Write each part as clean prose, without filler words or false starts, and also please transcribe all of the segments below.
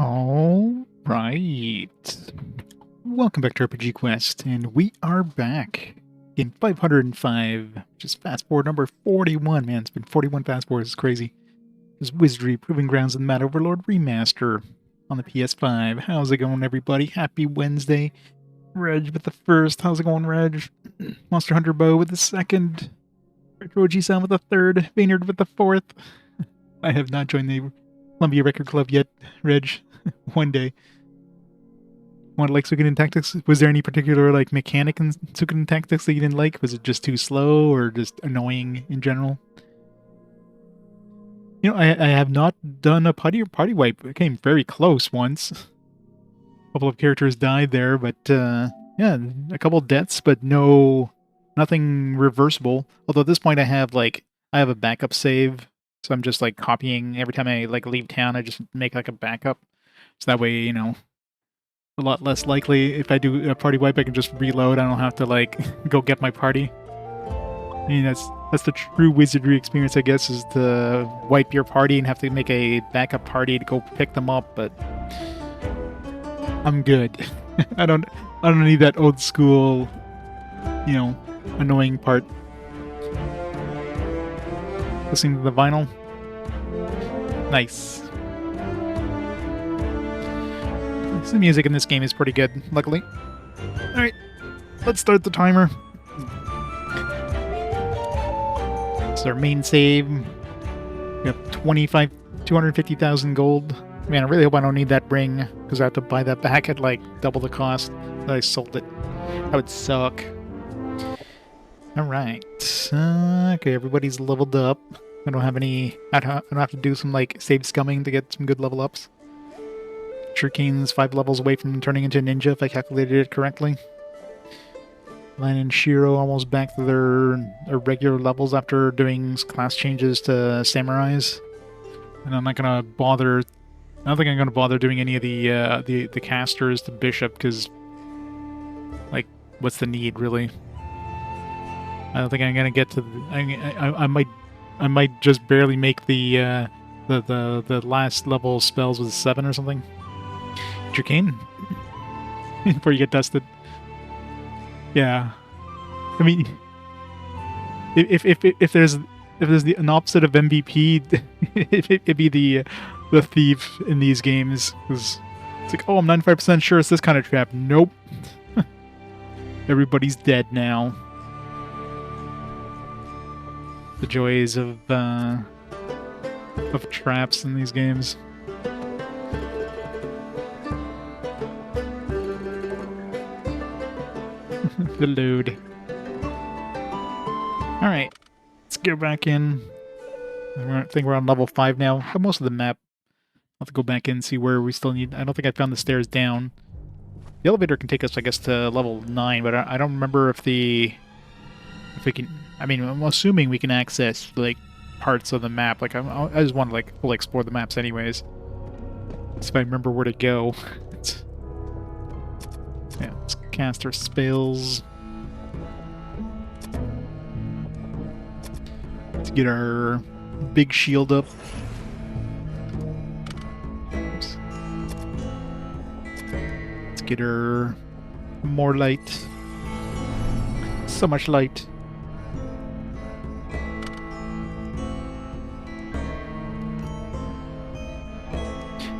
All right. Welcome back to RPG Quest, and we are back in 505, which is fast forward number 41. Man, it's been 41 fast forwards. It's crazy. This is Wizardry, Proving Grounds in the Overlord Remaster on the PS5. How's it going, everybody? Happy Wednesday. Reg with the first. How's it going, Reg? Monster Hunter Bow with the second. Retro G-Sound with the third. Baynard with the fourth. I have not joined the Columbia Record Club yet, Reg. One day. Want to like Suikoden Tactics? Was there any particular like mechanic in Suikoden Tactics that you didn't like? Was it just too slow or just annoying in general? You know, I have not done a party wipe. I came very close once. A couple of characters died there, but yeah, a couple deaths, but nothing reversible. Although at this point I have a backup save, so I'm just like copying every time I like leave town. I just make like a backup, so that way, you know, a lot less likely if I do a party wipe, I can just reload. I don't have to like go get my party. I mean, that's the true wizardry experience, I guess, is to wipe your party and have to make a backup party to go pick them up. But I'm good. I don't need that old school, you know, annoying part. Listening to the vinyl. Nice. The music in this game is pretty good, luckily. Alright, let's start the timer. It's our main save. We have 250,000 gold. Man, I really hope I don't need that ring, because I have to buy that back at like double the cost that I sold it. That would suck. Alright. Okay, everybody's leveled up. I don't have to do some like save scumming to get some good level ups. Shuriken's 5 levels away from turning into a ninja, if I calculated it correctly. Lan and Shiro almost back to their regular levels after doing class changes to samurais. And I'm not gonna bother. I don't think I'm gonna bother doing any of the casters to bishop, because like, what's the need really? I don't think I'm gonna get to. I might just barely make the last level spells with 7 or something. Shuriken before you get dusted. Yeah, I mean, if there's an opposite of MVP, it'd be the thief in these games. Because it's like, oh, I'm 95% sure it's this kind of trap. Nope, everybody's dead now. The joys of traps in these games. The load. Alright, let's go back in. I think we're on level 5 now. Got most of the map. I'll have to go back in and see where we still need. I don't think I found the stairs down. The elevator can take us, I guess, to level 9, but I don't remember if we can. I mean, I'm assuming we can access like parts of the map. Like I just want to like fully explore the maps, anyways. So if I remember where to go. Yeah, let's cast our spells. Let's get our big shield up. Oops. Let's get our more light. So much light.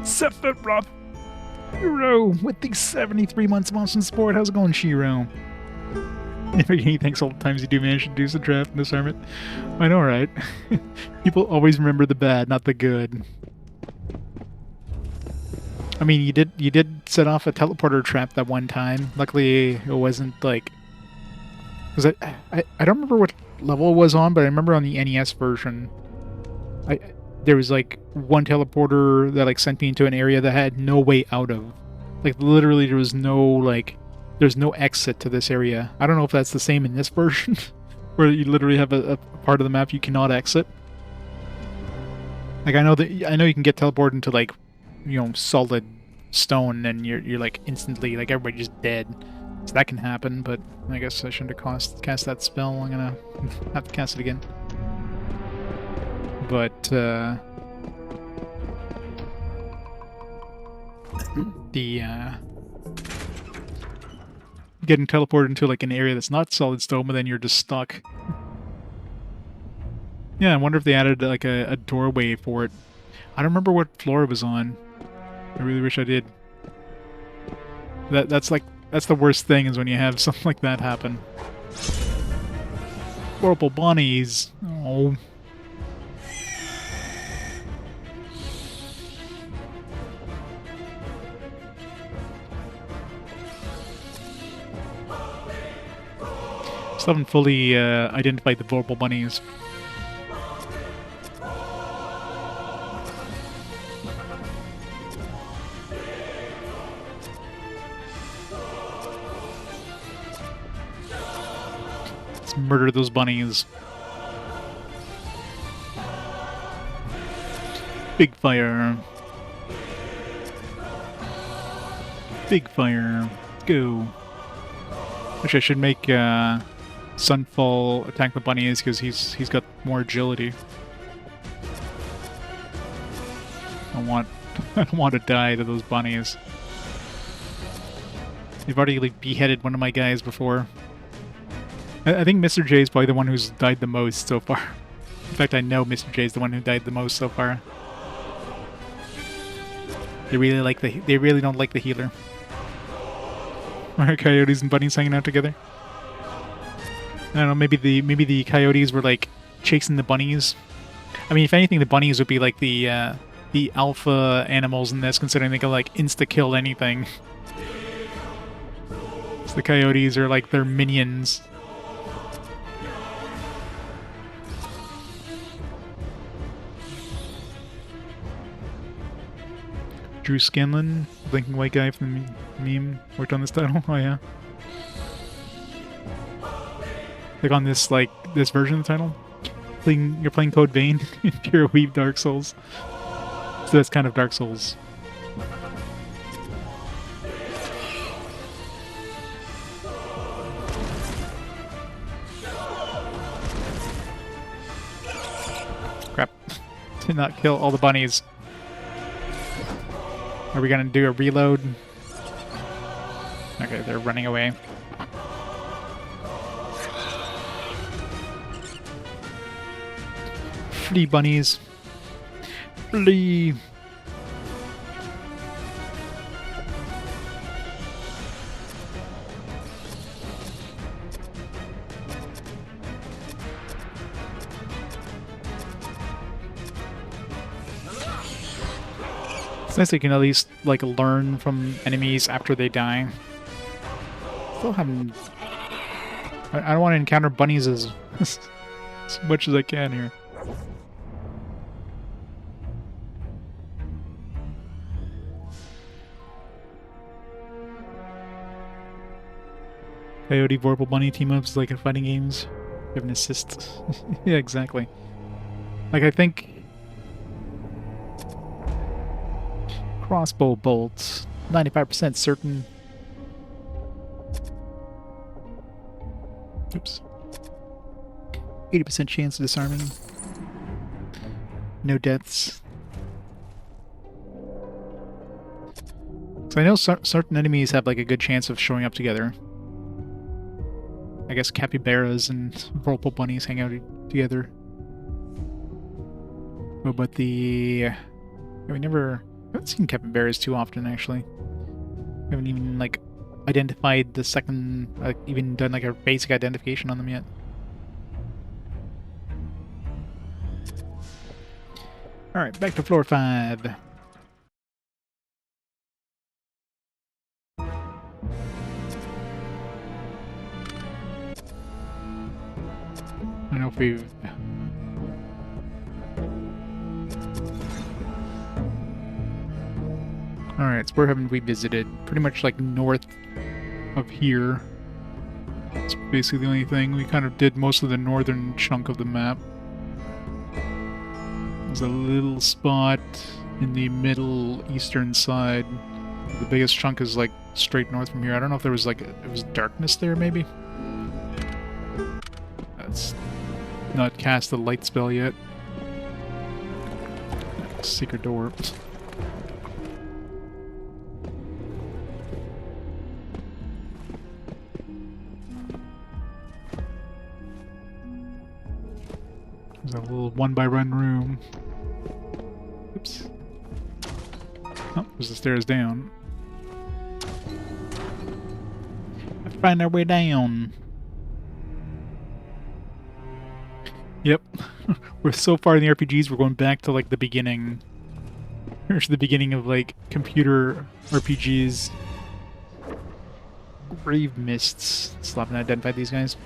Sephiroth Shiro with the 73 months of awesome support. How's it going, Shiro? Thanks all the times you do manage to do some draft and disarm it. I know, right? People always remember the bad, not the good. I mean, you did set off a teleporter trap that one time. Luckily, it wasn't like... Because I don't remember what level it was on, but I remember on the NES version, there was like one teleporter that like sent me into an area that had no way out of. Like literally there was there's no exit to this area. I don't know if that's the same in this version where you literally have a part of the map you cannot exit. Like I know you can get teleported into like, you know, solid stone and you're like instantly like everybody's just dead. So that can happen, but I guess I shouldn't have cast that spell. I'm gonna have to cast it again. But the getting teleported into like an area that's not solid stone, but then you're just stuck. Yeah, I wonder if they added like a doorway for it. I don't remember what floor it was on. I really wish I did. That's the worst thing is when you have something like that happen. Purple bunnies. Oh. Still haven't fully identified the purple bunnies. Let's murder those bunnies. Big fire. Big fire. Let's go. Actually, I should make Sunfall attack the bunnies because he's got more agility. I don't want to die to those bunnies. They've already like beheaded one of my guys before. I think Mr. J is probably the one who's died the most so far. In fact, I know Mr. J is the one who died the most so far. They really don't like the healer. Are coyotes and bunnies hanging out together? I don't know, maybe the coyotes were like chasing the bunnies. I mean, if anything, the bunnies would be like the alpha animals in this, considering they can like insta-kill anything. So the coyotes are like their minions. Drew Scanlon, blinking white guy from the meme, worked on this title. Oh yeah. Like on this version of the title. You're playing Code Vein in Pure Weave Dark Souls. So that's kind of Dark Souls. Crap. Did not kill all the bunnies. Are we gonna do a reload? Okay, they're running away. Flee, bunnies. Flee. It's nice that you can at least like learn from enemies after they die. Still haven't. I don't want to encounter bunnies as much as I can here. Coyote Vorpal Bunny team-ups like in fighting games. You have an assist. Yeah, exactly. Like, I think... Crossbow bolts. 95% certain. Oops. 80% chance of disarming. No deaths. So I know certain enemies have like a good chance of showing up together. I guess capybaras and purple bunnies hang out together. But the... we haven't seen capybaras too often, actually. We haven't even, like, identified the second... even done, like, a basic identification on them yet. Alright, back to floor 5. I don't know if we've... Alright, so where haven't we visited? Pretty much like north of here. It's basically the only thing. We kind of did most of the northern chunk of the map. There's a little spot in the middle eastern side. The biggest chunk is like straight north from here. I don't know if there was like it was darkness there maybe. That's not cast the light spell yet. Secret door. A little one-by-one room. Oops. Oh, there's the stairs down. Let's find our way down. Yep. We're so far in the RPGs, we're going back to, like, the beginning. Here's the beginning of, like, computer RPGs. Grave Mists. Still haven't identified these guys.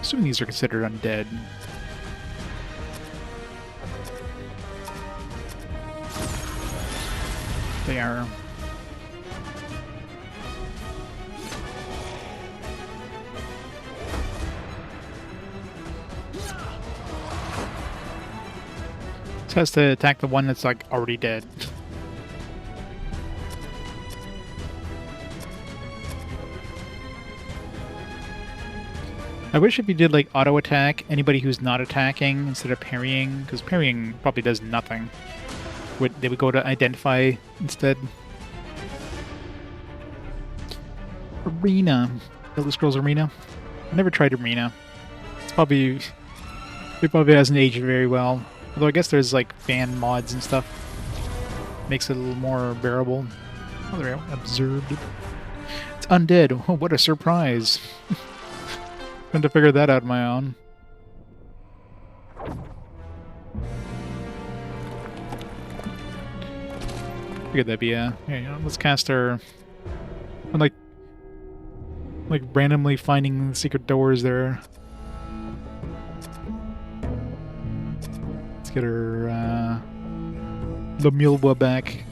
Assuming these are considered undead. They are. This has to attack the one that's, like, already dead. I wish if you did, like, auto attack anybody who's not attacking instead of parrying, because parrying probably does nothing. They would go to identify instead. Arena. Elder Scrolls Arena. I never tried Arena. It probably hasn't aged very well. Although I guess there's, like, fan mods and stuff. Makes it a little more bearable. Oh, there we go. Observed. It's undead. Oh, what a surprise. Trying to figure that out on my own. Figured that'd be a... Here, you know, let's cast our... I'm like randomly finding secret doors there. Let's get our Lemilwa back.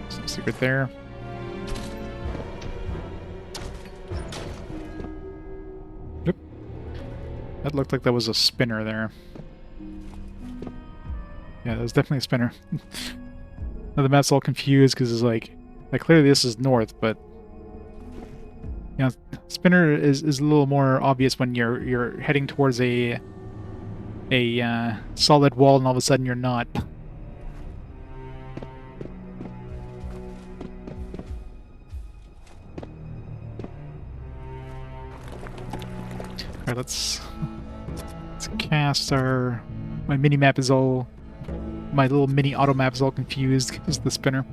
Some secret there. Yep. That looked like that was a spinner there. Yeah, that was definitely a spinner. Now the map's all confused because it's like clearly this is north, but you know, spinner is a little more obvious when you're heading towards a solid wall and all of a sudden you're not. All right, let's cast our. My mini map is all. My little mini auto map is all confused because of the spinner.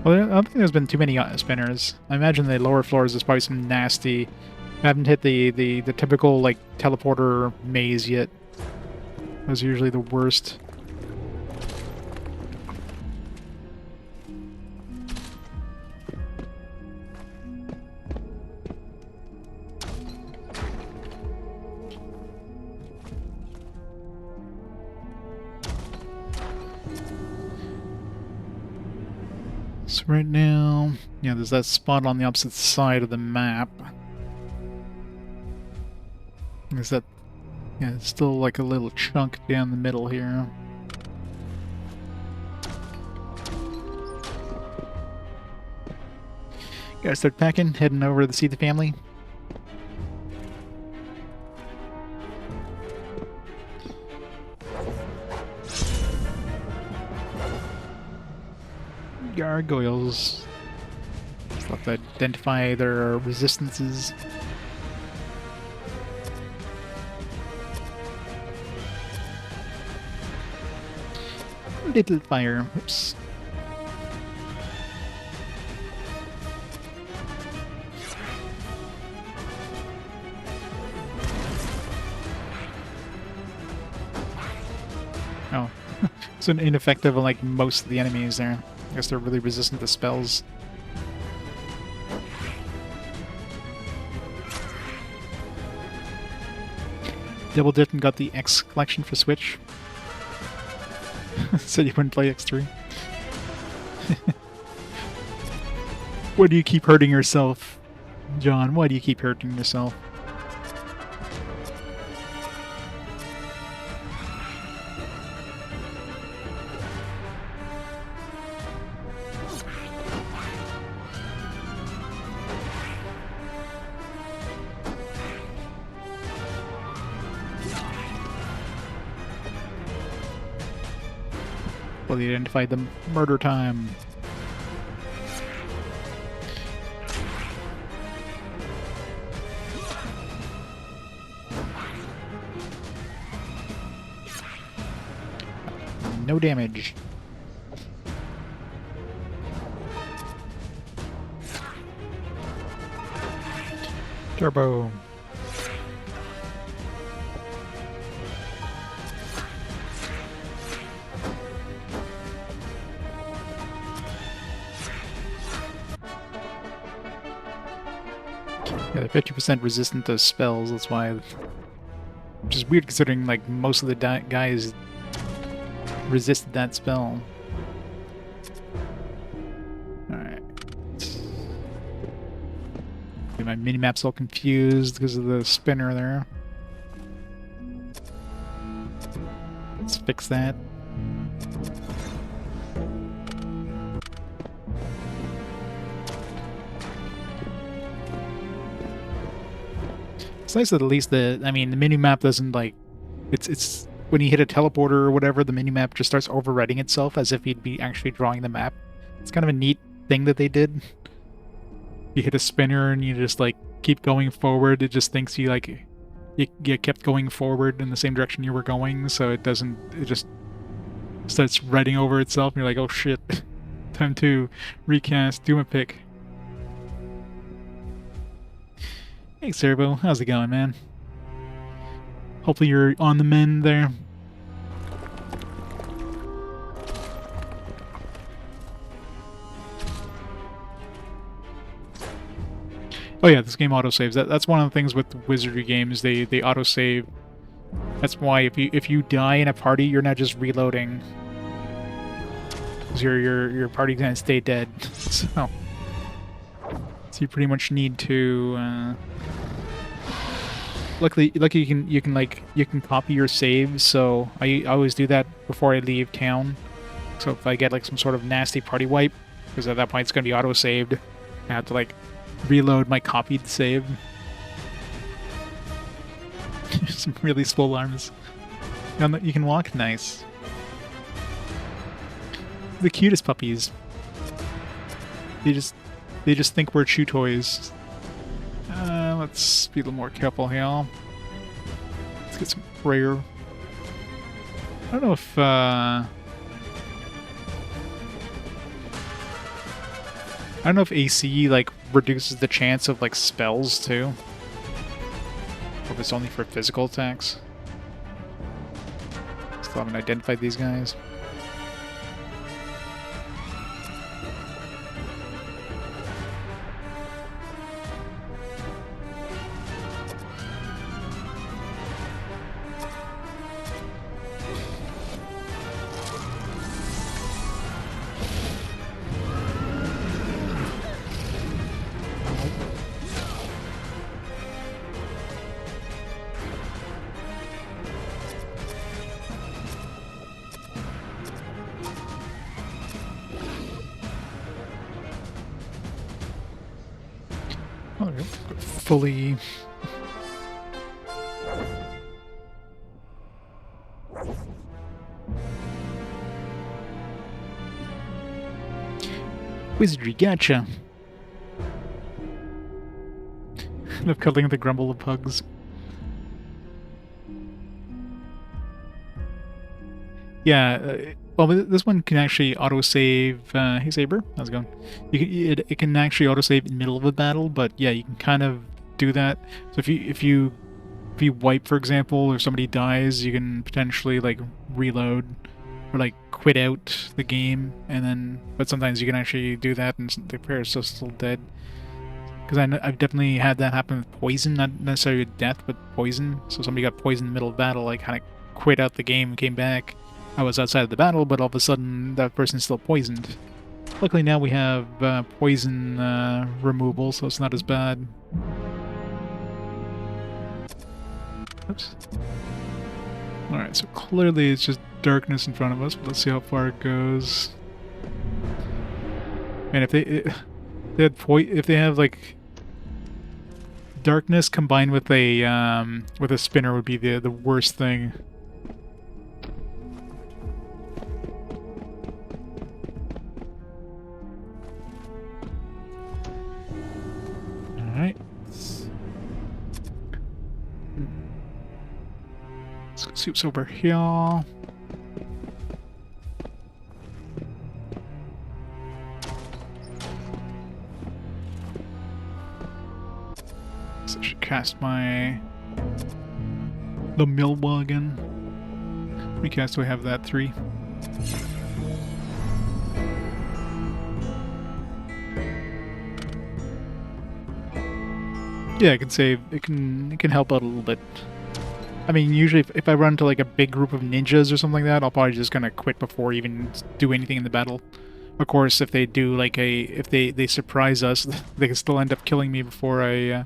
Well, I don't think there's been too many spinners. I imagine the lower floors there's probably some nasty. I haven't hit the typical, like, teleporter maze yet. Those are usually the worst. So right now, yeah, there's that spot on the opposite side of the map. Is that, yeah, it's still like a little chunk down the middle here. Gotta start packing, heading over to see the family. Gargoyles. Just have to identify their resistances. Little fire. Oops. Oh. It's an ineffective on, like, most of the enemies there. I guess they're really resistant to spells. Double dipped and got the X collection for Switch. Said you wouldn't play X3. Why do you keep hurting yourself, John? Why do you keep hurting yourself? Fully identified the murder time. No damage. Turbo. Yeah, they're 50% resistant to spells, that's why. Which is weird considering, like, most of the guys resisted that spell. Alright. My minimap's all confused because of the spinner there. Let's fix that. It's nice that at least the minimap doesn't, like, it's when you hit a teleporter or whatever, the minimap just starts overwriting itself as if you'd be actually drawing the map. It's kind of a neat thing that they did. You hit a spinner and you just, like, keep going forward, it just thinks you, like, you kept going forward in the same direction you were going, so it just starts writing over itself, and you're like, oh shit, time to recast, do my pick. Hey Servo, how's it going, man? Hopefully you're on the mend there. Oh yeah, this game autosaves. That's one of the things with Wizardry games. They autosave. That's why if you die in a party, you're not just reloading. Because your party's gonna stay dead. So you pretty much need to. Luckily you can copy your saves. So I always do that before I leave town. So if I get like some sort of nasty party wipe, because at that point it's gonna be autosaved, I have to like reload my copied save. Some really swole arms. You can walk nice. The cutest puppies. They just think we're chew toys. Let's be a little more careful here. Let's get some prayer. I don't know if AC like reduces the chance of like spells too. Or if it's only for physical attacks. Still haven't identified these guys. Fully. Wizardry, gotcha. I love cuddling with the grumble of pugs. Yeah, well, this one can actually autosave. Hey Saber, how's it going? It can actually autosave in the middle of a battle, but yeah, you can kind of do that. So if you wipe, for example, or somebody dies, you can potentially like reload or like quit out the game, and then. But sometimes you can actually do that, and the player is still dead. Because I've definitely had that happen with poison, not necessarily with death, but poison. So somebody got poisoned in the middle of battle, like kind of quit out the game, came back. I was outside of the battle, but all of a sudden that person's still poisoned. Luckily now we have poison removal, so it's not as bad. Oops. Alright, so clearly it's just darkness in front of us, but let's see how far it goes. And if they have like darkness combined with a spinner would be the worst thing. see what's over here. So I should cast the mill wagon. How many casts do I have that? 3. Yeah, I can save. It can help out a little bit. I mean, usually if I run into like a big group of ninjas or something like that, I'll probably just kind of quit before even do anything in the battle. Of course, if they do like if they surprise us, they can still end up killing me before I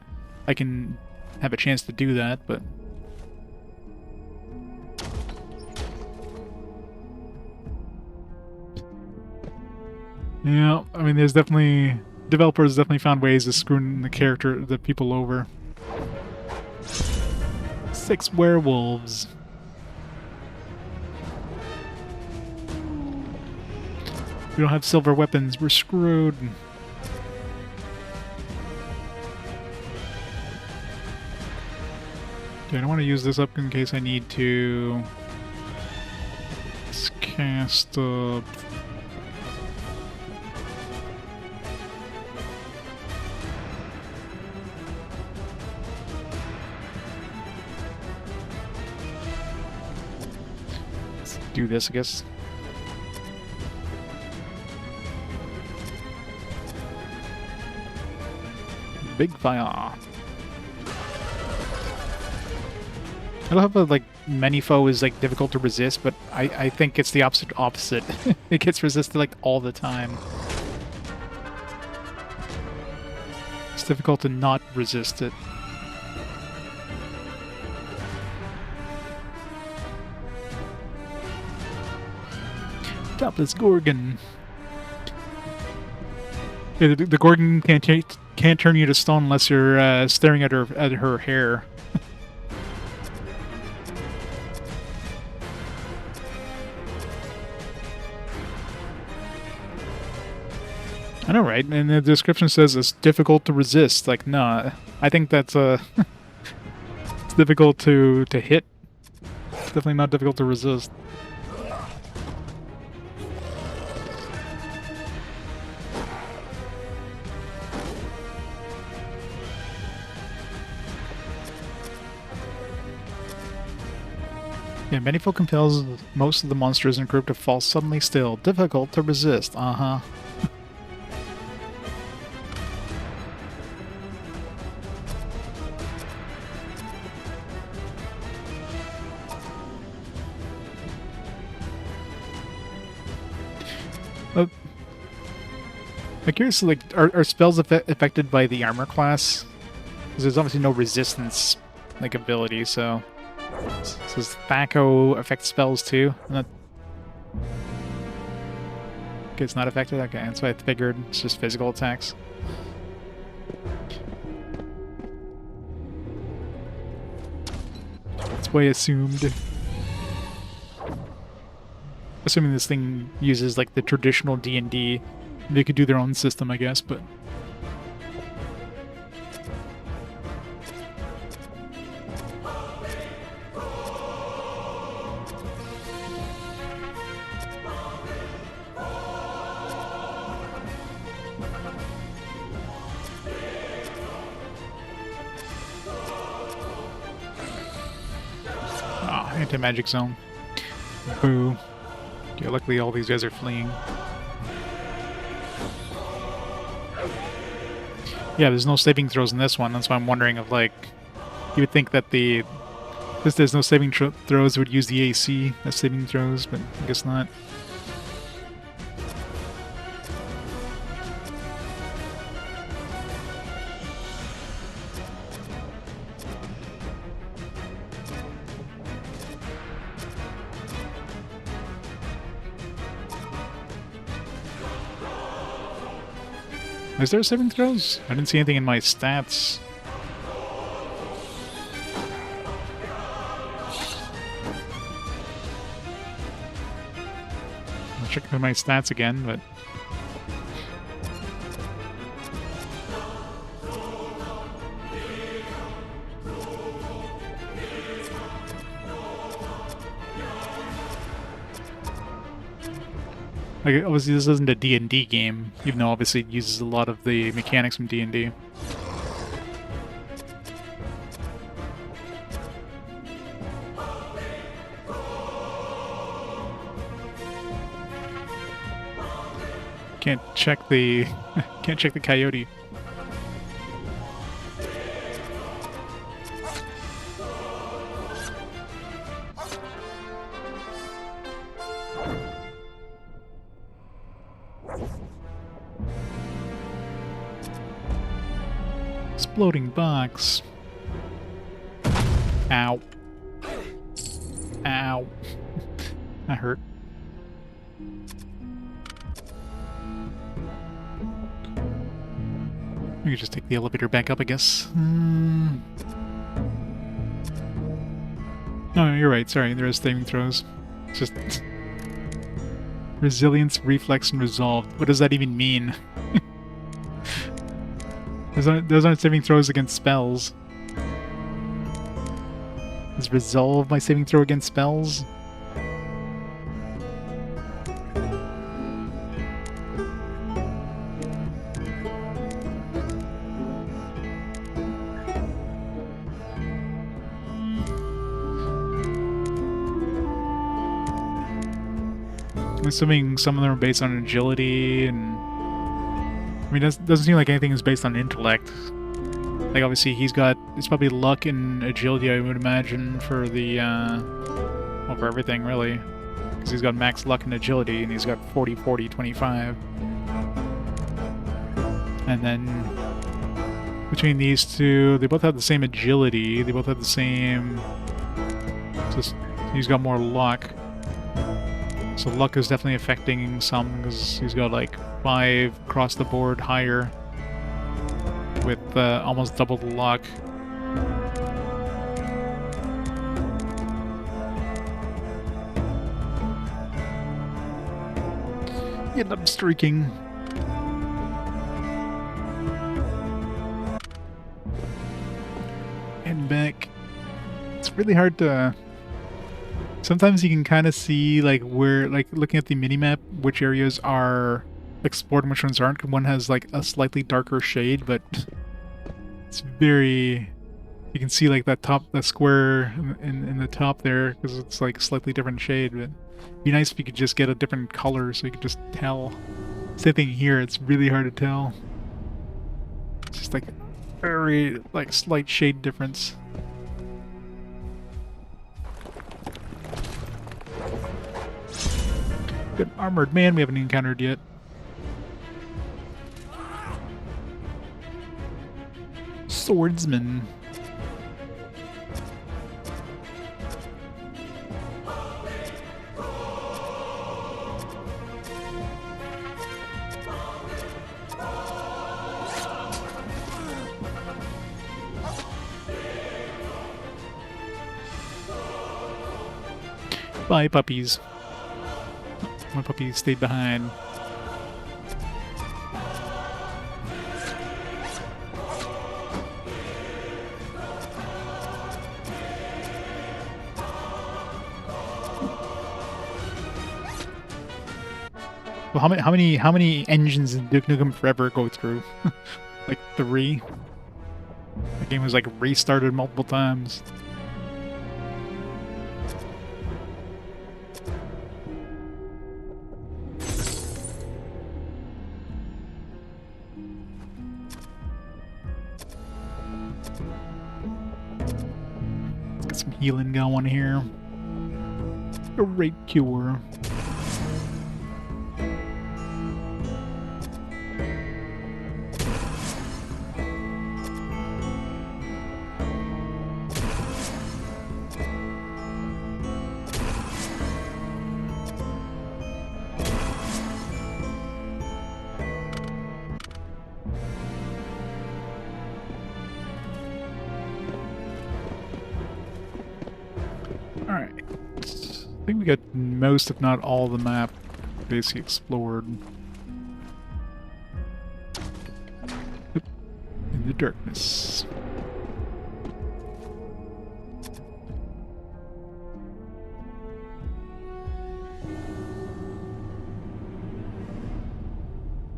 can have a chance to do that. But yeah, I mean, there's definitely developers definitely found ways of screwing the people over. 6 werewolves. We don't have silver weapons. We're screwed. Okay, I don't want to use this up in case I need to cast. Do this, I guess. Big fire. I love how like many foe is like difficult to resist, but I think it's the opposite. It gets resisted like all the time. It's difficult to not resist it. Topless Gorgon. Yeah, the Gorgon can't turn you to stone unless you're staring at her hair. I know, right? And the description says it's difficult to resist. Like, nah, I think that's it's difficult to hit. It's definitely not difficult to resist. Yeah, Manifold compels most of the monsters in a group to fall suddenly still. Difficult to resist. Uh-huh. I'm curious, like, are spells affected by the armor class? Because there's obviously no resistance, like, ability, so... Does Thaco affect spells too? Okay, it's not affected? Okay, that's what I figured. It's just physical attacks. That's what I assumed. Assuming this thing uses, like, the traditional D&D. They could do their own system, I guess, but... Anti-magic zone. Boo. Yeah, luckily all these guys are fleeing. Yeah, there's no saving throws in this one. That's why I'm wondering if, like, you would think that since there's no saving throws, would use the AC as saving throws, but I guess not. Is there saving throws? I didn't see anything in my stats. I'll check my stats again, but... Like, obviously this isn't a D&D game, even though obviously it uses a lot of the mechanics from D&D. Can't check the can't check the coyote. Exploding box. Ow. Ow. That hurt. We could just take the elevator back up, I guess. No, you're right. Sorry, there is saving throws. It's just resilience, reflex, and resolve. What does that even mean? Those aren't saving throws against spells. Is resolve my saving throw against spells? I'm assuming some of them are based on agility, and I mean, it doesn't seem like anything is based on intellect. Like, obviously, it's probably luck and agility, I would imagine, for the, well, for everything, really. Because he's got max luck and agility, and he's got 40, 40, 25. And then, between these two, they both have the same agility, they both have the same... Just, he's got more luck. So luck is definitely affecting some, because he's got, like, 5 across the board higher, with almost double the luck. End up streaking. And back. It's really hard to... Sometimes you can kind of see, like, where, like, looking at the minimap, which areas are explored and which ones aren't. One has, like, a slightly darker shade, but it's very... You can see, like, that square in the top there, because it's, like, a slightly different shade, but it'd be nice if you could just get a different color so you could just tell. Same thing here, it's really hard to tell. It's just, like, very, like, slight shade difference. Good armored man we haven't encountered yet. Swordsman. Bye, puppies. My puppy stayed behind. Well, how many engines did Duke Nukem Forever go through? Like 3? The game was like restarted multiple times. Some healing going here. A rate cure. Alright. I think we got most, if not all, of the map basically explored. In the darkness.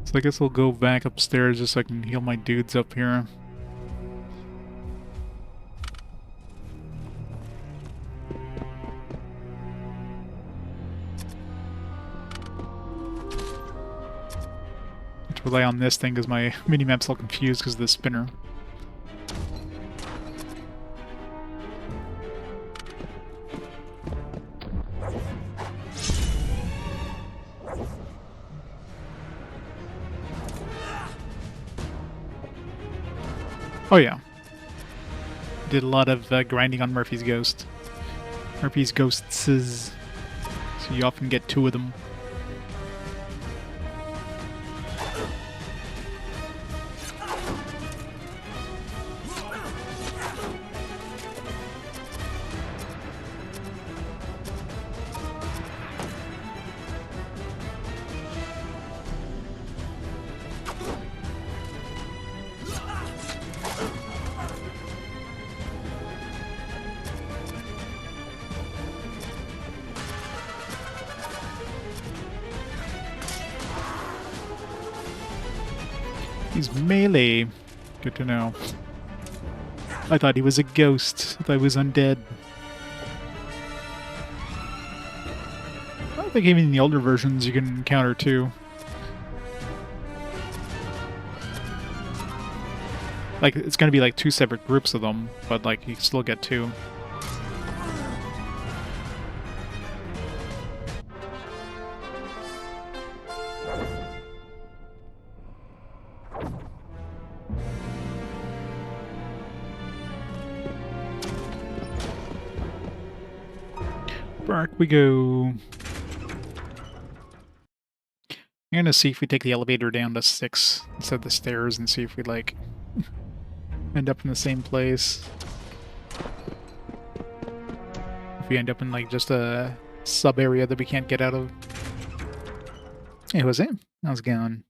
So I guess I'll go back upstairs just so I can heal my dudes up here. To rely on this thing because my mini-map's all confused because of the spinner. Oh yeah. Did a lot of grinding on Murphy's Ghost. Murphy's Ghosts, so you often get 2 of them. He's melee. Good to know. I thought he was a ghost. I thought he was undead. I don't think even in the older versions you can encounter 2. Like, it's gonna be like 2 separate groups of them, but like, you can still get 2. Back we go. I'm gonna see if we take the elevator down to 6 instead of the stairs and see if we, like, end up in the same place. If we end up in, like, just a sub-area that we can't get out of. Hey, who's it? How's it going?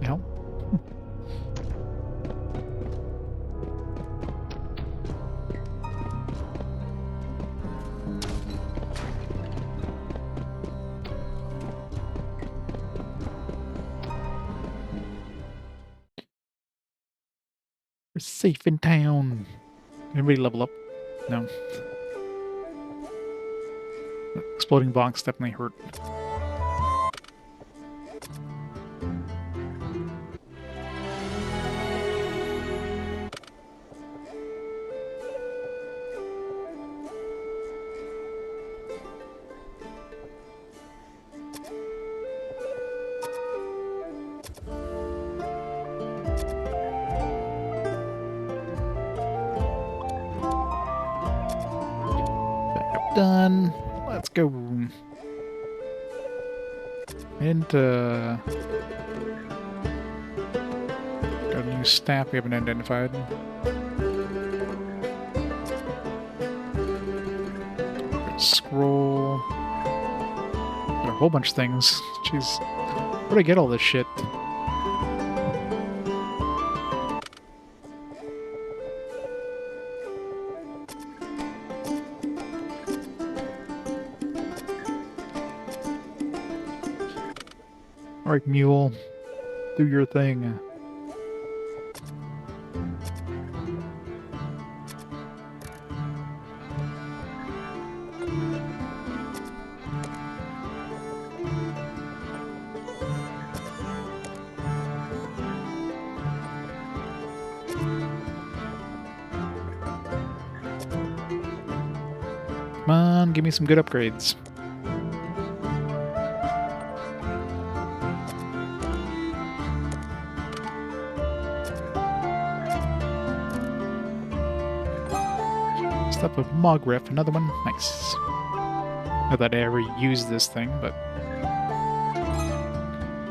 Hell? We're safe in town. Anybody level up? No. Exploding box definitely hurt. Done. Let's go. And got a new staff we haven't identified. Got a scroll. Got a whole bunch of things. Jeez. Where'd I get all this shit? Alright, mule. Do your thing. Come on, give me some good upgrades. Stuff with Mogref, another one. Nice. Not that I ever used this thing, but...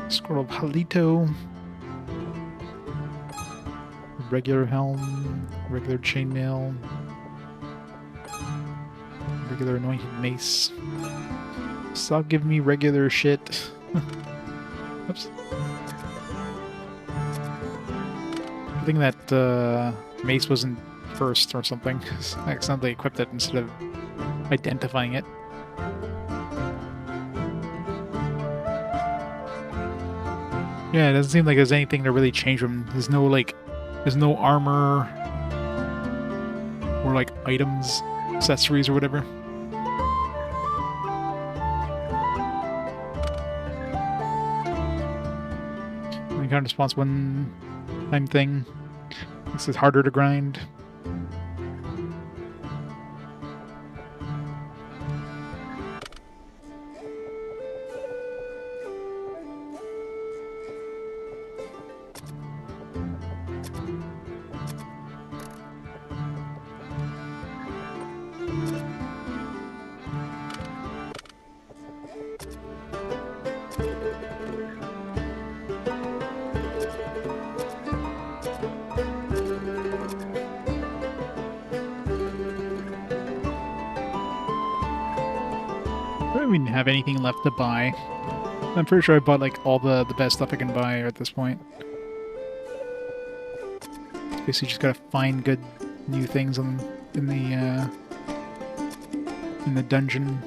Scroll of Halito. Regular helm. Regular chainmail. Regular anointed mace. Stop giving me regular shit. Oops. I think that mace wasn't first or something. I accidentally equipped it instead of identifying it. Yeah, it doesn't seem like there's anything to really change from. There's no armor or like items, accessories or whatever. Encounter response one time thing. This is harder to grind. I don't even have anything left to buy. I'm pretty sure I bought like all the best stuff I can buy at this point. Basically, just gotta find good new things in the dungeon.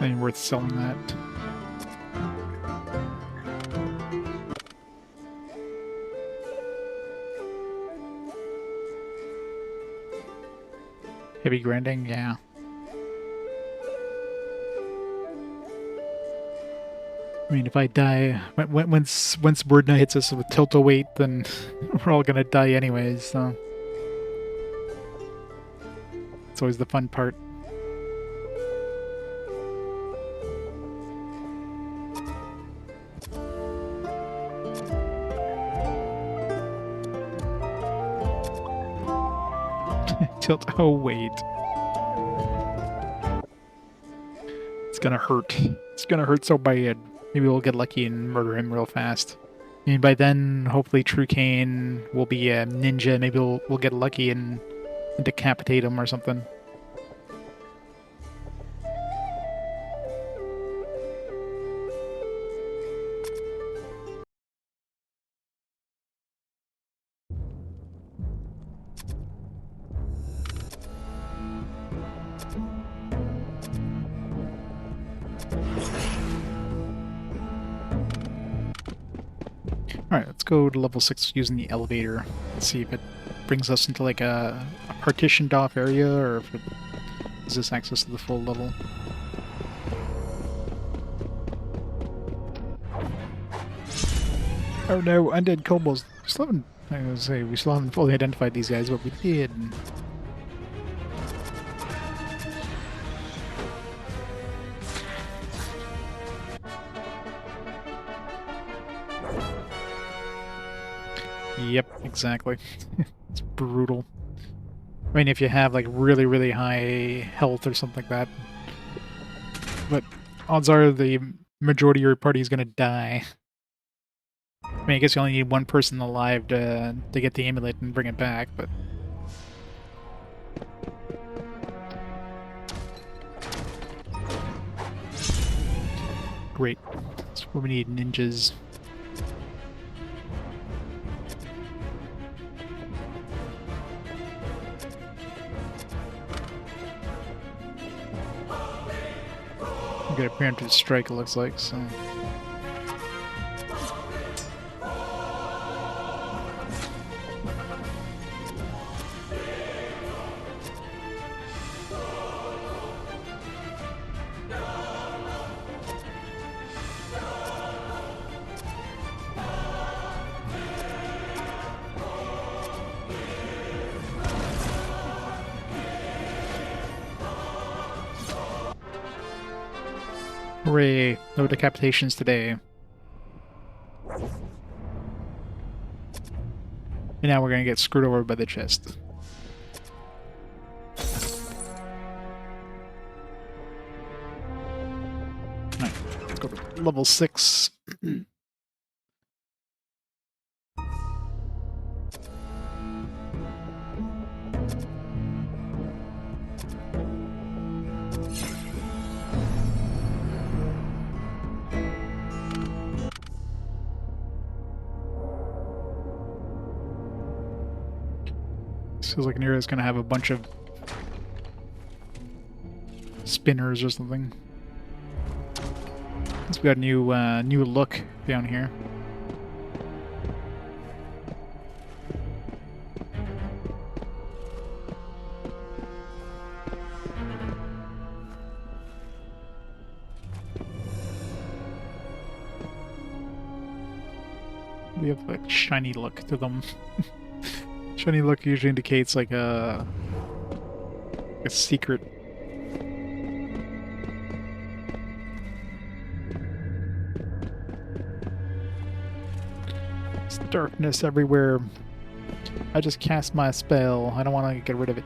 Ain't worth selling that. Heavy grinding, yeah. I mean, if I die, once Werdna hits us with tilt-o-weight, then we're all gonna die anyways, so... It's always the fun part. Tilt-o-weight. It's gonna hurt. It's gonna hurt so bad. Maybe we'll get lucky and murder him real fast. And by then, hopefully Truecain will be a ninja. Maybe we'll get lucky and decapitate him or something. Alright, let's go to level 6 using the elevator. Let's see if it brings us into like a partitioned off area or if it gives us access to the full level. Oh no, undead kobolds. We still haven't, I was gonna say, we still haven't fully identified these guys, but we did. Yep, exactly. It's brutal. I mean, if you have like really, really high health or something like that. But odds are the majority of your party is gonna die. I mean, I guess you only need one person alive to get the amulet and bring it back, but... Great. That's what we need, ninjas. We got a preemptive strike, it looks like, so... Hooray! No decapitations today. And now we're gonna get screwed over by the chest. Alright, let's go to level 6. Feels like an area is going to have a bunch of spinners or something. We got a new look down here. They have like shiny look to them. Shiny look usually indicates like a secret. There's darkness everywhere. I just cast my spell. I don't want to get rid of it.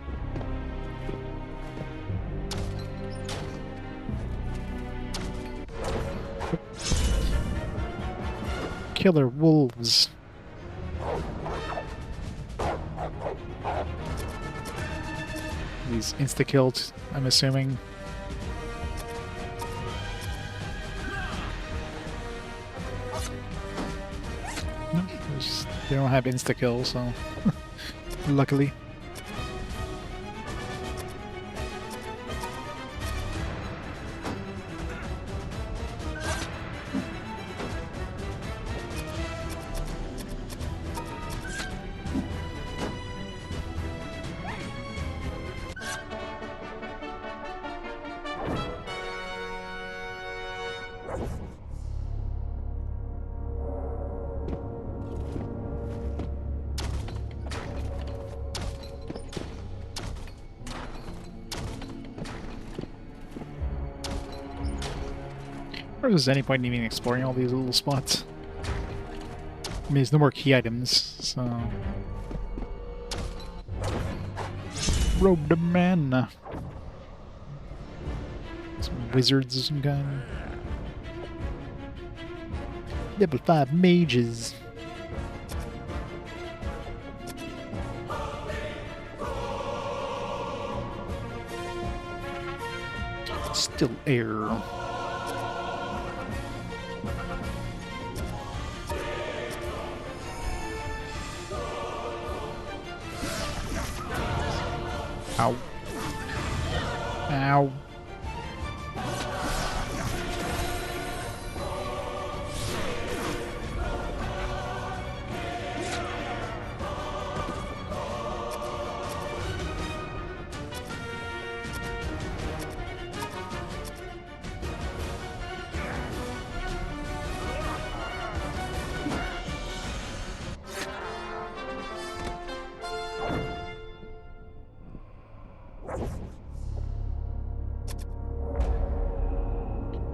Killer wolves. These insta-killed, I'm assuming. No, they don't have insta-kill, so luckily. Or there's any point in even exploring all these little spots? I mean, there's no more key items, so... Robe the man! Some wizards of some kind. Level 5 mages. Still air. Ow. Ow.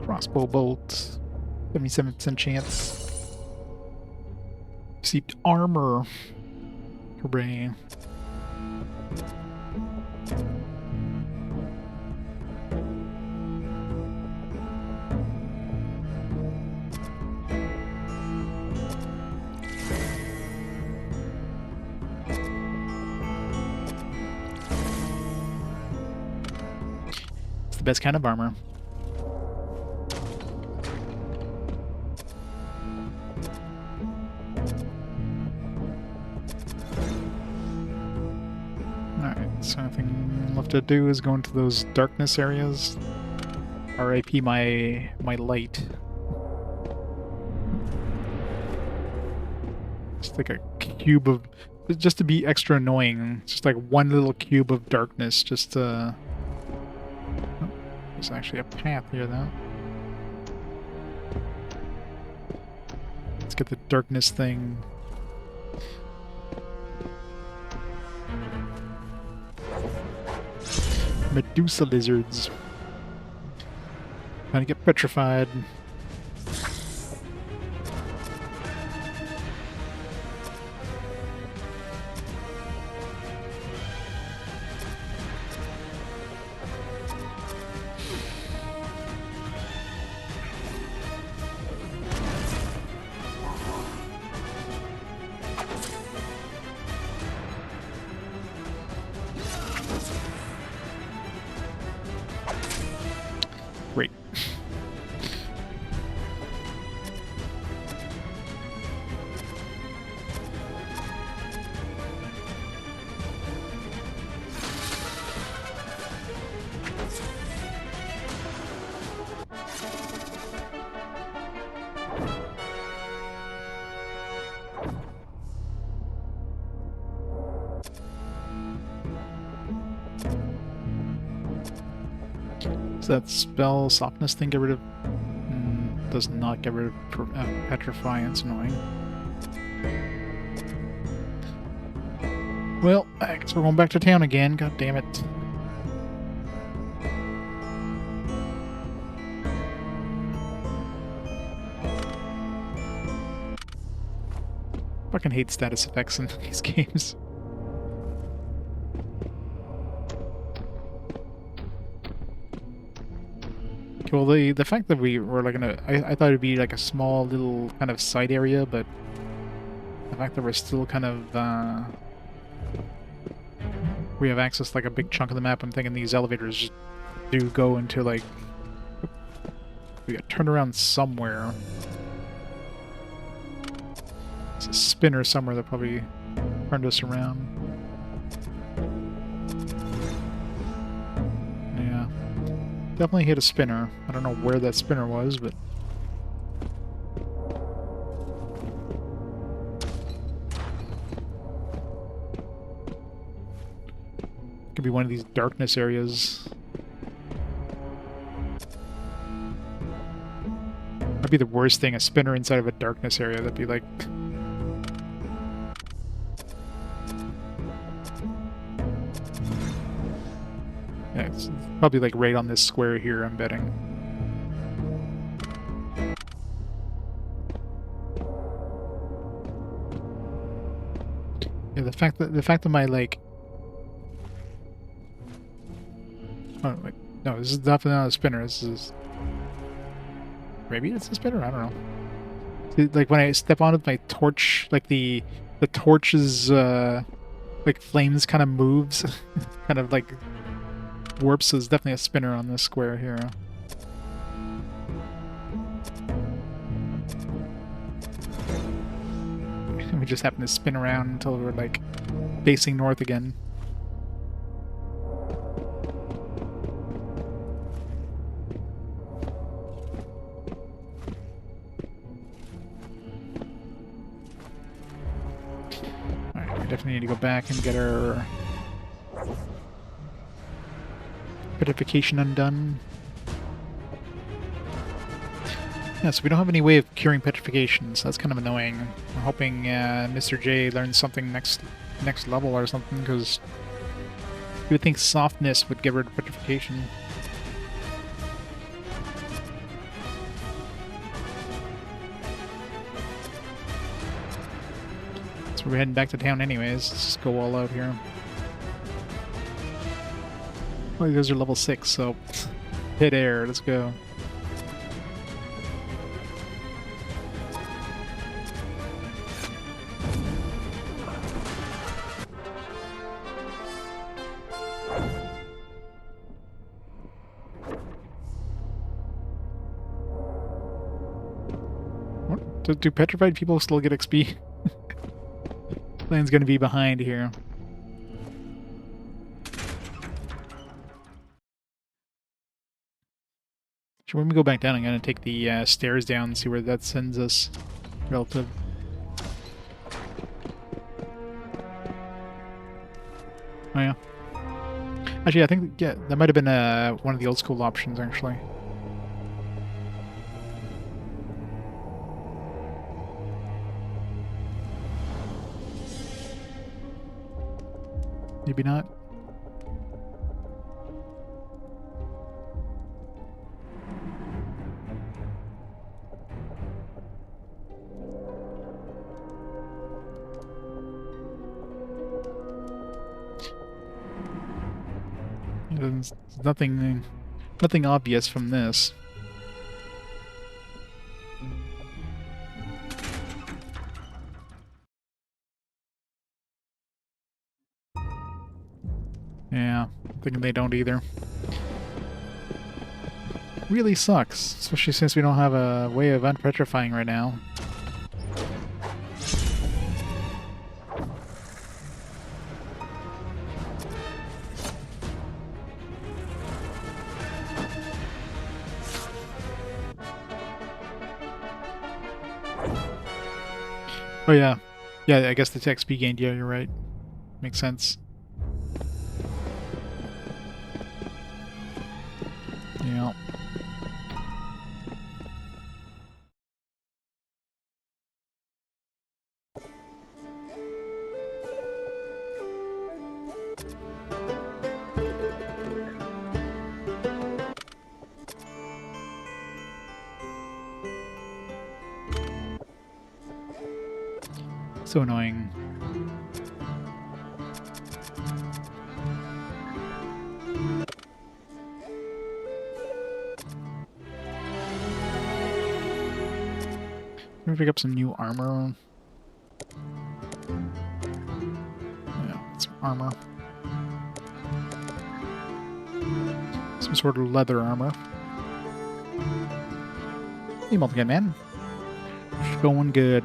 Crossbow bolt, 77% chance. Received armor. Hooray. It's the best kind of armor. So nothing left to do is go into those darkness areas. RIP my light. Just like a cube of, just to be extra annoying. Just like one little cube of darkness. Just oh, there's actually a path here though. Let's get the darkness thing. Medusa lizards. Trying to get petrified. Great. Does that spell softness thing get rid of... does not get rid of petrify. It's annoying. Well, I guess we're going back to town again. God damn it. Fucking hate status effects in these games. Well, the fact that we were like I thought it'd be like a small little kind of side area, but the fact that we're still kind of we have access to like a big chunk of the map. I'm thinking these elevators just do go into like we got turned around somewhere. It's a spinner somewhere that probably turned us around. Yeah. Definitely hit a spinner. I don't know where that spinner was, but... could be one of these darkness areas. That'd be the worst thing, a spinner inside of a darkness area. That'd be like... yeah, it's probably like right on this square here, I'm betting. Yeah, the fact that my like... oh wait, no, this is definitely not a spinner. This is... maybe it's a spinner? I don't know. See, like when I step onto my torch, like the torch's like flames kind of moves, kind of like warps. So there's definitely a spinner on this square here. And we just happen to spin around until we're like facing north again. Definitely need to go back and get our petrification undone. Yeah, so we don't have any way of curing petrification, so that's kind of annoying. I'm hoping Mr. J learns something next level or something, because you would think softness would get rid of petrification. So we're heading back to town anyways. Let's just go all out here. Oh, you guys are level 6, so hit air. Let's go. What? Do petrified people still get XP? Lane's gonna be behind here. So when we go back down, I'm gonna take the stairs down and see where that sends us relative. Oh yeah. Actually, I think yeah, that might have been one of the old school options actually. Maybe not. There's nothing obvious from this. Yeah, I'm thinking they don't either. Really sucks, especially since we don't have a way of unpetrifying right now. Oh yeah. Yeah, I guess the XP gained, yeah, you're right. Makes sense. Yeah. So annoying. Let me pick up some new armor. Yeah, some armor. Some sort of leather armor. Hey, multi-gun man. Going good.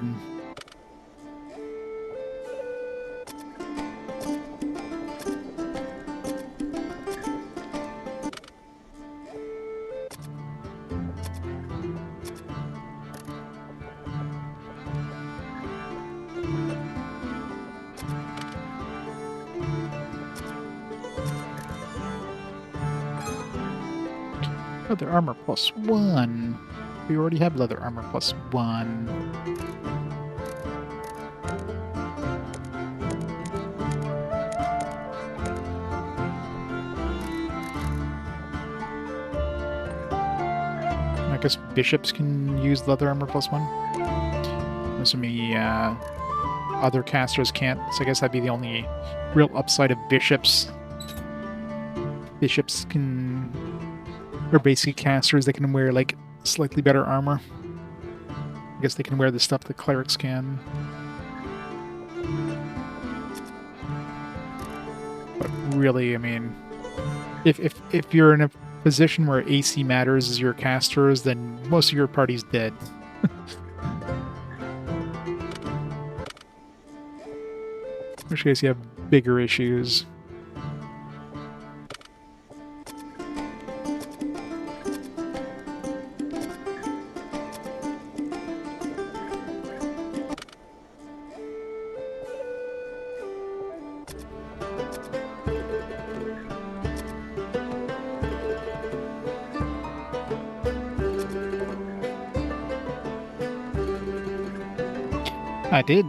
Leather armor +1. We already have leather armor +1. I guess bishops can use leather armor +1. Assuming other casters can't, so I guess that'd be the only real upside of bishops. Bishops can... Or basic casters that can wear, like, slightly better armor. I guess they can wear the stuff that clerics can. But really, I mean, if you're in a position where AC matters as your casters, then most of your party's dead. In which case you have bigger issues. I did.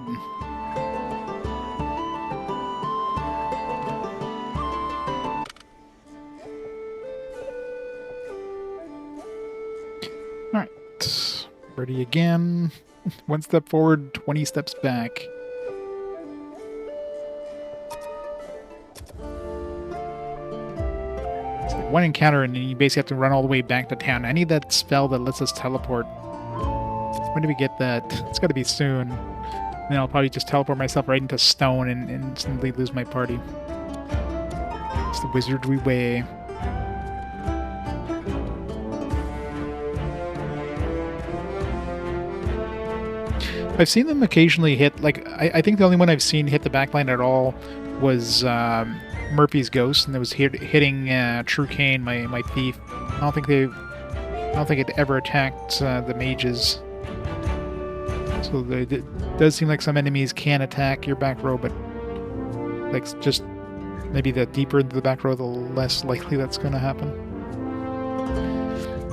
Alright. Ready again. 1 step forward, 20 steps back. It's like 1 encounter and then you basically have to run all the way back to town. I need that spell that lets us teleport. When do we get that? It's gotta be soon. Then I'll probably just teleport myself right into stone and instantly lose my party. It's the Wizardry way. I've seen them occasionally hit, like, I think the only one I've seen hit the backline at all was Murphy's Ghost, and it was hitting True Cane, my thief. I don't think it ever attacked the mages. So it does seem like some enemies can attack your back row, but like just maybe the deeper into the back row, the less likely that's going to happen.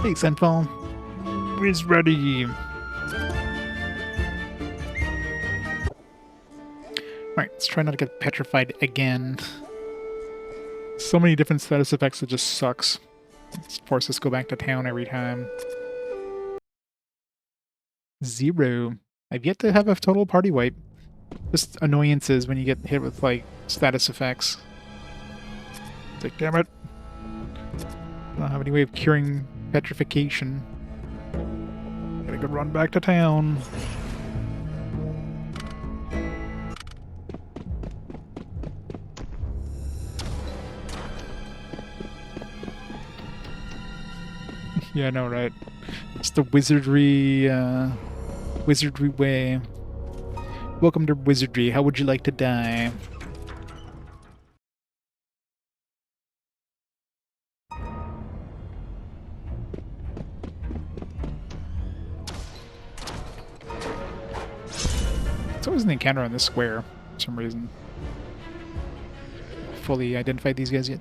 Hey, Senfall. Is ready. Alright, let's try not to get petrified again. So many different status effects that just sucks. Let's force us to go back to town every time. 0. I've yet to have a total party wipe. Just annoyances when you get hit with, like, status effects. It's like, damn it. I don't have any way of curing petrification. Gotta go run back to town. Yeah, I know, right? It's the wizardry, wizardry way. Welcome to Wizardry. How would you like to die? It's always an encounter on this square for some reason. Fully identified these guys yet?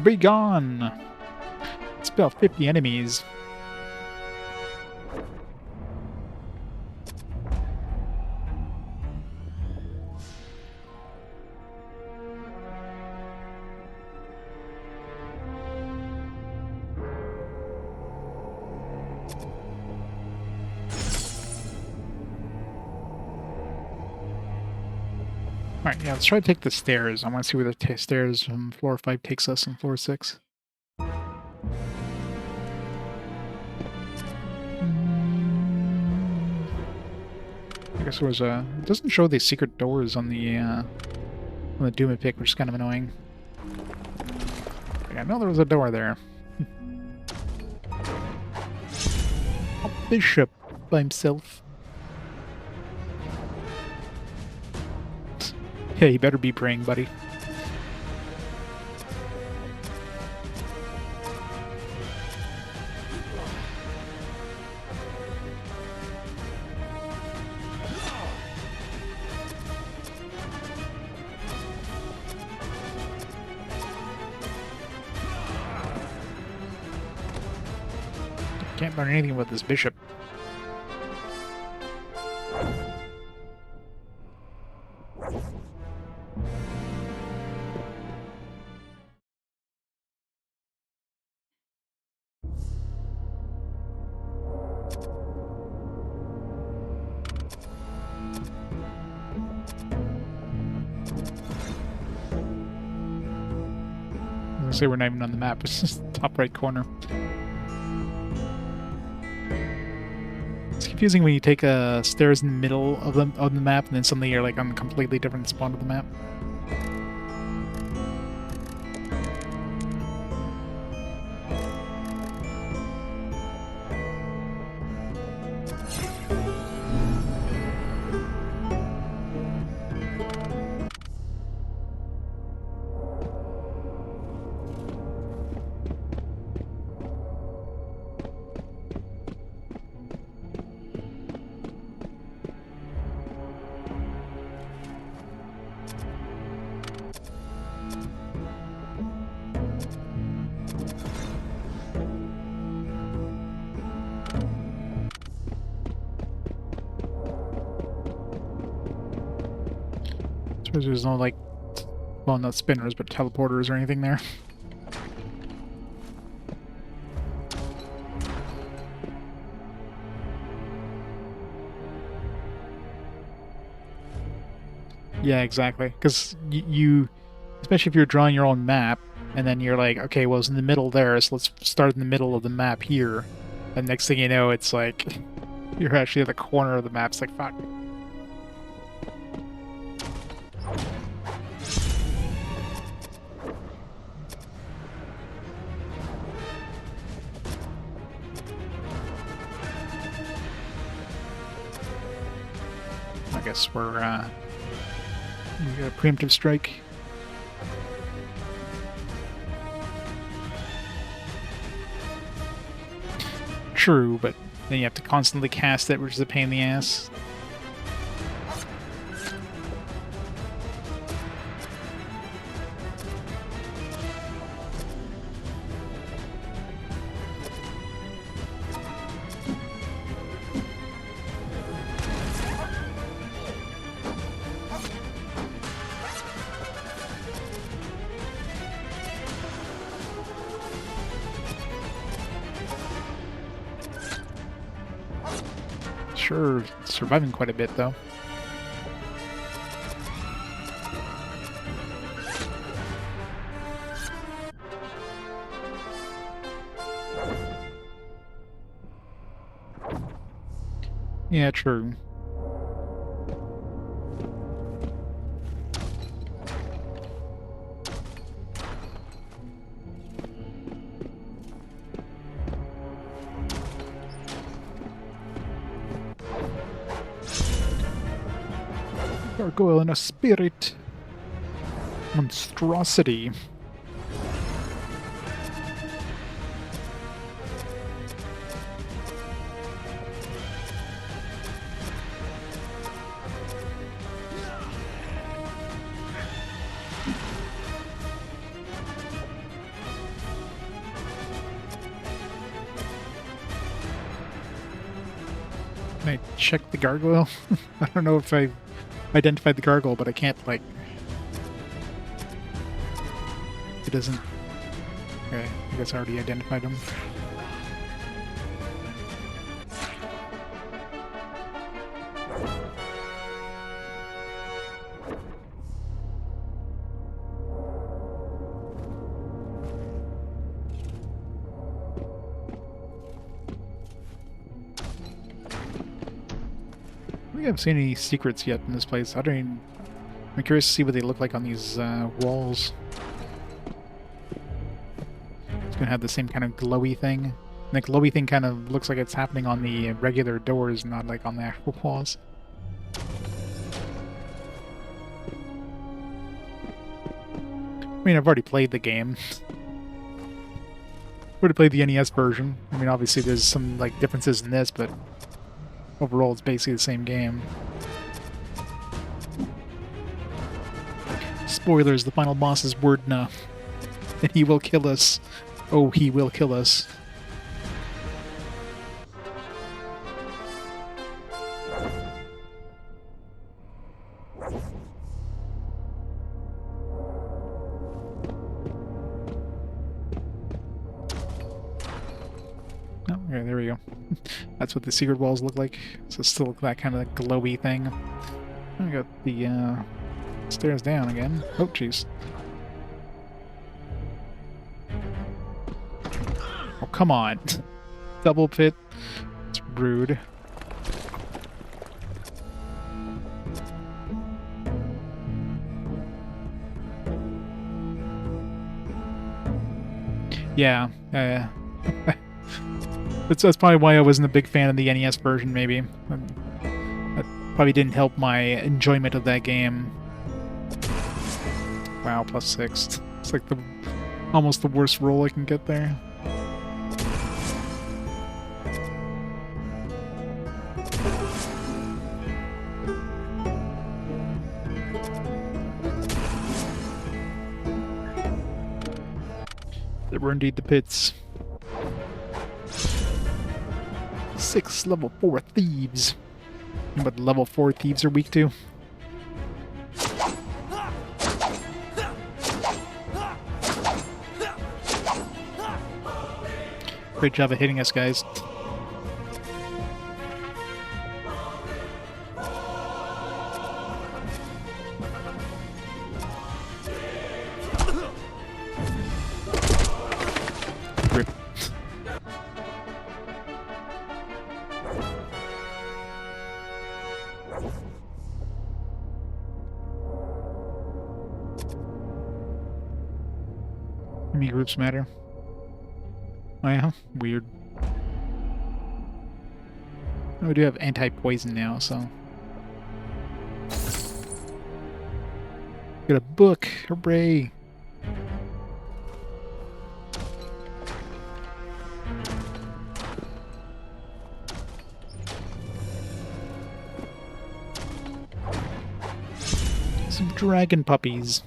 Be gone! It's about 50 enemies. Alright, yeah, let's try to take the stairs. I want to see where the stairs from floor 5 takes us in floor 6. I guess there was a... It doesn't show the secret doors on the Doom pick, which is kind of annoying. I know there was a door there. A bishop by himself. Yeah, you better be praying, buddy. Can't learn anything about this bishop. I was gonna say we're not even on the map. It's just the top right corner. It's confusing when you take stairs in the middle of the map, and then suddenly you're like on a completely different spawn of the map. There's no, like, well, not spinners, but teleporters or anything there. Yeah, exactly. Because you, especially if you're drawing your own map, and then you're like, okay, well, it's in the middle there, so let's start in the middle of the map here. And next thing you know, it's like, you're actually at the corner of the map. It's like, fuck. I guess we got a preemptive strike. True, but then you have to constantly cast it, which is a pain in the ass. Sure, surviving quite a bit, though. Yeah, true. Gargoyle in a spirit. Monstrosity. Can I check the gargoyle? I don't know if I identified the gargoyle, but I can't, like... It doesn't... Okay, I guess I already identified him. I haven't seen any secrets yet in this place. I'm curious to see what they look like on these walls. It's gonna have the same kind of glowy thing. And the glowy thing kind of looks like it's happening on the regular doors, not like on the actual walls. I mean, I've already played the game. I've already played the NES version. I mean, obviously there's some like differences in this, but overall it's basically the same game. Spoilers, the final boss is Werdna. And he will kill us. Oh, he will kill us. Oh, okay, there we go. That's what the secret walls look like. So it's still that kind of glowy thing. I got the stairs down again. Oh, jeez. Oh, come on. Double pit. It's rude. Yeah. That's probably why I wasn't a big fan of the NES version, maybe. That probably didn't help my enjoyment of that game. Wow, +6. It's like almost the worst roll I can get there. There were indeed the pits. 6 level 4 thieves. But level 4 thieves are weak to. Great job of hitting us, guys. Rip. Enemy groups matter. Oh yeah? Weird. Oh, we do have anti-poison now, so... Got a book! Hooray! Some dragon puppies.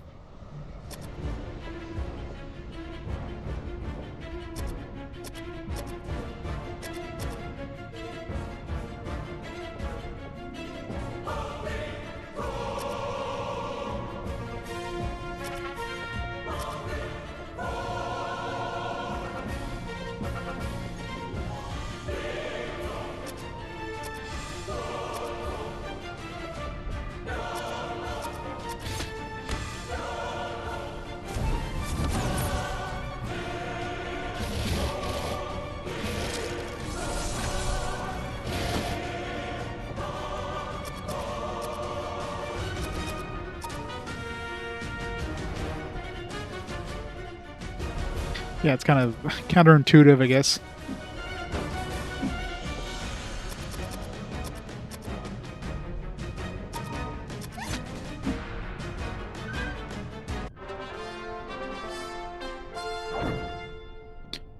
Yeah, it's kind of counterintuitive, I guess.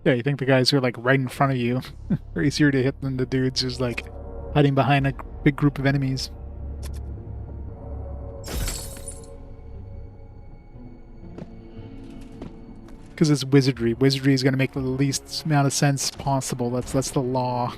Yeah, you think the guys who are like right in front of you are easier to hit than the dudes who's like hiding behind a big group of enemies. Because it's wizardry. Wizardry is going to make the least amount of sense possible. That's the law.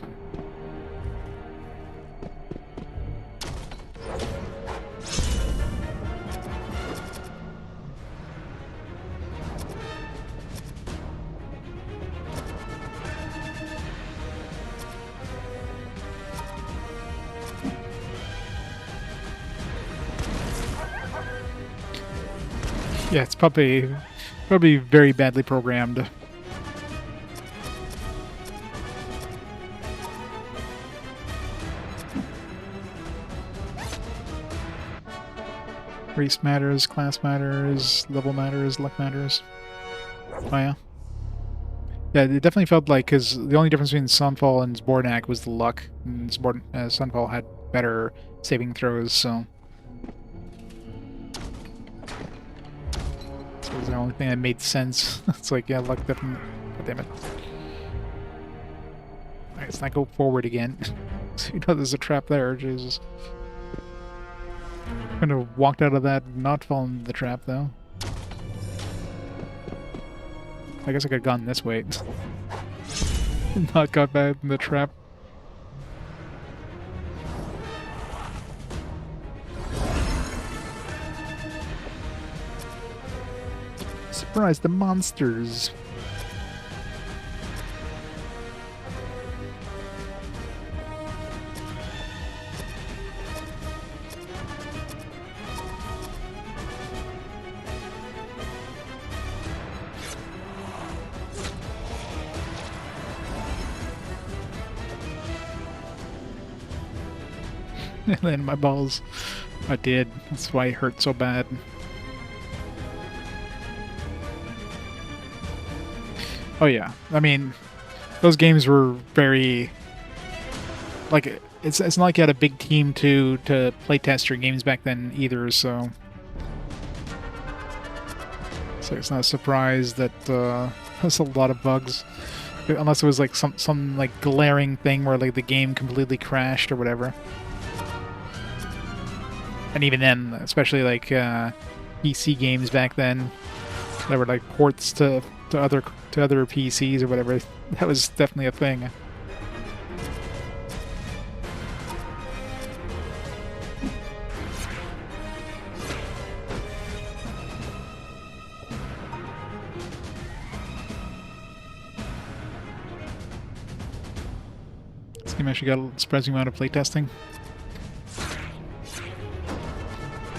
Yeah, it's probably very badly programmed. Race matters, class matters, level matters, luck matters. Oh yeah. Yeah, it definitely felt like, because the only difference between Sunfall and Zbornak was the luck, and Sunfall had better saving throws, so... It was the only thing that made sense. It's like, yeah, luck definitely... God damn it. Alright, let's not go forward again. So you know there's a trap there, Jesus. Kind of walked out of that, not fallen into the trap, though. I guess I could have gone this way. Not got back in the trap. Surprise, the monsters! And then my balls. I did. That's why it hurt so bad. Oh yeah. I mean, those games were very... Like, it's not like you had a big team to playtest your games back then either, so... So it's not a surprise that there's a lot of bugs. Unless it was like some like glaring thing where like the game completely crashed or whatever. And even then, especially like PC games back then, that were like ports to other PCs or whatever, that was definitely a thing. This game actually got a surprising amount of playtesting.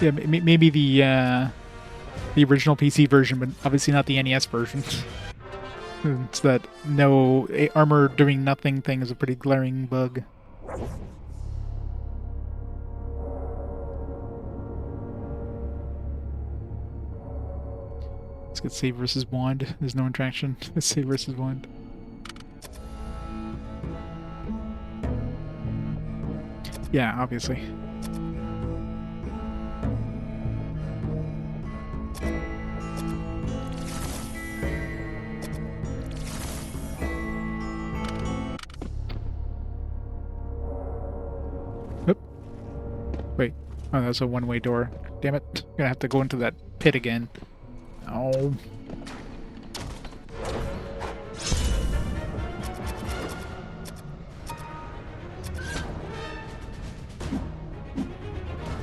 Yeah, maybe the original PC version, but obviously not the NES version. It's that no armor doing nothing thing is a pretty glaring bug. Let's get save versus wand. There's no interaction. Let's save versus wand. Yeah, obviously. Wait. Oh, that's a one-way door. Damn it. I'm gonna have to go into that pit again. Oh.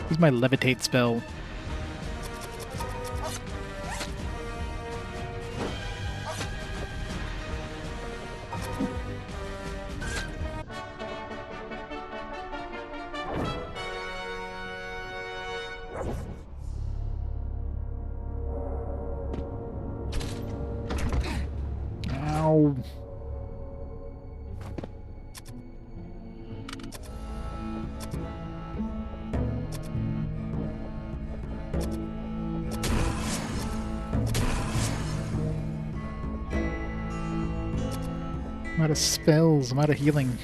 Use my levitate spell. Ow. I'm out of spells. I'm out of healing.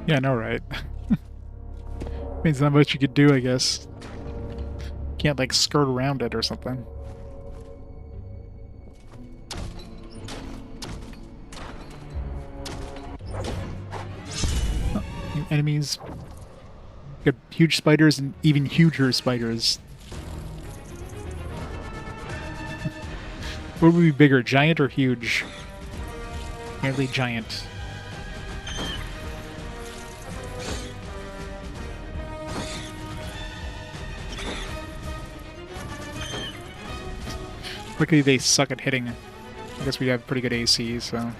Yeah, no, right. Means not much you could do, I guess. Can't, like, skirt around it or something. Oh, new enemies. Got huge spiders and even huger spiders. What would be bigger, giant or huge? Apparently giant. Luckily they suck at hitting. I guess we have pretty good AC, so...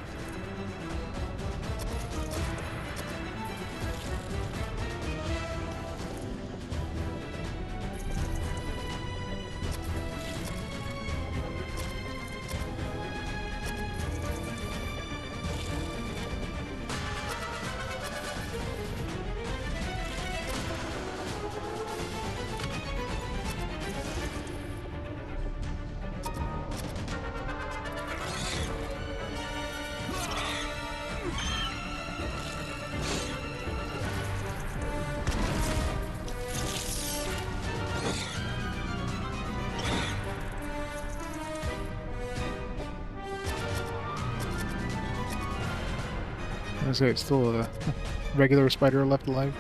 I was gonna say, it's still a regular spider left alive.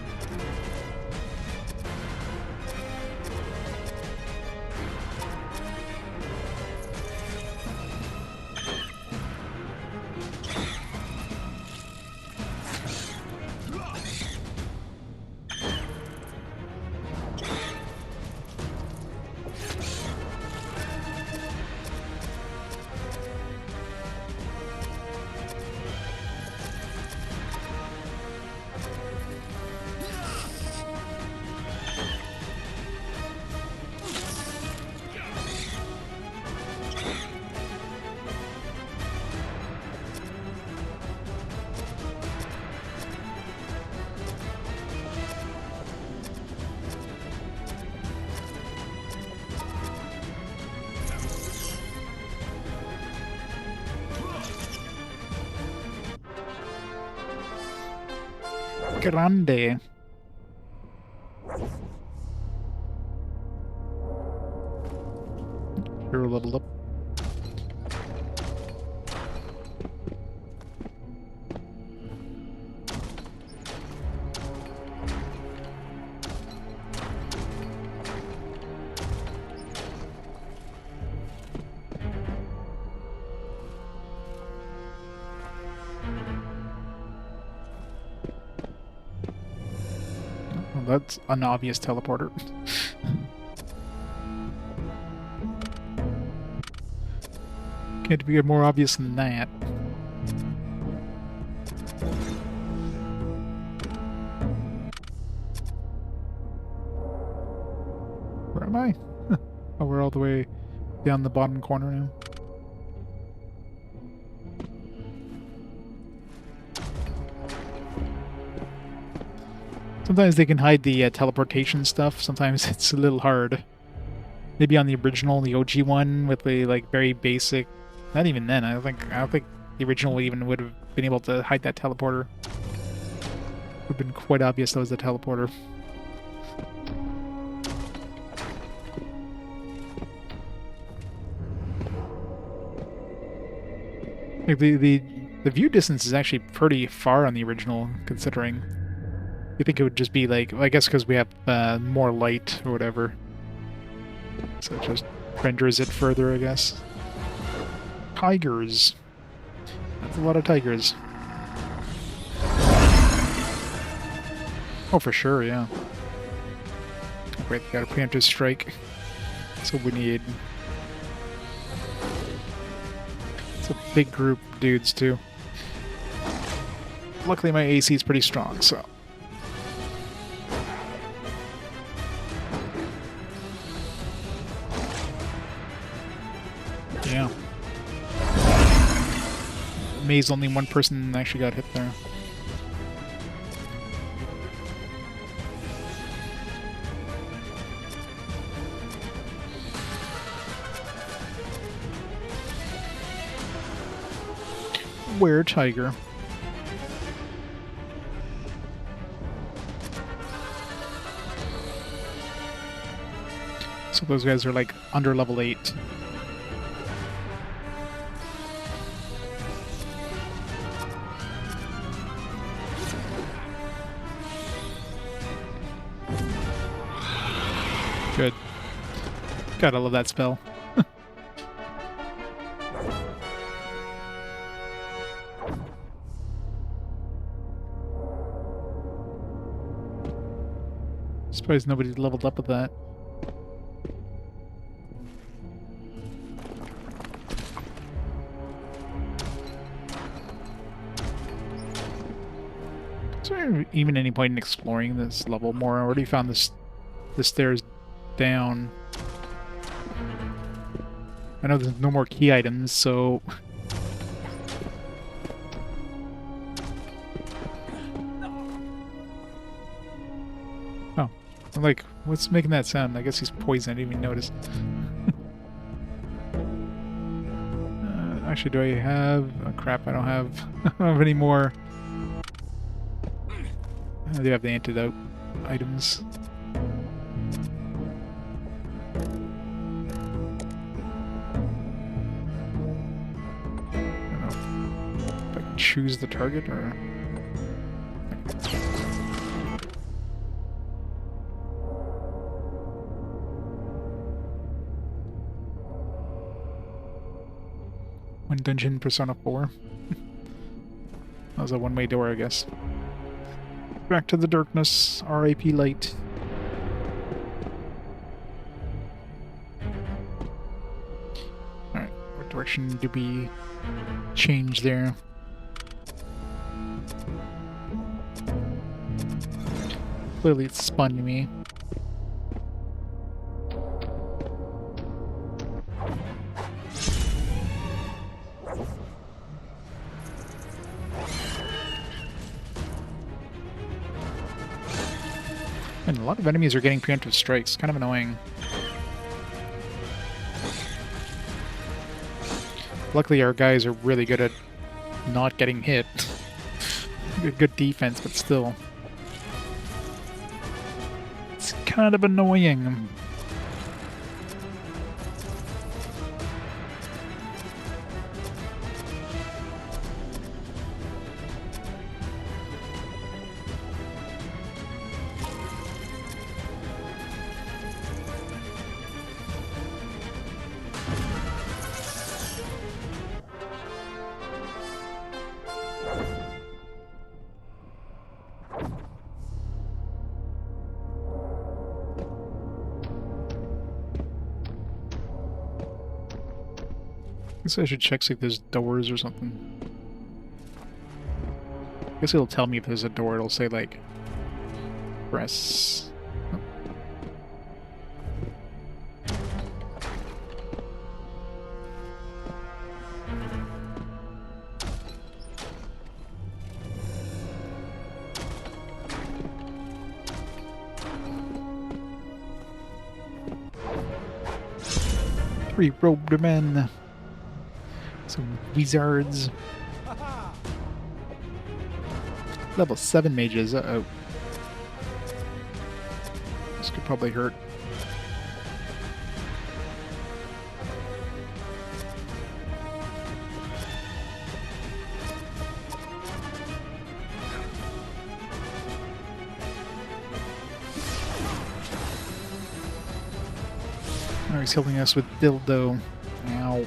Grande. Hero leveled up. Well, that's an obvious teleporter. Can't be more obvious than that. Where am I? Oh, we're all the way down the bottom corner now. Sometimes they can hide the teleportation stuff. Sometimes it's a little hard. Maybe on the original, the OG one, with the like very basic. Not even then. I don't think the original even would have been able to hide that teleporter. Would have been quite obvious that was the teleporter. Like the view distance is actually pretty far on the original, considering. You think it would just be like, I guess because we have more light or whatever. So it just renders it further, I guess. Tigers. That's a lot of tigers. Oh, for sure, yeah. Wait, got a preemptive strike. That's what we need. It's a big group of dudes, too. Luckily, my AC is pretty strong, so... Yeah. Amazed only one person actually got hit there. Were tiger. So those guys are like under level 8. Good. Gotta love that spell. Surprised nobody leveled up with that. Is there even any point in exploring this level more? I already found the stairs down. I know there's no more key items, so... Oh. I'm like, what's making that sound? I guess he's poisoned. I didn't even notice. Actually, do I have... Oh, crap, I don't have... I don't have any more... I do have the antidote items. Choose the target, or one dungeon Persona 4. That was a one-way door, I guess. Back to the darkness, R.I.P. light. Alright, what direction do we change there? Clearly it's spun me. And a lot of enemies are getting preemptive strikes, kind of annoying. Luckily our guys are really good at not getting hit. Good defense, but still. Kind of annoying. I guess I should check see if there's doors or something. I guess it'll tell me if there's a door. It'll say, like, press. Oh. Three-robed men. Some wizards. Level 7 mages. Uh-oh. This could probably hurt. Oh, he's helping us with dildo. Ow.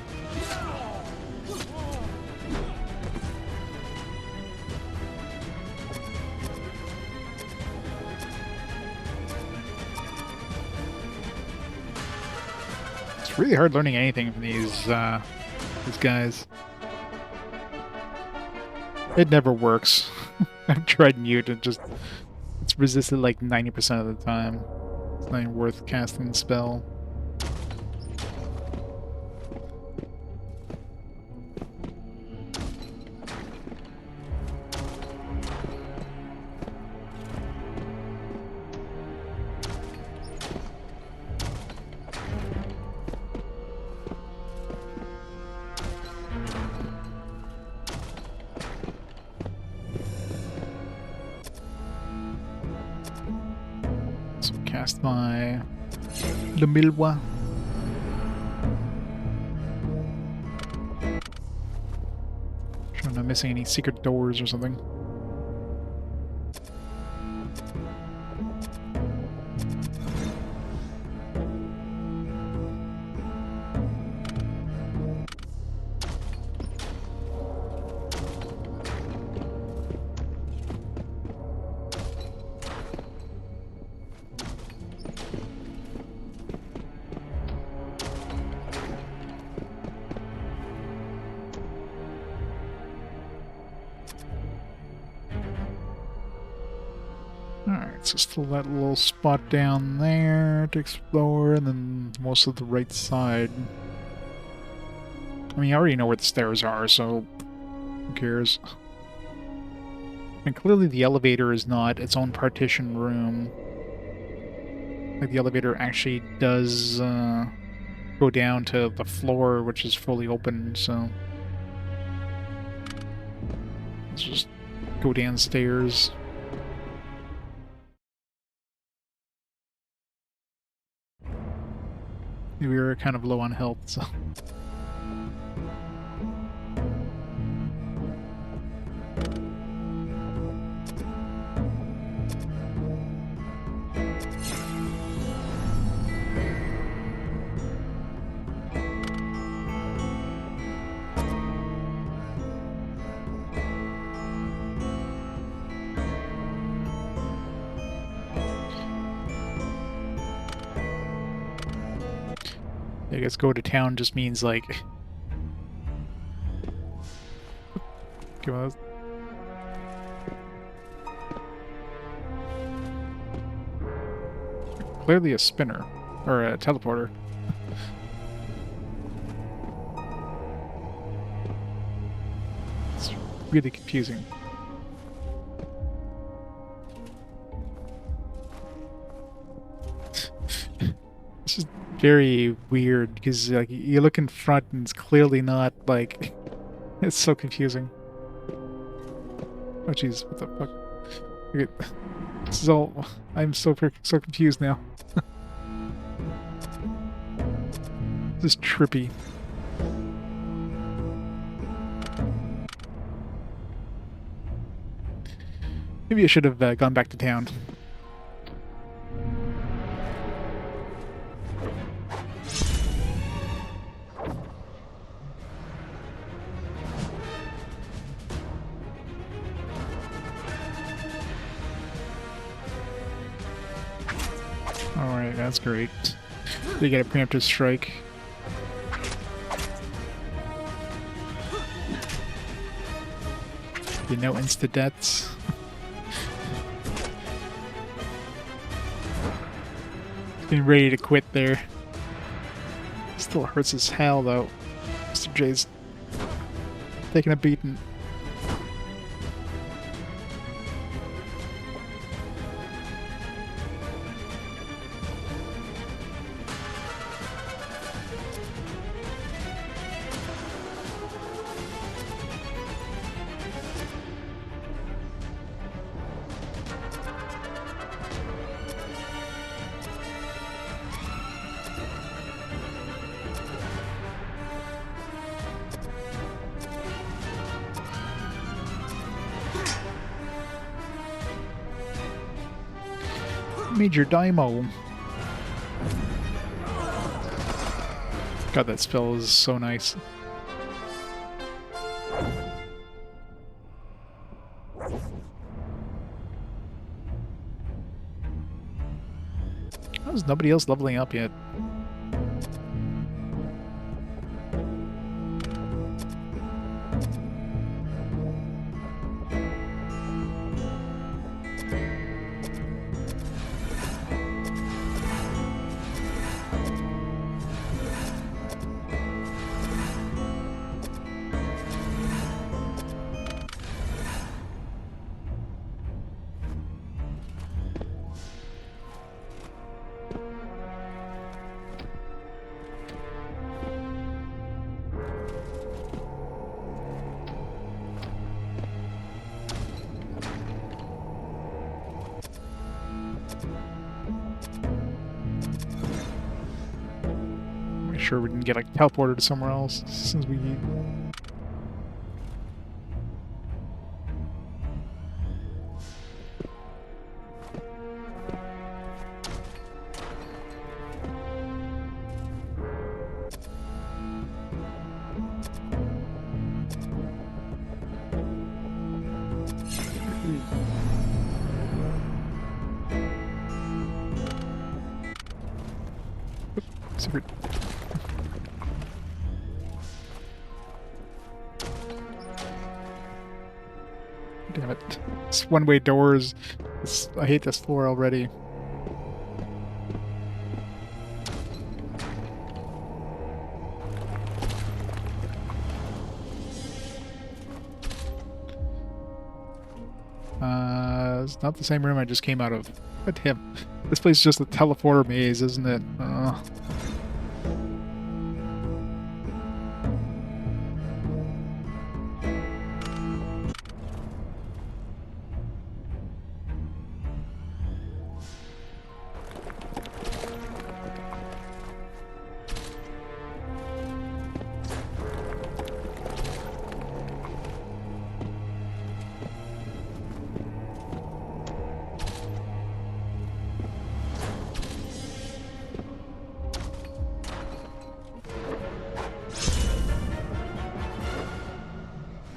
It's really hard learning anything from these guys. It never works. I've tried mute and just it's resisted like 90% of the time. It's not even worth casting the spell. So cast my Lemilwa. Sure I'm not missing any secret doors or something. Alright, so still that little spot down there to explore, and then most of the right side. I mean, I already know where the stairs are, so who cares? And clearly the elevator is not its own partition room. Like, the elevator actually does go down to the floor, which is fully open, so... Let's just go downstairs. We were kind of low on health, so... I guess go to town just means, like... Come on. Clearly a spinner. Or a teleporter. It's really confusing. It's just very weird, because like you look in front and it's clearly not, like... It's so confusing. Oh jeez, what the fuck? Okay. This is all... I'm so confused now. This is trippy. Maybe I should have gone back to town. Alright, that's great. They get a preemptive strike. No insta-deaths. Getting ready to quit there. Still hurts as hell though. Mr. J's taking a beating. Major Daimo. God, that spell is so nice. How's nobody else leveling up yet? sure we didn't get like teleported to somewhere else since we. Super. Damn it. It's one-way doors. I hate this floor already. It's not the same room I just came out of. God damn. This place is just a teleporter maze, isn't it?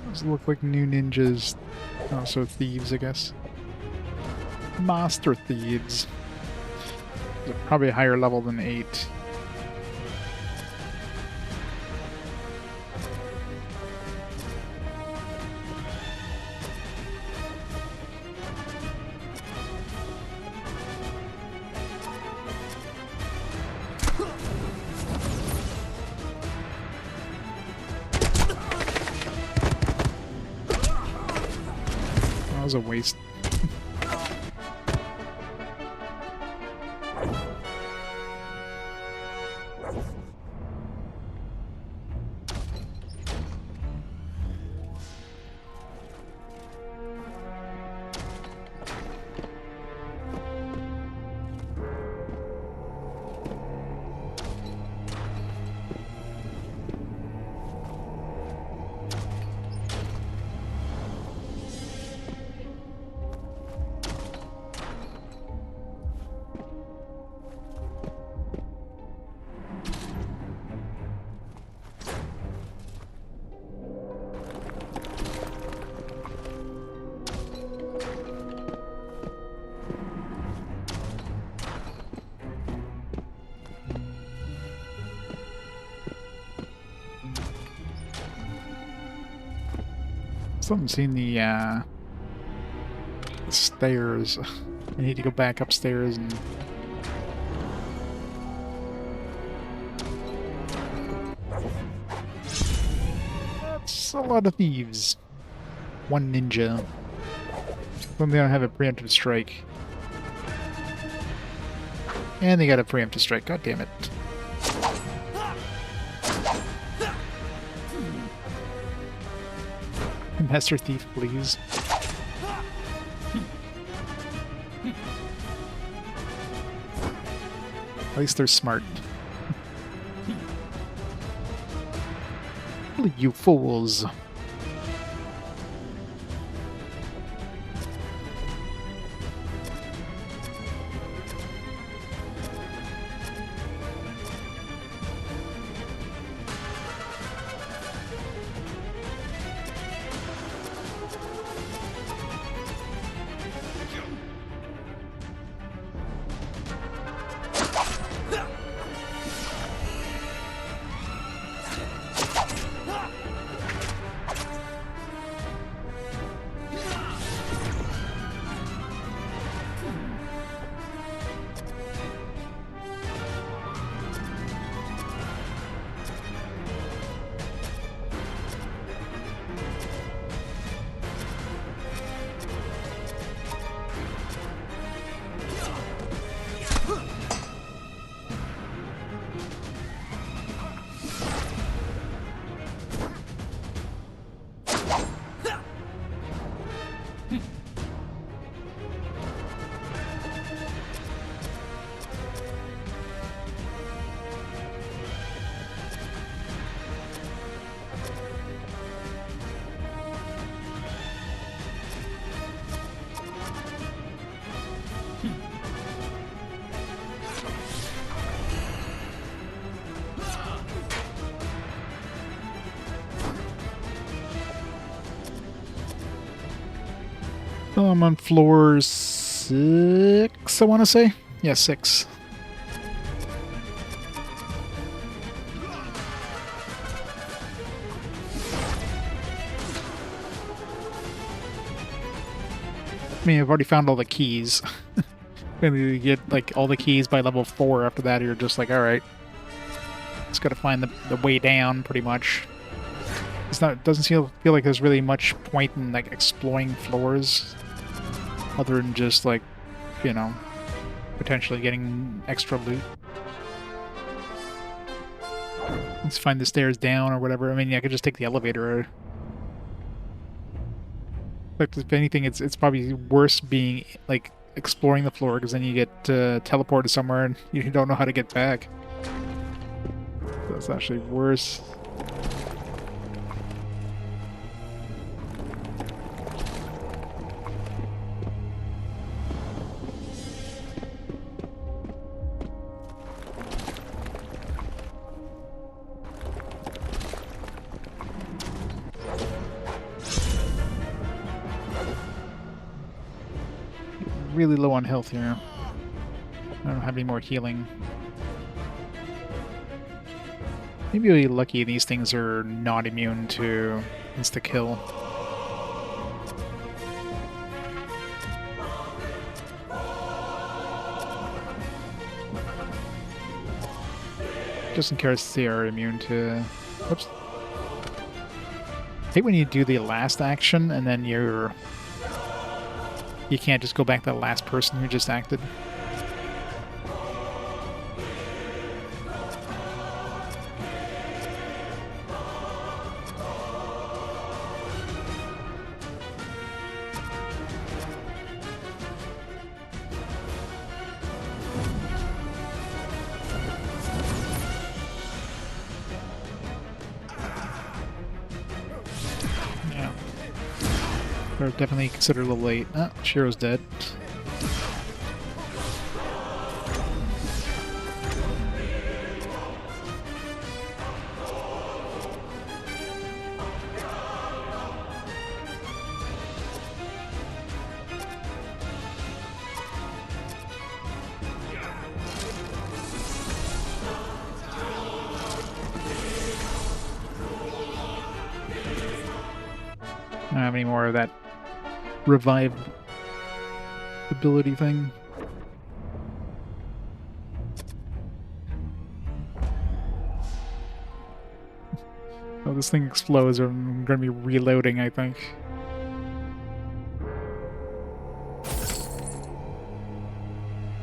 Those look like new ninjas. Oh, so thieves, I guess. Master thieves. They're probably a higher level than 8. That was a waste. Still haven't seen the stairs. I need to go back upstairs and... That's a lot of thieves. One ninja. Then they don't have a preemptive strike. And they got a preemptive strike. God damn it. Master Thief, please. At least they're smart. You fools. I'm on floor 6, I want to say. Yeah, 6. I mean, I've already found all the keys. Maybe you get, like, all the keys by level 4. After that, you're just like, alright. Just gotta find the way down, pretty much. It doesn't feel like there's really much point in, like, exploring floors. Other than just, like, you know, potentially getting extra loot. Let's find the stairs down or whatever. I mean, yeah, I could just take the elevator. Like, if anything, it's probably worse being, like, exploring the floor, because then you get teleported somewhere and you don't know how to get back. That's actually worse. Really low on health here. I don't have any more healing. Maybe we'll be lucky these things are not immune to insta-kill. Just in case they are immune to... Whoops. I hate when you do the last action and then you can't just go back to the last person who just acted. They're definitely considered a little late. Oh, Shiro's dead. I don't have any more of that revive ability thing. Oh, this thing explodes, or I'm going to be reloading, I think.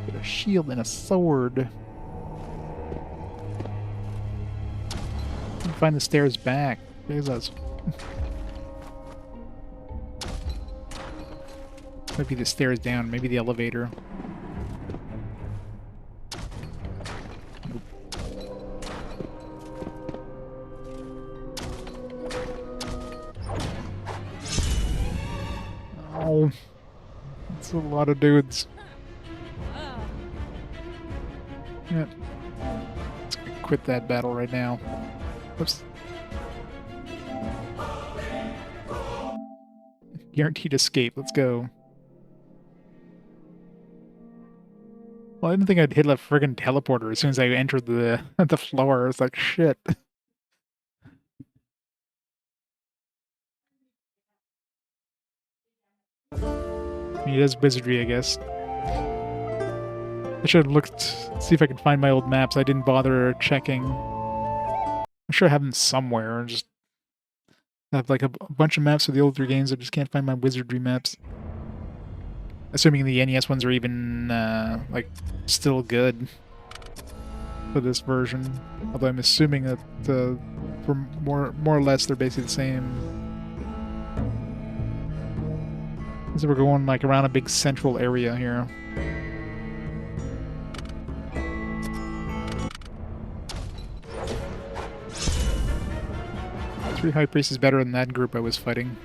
Get a shield and a sword. Find the stairs back. There's us. Might be the stairs down, maybe the elevator. Nope. Oh, that's a lot of dudes. Yeah. Let's quit that battle right now. Whoops. Guaranteed escape, let's go. Well, I didn't think I'd hit a friggin' teleporter as soon as I entered the the floor. It's like, shit. I mean, it is Wizardry, I guess. I should have looked, see if I can find my old maps. I didn't bother checking. I'm sure I have them somewhere. Just have like a bunch of maps for the older games. I just can't find my Wizardry maps. Assuming the NES ones are even, like, still good for this version. Although I'm assuming that, for more or less, they're basically the same. So we're going, like, around a big central area here. Three High Priests is better than that group I was fighting.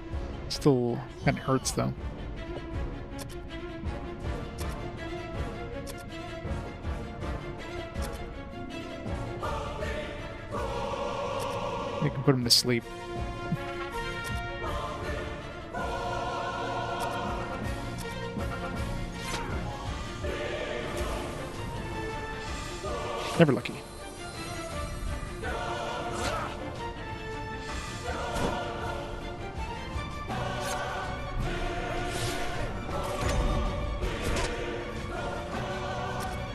Still kinda hurts, though. You can put him to sleep. Never lucky.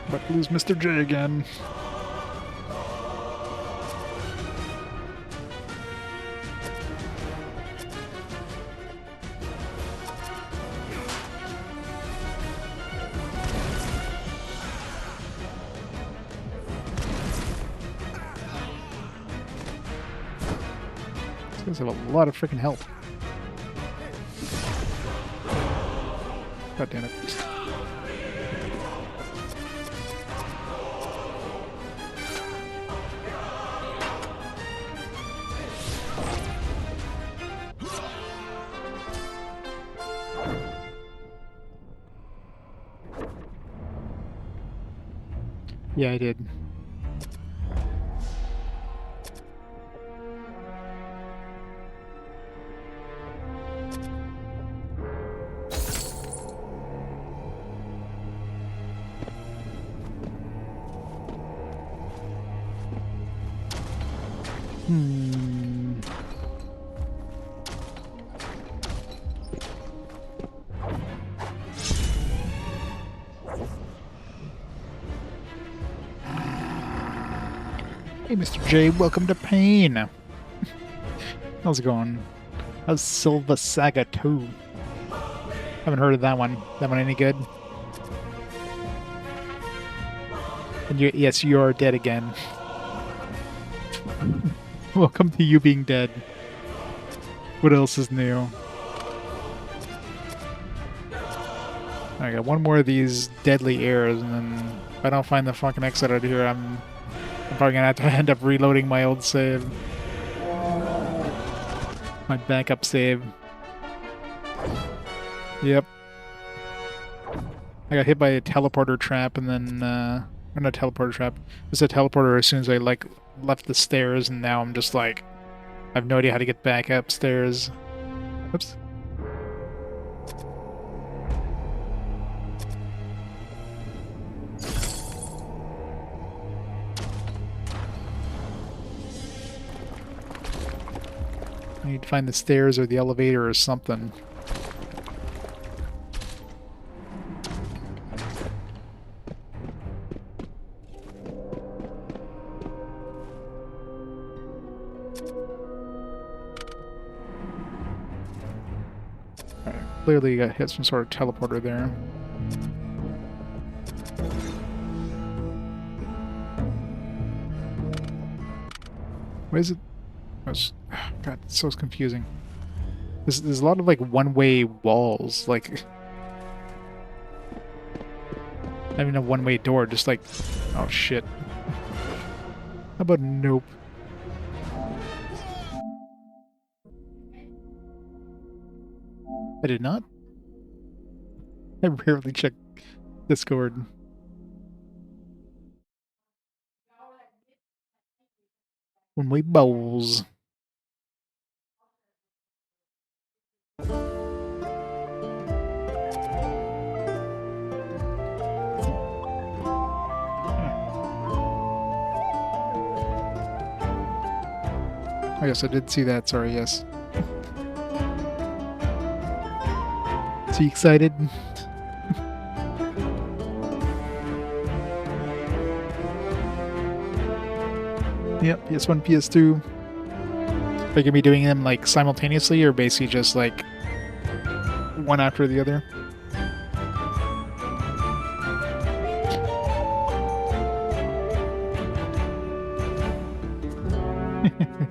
About to lose Mr. J again. These guys have a lot of freaking health. God damn it. Yeah, I did. Hey, Mr. J, welcome to Pain. How's it going? How's Silva Saga 2? Haven't heard of that one. That one any good? And yes, you are dead again. Welcome to you being dead. What else is new? I got one more of these deadly airs, and then if I don't find the fucking exit out of here, I'm probably gonna have to end up reloading my old save. My backup save. Yep. I got hit by a teleporter trap, and then, or not a teleporter trap. Just a teleporter as soon as I, like, left the stairs, and now I'm just like, I have no idea how to get back upstairs. Oops. I need to find the stairs or the elevator or something. Alright, clearly got hit some sort of teleporter there. Where is it? God, it's so confusing. There's a lot of, like, one-way walls, like... Not even a one-way door, just like... Oh, shit. How about nope? I did not? I rarely check Discord. One-way bowls. I guess I did see that, sorry, yes. So you excited? Yep, PS1, PS2. Are you gonna be doing them, like, simultaneously, or basically just, like, one after the other?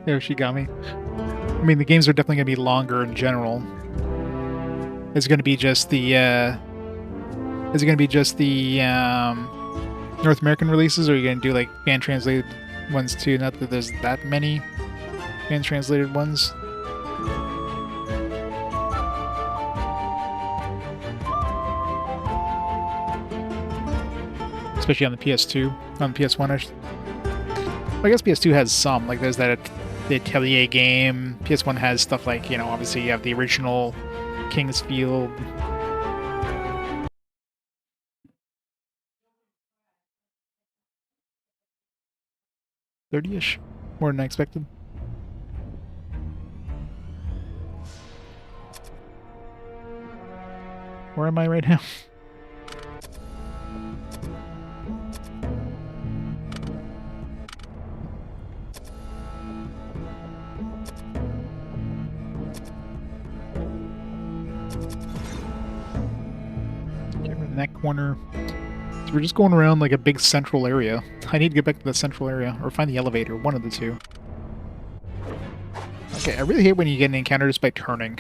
There, she got me. I mean, the games are definitely gonna be longer in general. Is it gonna be just the, is it gonna be just the, North American releases, or are you gonna do, like, fan-translated ones too? Not that there's that many fan-translated ones. Especially on the PS2. On the PS1, I guess PS2 has some. Like, there's that the Atelier game. PS1 has stuff like, you know, obviously you have the original King's Field. 30-ish. More than I expected. Where am I right now? Okay, we're in that corner. So we're just going around like a big central area. I need to get back to the central area, or find the elevator, one of the two. Okay, I really hate when you get an encounter just by turning.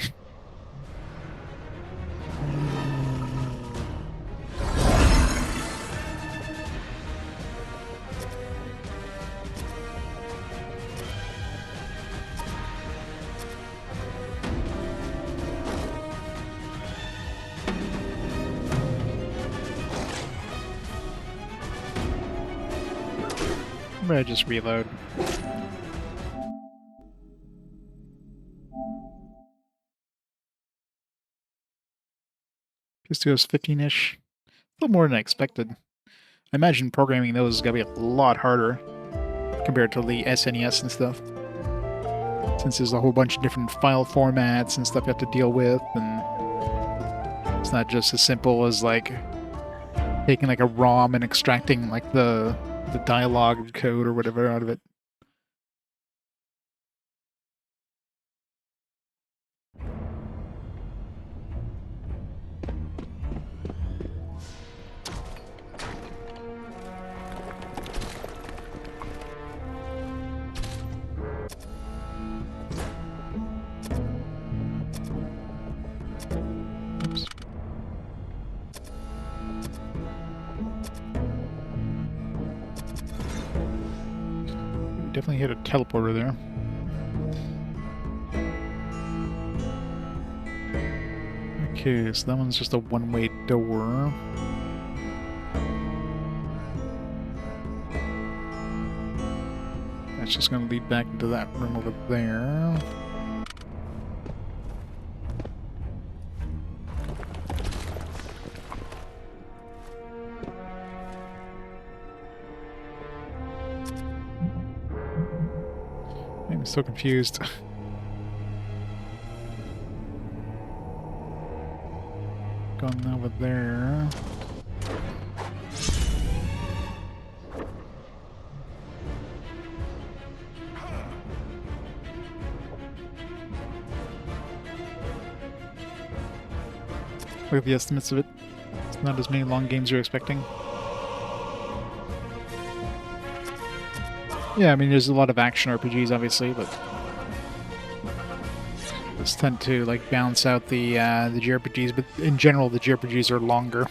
I'm gonna just reload. PS2 is 15-ish. A little more than I expected. I imagine programming those is gonna be a lot harder compared to the SNES and stuff. Since there's a whole bunch of different file formats and stuff you have to deal with, and it's not just as simple as like taking like a ROM and extracting like the dialogue code or whatever out of it. Oops. We definitely hit a teleporter there. Okay, so that one's just a one-way door. That's just going to lead back into that room over there. I'm so confused. Gone over there. Look at the estimates of it. It's not as many long games you're expecting. Yeah, I mean, there's a lot of action RPGs, obviously, but those tend to like balance out the JRPGs. But in general, the JRPGs are longer.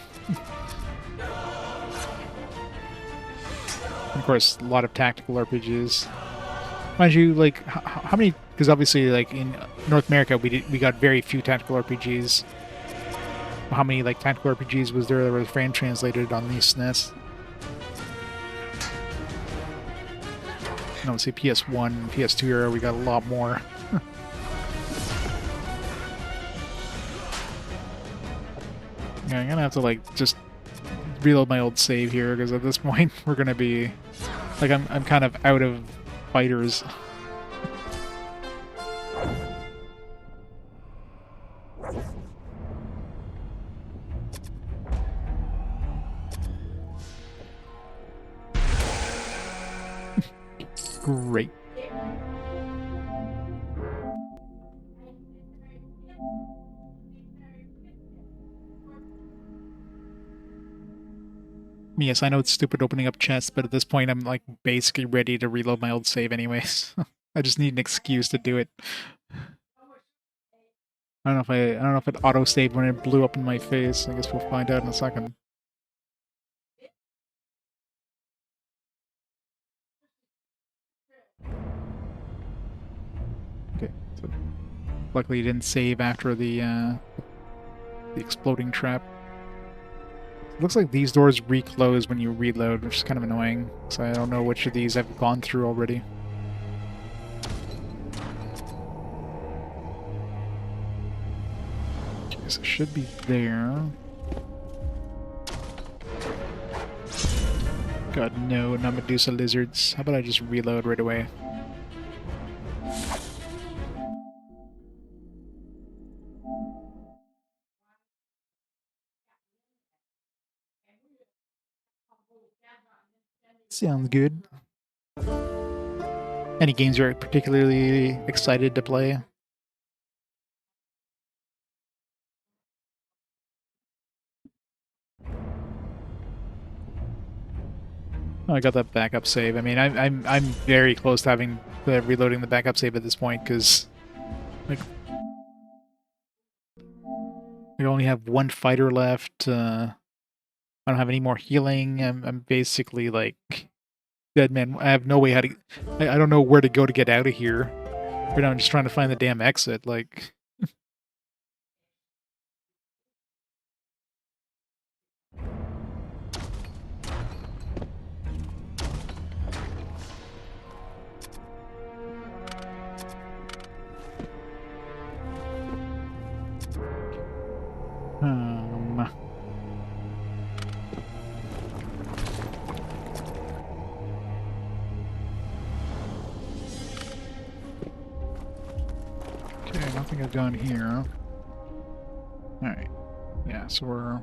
Of course, a lot of tactical RPGs. Mind you, like how many? Because obviously, like in North America, we got very few tactical RPGs. How many like tactical RPGs was there that were frame translated on the SNES? No, say PS1, PS2 era, we got a lot more. Yeah, I'm gonna have to like just reload my old save here because at this point we're gonna be like I'm kind of out of fighters. Great. Yes, I know it's stupid opening up chests, but at this point I'm like basically ready to reload my old save anyways. I just need an excuse to do it. I don't know if it auto saved when it blew up in my face. I guess we'll find out in a second. Okay, so luckily it didn't save after the exploding trap. It looks like these doors reclose when you reload, which is kind of annoying. So I don't know which of these I've gone through already. Okay, so it should be there. God, no, not Medusa lizards. How about I just reload right away? Sounds good. Any games you're particularly excited to play? Oh, I got that backup save. I mean, I'm very close to having reloading the backup save at this point because like I only have one fighter left. I don't have any more healing. I'm basically like dead man. I have no way how to. I don't know where to go to get out of here. Right now, I'm just trying to find the damn exit. Like, um, okay, I don't think I've gone here. All right, yeah, so we're.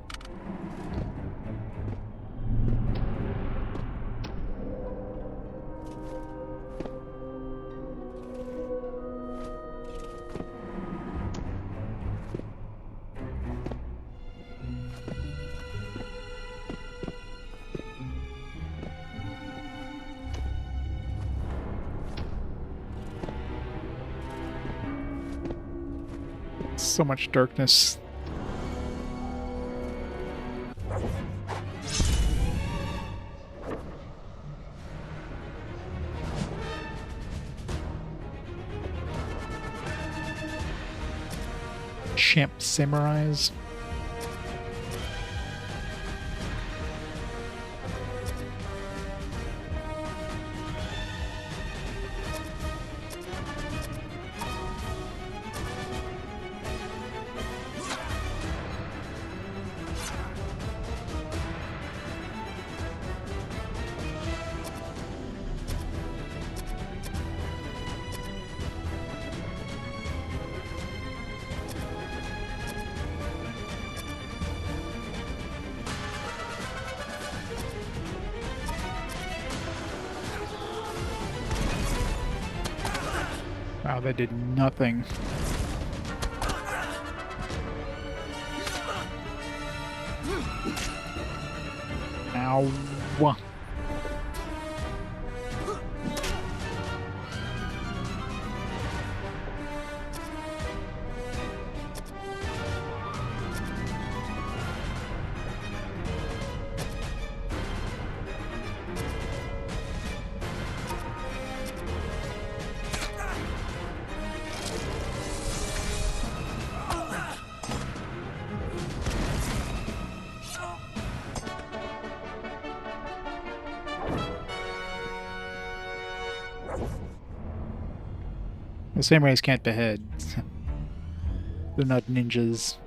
So much darkness. Champ Samurais. Wow, that did nothing. Ow. The samurais can't behead. They're not ninjas.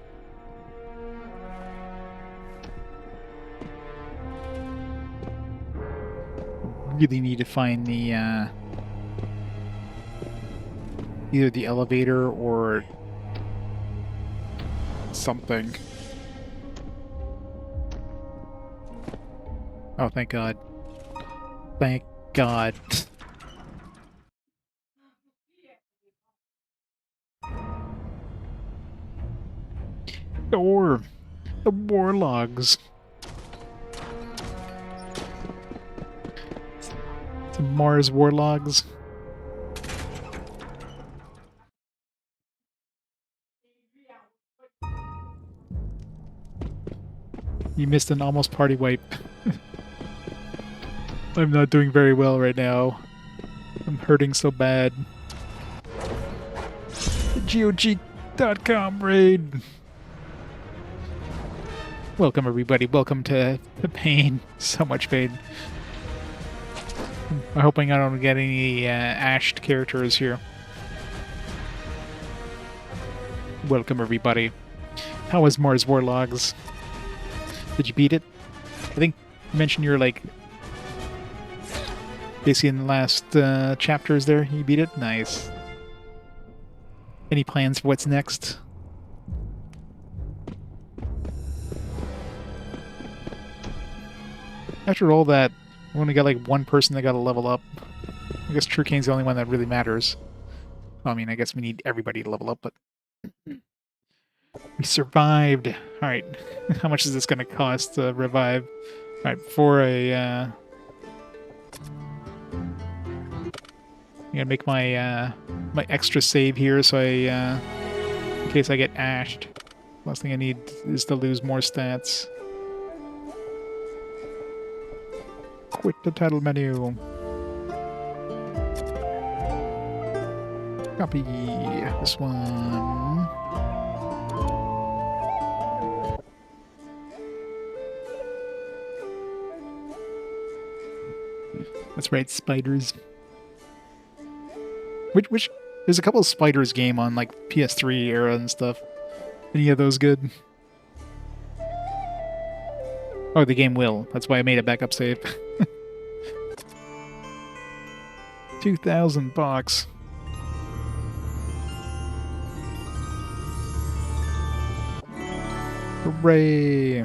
Really need to find the either the elevator or something. Oh, thank God. Thank God. Or the warlogs. Some Mars warlogs. You missed an almost party wipe. I'm not doing very well right now. I'm hurting so bad. The GOG.com raid. Welcome everybody. Welcome to the pain. So much pain. I'm hoping I don't get any ashed characters here. Welcome everybody. How was Mars Warlogs? Did you beat it? I think you mentioned you're like Basically in the last chapters there, you beat it? Nice. Any plans for what's next? After all that, we only got like one person that got to level up. I guess True Kane's the only one that really matters. Well, I mean, I guess we need everybody to level up, but... We survived! Alright, how much is this going to cost to revive? Alright, for a... I'm gonna make my my extra save here, so I in case I get ashed. Last thing I need is to lose more stats. Quit the title menu. Copy this one. That's right, spiders. Which there's a couple of spiders game on like PS3 era and stuff. Any of those good? Oh, the game will. That's why I made a backup save. $2,000. Hooray!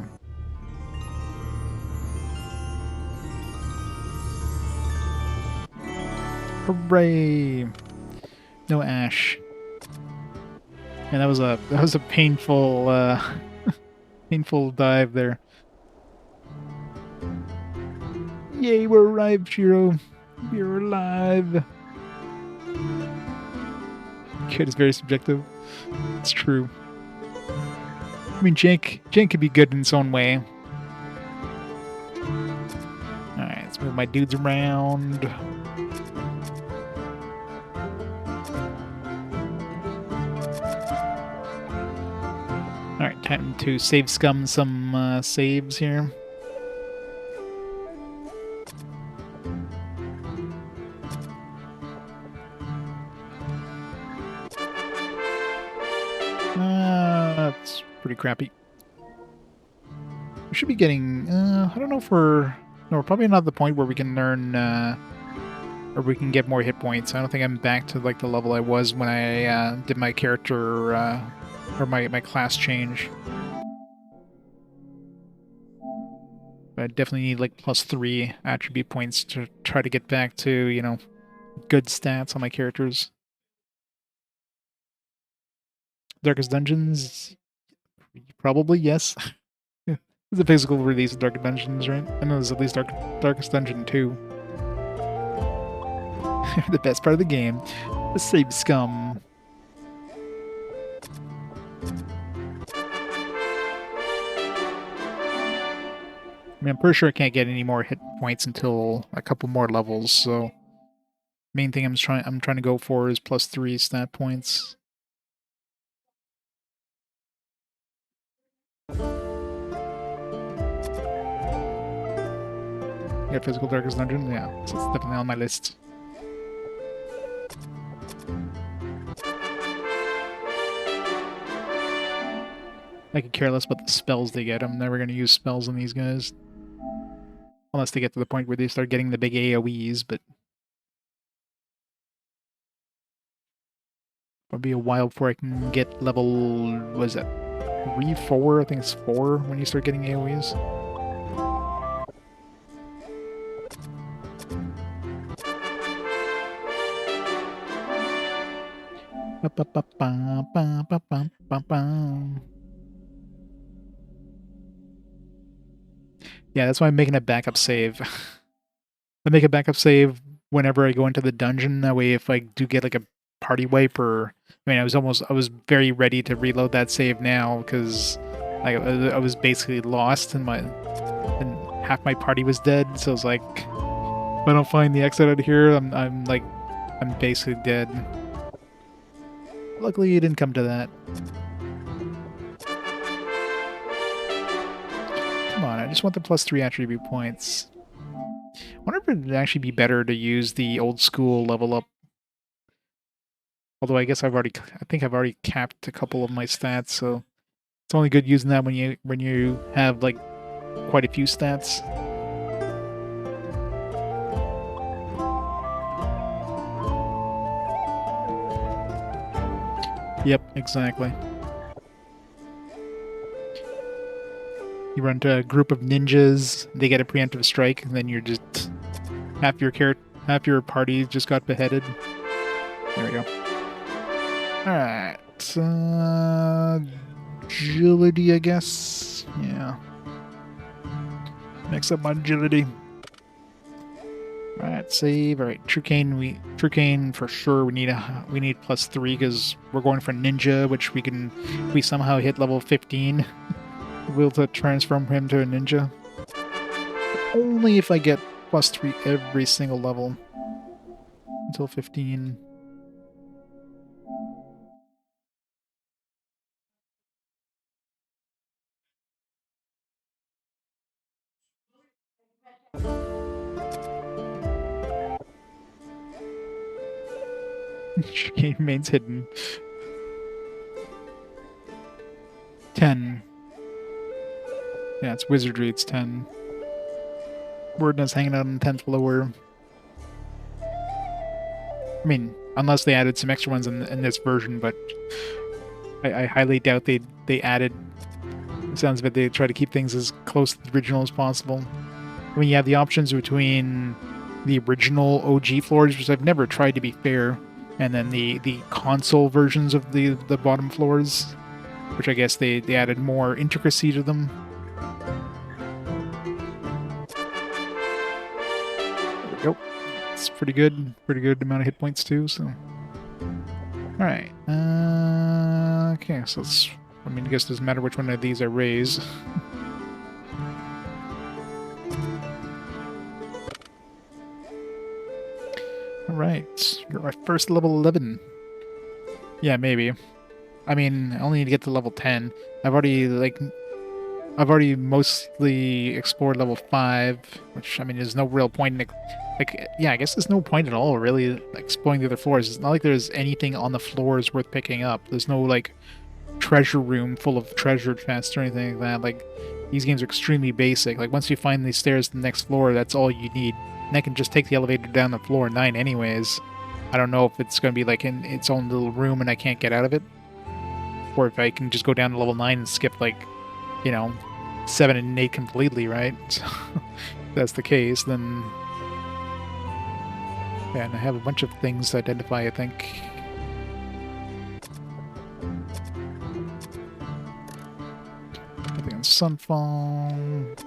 Hooray! No ash. And that was a painful painful dive there. Yay, we're alive, Shiro. We're alive. Good is very subjective. It's true. I mean, Jank could be good in its own way. Alright, let's move my dudes around. Alright, time to save scum some saves here. That's pretty crappy. We should be getting, I don't know if we're probably not at the point where we can learn, or we can get more hit points. I don't think I'm back to like the level I was when I did my character, or my class change. But I definitely need like +3 attribute points to try to get back to, you know, good stats on my characters. Darkest Dungeons? Probably, yes. It's a physical release of Darkest Dungeons, right? I know there's at least Darkest Dungeon 2. The best part of the game. The save scum. I mean, I'm pretty sure I can't get any more hit points until a couple more levels, so... Main thing I'm trying to go for is +3 stat points. Yeah, physical Darkest Dungeon? Yeah, so it's definitely on my list. I could care less about the spells they get. I'm never going to use spells on these guys. Unless they get to the point where they start getting the big AoEs, but... It'll be a while before I can get level... what is that? 3, 4? I think it's 4 when you start getting AoEs. Yeah, that's why I'm making a backup save. I make a backup save whenever I go into the dungeon. That way, if I do get like a party wipe, or I mean, I was very ready to reload that save now because I was basically lost and half my party was dead. So I was like, if I don't find the exit out of here, I'm basically dead. Luckily, it didn't come to that. Come on, I just want the +3 attribute points. I wonder if it'd actually be better to use the old school level up. Although I guess I think I've already capped a couple of my stats, so it's only good using that when you have like quite a few stats. Yep, exactly. You run into a group of ninjas, they get a preemptive strike, and then you're just half your party just got beheaded. There we go. Alright. Agility, I guess. Yeah. Mix up my agility. Alright, save. Alright, True Cane for sure we need +3 because we're going for ninja, which if we somehow hit level 15, we'll to transform him to a ninja. But only if I get +3 every single level until 15. True remains hidden. 10. Yeah, it's Wizardry, it's 10. Werdna's hanging out on 10th floor. I mean, unless they added some extra ones in this version, but I highly doubt they added. It sounds like they try to keep things as close to the original as possible. I mean, you have the options between the original OG floors, which I've never tried to be fair, and then the console versions of the bottom floors, which I guess they added more intricacy to them. There we go. It's pretty good. Pretty good amount of hit points too, so. Alright. Okay, so let's... I mean, I guess it doesn't matter which one of these I raise. Alright. You're my first level 11. Yeah, maybe. I mean, I only need to get to level 10. I've already mostly explored level 5, which, I mean, there's no real point in... yeah, I guess there's no point at all, really, exploring the other floors. It's not like there's anything on the floors worth picking up. There's no, like, treasure room full of treasure chests or anything like that. Like, these games are extremely basic. Like, once you find these stairs to the next floor, that's all you need. And I can just take the elevator down to floor 9 anyways. I don't know if it's going to be, like, in its own little room and I can't get out of it. Or if I can just go down to level 9 and skip, like, you know, 7 and 8 completely, right? So, if that's the case, then... Yeah, and I have a bunch of things to identify, I think. Nothing on Sunfall.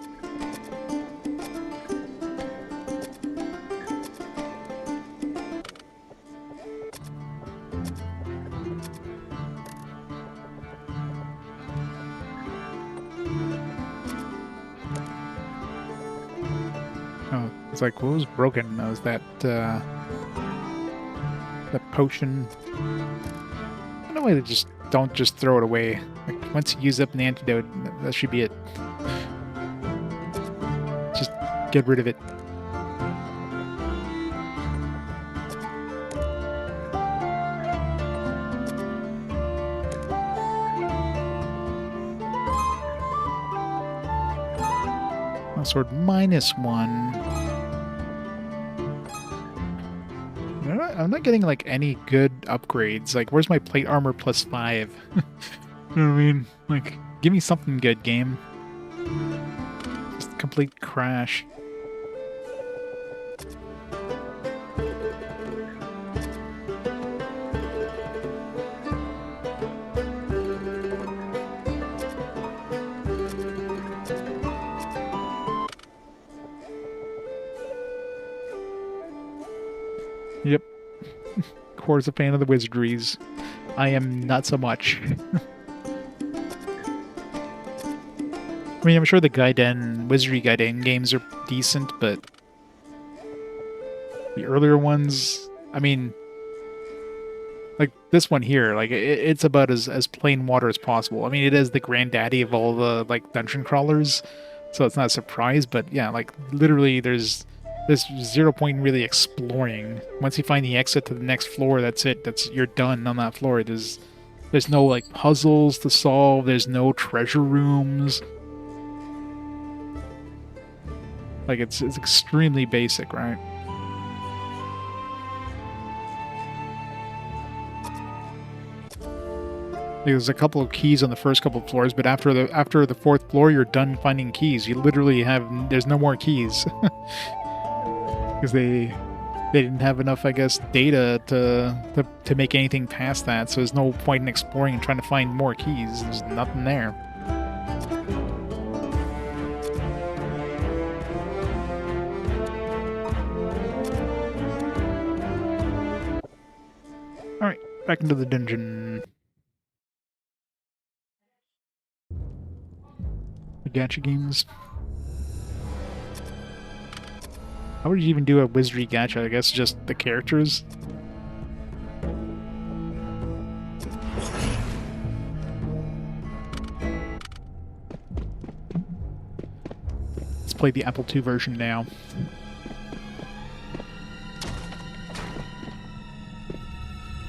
Oh, it's like, what was broken? That was that potion. I don't know why they don't just throw it away. Like, once you use up an antidote, that should be it. Just get rid of it. Oh, sword -1. I'm not getting, like, any good upgrades. Like, where's my plate armor +5? You know what I mean? Like, give me something good, game. Just complete crash. Yep. Core's a fan of the Wizardries. I am not so much. I mean, I'm sure the Wizardry Gaiden games are decent, but the earlier ones, I mean, like this one here, like it's about as plain water as possible. I mean, it is the granddaddy of all the, like, dungeon crawlers, so it's not a surprise, but yeah, like literally there's 0 point in really exploring. Once you find the exit to the next floor, that's it. You're done on that floor. There's no, like, puzzles to solve. There's no treasure rooms. Like, it's extremely basic, right? There's a couple of keys on the first couple of floors, but after the fourth floor, you're done finding keys. You literally there's no more keys because they didn't have enough, I guess, data to make anything past that. So there's no point in exploring and trying to find more keys. There's nothing there. All right, back into the dungeon. The gacha games. How would you even do a Wizardry gacha? I guess just the characters. Let's play the Apple II version now.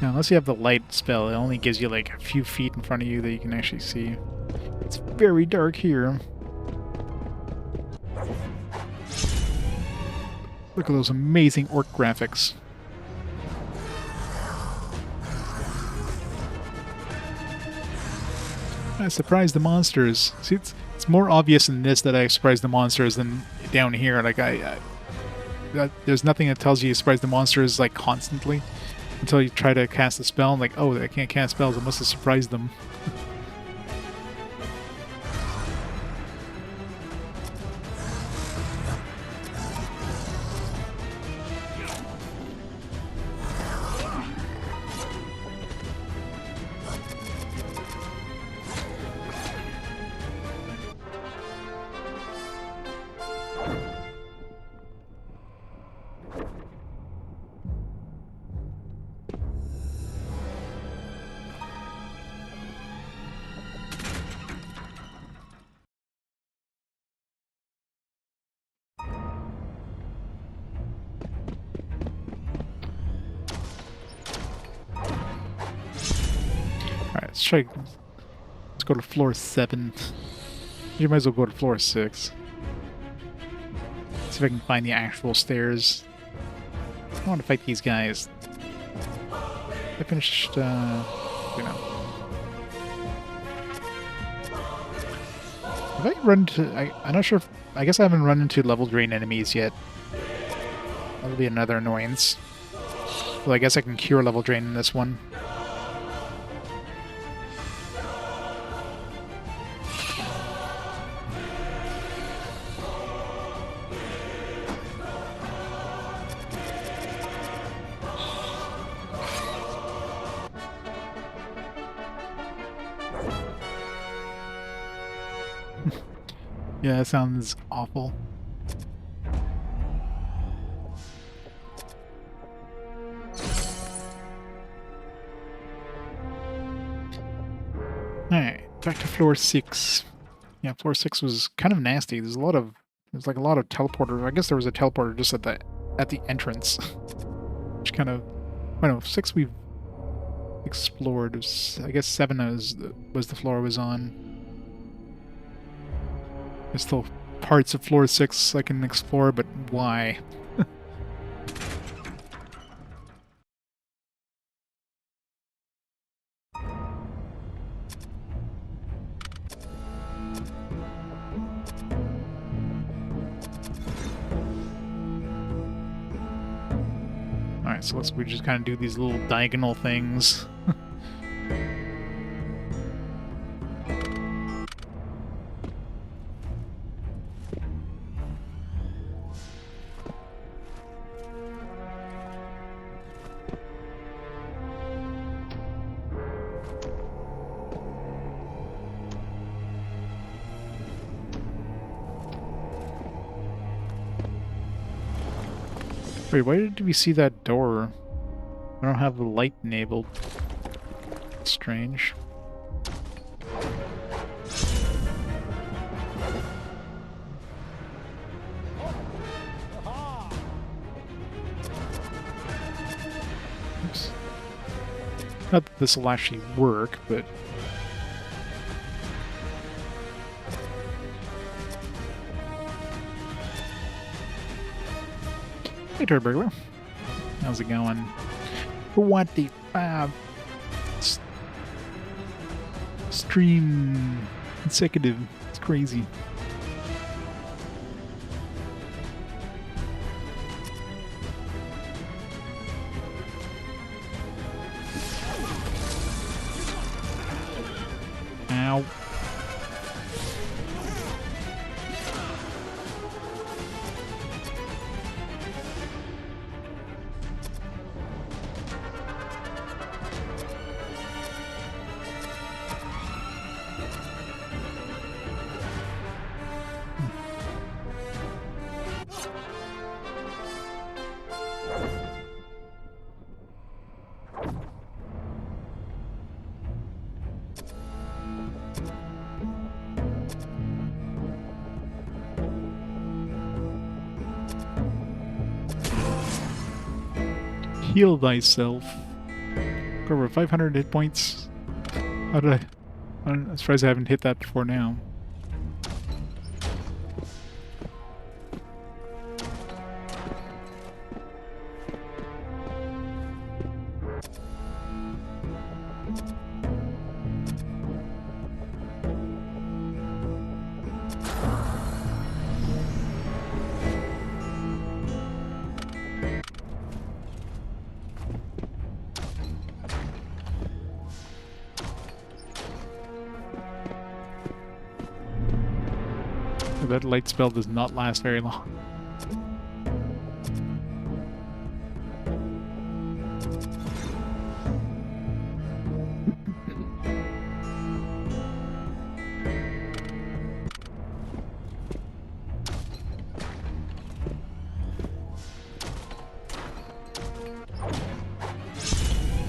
Now, unless you have the light spell, it only gives you like a few feet in front of you that you can actually see. It's very dark here. Look at those amazing orc graphics. I surprised the monsters. See, it's more obvious in this that I surprised the monsters than down here. Like there's nothing that tells you surprise the monsters like constantly until you try to cast a spell. And like, oh, I can't cast spells. I must have surprised them. Let's go to floor 7. You might as well go to floor 6. See if I can find the actual stairs. I want to fight these guys. I finished, you know. Have I run into... I'm not sure if... I guess I haven't run into level drain enemies yet. That'll be another annoyance. Well, I guess I can cure level drain in this one. Yeah, that sounds awful. Alright, back to floor 6. Yeah, floor 6 was kind of nasty. There's like a lot of teleporters. I guess there was a teleporter just at the entrance. Which kind of... I don't know, 6 we've explored. I guess 7 was the floor I was on. There's still parts of floor 6 I can explore, but why? Alright, so we just kind of do these little diagonal things. Wait, why did we see that door? I don't have the light enabled. Strange. Oops. Not that this will actually work, but... Hey, Turburglar. How's it going? 25. stream consecutive. It's crazy. Ow. Heal thyself. Go over 500 hit points. How did I'm surprised I haven't hit that before now. That light spell does not last very long.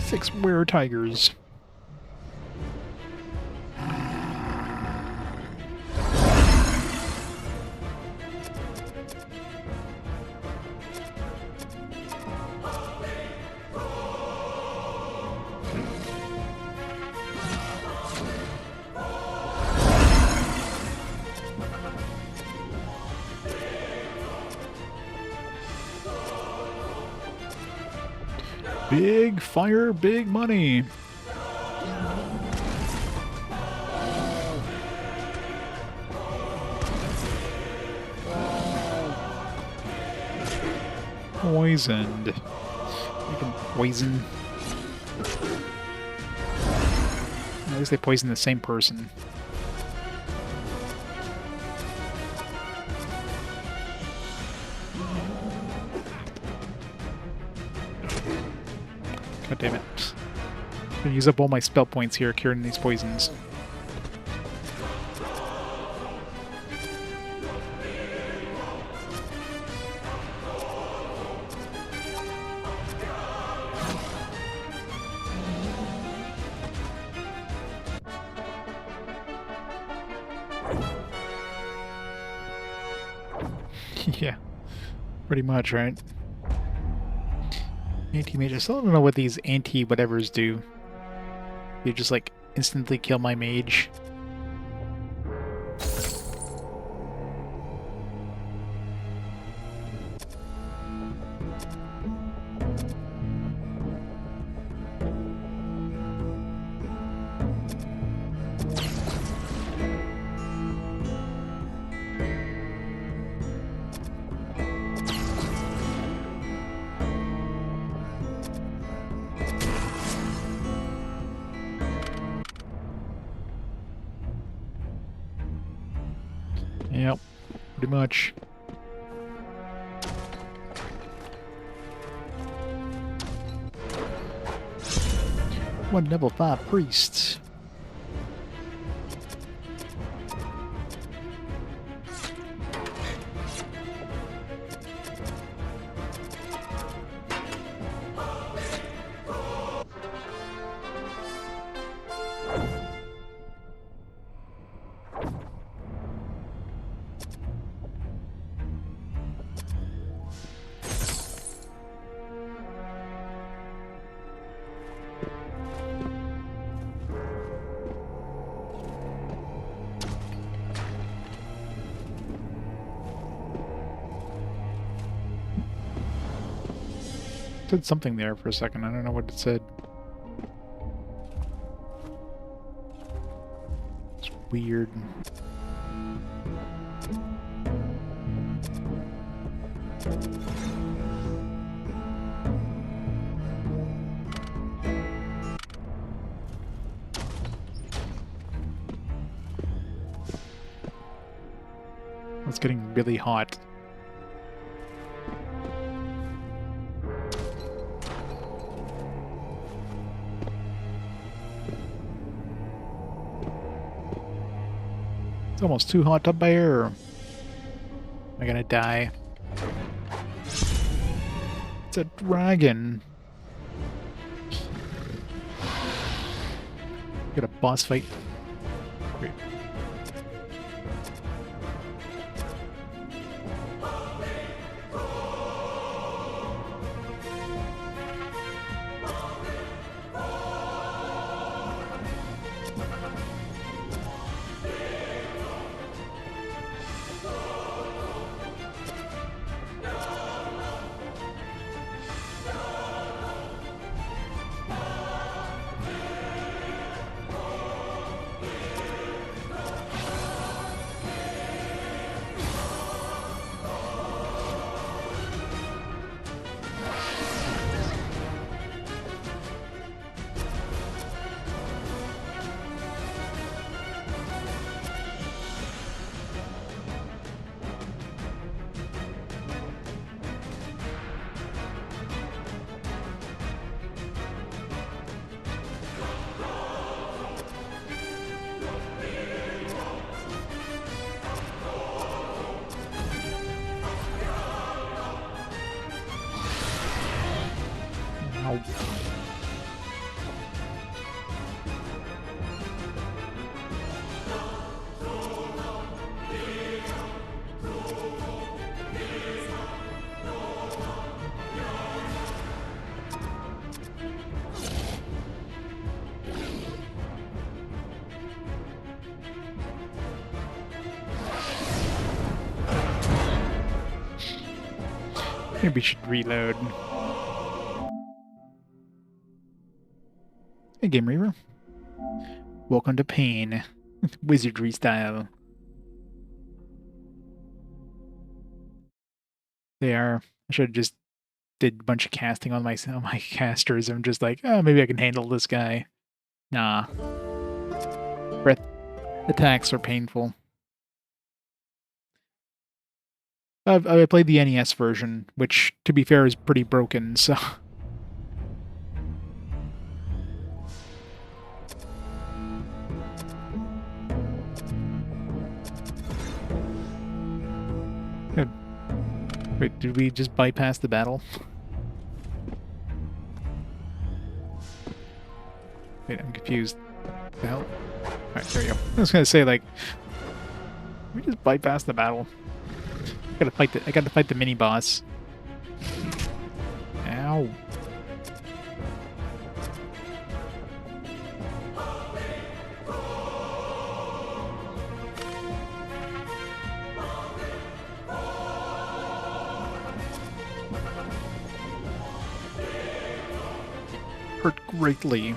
Six were-tigers. Big fire, big money. Poisoned. You can poison. At least they poison the same person. God damn it. I'm gonna use up all my spell points here curing these poisons. Yeah, pretty much, right? Anti-mage. I still don't know what these anti-whatevers do. They just, like, instantly kill my mage. Yep, pretty much. One level 5 priest. It said something there for a second. I don't know what it said. weird. It's getting really hot. It's almost too hot up there. Am I gonna die? It's a dragon. Got a boss fight. Great. Ow. Maybe we should reload. Hey, Game Reaver. Welcome to pain. Wizardry style. They are. I should have just did a bunch of casting on my casters. I'm just like, oh, maybe I can handle this guy. Nah. Breath attacks are painful. I played the NES version, which, to be fair, is pretty broken, so... Wait, did we just bypass the battle? Wait, I'm confused. What the hell? Alright, there we go. I was gonna say, like... we just bypassed the battle. I gotta fight the mini-boss. Ow. Hurt greatly.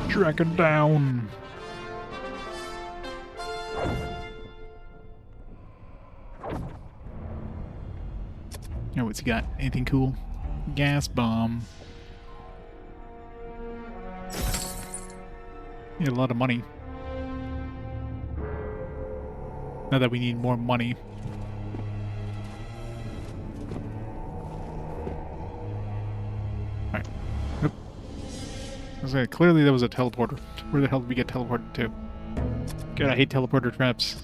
Dragon down. Oh, what's he got? Anything cool? Gas bomb. He had a lot of money. Now that we need more money. Alright. Nope. I was like, clearly that was a teleporter. Where the hell did we get teleported to? God, I hate teleporter traps.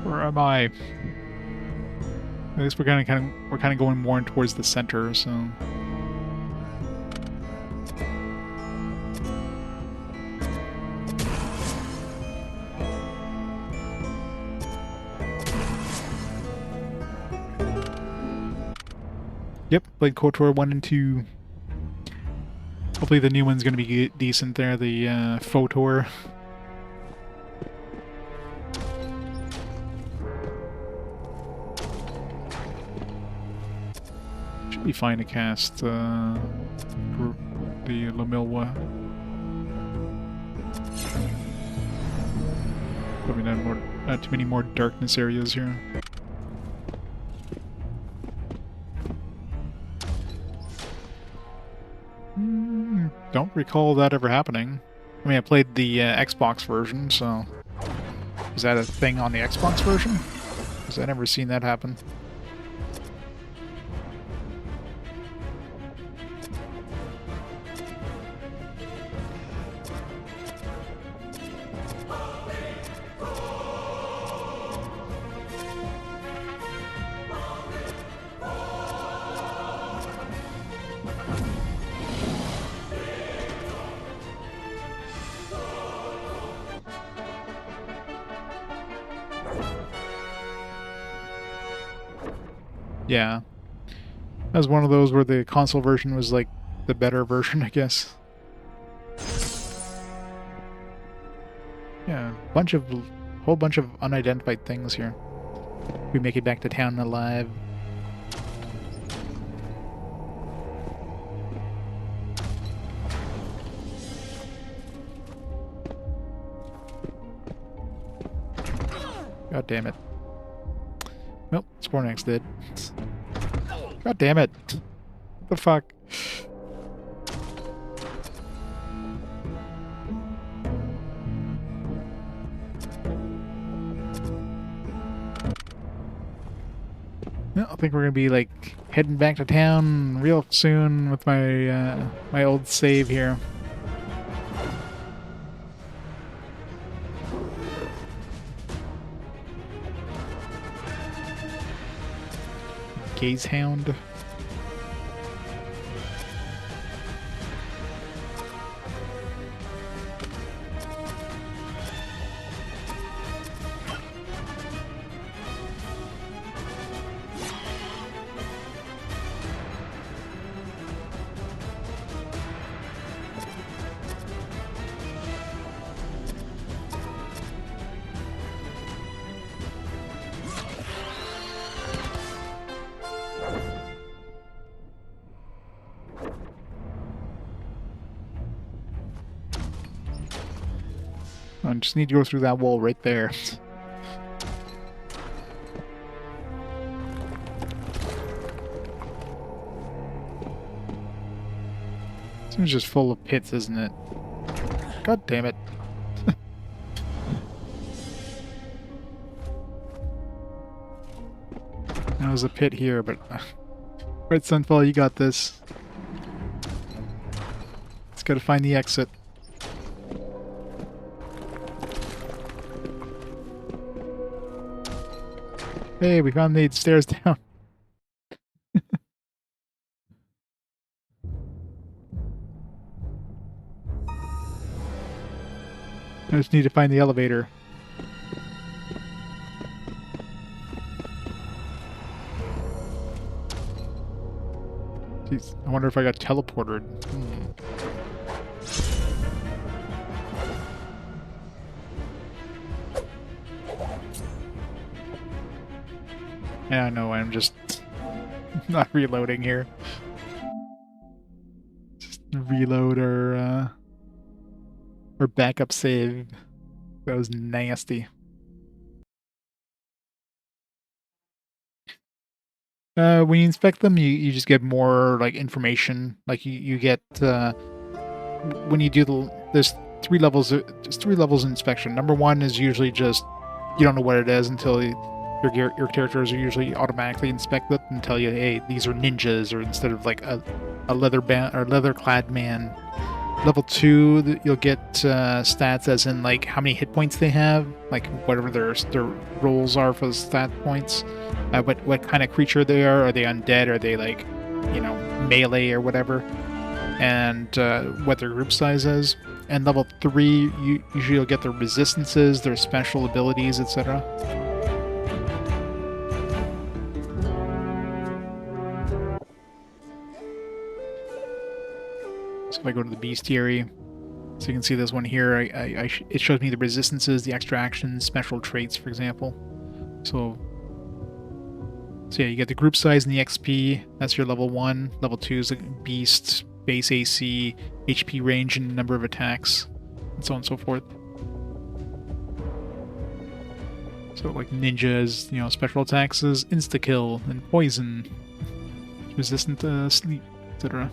Where am I? At least we're kind of going more towards the center, so. Yep, played KOTOR 1 and 2. Hopefully the new one's going to be decent there, the FOTOR. Should be fine to cast the Lamilwa. Probably not too many more darkness areas here. Don't recall that ever happening. I mean, I played the Xbox version, so... Is that a thing on the Xbox version? Because I've never seen that happen. Yeah. That was one of those where the console version was like the better version, I guess. Yeah, whole bunch of unidentified things here. We make it back to town alive. God damn it. Nope, Spornax did. God damn it. What the fuck? Well, I think we're gonna be like heading back to town real soon with my my old save here. Gazehound. I just need to go through that wall right there. This one's just full of pits, isn't it? God damn it. That was a pit here, but... Right, Sunfall, you got this. Just gotta find the exit. Hey, we found the stairs down. I just need to find the elevator. Jeez, I wonder if I got teleported. Yeah, I know, I'm just not reloading here. Just reload our backup save. That was nasty. When you inspect them, you just get more like information. Like you get when you do there's 3 levels. There's 3 levels of inspection. Number 1 is usually just you don't know what it is until your characters are usually automatically inspect it and tell you, hey, these are ninjas, or instead of like a leather band or leather clad man. Level 2, you'll get stats as in like how many hit points they have, like whatever their rolls are for the stat points. What kind of creature they are. Are they undead? Are they like, melee or whatever? And what their group size is. And level 3, usually you'll get their resistances, their special abilities, etc. So if I go to the bestiary, so you can see this one here, it shows me the resistances, the extra actions, special traits, for example. So yeah, you get the group size and the XP. That's your level 1. Level 2 is a beast, base AC, HP range, and number of attacks, and so on and so forth. So like ninjas, special attacks is insta-kill and poison, resistant to sleep, etc.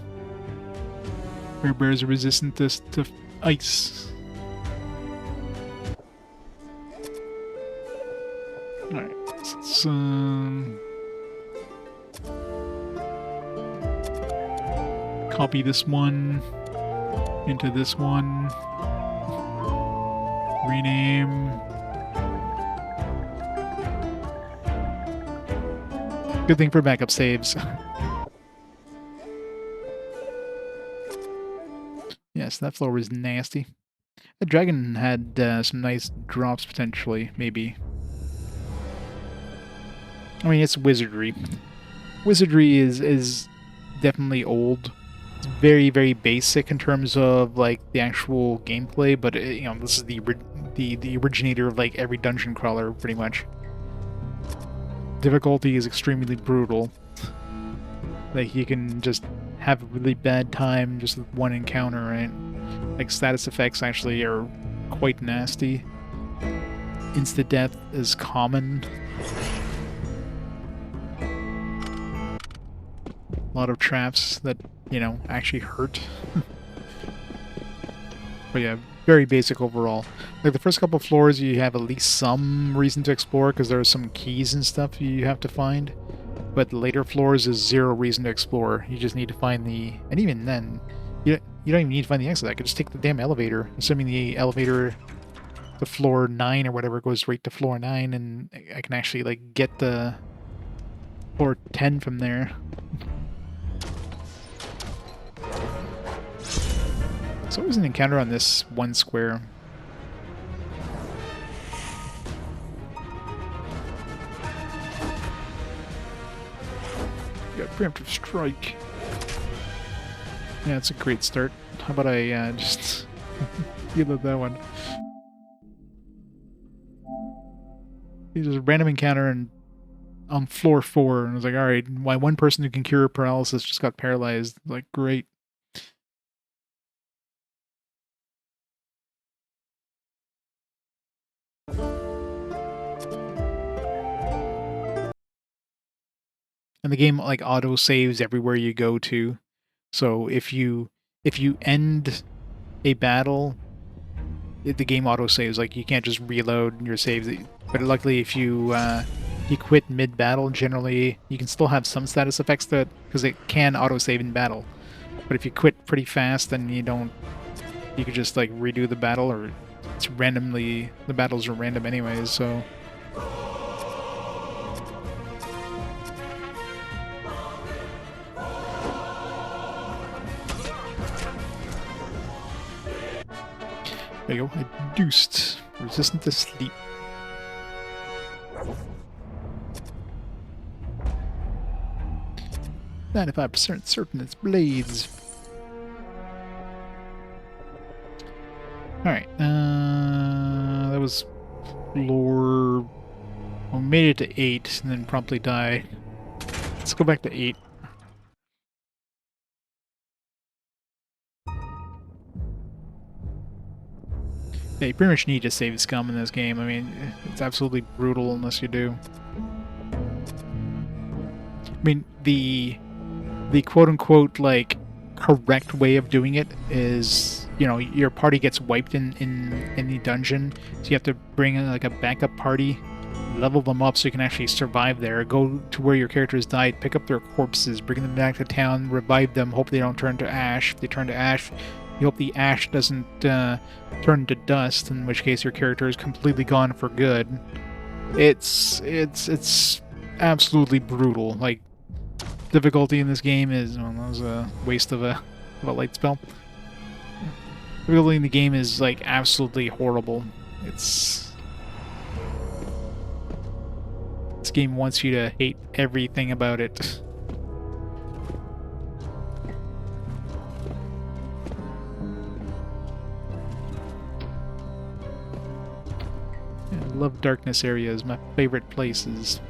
Bears are resistant to ice. Alright, let's copy this one into this one. Rename. Good thing for backup saves. Yes, that floor was nasty. The dragon had some nice drops potentially, maybe. I mean, it's Wizardry. Wizardry is definitely old. It's very, very basic in terms of like the actual gameplay, but this is the originator of like every dungeon crawler, pretty much. Difficulty is extremely brutal. Like you can just have a really bad time just with one encounter, right? Like status effects actually are quite nasty. Instant death is common. A lot of traps that, actually hurt. But yeah, very basic overall. Like the first couple floors you have at least some reason to explore because there are some keys and stuff you have to find. But the later floors is zero reason to explore. You just need to find and even then, you don't even need to find the exit. I could just take the damn elevator. Assuming the elevator to floor 9 or whatever goes right to floor 9, and I can actually like get the floor 10 from there. So always an encounter on this one square. Got preemptive strike. Yeah, it's a great start. How about I just deal with that one? He just a random encounter and on floor 4, and I was like, all right, why one person who can cure paralysis just got paralyzed? Like, great. And the game like auto saves everywhere you go to. So if you end a battle, the game auto saves. Like you can't just reload your saves. But luckily, if you quit mid battle, generally you can still have some status effects because it can auto save in battle. But if you quit pretty fast, then you don't. You could just like redo the battle, or it's randomly. The battles are random anyways, so. There you go, Adduced. Resistant to sleep. "95% certain it's blades." Alright, that was floor... Well, made it to 8 and then promptly died. Let's go back to 8. Yeah, you pretty much need to save scum in this game. I mean, it's absolutely brutal unless you do. I mean, the quote-unquote, like, correct way of doing it is you know, your party gets wiped in the dungeon, so you have to bring in like a backup party, level them up so you can actually survive there. Go to where your characters died, pick up their corpses, bring them back to town, revive them. Hope they don't turn to ash. If they turn to ash, you hope the ash doesn't turn to dust, in which case your character is completely gone for good. It's absolutely brutal. Like, difficulty in this game is, well, that was a waste of a light spell. Difficulty in the game is like absolutely horrible. This game wants you to hate everything about it. I love darkness areas, my favorite places.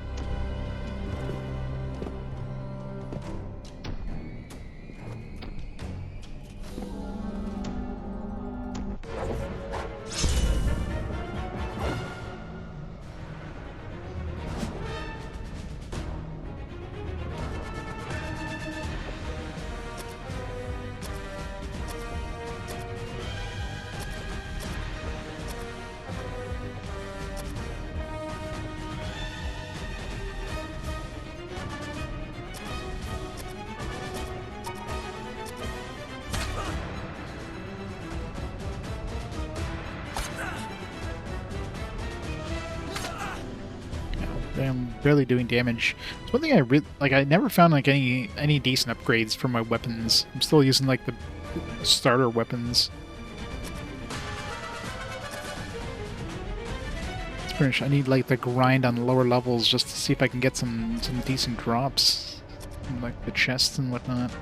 I'm barely doing damage. It's one thing I really like. I never found like any decent upgrades for my weapons. I'm still using like the starter weapons. It's pretty much, I need like the grind on lower levels just to see if I can get some decent drops, from, like the chests and whatnot.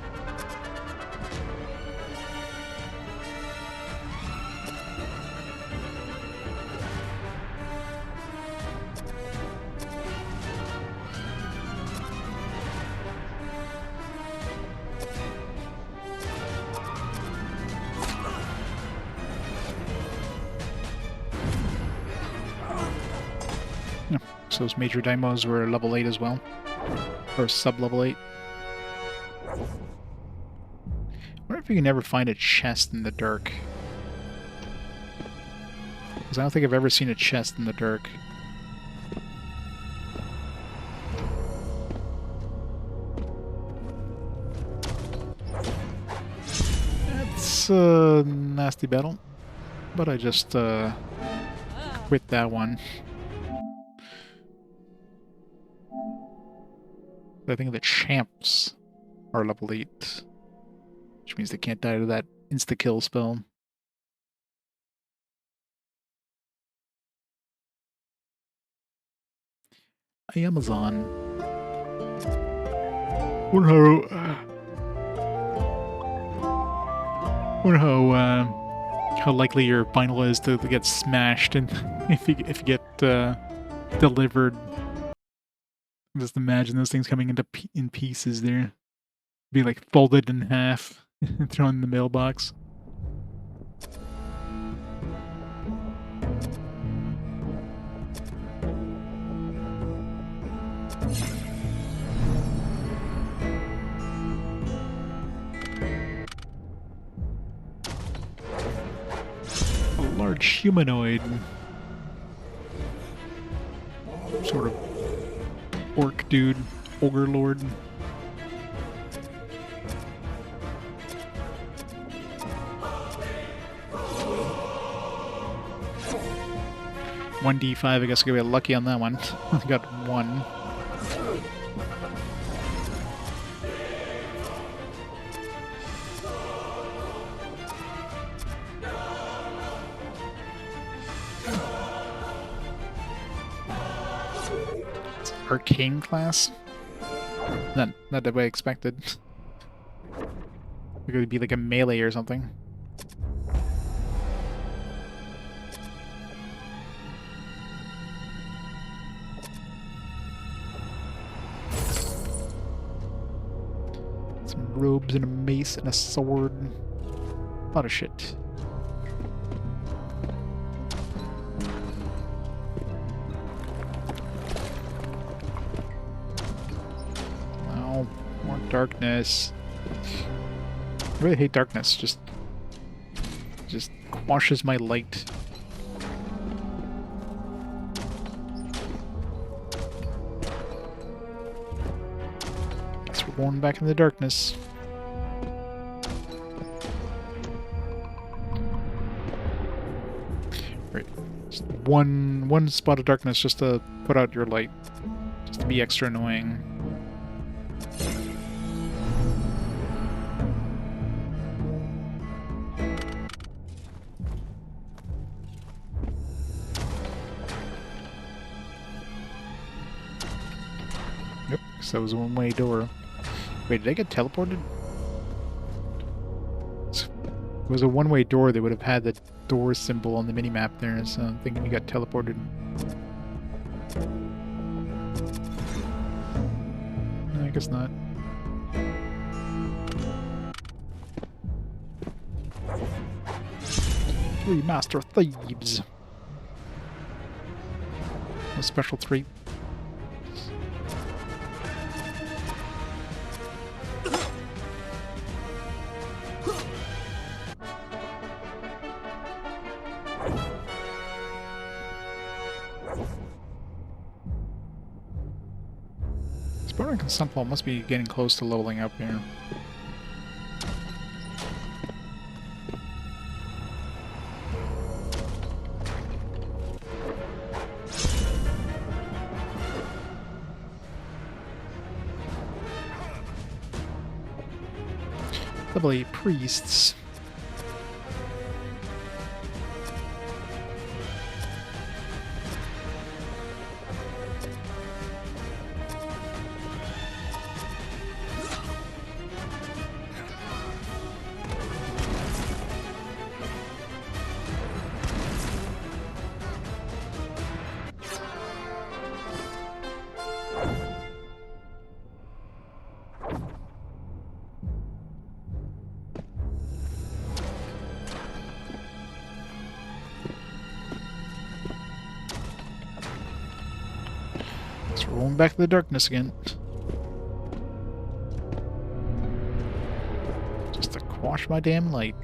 So those major daimos were level 8 as well. Or sub-level 8. I wonder if you can ever find a chest in the dark. Because I don't think I've ever seen a chest in the dark. That's a nasty battle. But I just quit that one. I think the champs are level 8, which means they can't die to that insta-kill spell. Amazon. Wonder how likely your final is to get smashed, and if you get delivered. Just imagine those things coming in pieces there. Be like folded in half and thrown in the mailbox. A large humanoid. Sort of orc dude, Overlord. One D5, I guess I'm gonna be lucky on that one. I got one. Arcane class? Not the way I expected. It could be like a melee or something. Some robes and a mace and a sword. A lot of shit. More darkness. I really hate darkness. Just Just quashes my light. Guess we're going back in the darkness. Right. Just one spot of darkness just to put out your light. Just to be extra annoying. Yep, so that was a one-way door. Wait, did I get teleported? If it was a one-way door, they would have had the door symbol on the minimap there, so I'm thinking you got teleported. No, I guess not. Remaster Thieves. A special treat. Spartan and Sunfall must be getting close to leveling up here. Level 8 priests. So we're going back to the darkness again. Just to quash my damn light.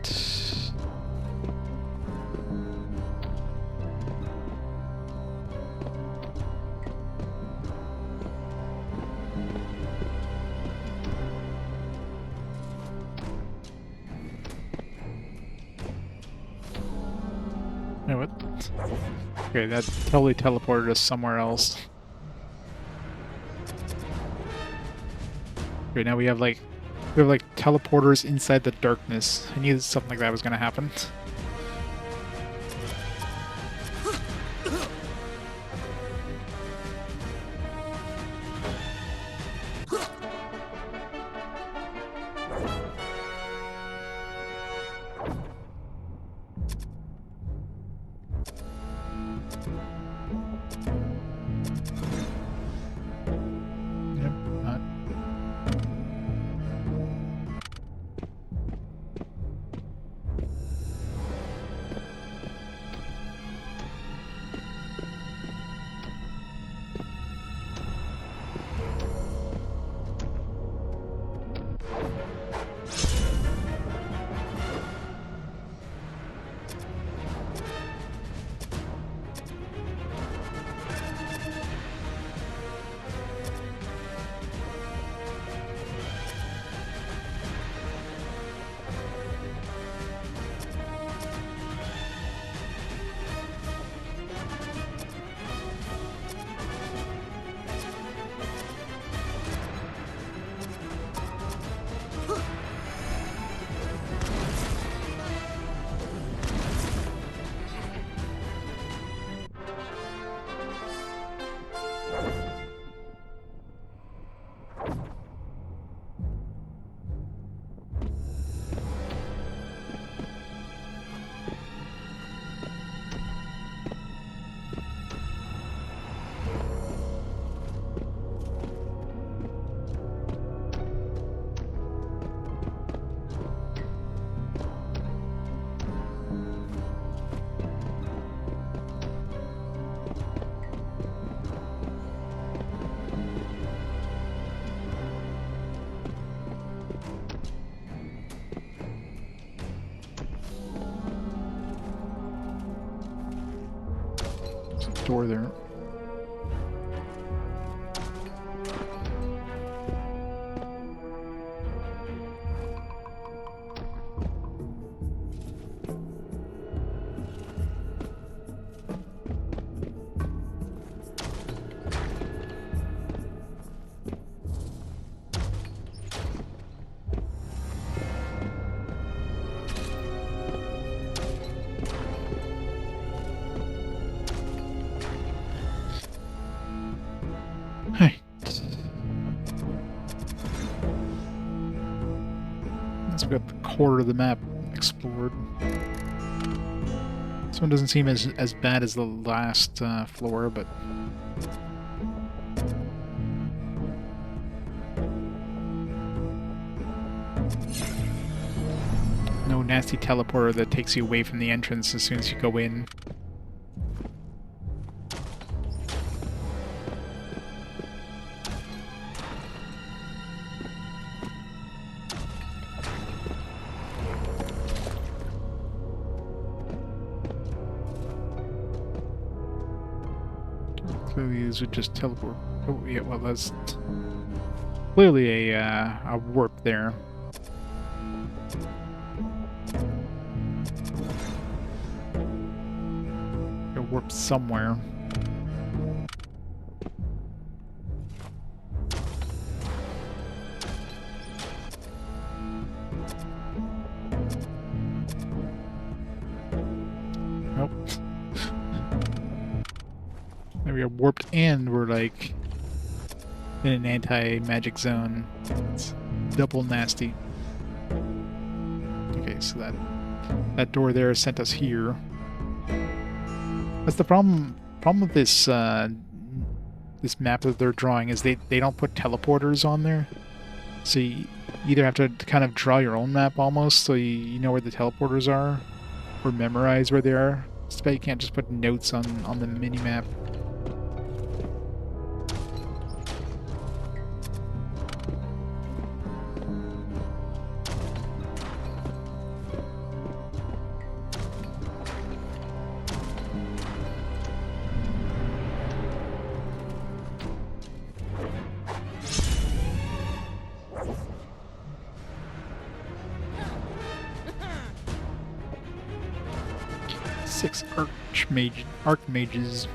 Wait, what? Okay, that totally teleported us somewhere else. Okay, now we have like teleporters inside the darkness. I knew something like that was gonna happen. Yep, not. There's a door there. Hey. Let's get the core of the map explored. This one doesn't seem as bad as the last floor, but no nasty teleporter that takes you away from the entrance as soon as you go in. Clearly these would just teleport. Oh yeah, well that's clearly a warp there. A warp somewhere. Nope. There we are, warped, and we're like in an anti-magic zone. It's double nasty. Okay, so that door there sent us here. That's the problem. Problem with this this map that they're drawing is they don't put teleporters on there. So you either have to kind of draw your own map almost, so you know where the teleporters are, or memorize where they are. But you can't just put notes on the mini map. Six archmages.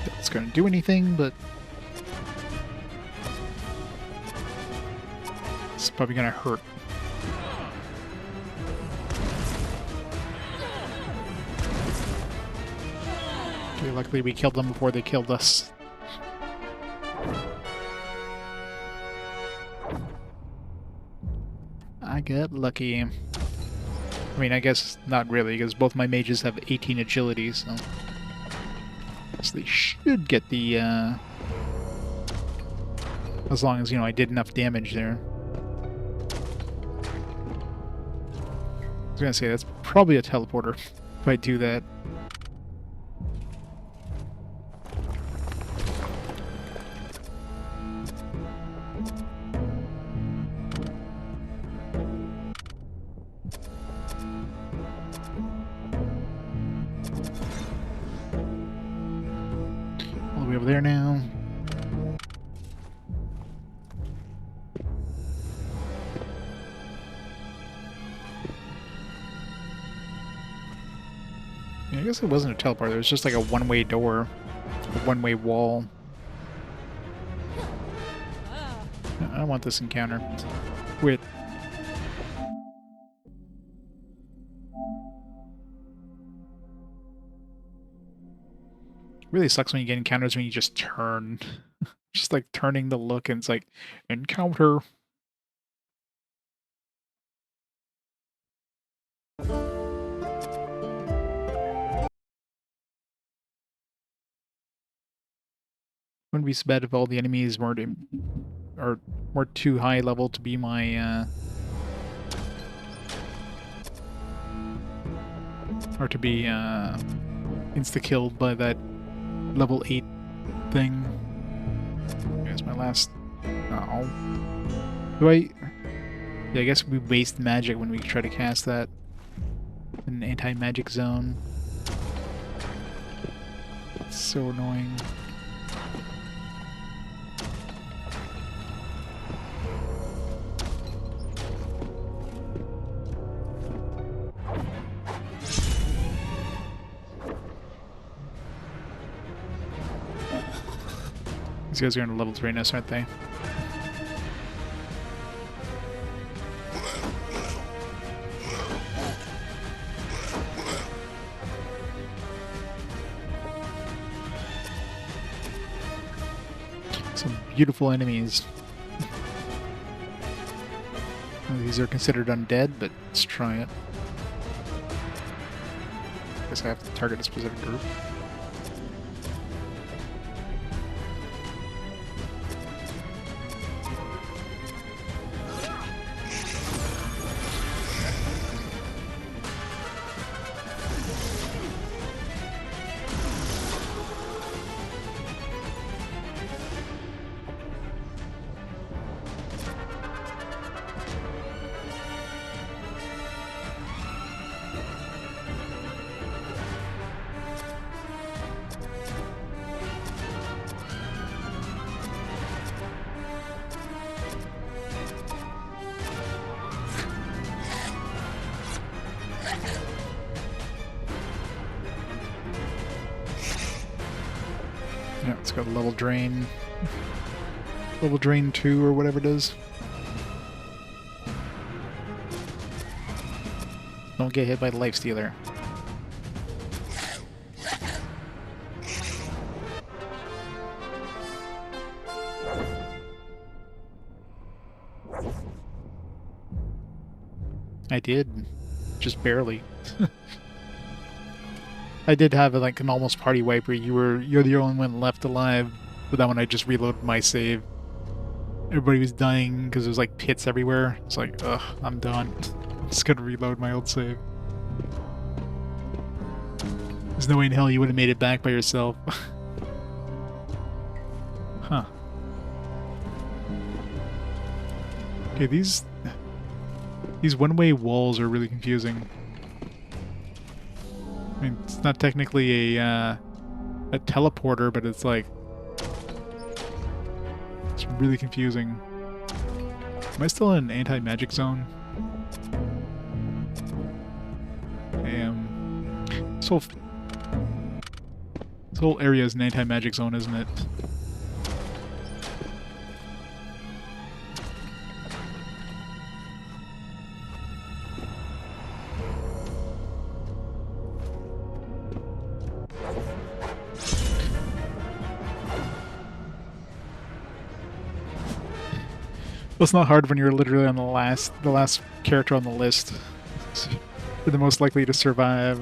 That's gonna do anything, but it's probably gonna hurt. Okay, luckily we killed them before they killed us. I got lucky. I mean, I guess not really, because both my mages have 18 agility, so they should get the, as long as, you know, I did enough damage there. I was gonna say, that's probably a teleporter, if I do that. Over there now. Yeah, I guess it wasn't a teleporter, it was just like a one-way door, a one-way wall. I don't want this encounter. Quit. Really sucks when you get encounters when you just turn. Just like turning the look and it's like, encounter. Wouldn't be so bad if all the enemies weren't too high level to be my or to be insta-killed by that level 8 thing. Here's my last... Oh. Do I... Yeah, I guess we waste magic when we try to cast that in an anti-magic zone. It's so annoying. These guys are in level 3 now, aren't they? Some beautiful enemies. These are considered undead, but let's try it. Guess I have to target a specific group. Yeah, it's got level drain. Level drain 2 or whatever it is. Don't get hit by the life stealer. I did. Just barely. I did have like an almost party wipe where you're the only one left alive, but that one I just reloaded my save. Everybody was dying because there's like pits everywhere. It's like, ugh, I'm done. I'm just gonna reload my old save. There's no way in hell you would have made it back by yourself. Huh. Okay, these one-way walls are really confusing. I mean, it's not technically a teleporter, but it's like... It's really confusing. Am I still in an anti-magic zone? I am. This whole area is an anti-magic zone, isn't it? Well, it's not hard when you're literally on the last character on the list. You're the most likely to survive.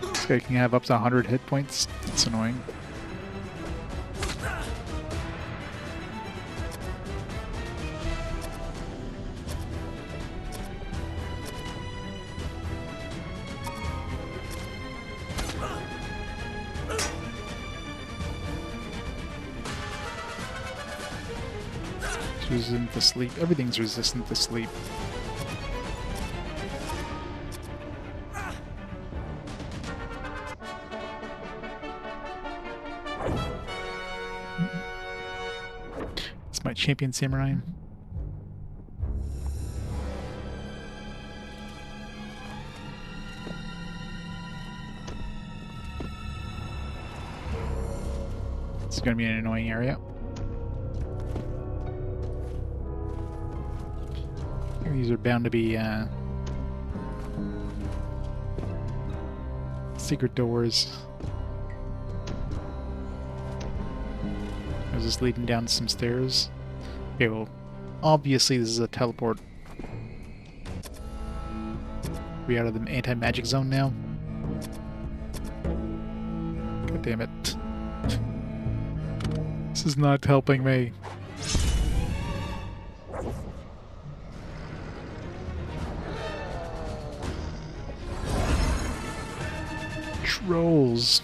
This guy can have up to 100 hit points. It's annoying. Resistant to sleep. Everything's resistant to sleep. It's my champion samurai. It's going to be an annoying area. These are bound to be secret doors. Is this leading down some stairs? Okay, well, obviously this is a teleport. We out of the anti-magic zone now? God damn it. This is not helping me. Trolls.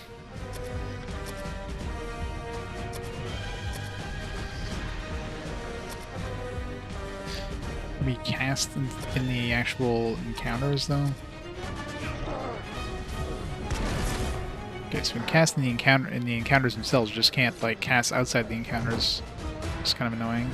We cast in the actual encounters, though. Okay, so we can cast in the encounters themselves. Just can't like cast outside the encounters. It's kind of annoying.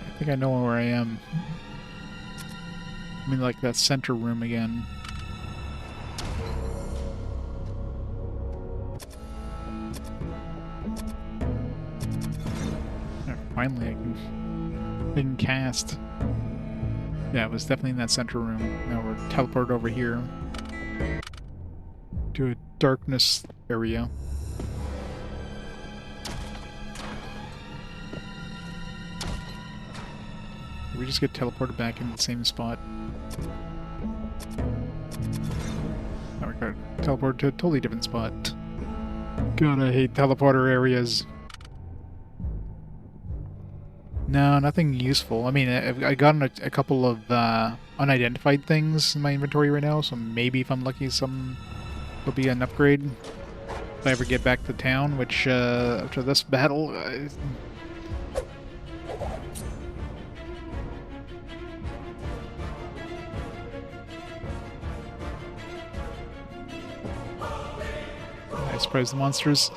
I think I know where I am. I mean, like that center room again. Finally, I can cast. Yeah, it was definitely in that center room. Now we're teleported over here to a darkness area. We just get teleported back into the same spot. Now we got teleported to a totally different spot. God, I hate teleporter areas. No, nothing useful. I mean, I've gotten a couple of unidentified things in my inventory right now, so maybe if I'm lucky, some will be an upgrade. If I ever get back to town, which after this battle... I surprise the monsters.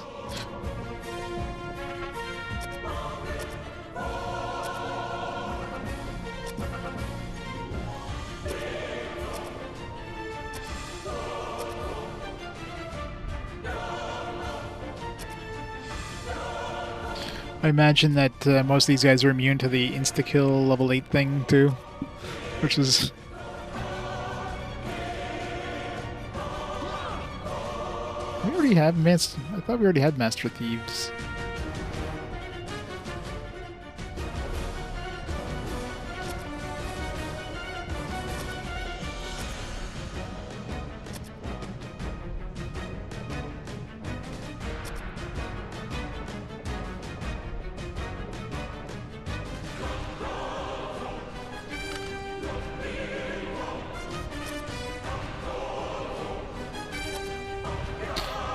I imagine that most of these guys are immune to the insta-kill level 8 thing, too. Which is... We already have Master... I thought we already had Master Thieves.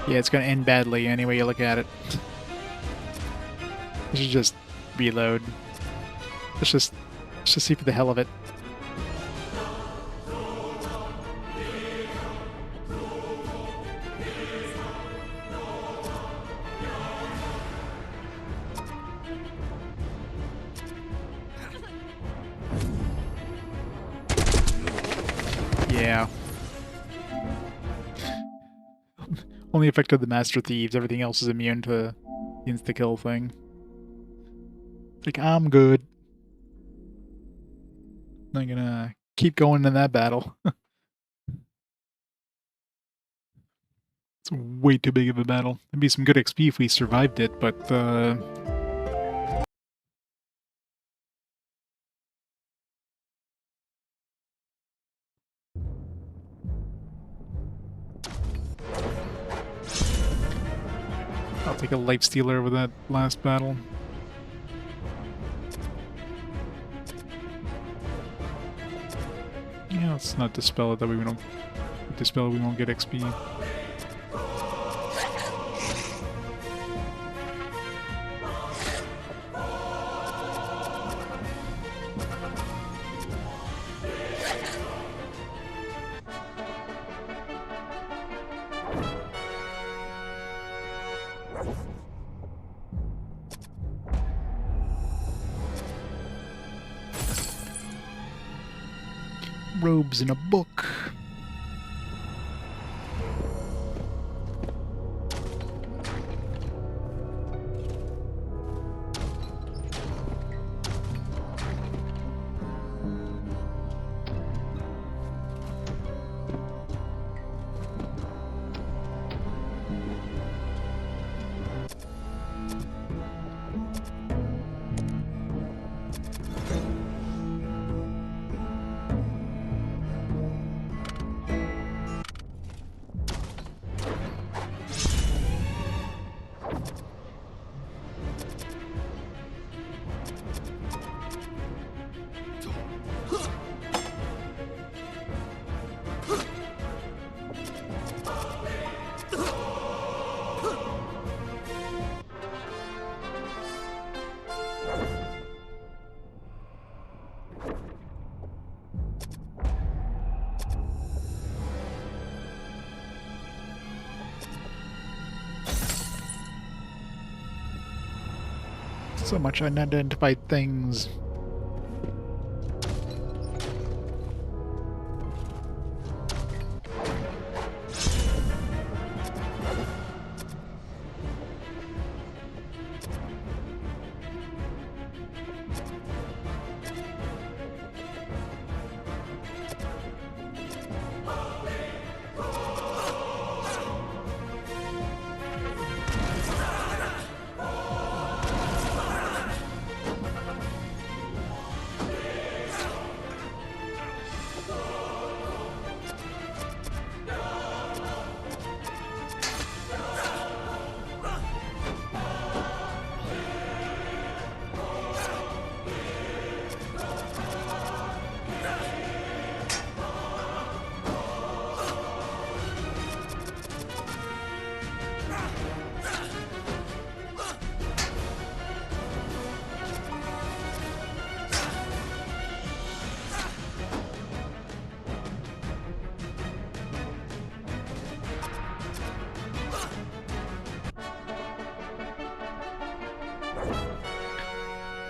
Yeah, it's gonna end badly any way you look at it. We should just reload. Let's just see for the hell of it. Yeah. Only affected the Master Thieves, everything else is immune to the insta-kill thing. It's like, I'm good. I'm gonna keep going in that battle. It's way too big of a battle. It'd be some good XP if we survived it, but I'll take a lifestealer over that last battle. Yeah, let's not dispel it, that way we don't dispel it, we won't get XP. Robes in a book. So much unidentified things.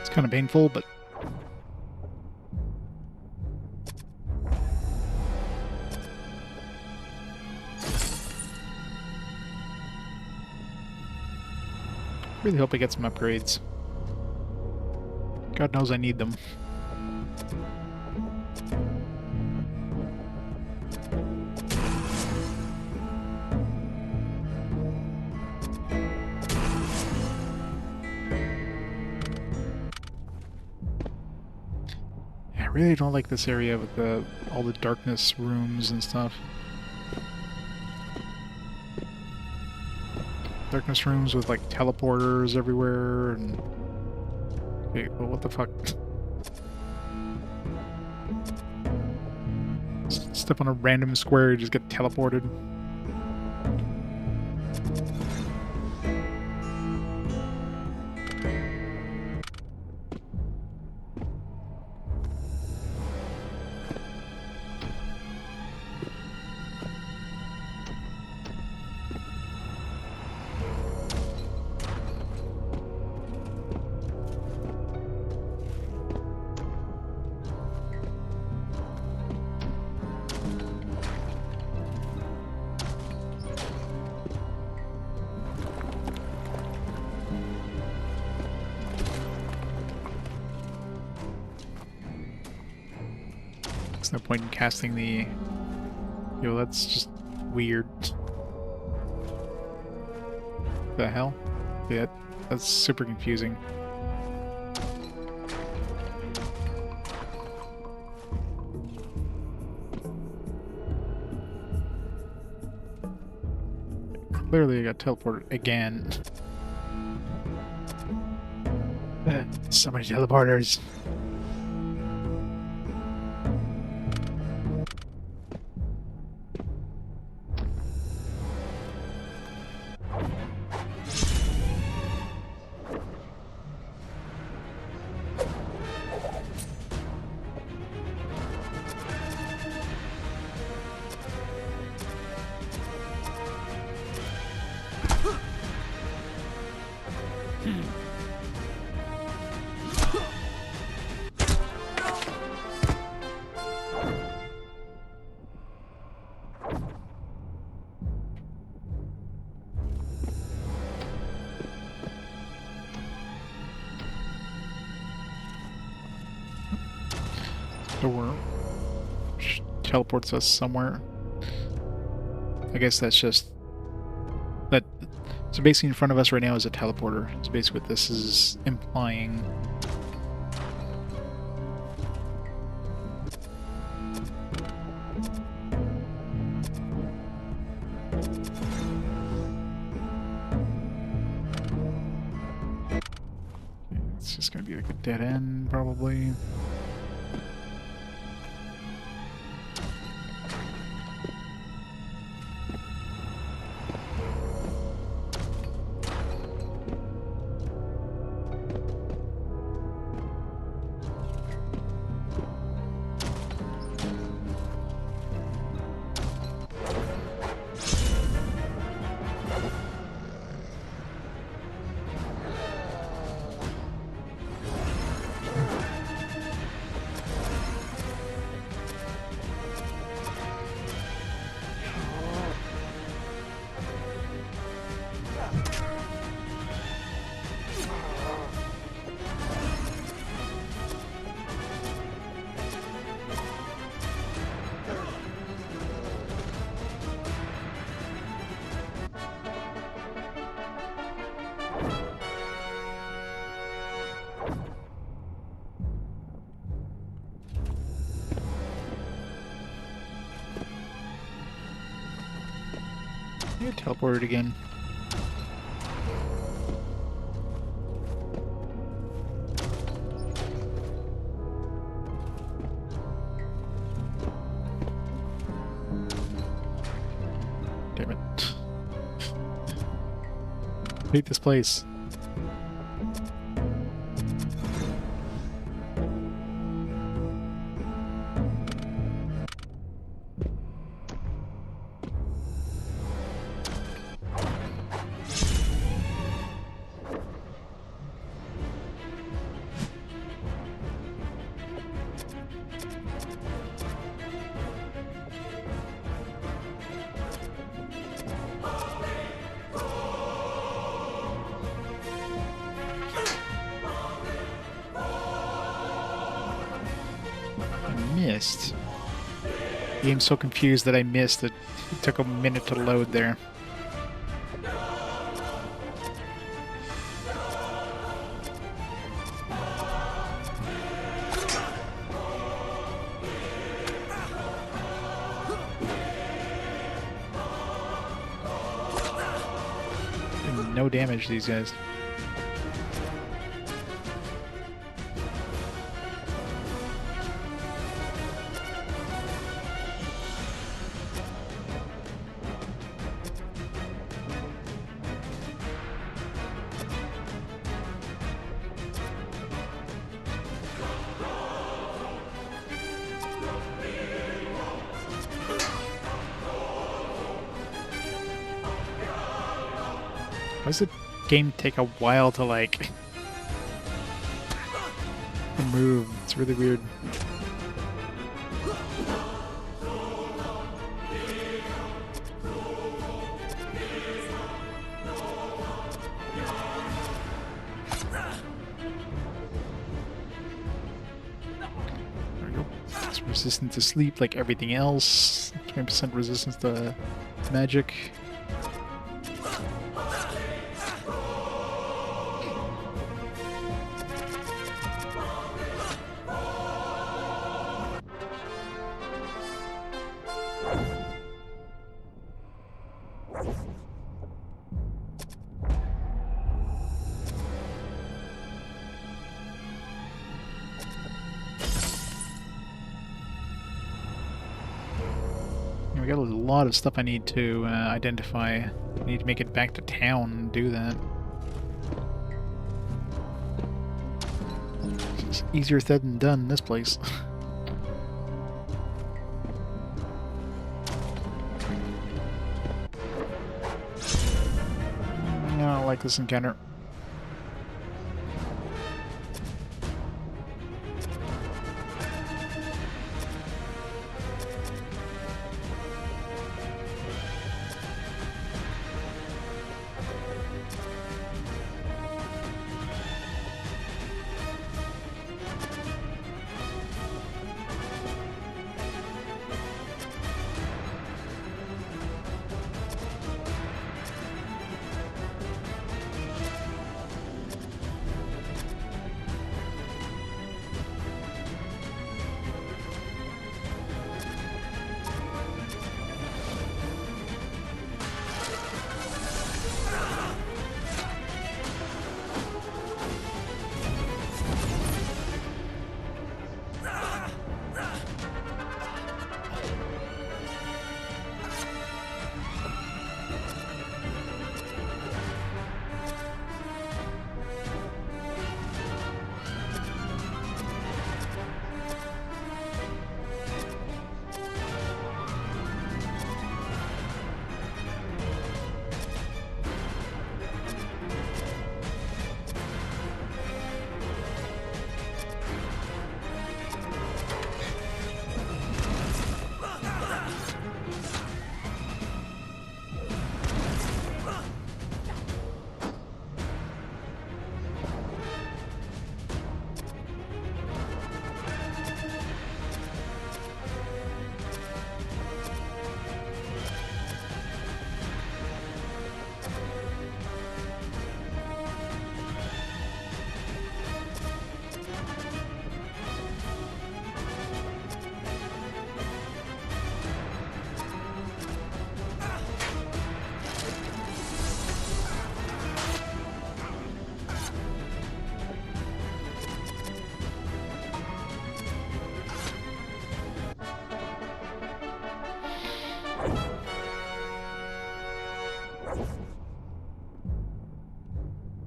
It's kind of painful, but really hope I get some upgrades. God knows I need them. I really don't like this area with all the darkness rooms and stuff. Darkness rooms with like teleporters everywhere and... Okay, well, what the fuck? Step on a random square, you just get teleported. There's no point in casting the... Yo, that's just weird. The hell? Yeah, that's super confusing. Clearly I got teleported again. So many teleporters. Door teleports us somewhere. I guess that's just that. So basically, in front of us right now is a teleporter. So basically, what this is implying. It's just gonna be like a dead end, probably. Teleported again. Damn it. I hate this place. Missed. The game's so confused that I missed that it took a minute to load there. No damage, these guys. Why does the game take a while to, like, move? It's really weird. There we go. It's resistant to sleep like everything else. 20% resistance to magic. We got a lot of stuff I need to identify. I need to make it back to town and do that. It's easier said than done in this place. I don't like this encounter.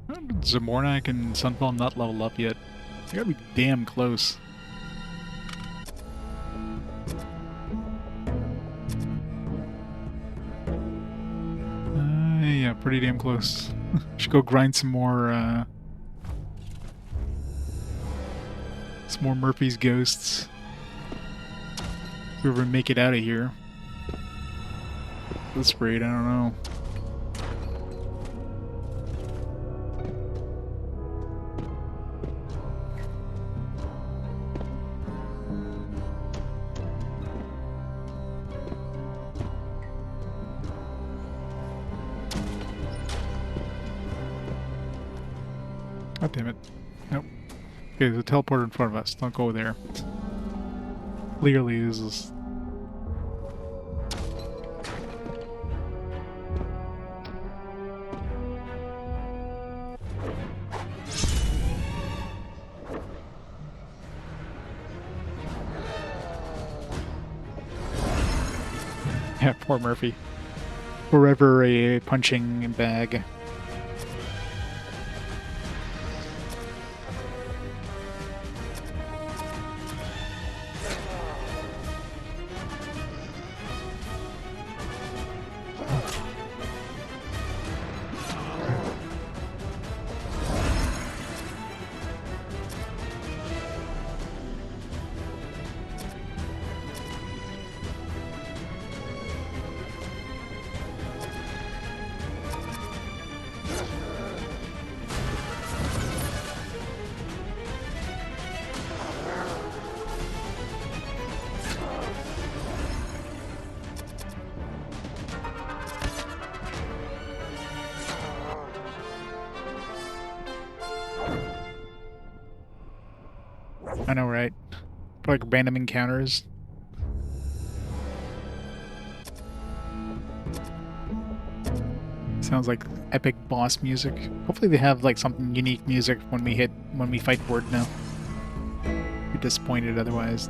Zamornak and Sunfall not level up yet. They gotta be damn close. Yeah, pretty damn close. Should go grind some more Murphy's Ghosts. If we ever make it out of here. This raid, I don't know. God damn it. Nope. Okay, there's a teleporter in front of us. Don't go there. Clearly, this is... Yeah, poor Murphy. Forever a punching bag. I know, right? Like random encounters. Sounds like epic boss music. Hopefully they have like something unique music when we fight Werdna. Be disappointed otherwise.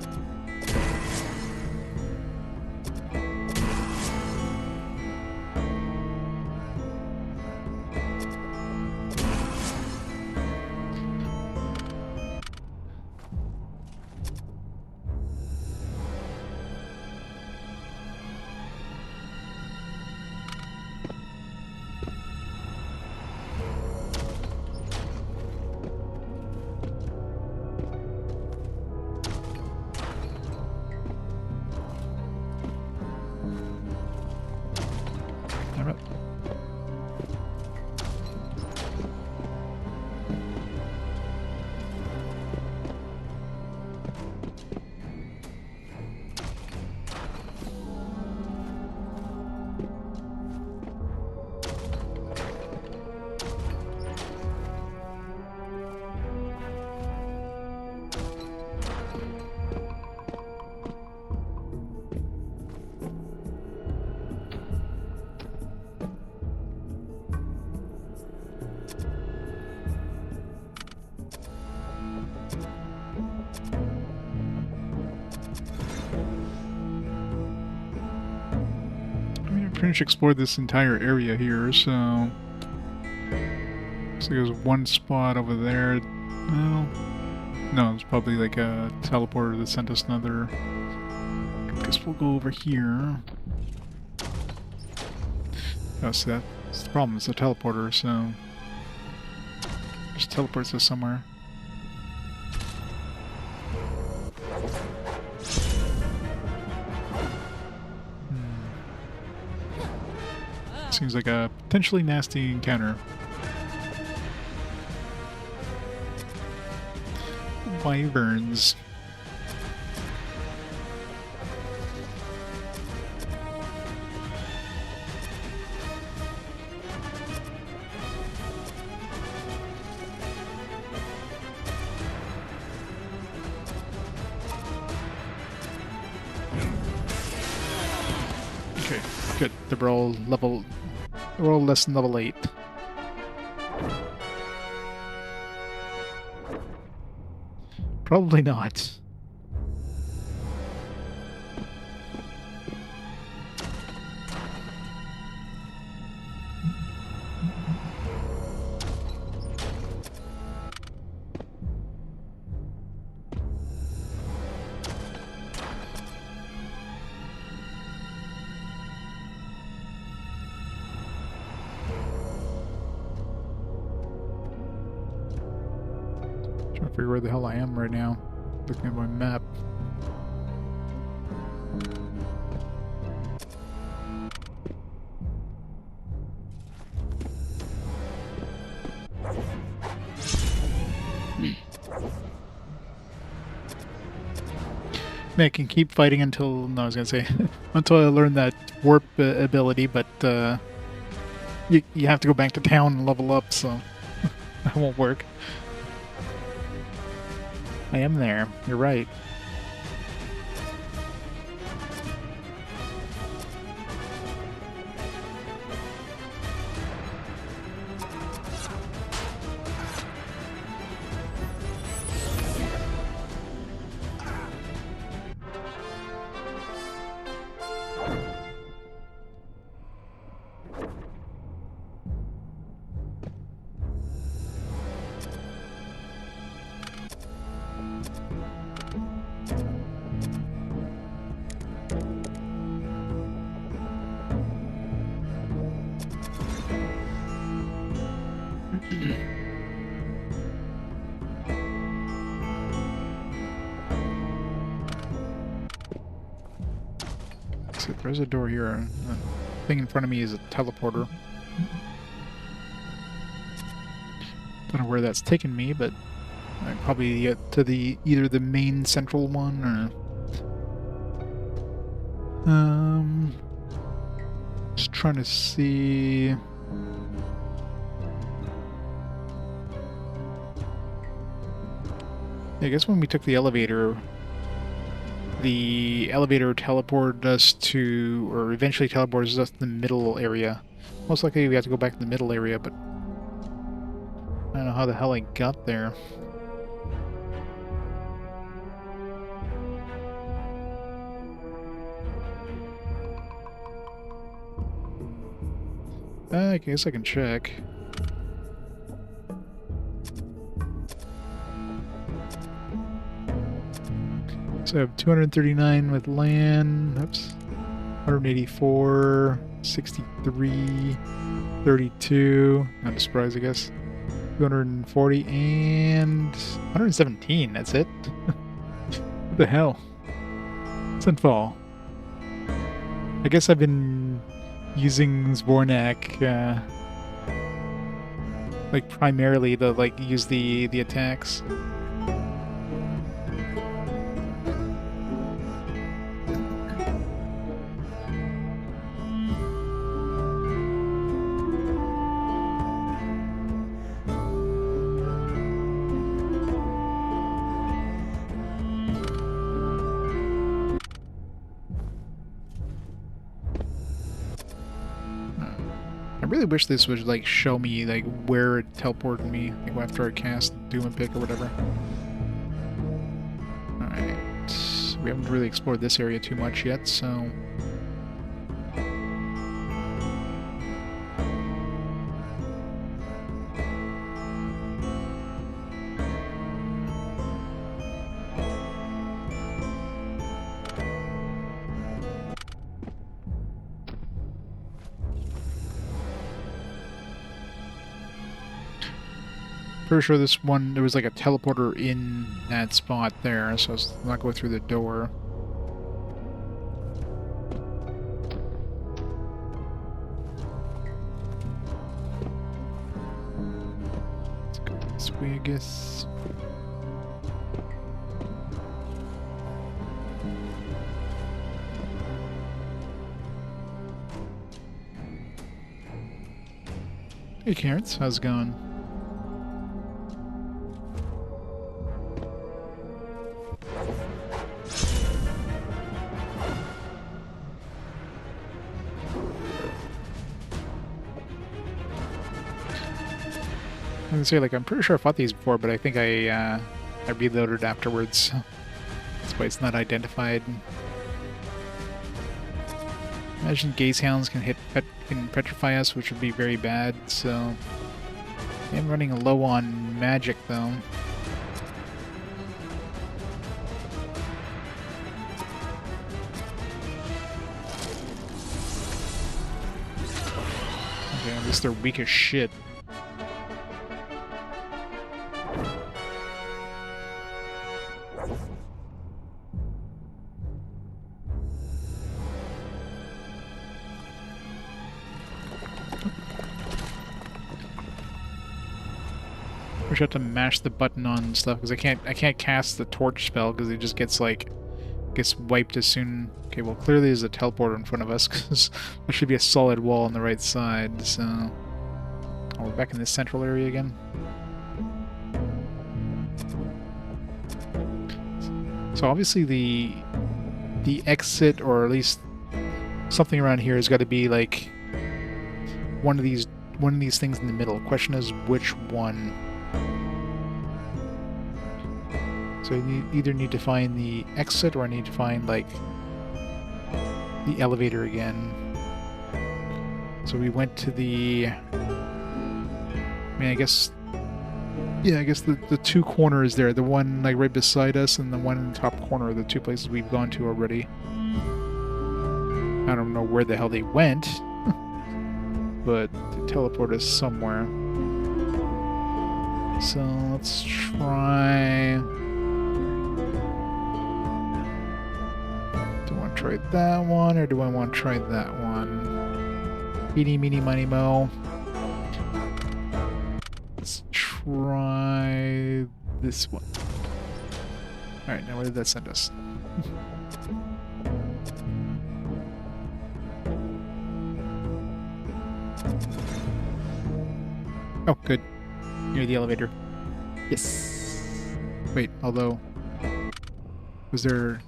Pretty much explored this entire area here, so looks like there's one spot over there. No, it's probably like a teleporter that sent us another. I guess we'll go over here. Oh, see that's the problem. It's a teleporter, so just teleports us somewhere. Seems like a potentially nasty encounter. Wyverns. Okay, good. They're all less than level 8. Probably not. Trying to figure where the hell I am right now. Looking at my map. I can keep fighting until... No, I was gonna say... until I learn that warp ability, but you have to go back to town and level up, so that won't work. I am there. You're right. So there's a door here. The thing in front of me is a teleporter. Don't know where that's taken me, but I probably get to the either the main central one or just trying to see. I guess when we took the elevator teleported us to, or eventually teleported us to the middle area. Most likely we have to go back to the middle area, but I don't know how the hell I got there. I guess I can check. So I have 239 with land, oops, 184, 63, 32, not a surprise I guess, 240, and 117, that's it? What the hell? Sunfall. I guess I've been using Zvornak, like primarily to like use the attacks. I really wish this would like show me like where it teleported me, like after I cast Doom and Pick or whatever. Alright. We haven't really explored this area too much yet, so pretty sure this one, there was like a teleporter in that spot there, so let's not go through the door. Let's go this way, I guess. Hey, Carrots, how's it going? I was gonna say, like, I'm pretty sure I fought these before, but I think I reloaded afterwards. That's why it's not identified. Imagine gaze hounds can petrify us, which would be very bad, so... I'm running low on magic, though. Okay, at least they're weak as shit. wish I had to mash the button on stuff because I can't cast the torch spell because it just gets wiped as soon. Okay, well clearly there's a teleporter in front of us because there should be a solid wall on the right side. So we're back in this central area again. So obviously the exit, or at least something around here, has got to be like one of these things in the middle. Question is which one. So I either need to find the exit or I need to find like the elevator again. So we went to the, I mean, I guess the two corners there, the one like right beside us and the one in the top corner, are the two places we've gone to already. I don't know where the hell they went, but they teleport us somewhere. So let's try... Do I want to try that one, or do I want to try that one? Eeny, meeny, miny, mo. Let's try this one. Alright, now where did that send us? Oh, good. Near the elevator. Yes! Wait, although... Was there...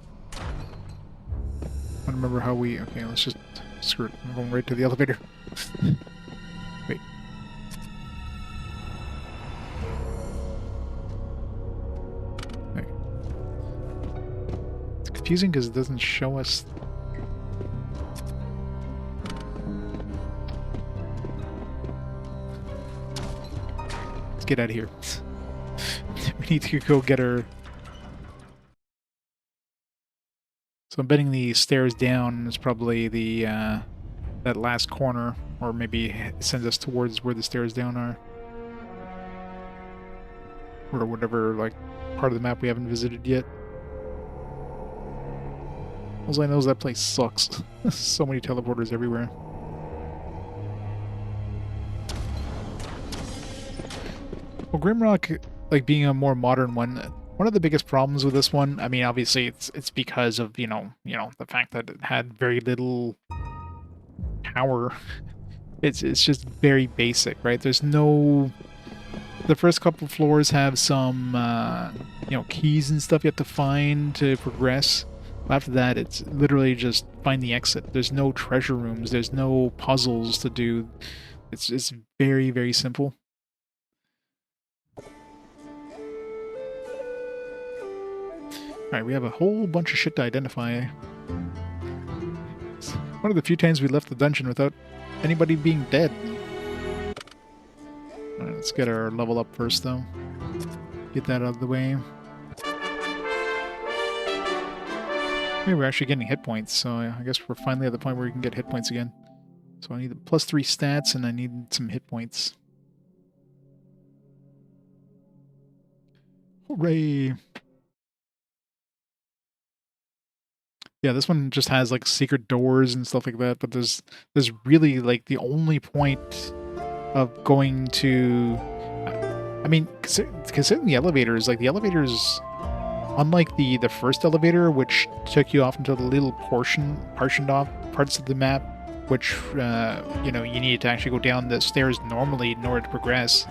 I don't remember how we... Okay, let's just... Screw it. I'm going right to the elevator. Wait. Okay. It's confusing because it doesn't show us... Let's get out of here. We need to go get her... So I'm betting the stairs down is probably the that last corner, or maybe it sends us towards where the stairs down are, or whatever like part of the map we haven't visited yet. All I know is that place sucks. So many teleporters everywhere. Well, Grimrock, like being a more modern one. One of the biggest problems with this one, I mean, obviously it's because of, you know, the fact that it had very little power. It's just very basic, right? There's no... The first couple floors have some, you know, keys and stuff you have to find to progress. After that, it's literally just find the exit. There's no treasure rooms. There's no puzzles to do. It's very, very simple. Alright, we have a whole bunch of shit to identify. It's one of the few times we left the dungeon without anybody being dead. Alright, let's get our level up first, though. Get that out of the way. Maybe we're actually getting hit points, so I guess we're finally at the point where we can get hit points again. So I need +3 stats, and I need some hit points. Hooray! Yeah, this one just has like secret doors and stuff like that, but there's really like the only point of going to... I mean, considering the elevators, like the elevators, unlike the first elevator, which took you off into the little portioned off parts of the map, which, you know, you needed to actually go down the stairs normally in order to progress.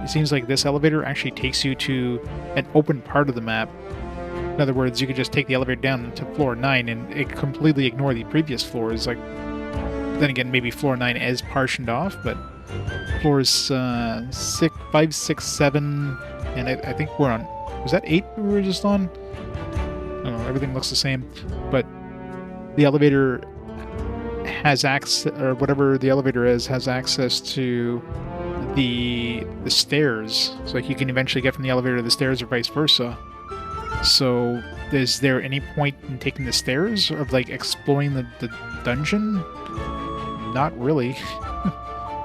It seems like this elevator actually takes you to an open part of the map. In other words, you could just take the elevator down to floor 9 and it completely ignore the previous floors. Like, then again, maybe floor 9 is partitioned off, but floors 5, 6, 7, and I think we're on... Was that 8 we were just on? I don't know, everything looks the same. But the elevator has access, or whatever the elevator is, has access to the stairs. So like you can eventually get from the elevator to the stairs or vice versa. So, is there any point in taking the stairs, or like exploring the dungeon? Not really.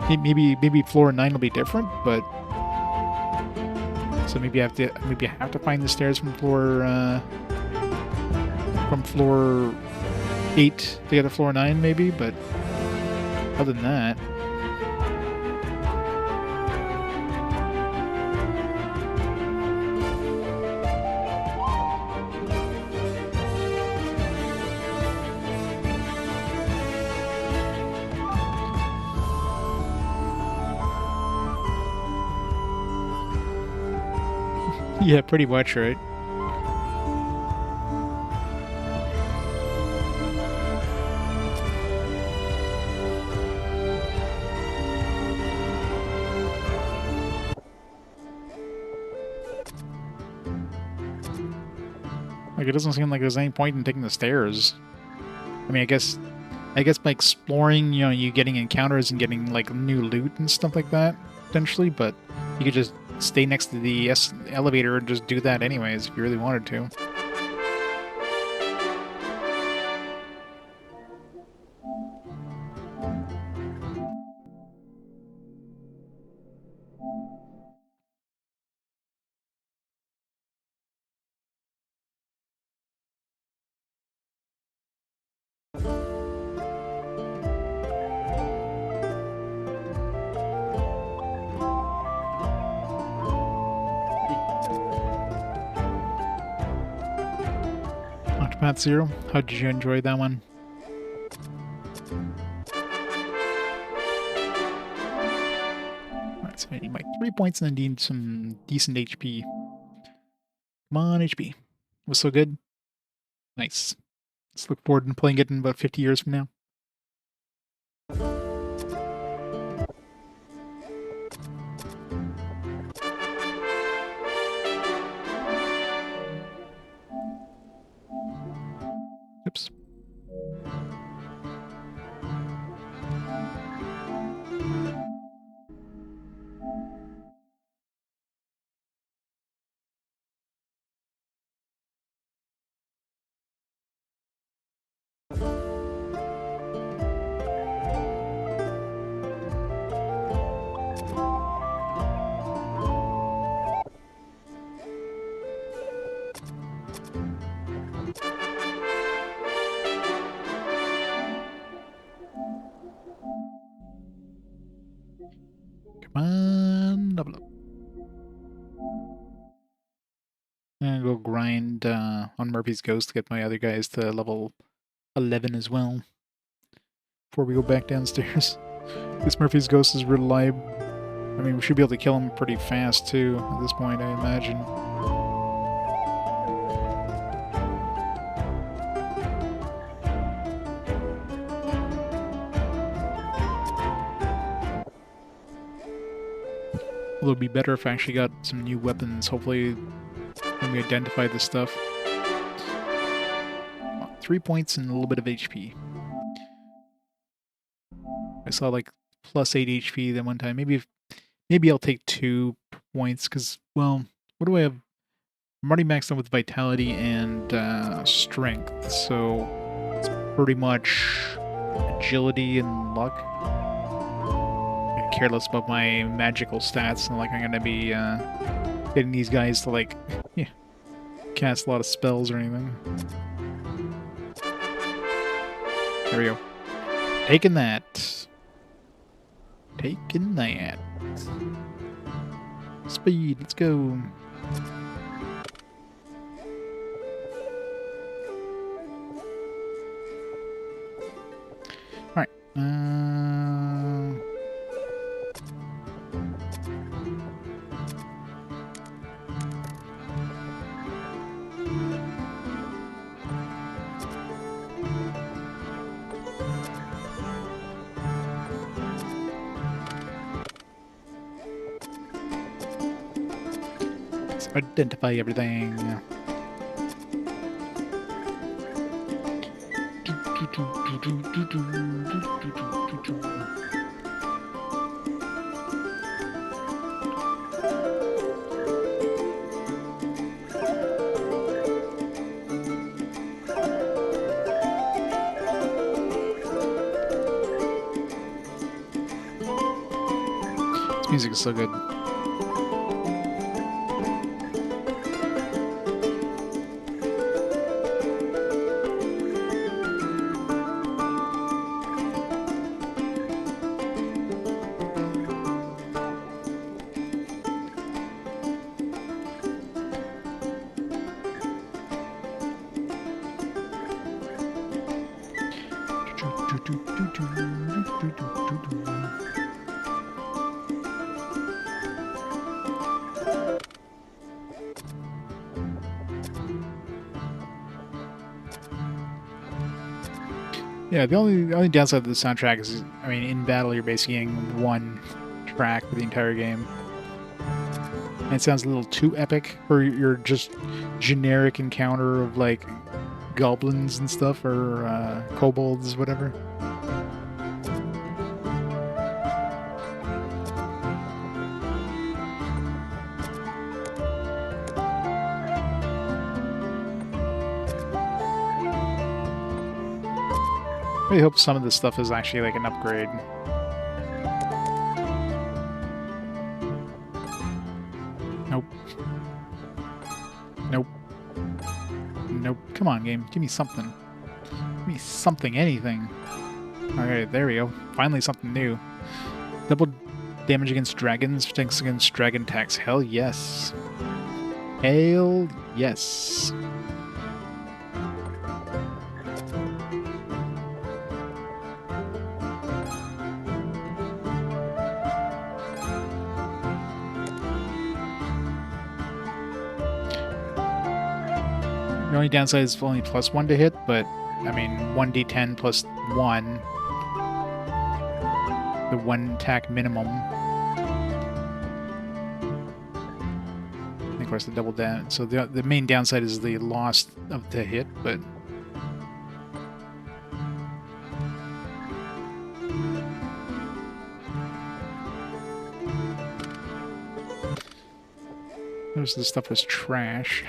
maybe floor 9 will be different, but so maybe I have to find the stairs from floor 8 to get to floor 9, maybe. But other than that, Yeah, pretty much, right? Like, it doesn't seem like there's any point in taking the stairs. I mean, I guess by exploring, you know, you getting encounters and getting like new loot and stuff like that, potentially, but you could just stay next to the elevator and just do that anyways if you really wanted to. Octopath Zero, how did you enjoy that one? Alright, so I need my 3 points and I need some decent HP. Come on, HP. Was so good? Nice. Let's look forward to playing it in about 50 years from now. Oops. Come on, level up. I'm gonna go grind on Murphy's Ghost to get my other guys to level 11 as well. Before we go back downstairs. This Murphy's Ghost is reliable. I mean, we should be able to kill him pretty fast too, at this point, I imagine. Although it'd be better if I actually got some new weapons, hopefully, when we identify this stuff. 3 points and a little bit of HP. I saw like plus 8 HP that one time. Maybe I'll take 2 points, because, well, what do I have? I'm already maxed out with Vitality and Strength, so it's pretty much Agility and Luck. I'm careless about my magical stats, and like I'm gonna be getting these guys to like yeah, cast a lot of spells or anything. There we go. Taking that. Taking that. Speed, let's go. Alright. Let's identify everything. This music is so good. Yeah, the only downside of the soundtrack is, I mean, in battle you're basically getting one track for the entire game. And it sounds a little too epic for your just generic encounter of like goblins and stuff, or kobolds, whatever. I really hope some of this stuff is actually like an upgrade. Nope. Nope. Nope. Come on, game. Give me something. Give me something, anything. Alright, there we go. Finally something new. Double damage against dragons, protects against dragon attacks. Hell yes. Hell yes. The only downside is only +1 to hit, but I mean 1d10 plus 1. The 1 attack minimum. And of course the double down. So the main downside is the loss of the hit, but most of the stuff was trash.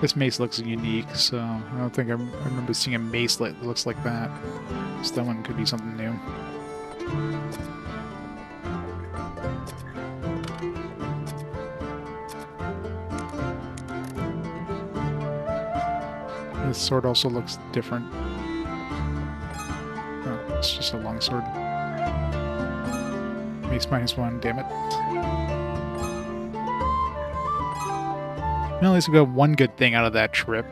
This mace looks unique, so I don't think I remember seeing a mace that looks like that. So that one could be something new. This sword also looks different. Oh, it's just a long sword. Mace -1, damn it. Well, at least we got one good thing out of that trip.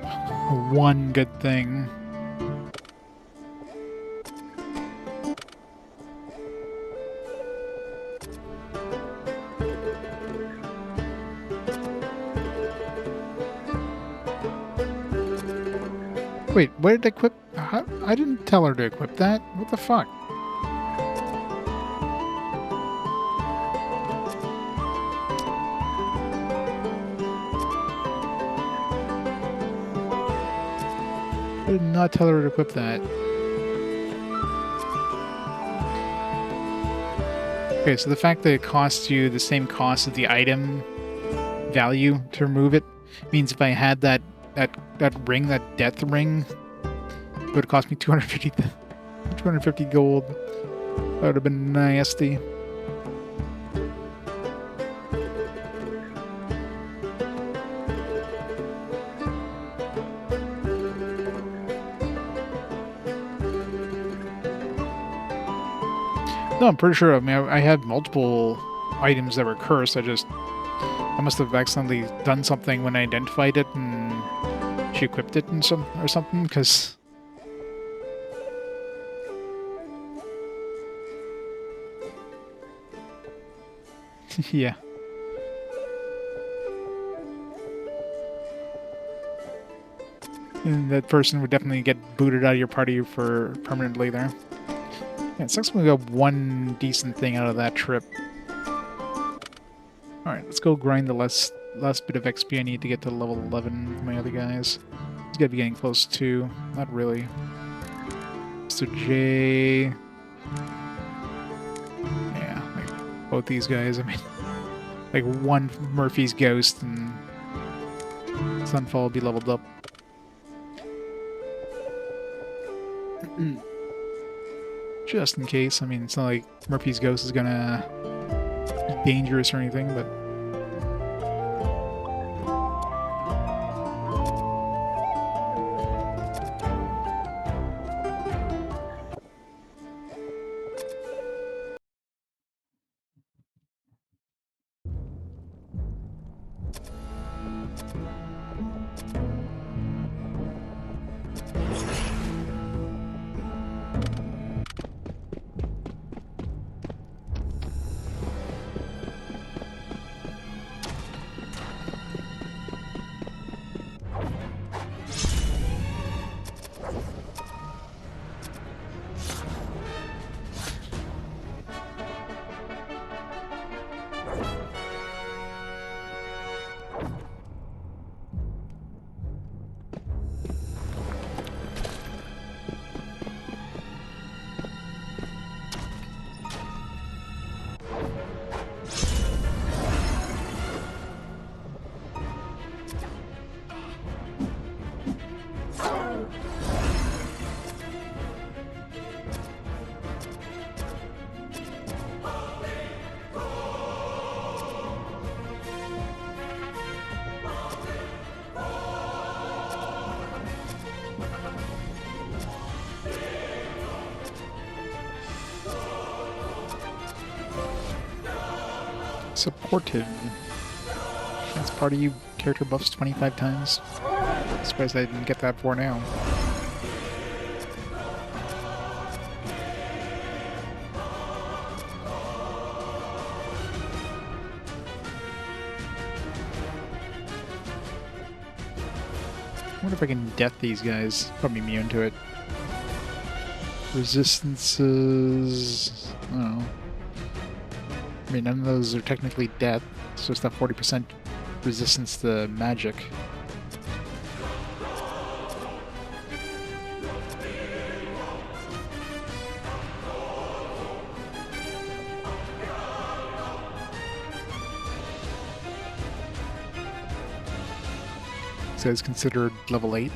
One good thing. Wait, where did I equip? I didn't tell her to equip that. What the fuck? I did not tell her to equip that. Okay, so the fact that it costs you the same cost of the item value to remove it means if I had that ring, that death ring, it would cost me 250 gold. That would have been nasty. No, I'm pretty sure. I mean, I had multiple items that were cursed. I must have accidentally done something when I identified it and she equipped it and or something, because yeah. And that person would definitely get booted out of your party for permanently there. Yeah, it sucks when we got one decent thing out of that trip. Alright, let's go grind the last bit of XP I need to get to level 11 with my other guys. He's gotta be getting close too. Not really. Mr. J... Yeah, like both these guys, I mean... Like one Murphy's Ghost and Sunfall will be leveled up. Just in case. I mean, it's not like Murphy's Ghost is gonna be dangerous or anything, but Supportive. That's part of you character buffs 25 times. Surprised I didn't get that before now. I wonder if I can death these guys. Probably immune to it. Resistances... I don't know. I mean, none of those are technically death. It's just that 40% resistance to magic. So it's considered level 8.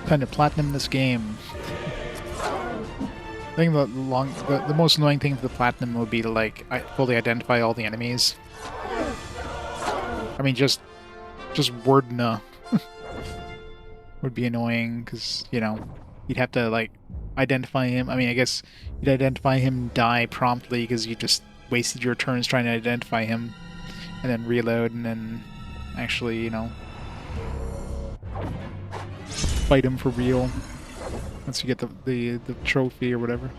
Kind of platinum this game. I think the most annoying thing for the platinum would be to like fully identify all the enemies. I mean, just Werdna would be annoying because, you know, you'd have to like identify him. I mean, I guess you'd identify him, die promptly because you just wasted your turns trying to identify him, and then reload, and then actually, you know, fight him for real once you get the trophy or whatever.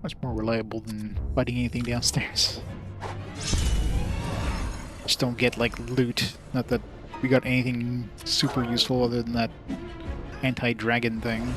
Much more reliable than fighting anything downstairs. Just don't get, like, loot. Not that we got anything super useful other than that anti-dragon thing.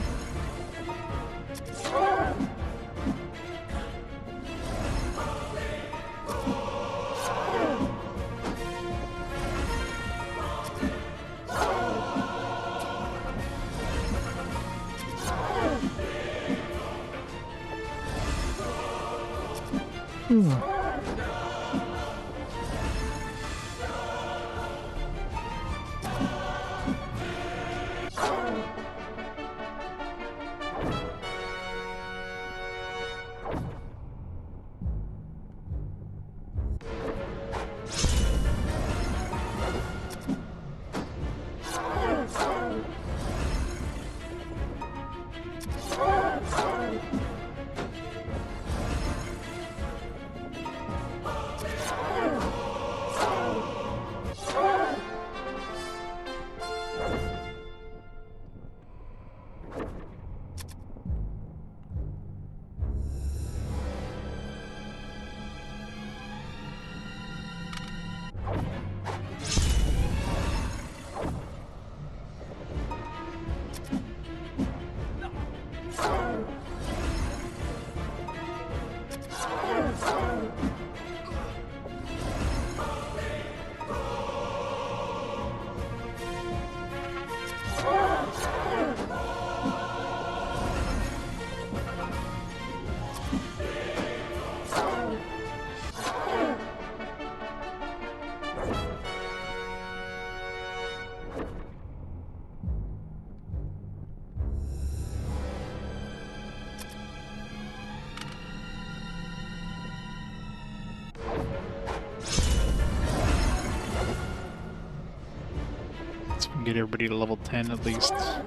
Get everybody to level 10 at least. I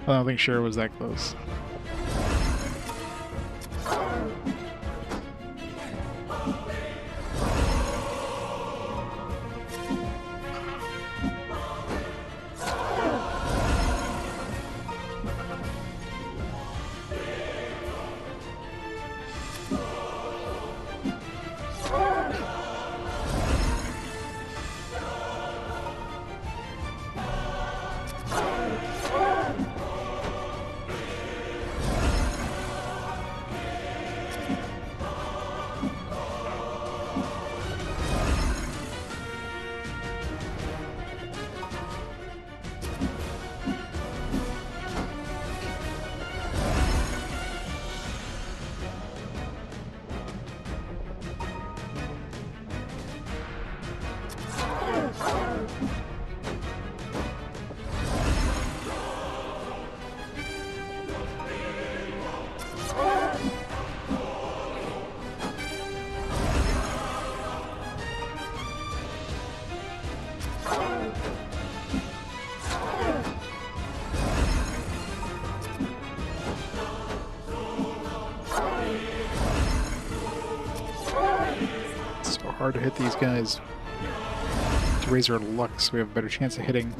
don't think sure was that close. Hard to hit these guys. To raise our luck so we have a better chance of hitting.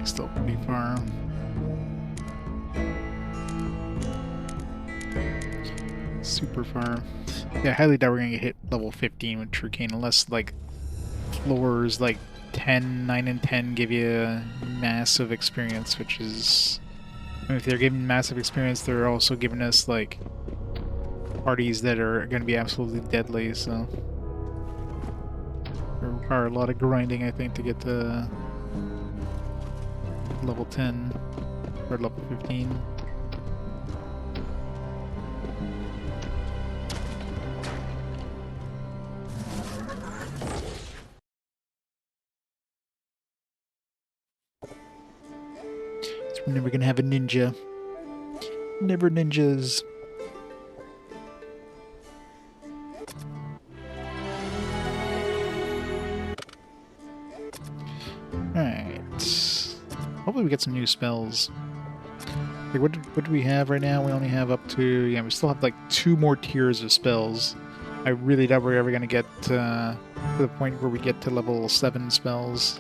Still pretty far. Super far. Yeah, I highly doubt we're gonna hit level 15 with Truecane unless like floors like 10, 9, and 10 give you massive experience, which is... I mean, if they're giving massive experience, they're also giving us like parties that are gonna be absolutely deadly, so... They require a lot of grinding, I think, to get to level 10 or level 15. So we're never gonna have a ninja. Never ninjas. Alright. Hopefully we get some new spells. Like, what do we have right now? We only have up to... Yeah, we still have like 2 more tiers of spells. I really doubt we're ever going to get to the point where we get to level 7 spells.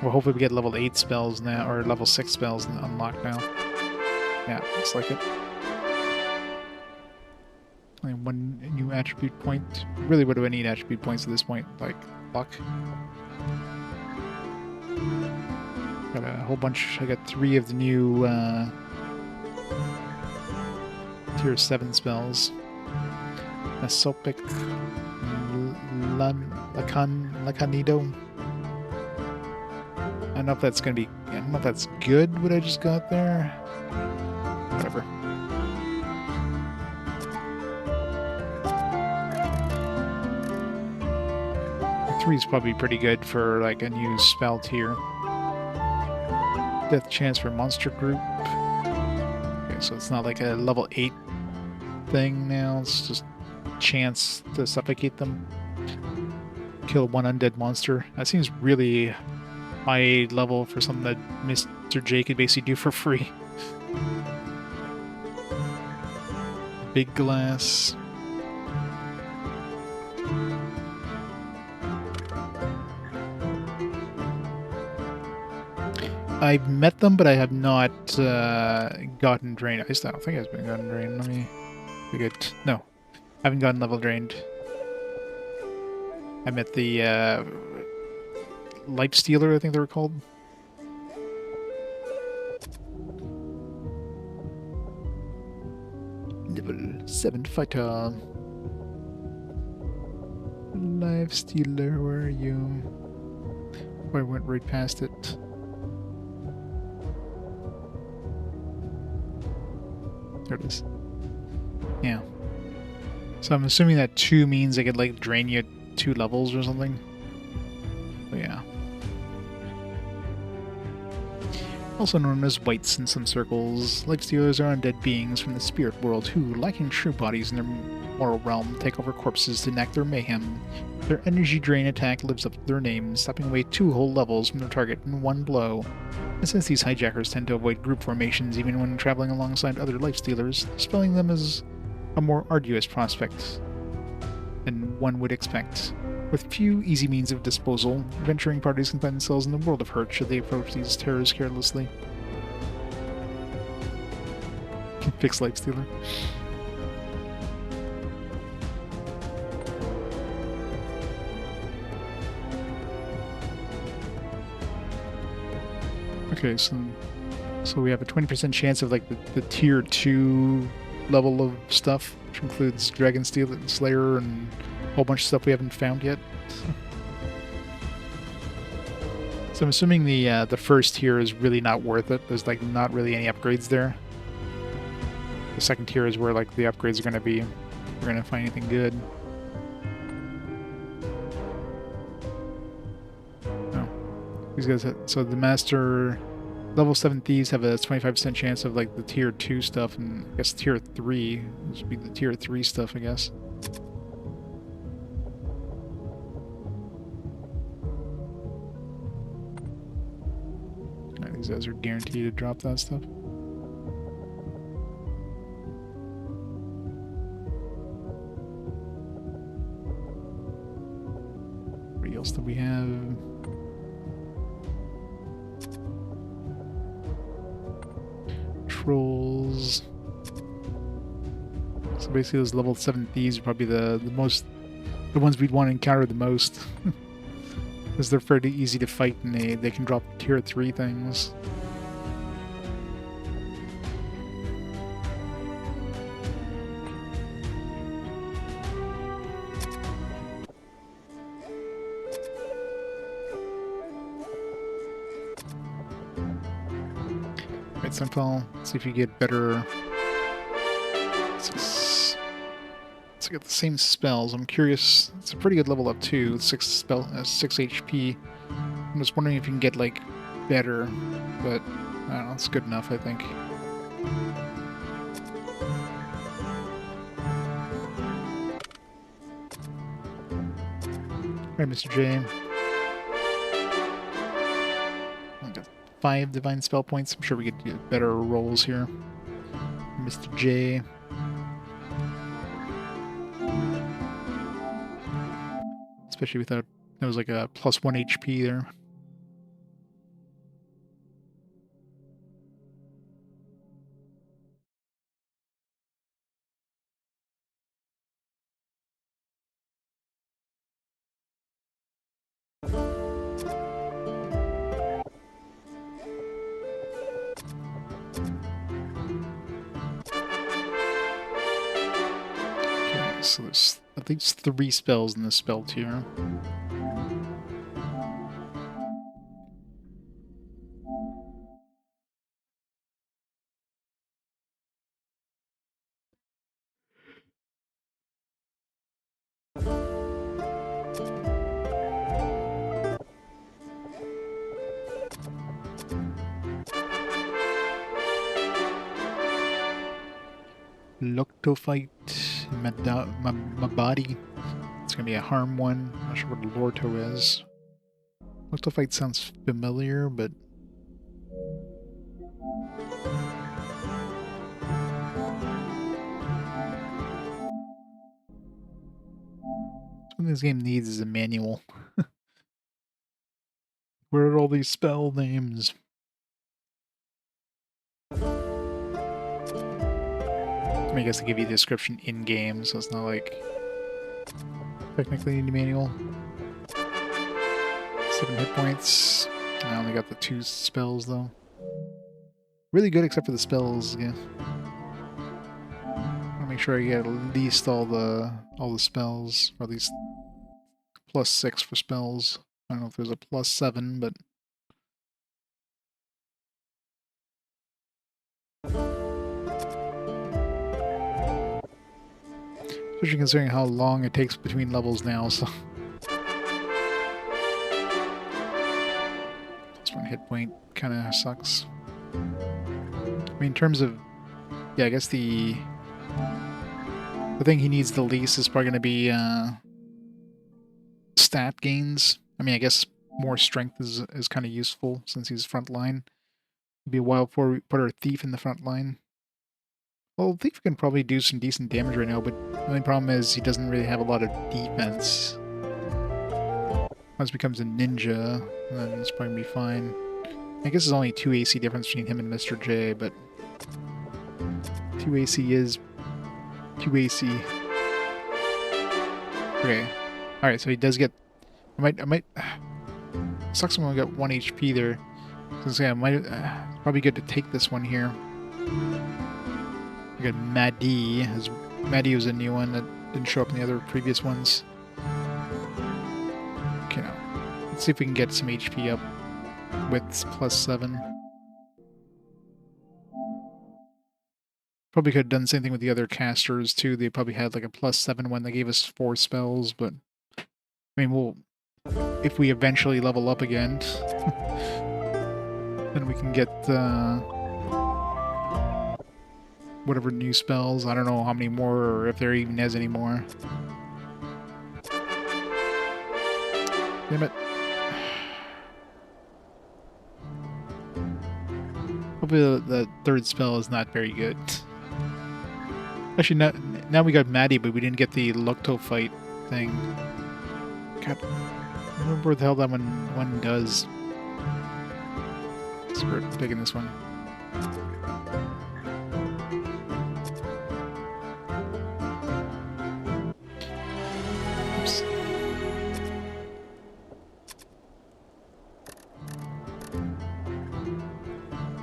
Well, hopefully we get level 8 spells now, or level 6 spells unlocked now. Yeah, looks like it. Only one new attribute point. Really, what do I need attribute points at this point? Like, luck? Got a whole bunch. I got 3 of the new tier 7 spells. Mesopic Lacanido. I don't know if that's gonna be. I don't know if that's good. What I just got there. Whatever. Three is probably pretty good for like a new spell tier. Death chance for monster group. Okay, so it's not like a level 8 thing now. It's just chance to suffocate them. Kill one undead monster. That seems really high level for something that Mr. J could basically do for free. Big glass. I've met them, but I have not gotten drained. At least I don't think I've been gotten drained. Let me look at... No, I haven't gotten level drained. I met the Life Stealer, I think they were called. Level 7 fighter. Life Stealer, where are you? Oh, I went right past it. There it is. Yeah. So I'm assuming that 2 means I could like drain you 2 levels or something. But yeah. Also known as wights in some circles, lifestealers are undead beings from the spirit world who, lacking true bodies in their mortal realm, take over corpses to enact their mayhem. Their energy drain attack lives up to their name, stopping away 2 whole levels from their target in one blow. And since these hijackers tend to avoid group formations even when traveling alongside other lifestealers, dispelling them is a more arduous prospect than one would expect. With few easy means of disposal, adventuring parties can find themselves in the world of hurt should they approach these terrors carelessly. Fix Lifestealer. Okay, so we have a 20% chance of like the tier 2 level of stuff, which includes Dragon Slayer and a whole bunch of stuff we haven't found yet. So I'm assuming the first tier is really not worth it. There's like not really any upgrades there. The second tier is where like the upgrades are going to be. If we're going to find anything good. No. These guys have, so the master level 7 thieves have a 25% chance of like the tier 2 stuff, and I guess tier 3 this would be the tier 3 stuff, I guess. These guys are guaranteed to drop that stuff. What else do we have? Trolls. So basically those level 7 thieves are probably the ones we'd want to encounter the most. Because they're fairly easy to fight and they can drop tier 3 things. Right, Sunfall, see if you get better. Let's get the same spells. I'm curious. It's a pretty good level up too. 6 HP. I'm just wondering if you can get like better, but I don't know. It's good enough, I think. Alright, Mr. J. I got 5 divine spell points. I'm sure we could get better rolls here. Mr. J. Especially without, there was like a +1 HP there. So there's at least 3 spells in this spell tier. Luctophyte, Mabadi. It's gonna be a harm one. Not sure what Lorto is. Luctophyte sounds familiar, but what this game needs is a manual. Where are all these spell names? I mean, I guess they give you a description in game, so it's not like technically in the manual. 7 hit points. I only got the 2 spells though. Really good except for the spells. Yeah. I want to make sure I get at least all the spells, or at least +6 for spells. I don't know if there's a +7, but especially considering how long it takes between levels now, so +1 hit point kind of sucks. I mean, in terms of, yeah, I guess the thing he needs the least is probably going to be stat gains. I mean, I guess more strength is kind of useful since he's front line. It'd be a while before we put our thief in the front line. Well, thief can probably do some decent damage right now, but the only problem is he doesn't really have a lot of defense. Once he becomes a ninja, then it's probably going to be fine. I guess there's only 2 AC difference between him and Mr. J, but 2 AC is 2 AC. Okay. Alright, so he does get... I might... Sucks when we got 1 HP there. So yeah, it's probably good to take this one here. We got Maddie. Maddie was a new one that didn't show up in the other previous ones. Okay, now. Let's see if we can get some HP up with +7. Probably could have done the same thing with the other casters too. They probably had like a +7 one that gave us 4 spells, but I mean, if we eventually level up again, then we can get whatever new spells. I don't know how many more, or if there even has any more. Damn it. Hopefully the 3rd spell is not very good. Actually, now we got Maddie, but we didn't get the Luctophyte thing. God, I don't remember what the hell that one does. So we're taking this one. Oops.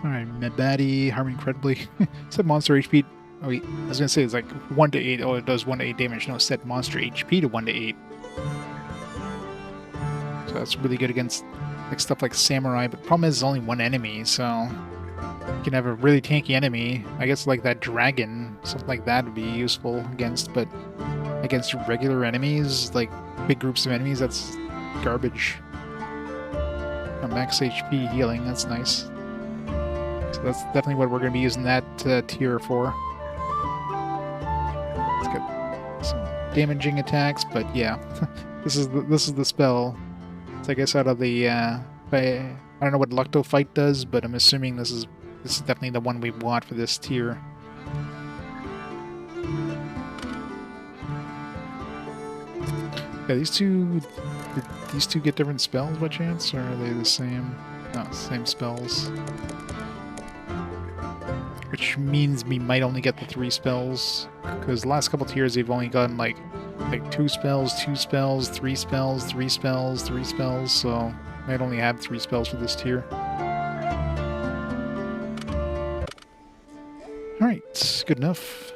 Alright, Mabadi, harm incredibly. Set monster HP. Oh wait, I was gonna say it's like 1 to 8. Oh, it does 1 to 8 damage. No, set monster HP to 1 to 8. So that's really good against like stuff like Samurai, but the problem is it's only 1 enemy, so you can have a really tanky enemy. I guess like that dragon, something like that would be useful against, but against regular enemies, like big groups of enemies, that's garbage. A max HP healing, that's nice. So that's definitely what we're going to be using that tier for. Let's get some damaging attacks, but yeah, this is the spell. So I guess out of the I don't know what Luctophyte does, but I'm assuming this is definitely the one we want for this tier. Yeah, these two get different spells by chance, or are they the same? No, same spells. Which means we might only get the 3 spells, because the last couple tiers they've only gotten like 2 spells, 2 spells, 3 spells, 3 spells, 3 spells, so I might only have 3 spells for this tier. Alright, good enough.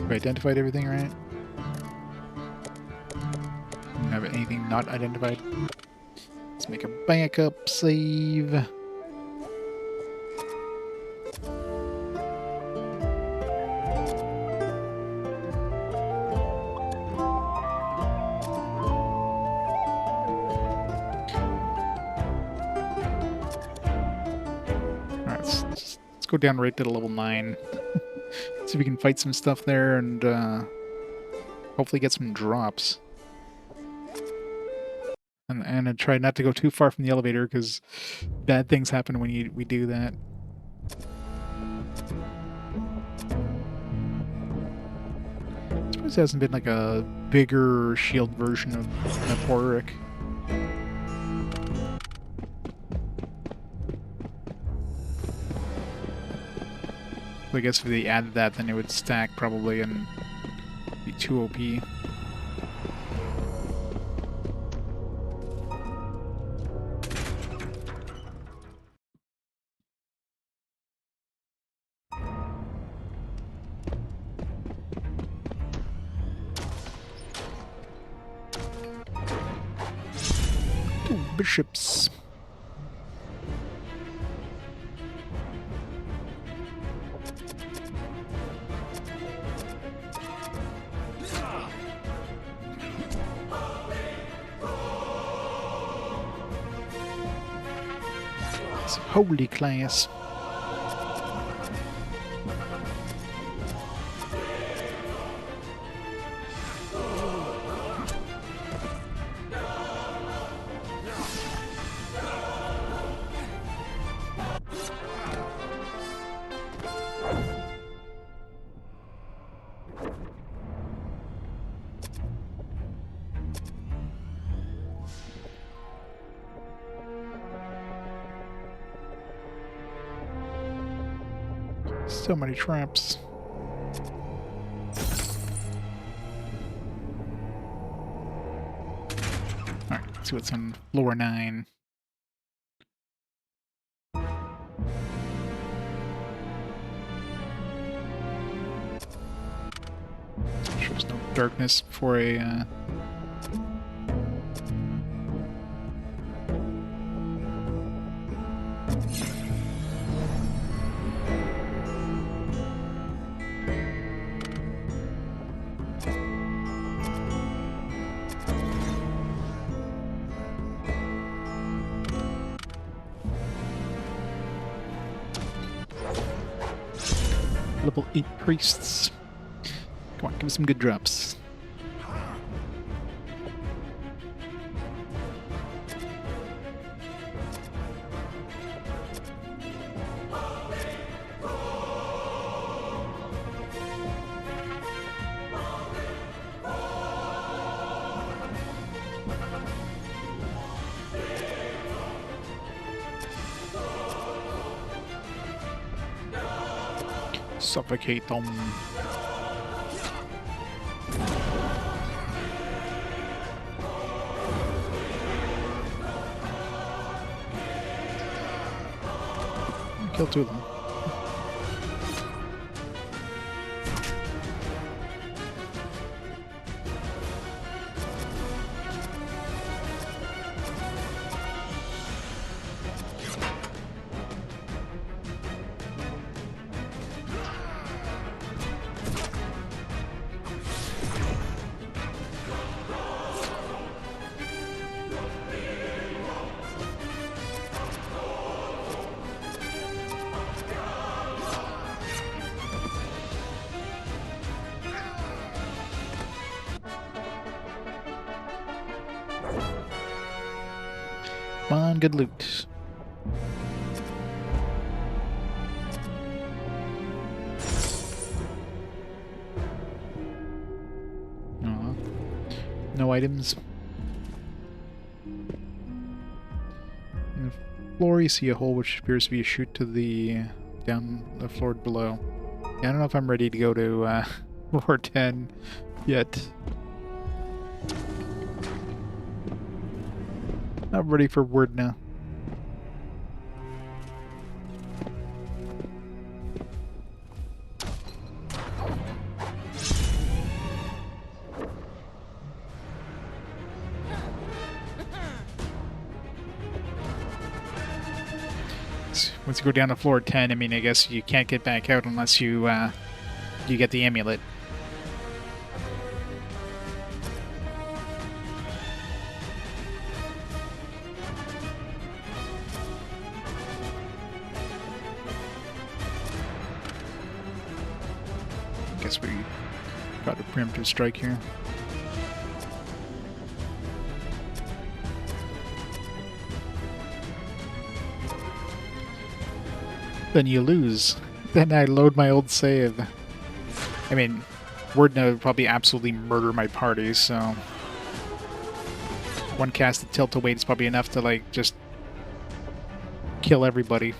We identified everything, right? Don't have anything not identified. Let's make a backup save. Alright, let's go down right to level 9. See if we can fight some stuff there and hopefully get some drops. And try not to go too far from the elevator because bad things happen when we do that. I suppose there hasn't been like a bigger shield version of Naporic. I guess if they added that, then it would stack probably and be too OP. Two bishops. Holy class. So many traps. Alright, let's see what's on floor 9. Sure there's no darkness before a level 8 priests. Come on, give me some good drops. Suffocate them. Kill 2 of them. Come on, good loot. Aw. No items. On the floor you see a hole which appears to be a chute to the down the floor below. Yeah, I don't know if I'm ready to go to floor 10 yet. Not ready for Werdna. once you go down to floor 10, I mean, I guess you can't get back out unless you you get the amulet. Guess we got a preemptive strike here. Then you lose. Then I load my old save. I mean, Werdna would probably absolutely murder my party, so one cast of Tilt Await is probably enough to, like, just kill everybody.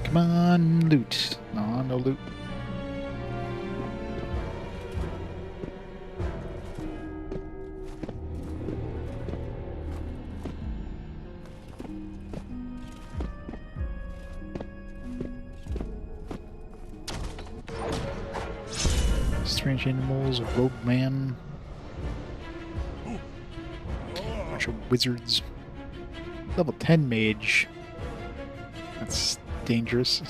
Come on, loot. No, no loot. Strange animals, a rogue man. Bunch of wizards. Level 10 mage. That's dangerous.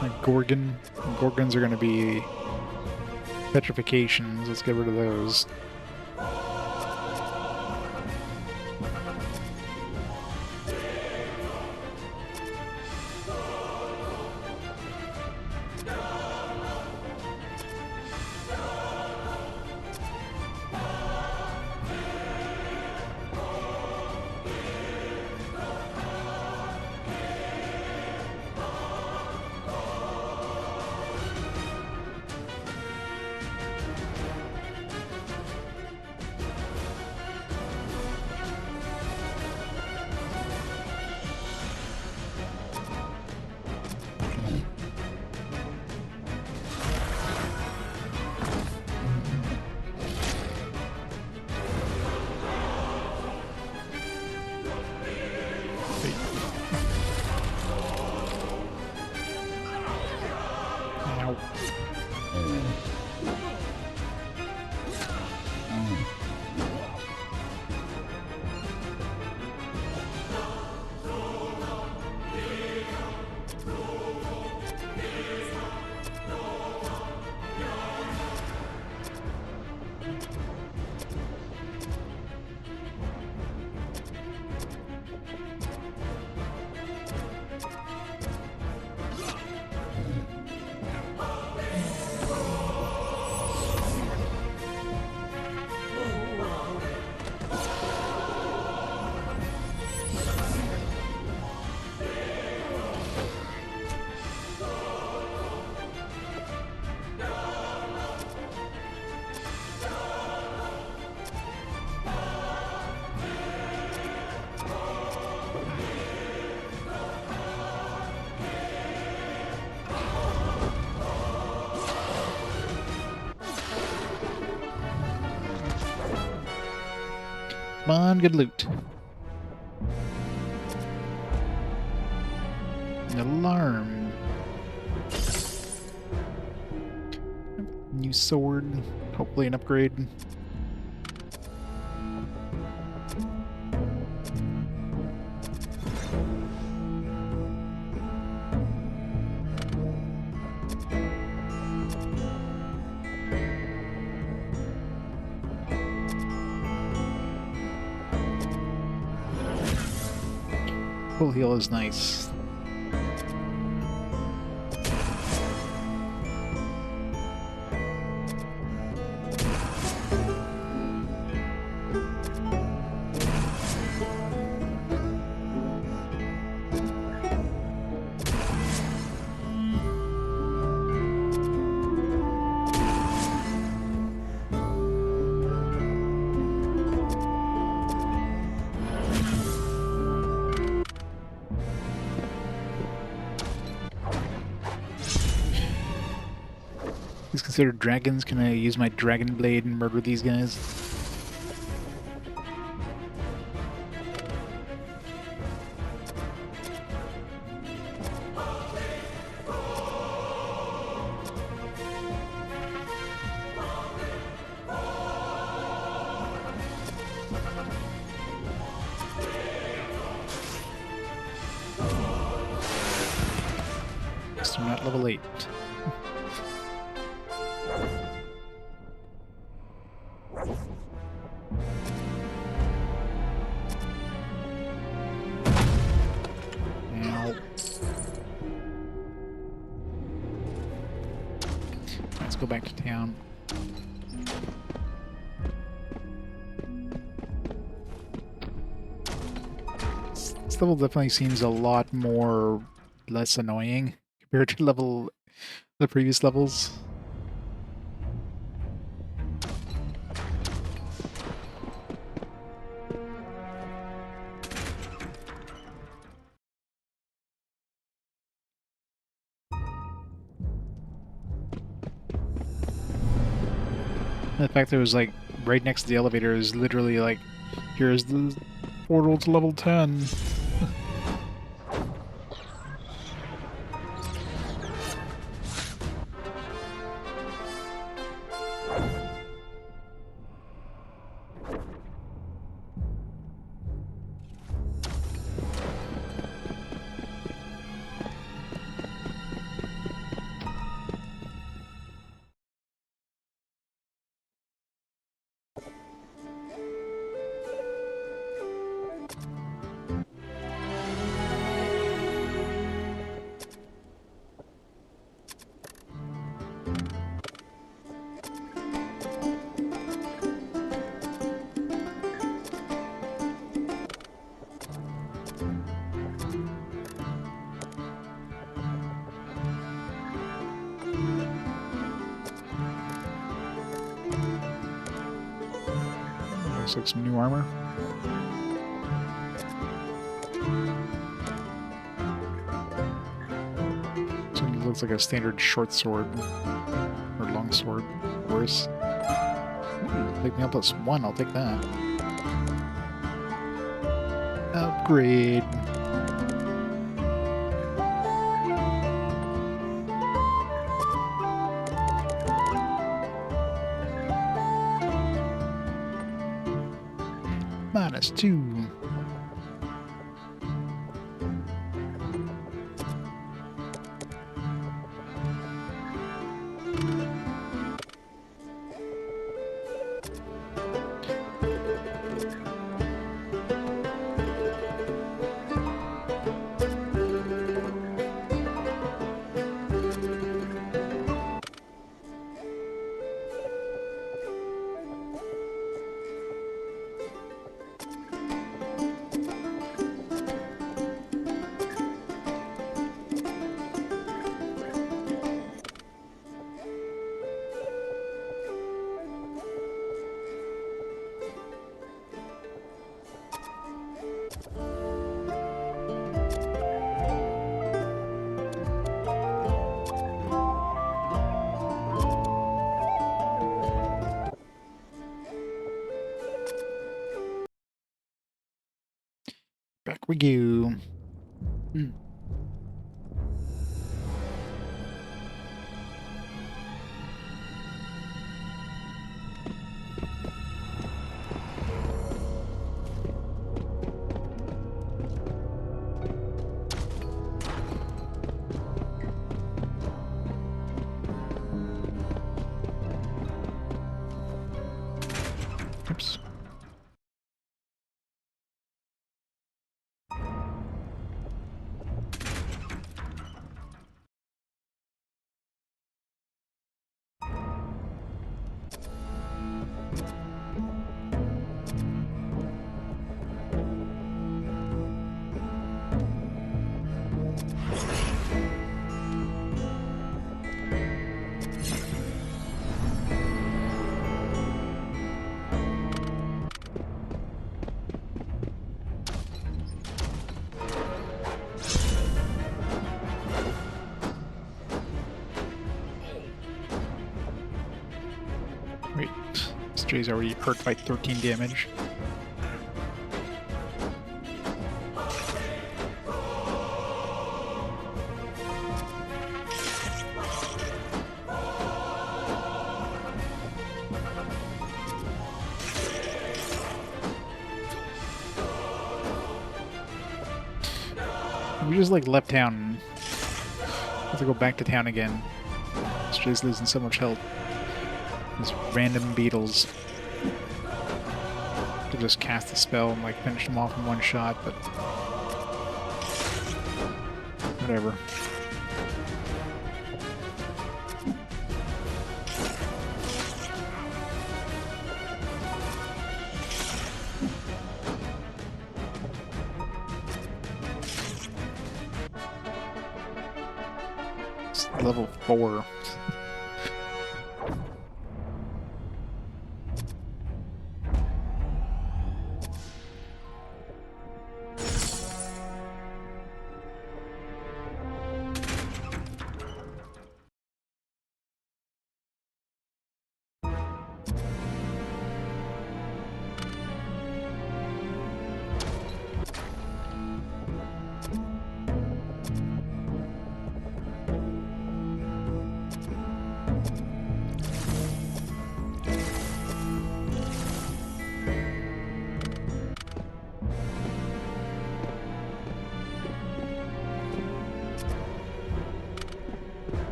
Like Gorgon. Gorgons are going to be petrifications. Let's get rid of those. Come on, good loot. An alarm. New sword. Hopefully an upgrade. Full heal is nice. Since they're dragons, can I use my dragon blade and murder these guys? Guess I'm not level 8. Ow. Let's go back to town. This level definitely seems a lot more less annoying compared to the previous levels. The fact that it was like right next to the elevator is literally like, here's the portal to level 10. Looks like some new armor. So it looks like a standard short sword or long sword, of course. Take me up +1, I'll take that. Upgrade. -2. Back we go. Oops. Jay's already hurt by 13 damage. We just like left town. Have to go back to town again. Jay's losing so much health. These random beetles. Could just cast a spell and like finish them off in one shot, but whatever. It's level 4.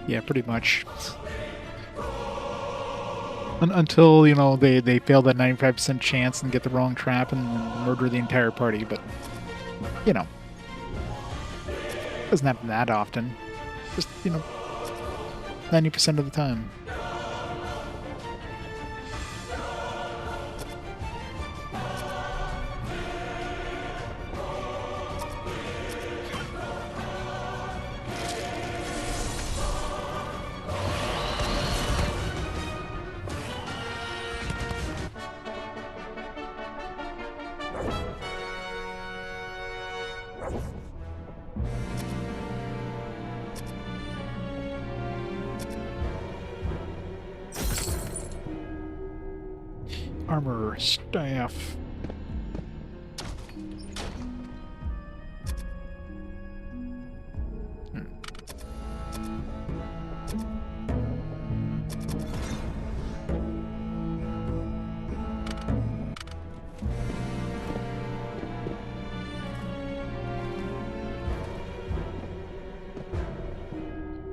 Yeah, pretty much. Until, you know, they fail that 95% chance and get the wrong trap and murder the entire party, but, you know. Doesn't happen that often. Just, you know, 90% of the time. Armor, staff.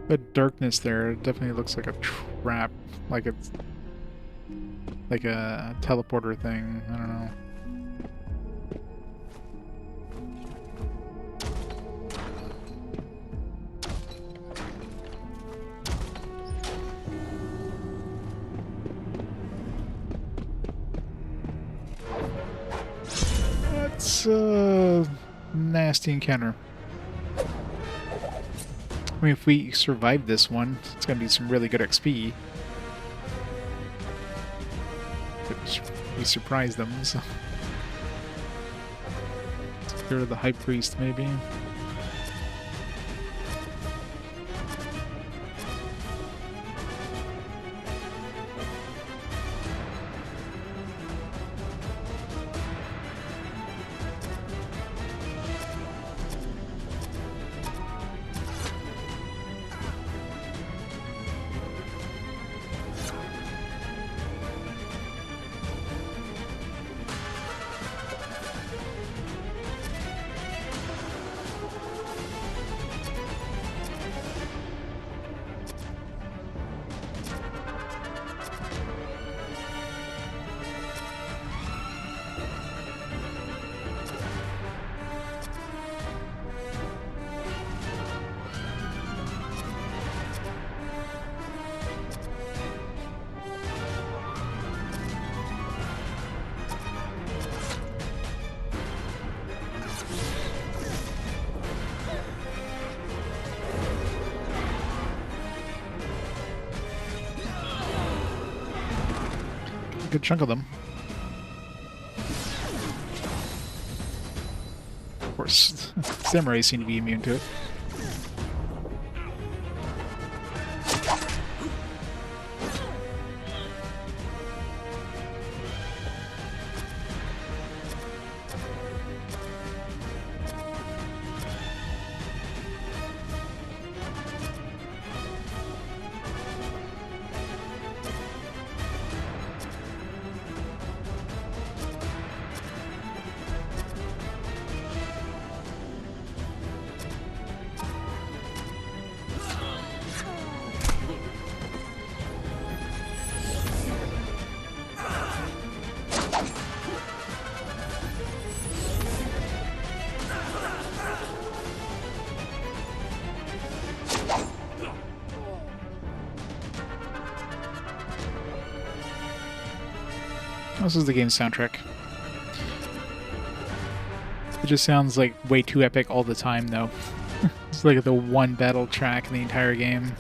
The darkness there definitely looks like a trap, like it's like a teleporter thing. I don't know. That's a nasty encounter. I mean, if we survive this one, it's going to be some really good XP. But we surprise them, so... Spirit of the High Priest, maybe? A good chunk of them. Samurai seem to be immune to it. This is the game's soundtrack. It just sounds like way too epic all the time, though. It's like the one battle track in the entire game.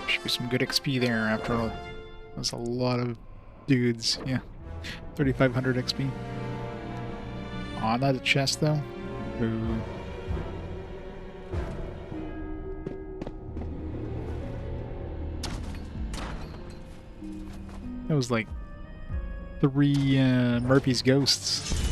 Should be some good XP there after all. That's a lot of dudes. Yeah. 3,500 XP. Aw, not a chest though. Boo. That was like 3 Murphy's Ghosts.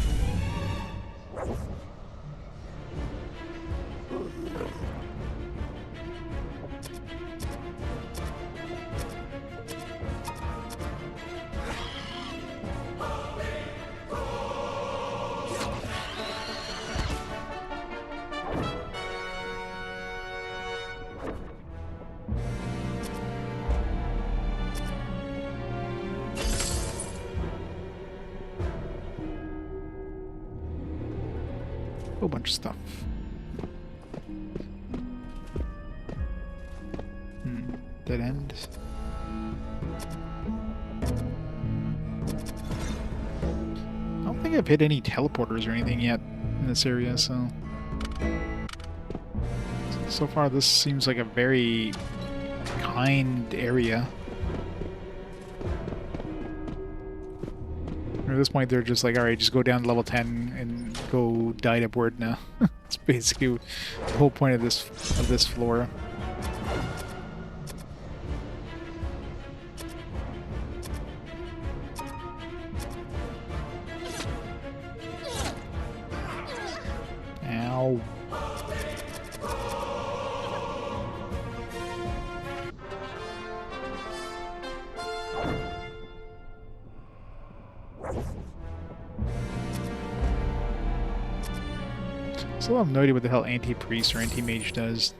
Whole bunch of stuff. Dead end. I don't think I've hit any teleporters or anything yet in this area, so far this seems like a very kind area. At this point, they're just like, alright, just go down to level 10 and go die to Werdna. That's basically the whole point of this floor. Ow. Still have no idea what the hell anti-priest or anti-mage does.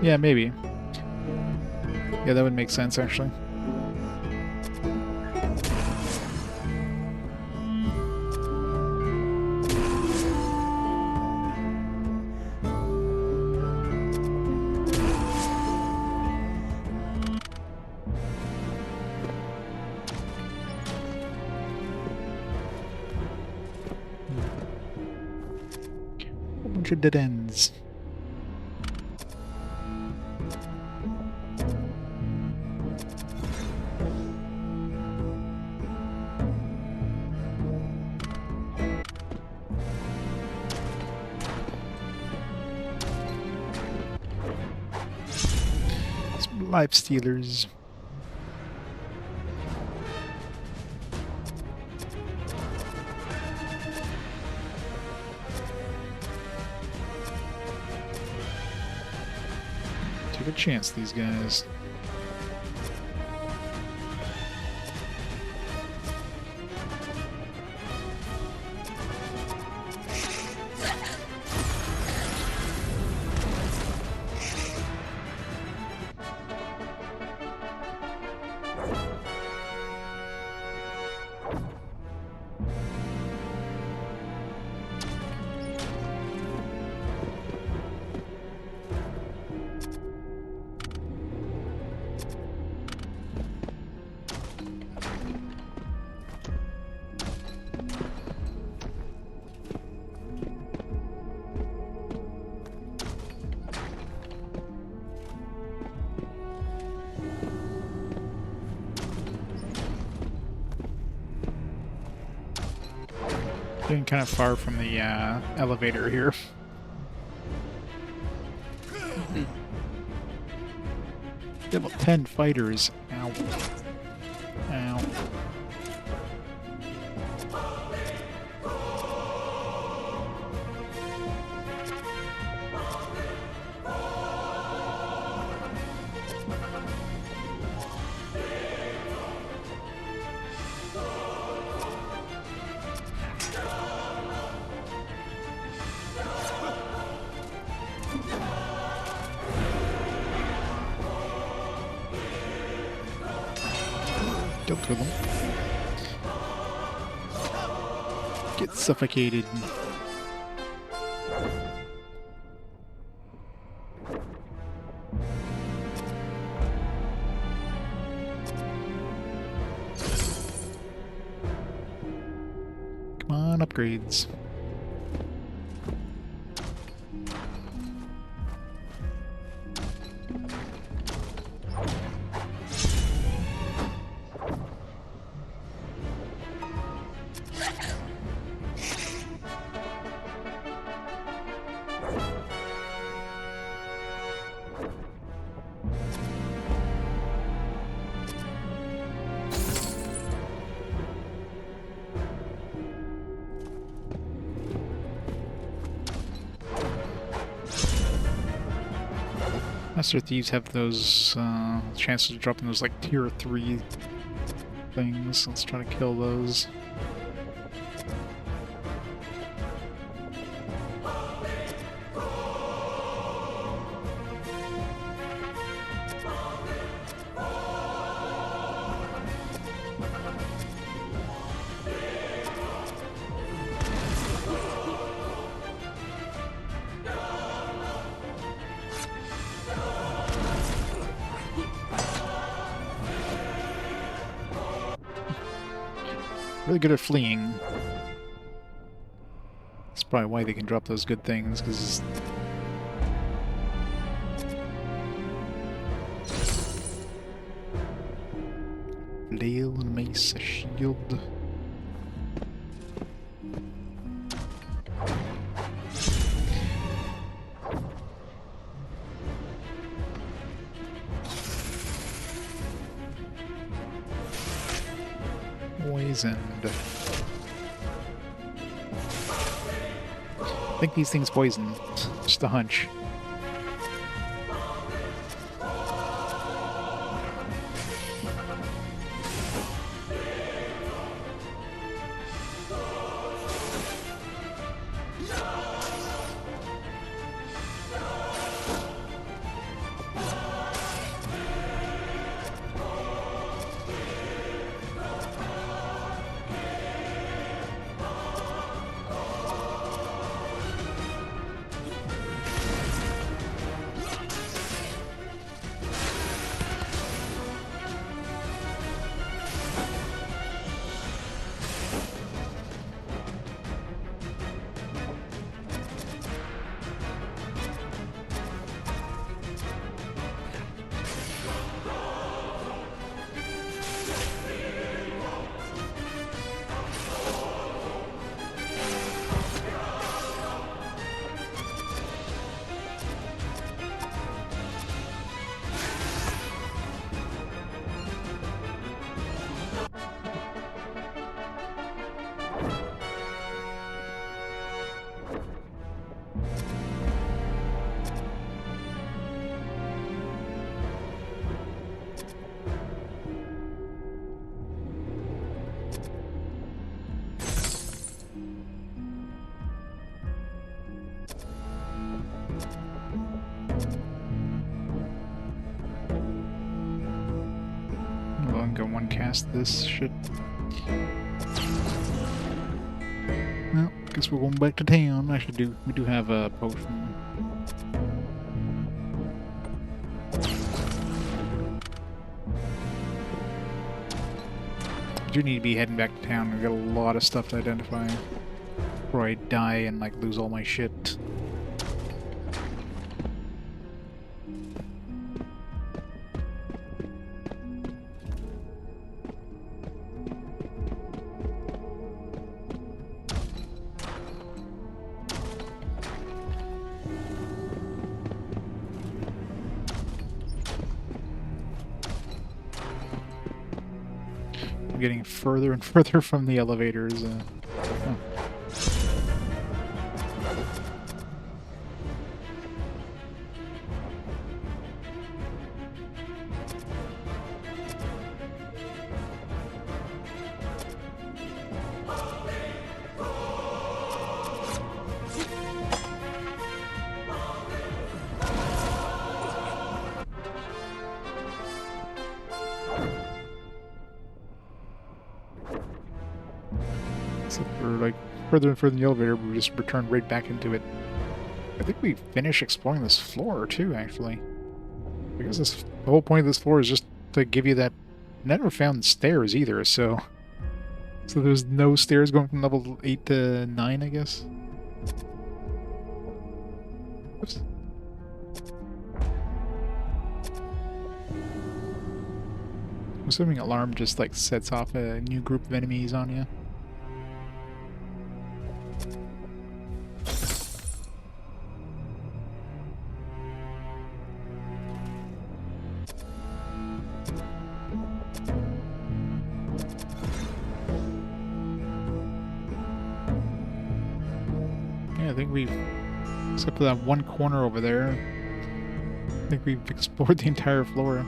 Yeah, maybe. Yeah, that would make sense, actually. A bunch of dead ends. Life stealers. Took a chance, these guys. Getting kind of far from the elevator here. Level 10 fighters. Ow. Ow. Don't kill them. Get suffocated. Come on, upgrades. Master Thieves have those chances of dropping those like tier 3 things. Let's try to kill those. Really good at fleeing. That's probably why they can drop those good things, because flail and mace, a shield. Poisoned. I think these things poison. Just a hunch. think I one cast this shit. Well, guess we're going back to town. We do have a potion. I do need to be heading back to town. I've got a lot of stuff to identify before I die and like lose all my shit. Getting further and further from the elevators. Oh. Except for like further and further in the elevator, we just return right back into it. I think we finished exploring this floor too, actually. I guess the whole point of this floor is just to give you that. Never found stairs either, so there's no stairs going from level 8 to 9, I guess. Oops. I'm assuming alarm just like sets off a new group of enemies on you. I think we've, except for that one corner over there, I think we've explored the entire floor.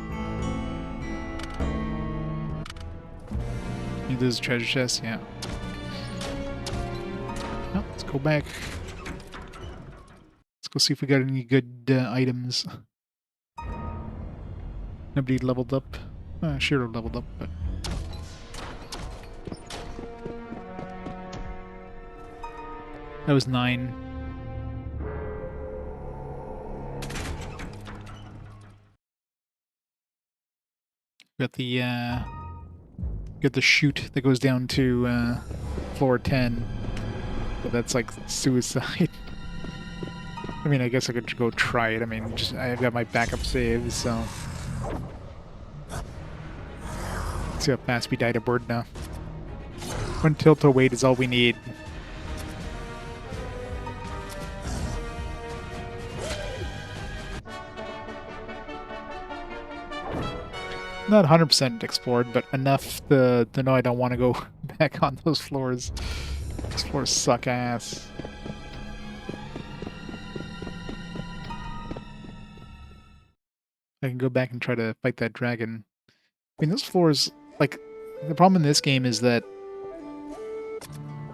Need those treasure chests? Yeah. Well, let's go back. Let's go see if we got any good items. Nobody leveled up. Sure leveled up, but... That was 9. Got the chute that goes down to floor 10. But that's like suicide. I mean, I guess I could go try it. I mean, I've got my backup saves, so... Let's see how fast we died at Werdna. One tilt to wait is all we need. Not 100% explored, but enough to know I don't want to go back on those floors. Those floors suck ass. I can go back and try to fight that dragon. I mean, those floors, like, the problem in this game is that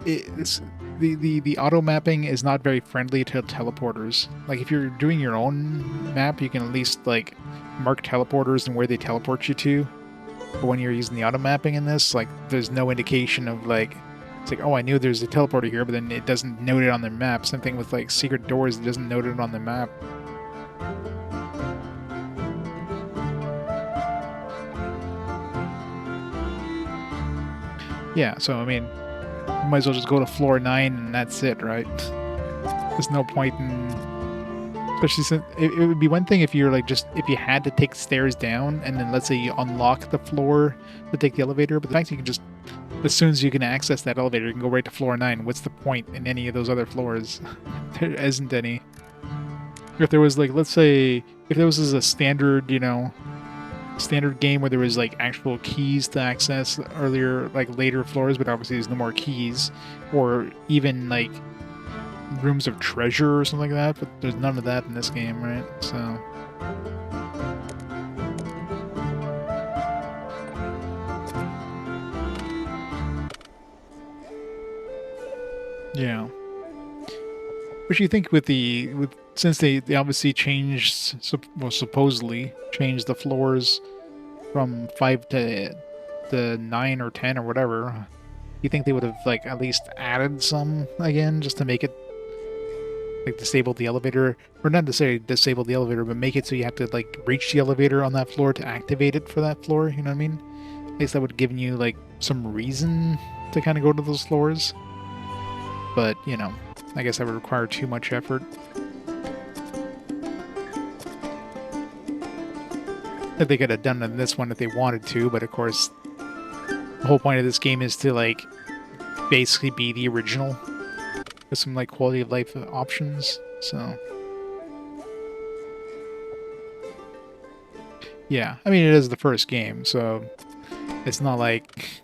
the auto mapping is not very friendly to teleporters. Like, if you're doing your own map, you can at least, like, mark teleporters and where they teleport you to. But when you're using the auto mapping in this, like, there's no indication of, like, it's like, oh, I knew there's a teleporter here, but then it doesn't note it on the map. Same thing with, like, secret doors, it doesn't note it on the map. Yeah, so, I mean, you might as well just go to floor 9 and that's it, right? There's no point in... Especially since it would be one thing if you're like if you had to take stairs down and then let's say you unlock the floor to take the elevator, but the fact you can just, as soon as you can access that elevator, you can go right to floor 9. What's the point in any of those other floors? There isn't any. If there was like, let's say, if there was a standard, you know, standard game where there was like actual keys to access earlier, like later floors, but obviously there's no more keys, or even like rooms of treasure or something like that, but there's none of that in this game, right? So yeah, which you think since they obviously changed, well, supposedly changed the floors from 5 to to 9 or 10 or whatever, you think they would have like at least added some again just to make it like disable the elevator, or not necessarily disable the elevator, but make it so you have to like reach the elevator on that floor to activate it for that floor, you know what I mean? At least that would give you like some reason to kind of go to those floors. But, you know, I guess that would require too much effort. That they could have done in this one if they wanted to, but of course, the whole point of this game is to like basically be the original with some like quality of life options, so yeah, I mean it is the first game, so it's not like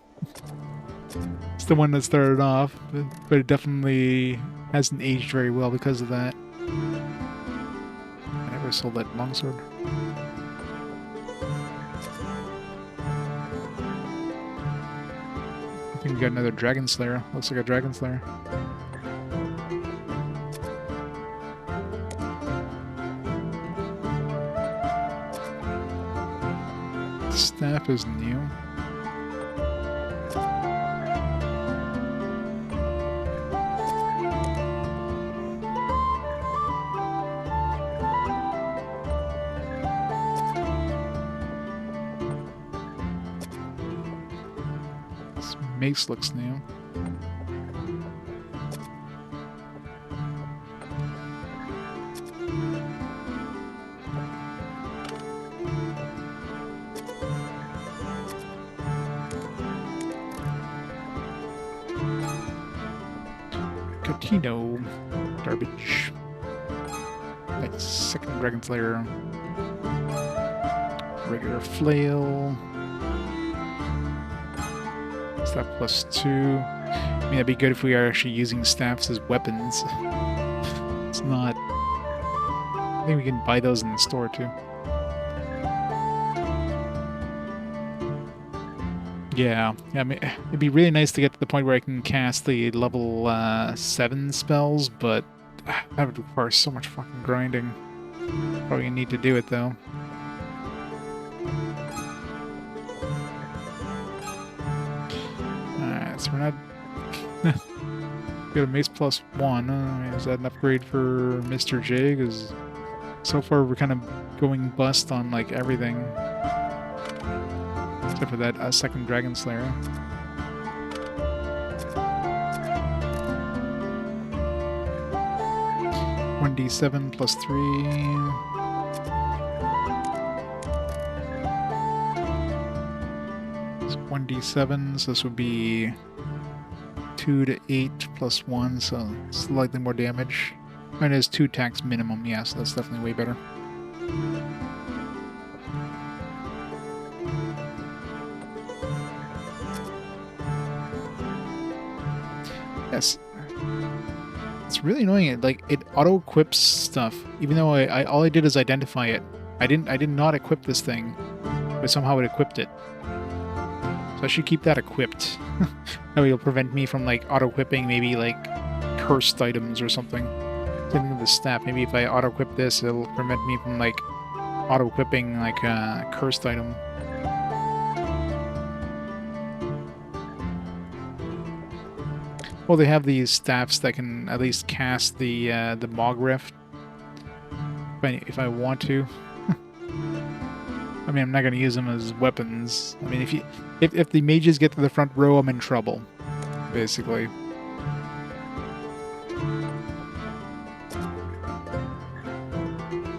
it's the one that started off, but it definitely hasn't aged very well because of that. I never sold that longsword. I think we got another Dragon Slayer. Looks like a Dragon Slayer. Staff is new. This mace looks new. Catino. Garbage. Like second Dragon Slayer. Regular flail. Staff +2. I mean, that'd be good if we are actually using staffs as weapons. It's not. I think we can buy those in the store too. Yeah, I mean, it'd be really nice to get to the point where I can cast the level 7 spells, but that would require so much fucking grinding. Probably gonna need to do it though. Alright, so we're not... Got a mace +1. Is that an upgrade for Mr. J? Because so far we're kind of going bust on like everything. Except for that second Dragon Slayer. (1d7 +3). 1d7, so this would be 2 to 8 +1, so slightly more damage. And it is 2 attacks minimum, yeah, so that's definitely way better. Yes. It's really annoying. Like it auto equips stuff, even though all I did is identify it. I did not equip this thing, but somehow it equipped it. So I should keep that equipped. That way it'll prevent me from like auto equipping maybe like cursed items or something. Same with the staff. Maybe if I auto equip this, it'll prevent me from like auto equipping like a cursed item. Well, they have these staffs that can at least cast the Mogref if I want to. I mean, I'm not going to use them as weapons. I mean, if the mages get to the front row, I'm in trouble, basically.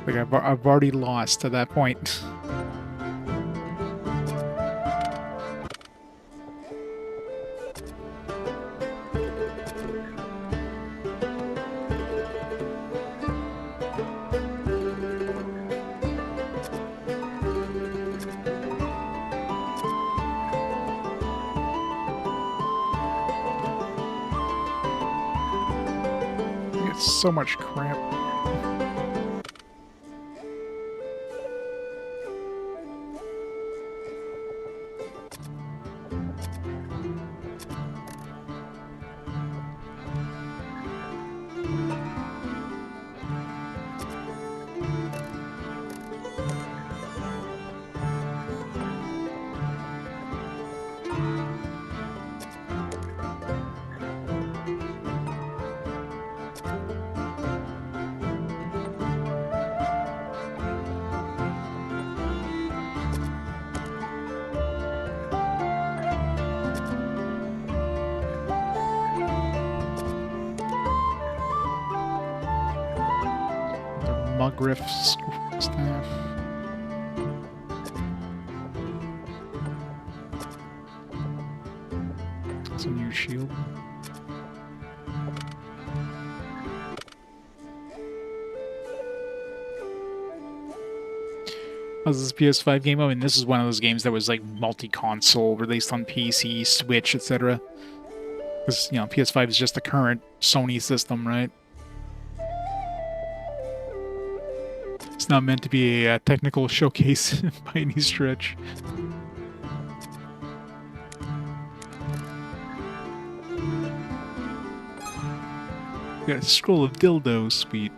Like I've already lost at that point. So much crap. Maugriff staff. It's a new shield. How's this PS5 game? I mean, this is one of those games that was like multi-console, released on PC, Switch, etc. Because, you know, PS5 is just the current Sony system, right? It's not meant to be a technical showcase by any stretch. Got a scroll of dildos, sweet.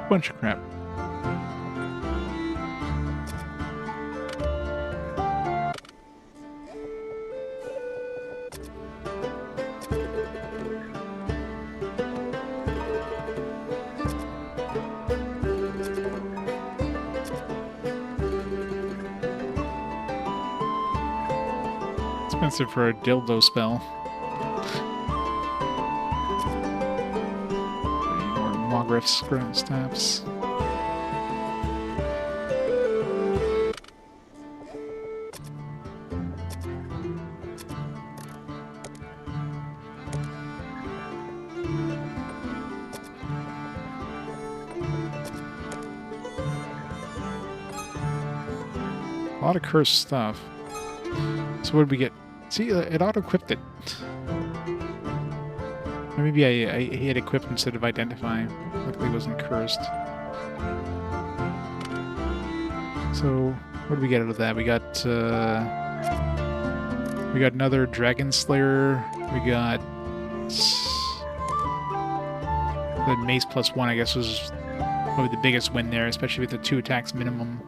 Bunch of crap. Expensive for a dildo spell. More Maugriff staffs. A lot of cursed stuff. So what did we get? See, it auto-equipped it. Or maybe I hit equip instead of identify. Luckily it wasn't cursed. So, what did we get out of that? We got another Dragon Slayer. We got the Mace +1, I guess, was probably the biggest win there, especially with the 2 attacks minimum.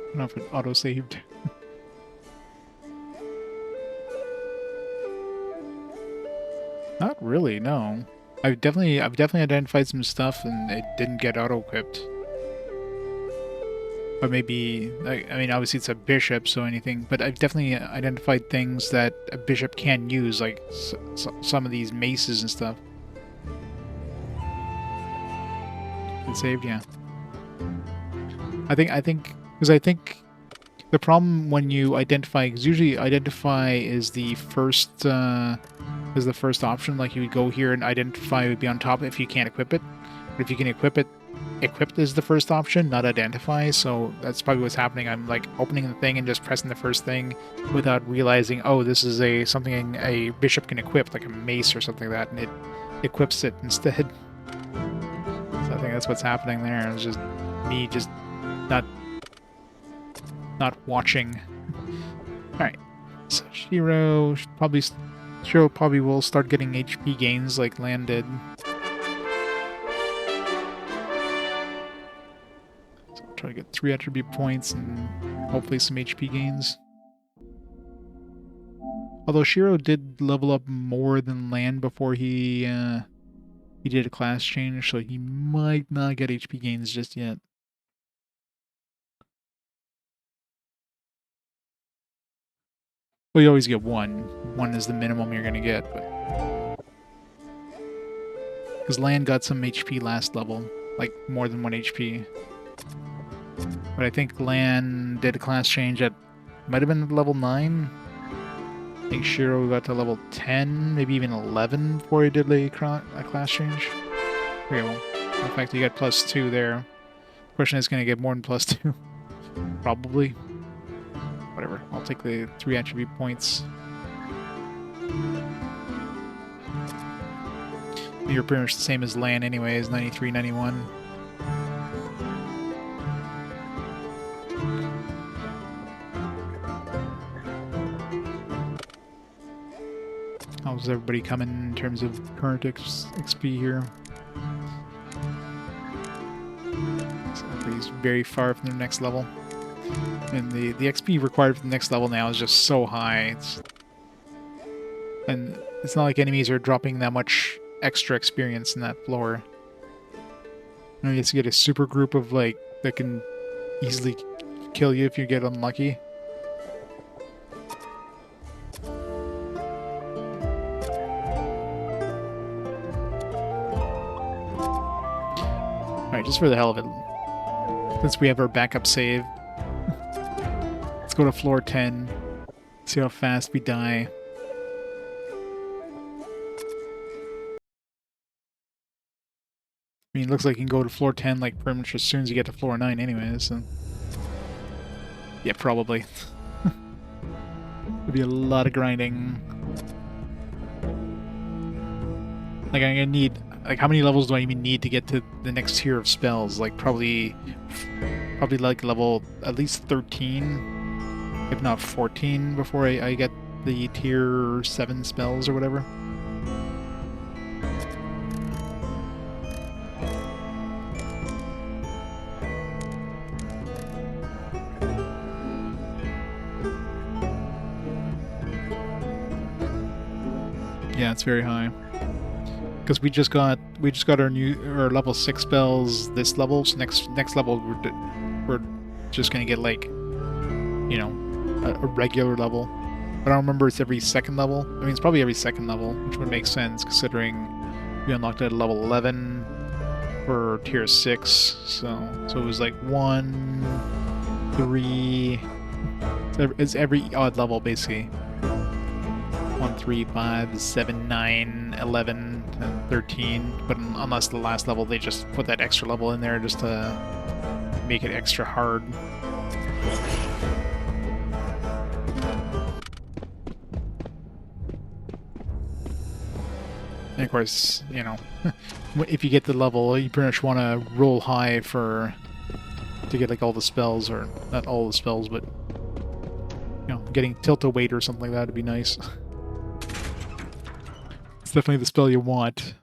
I don't know if it auto-saved. Not really, no. I've definitely identified some stuff and it didn't get auto-equipped. Or maybe, I mean, obviously it's a bishop, so anything, but I've definitely identified things that a bishop can use, like some of these maces and stuff. It saved, yeah. I think the problem when you identify, because usually identify is the first option. Like you would go here and identify would be on top if you can't equip it. But if you can equip it, equipped is the first option, not identify. So that's probably what's happening. I'm like opening the thing and just pressing the first thing without realizing, oh, this is something a bishop can equip, like a mace or something like that, and it equips it instead. So I think that's what's happening there. It's just me just not watching. Alright, so Shiro probably will start getting HP gains like Lan did. So I'll try to get 3 attribute points and hopefully some HP gains. Although Shiro did level up more than Lan before he did a class change, so he might not get HP gains just yet. Well, you always get 1. 1 is the minimum you're going to get, but... Because Lan got some HP last level, like more than 1 HP. But I think Lan did a class change at... might have been level 9? I think Shiro got to level 10, maybe even 11 before he did a class change. Okay, well, in fact, he got +2 there. Question is, can I get more than +2? Probably. Whatever. I'll take the 3 attribute points. You're pretty much the same as Lan anyways, 93, 91. How's everybody coming in terms of current XP here? So everybody's very far from the next level. And the XP required for the next level now is just so high. And it's not like enemies are dropping that much extra experience in that floor. You know, you have to get a super group of, like, that can easily kill you if you get unlucky. Alright, just for the hell of it, since we have our backup save, let's go to floor 10, see how fast we die. I mean, it looks like you can go to floor 10 like pretty much as soon as you get to floor 9 anyways, so... Yeah, probably. There'll be a lot of grinding. Like, I'm gonna need... Like, how many levels do I even need to get to the next tier of spells? Like, probably like level at least 13, if not 14, before I get the tier 7 spells or whatever. Yeah, it's very high. Because we just got our level 6 spells this level, so next level we're just gonna get, like, you know, a regular level. But I don't remember it's every second level. I mean, it's probably every second level, which would make sense considering we unlocked it at level 11 for tier 6. So it was like 1, 3. It's every odd level basically. 1, 3, 5, 7, 9, 11, and 13. But unless the last level, they just put that extra level in there just to make it extra hard. And of course, you know, if you get the level, you pretty much want to roll high to get, like, all the spells, or not all the spells, but, you know, getting tilt-a-weight or something like that would be nice. It's definitely the spell you want.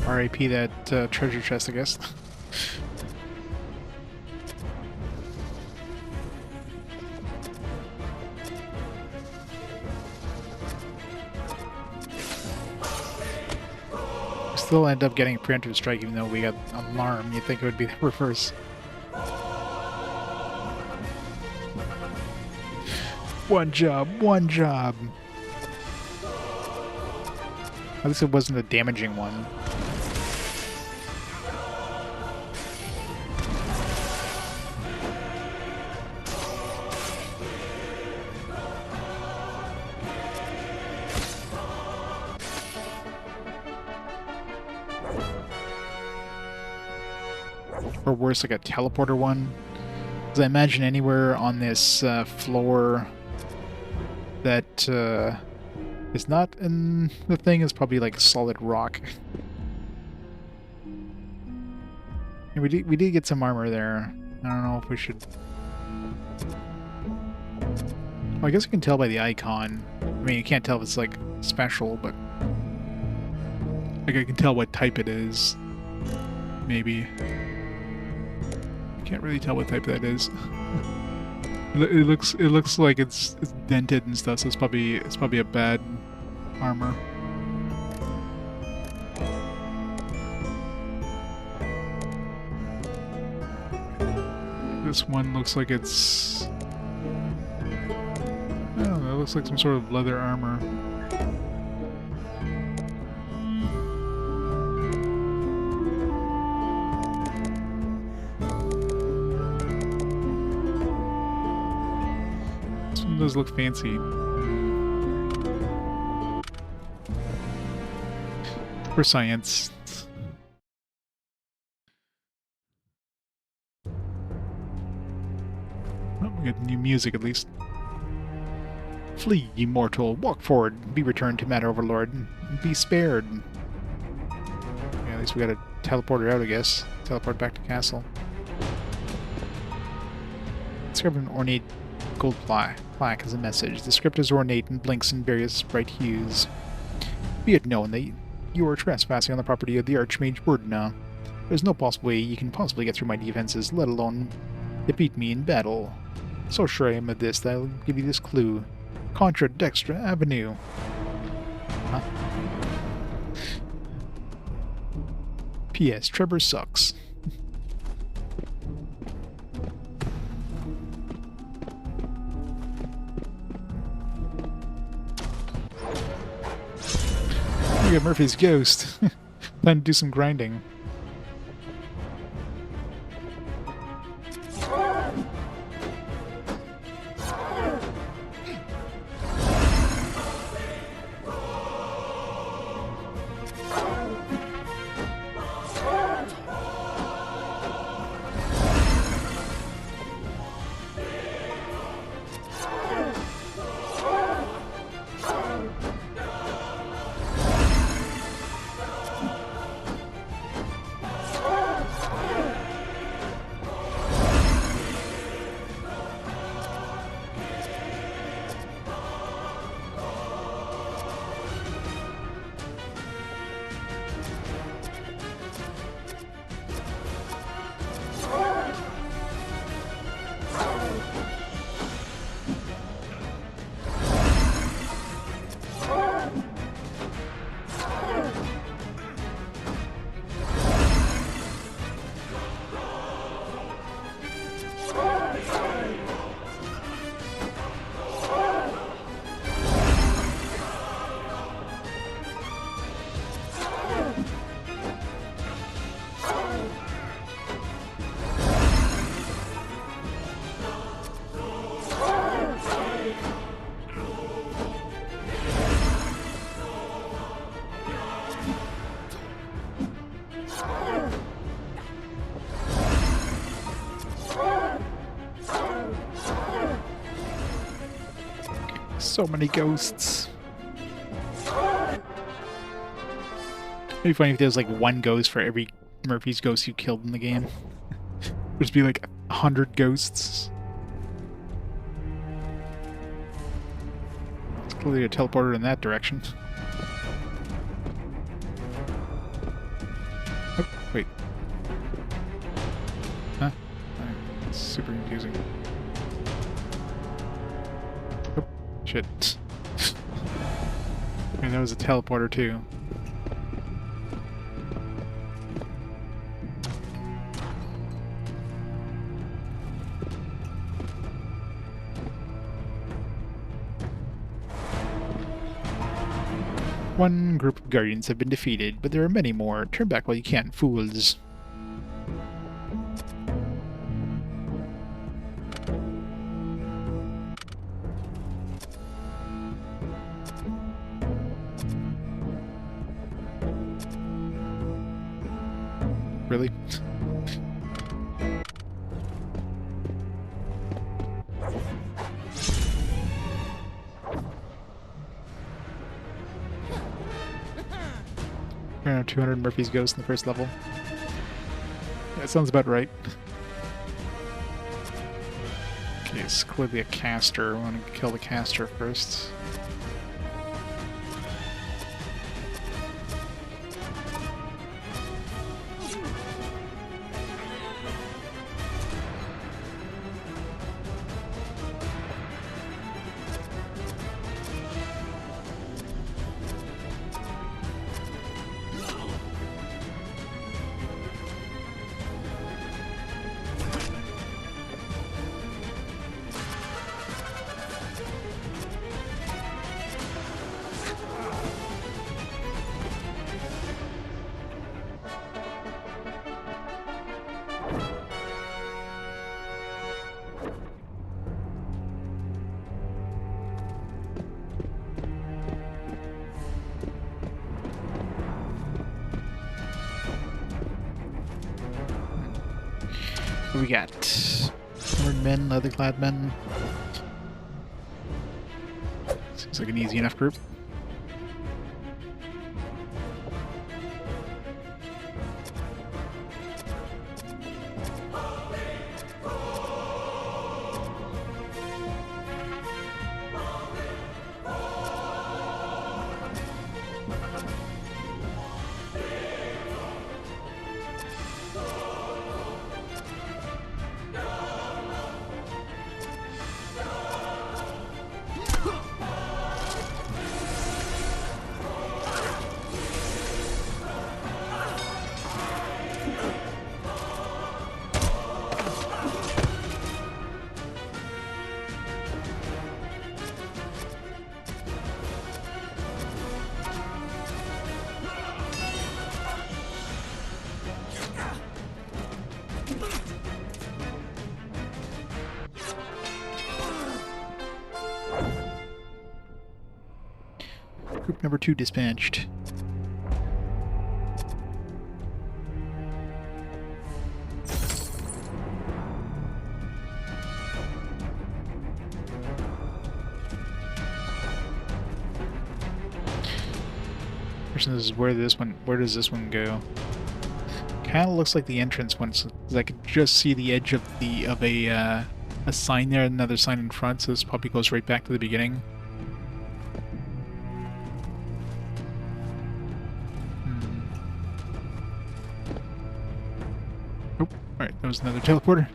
RIP that treasure chest, I guess. Still end up getting a preemptive strike even though we got alarm. You'd think it would be the reverse. One job, one job. At least it wasn't a damaging one. Or worse, like a teleporter one. Because I imagine anywhere on this floor that is not in the thing is probably like solid rock. And we did get some armor there. I don't know if we should... Well, I guess you can tell by the icon. I mean, you can't tell if it's like special, but like I can tell what type it is. Maybe. Can't really tell what type that is. It looks like it's dented and stuff, so it's probably a bad armor. This one looks like it's... I don't know, it looks like some sort of leather armor. This one does look fancy. For science. Oh, we got new music at least. Flee, ye mortal, walk forward, be returned to Matter Overlord, and be spared. Yeah, at least we got a teleporter out, I guess. Teleport back to castle. Discover an ornate gold plaque as a message. The script is ornate and blinks in various bright hues. Be it known that you are trespassing on the property of the Archmage Werdna. There's no possible way you can possibly get through my defenses, let alone defeat me in battle. So sure I am of this that I'll give you this clue. Contra Dextra Avenue. Huh? P.S. Trebor sucks. Look at Murphy's ghost. Time to do some grinding. So many ghosts. It'd be funny if there was like one ghost for every Murphy's ghost you killed in the game. There'd just be like 100 ghosts. It's clearly a teleporter in that direction. Oh, wait. Huh? That's super confusing. Oh, shit. And that was a teleporter too. One group of guardians have been defeated, but there are many more. Turn back while you can, fools. Really? Around 200 Murphy's Ghost in the first level. Yeah, that sounds about right. Okay, it's clearly a caster. I want to kill the caster first. What we got? Armored men, leather-clad men. Seems like an easy enough group. Group number 2 dispatched. Question is where does this one go? Kind of looks like the entrance one, so I could just see the edge of a sign there, another sign in front, so this probably goes right back to the beginning. Oh, alright, that was another teleporter.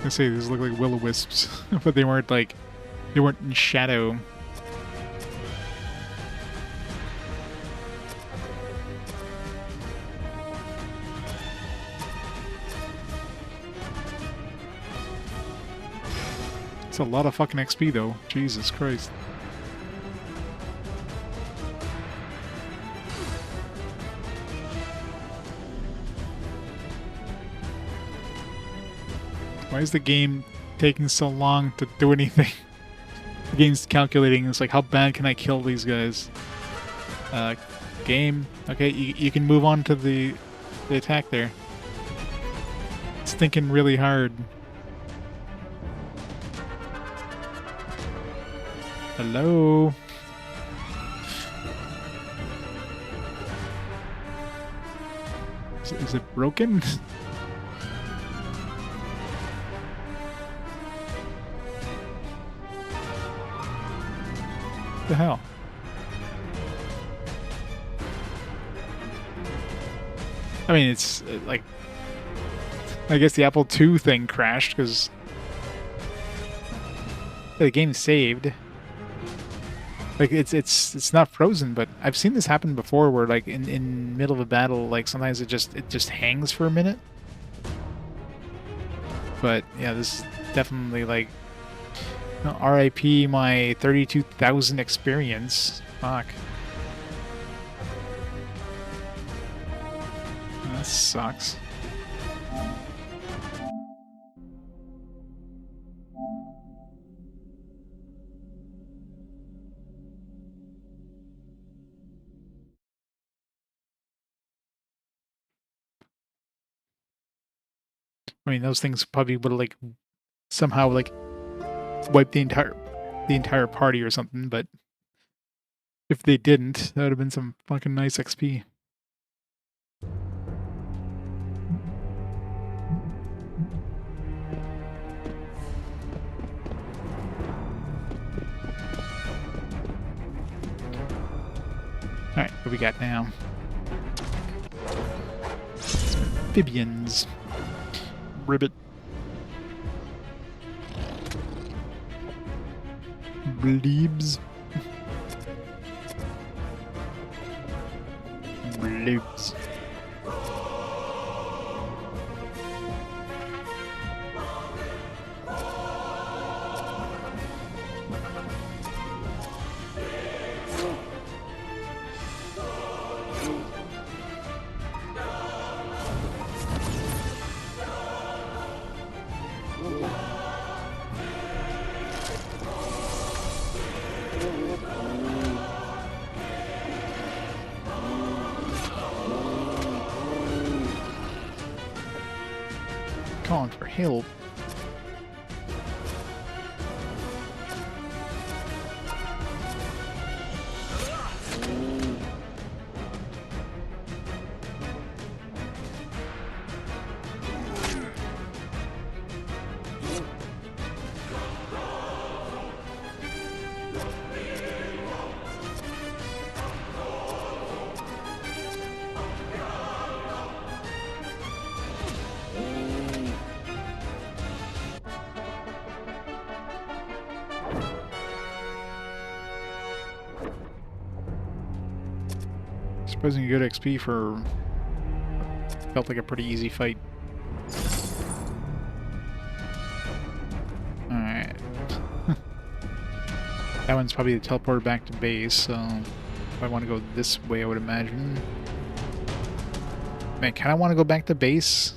I say these look like will-o-wisps, but they weren't in shadow. It's a lot of fucking XP though. Jesus Christ. Why is the game taking so long to do anything? The game's calculating, it's like, how bad can I kill these guys? Game. Okay, you can move on to the attack there. It's thinking really hard. Hello? Is it broken? What the hell? I mean, it's like, I guess the Apple II thing crashed because the game saved. Like it's not frozen, but I've seen this happen before where like in middle of a battle, like sometimes it just hangs for a minute. But yeah, this is definitely like RIP my 32,000 experience. Fuck. That sucks. I mean, those things probably would have like somehow like wiped the entire party or something, but if they didn't, that would have been some fucking nice XP. Alright, what we got now? Amphibians. Ribbit. Bleebs. Bloobs. Calling for help. Surprisingly good XP for felt like a pretty easy fight. Alright. That one's probably the teleporter back to base, so if I want to go this way, I would imagine. Man, kinda want to go back to base.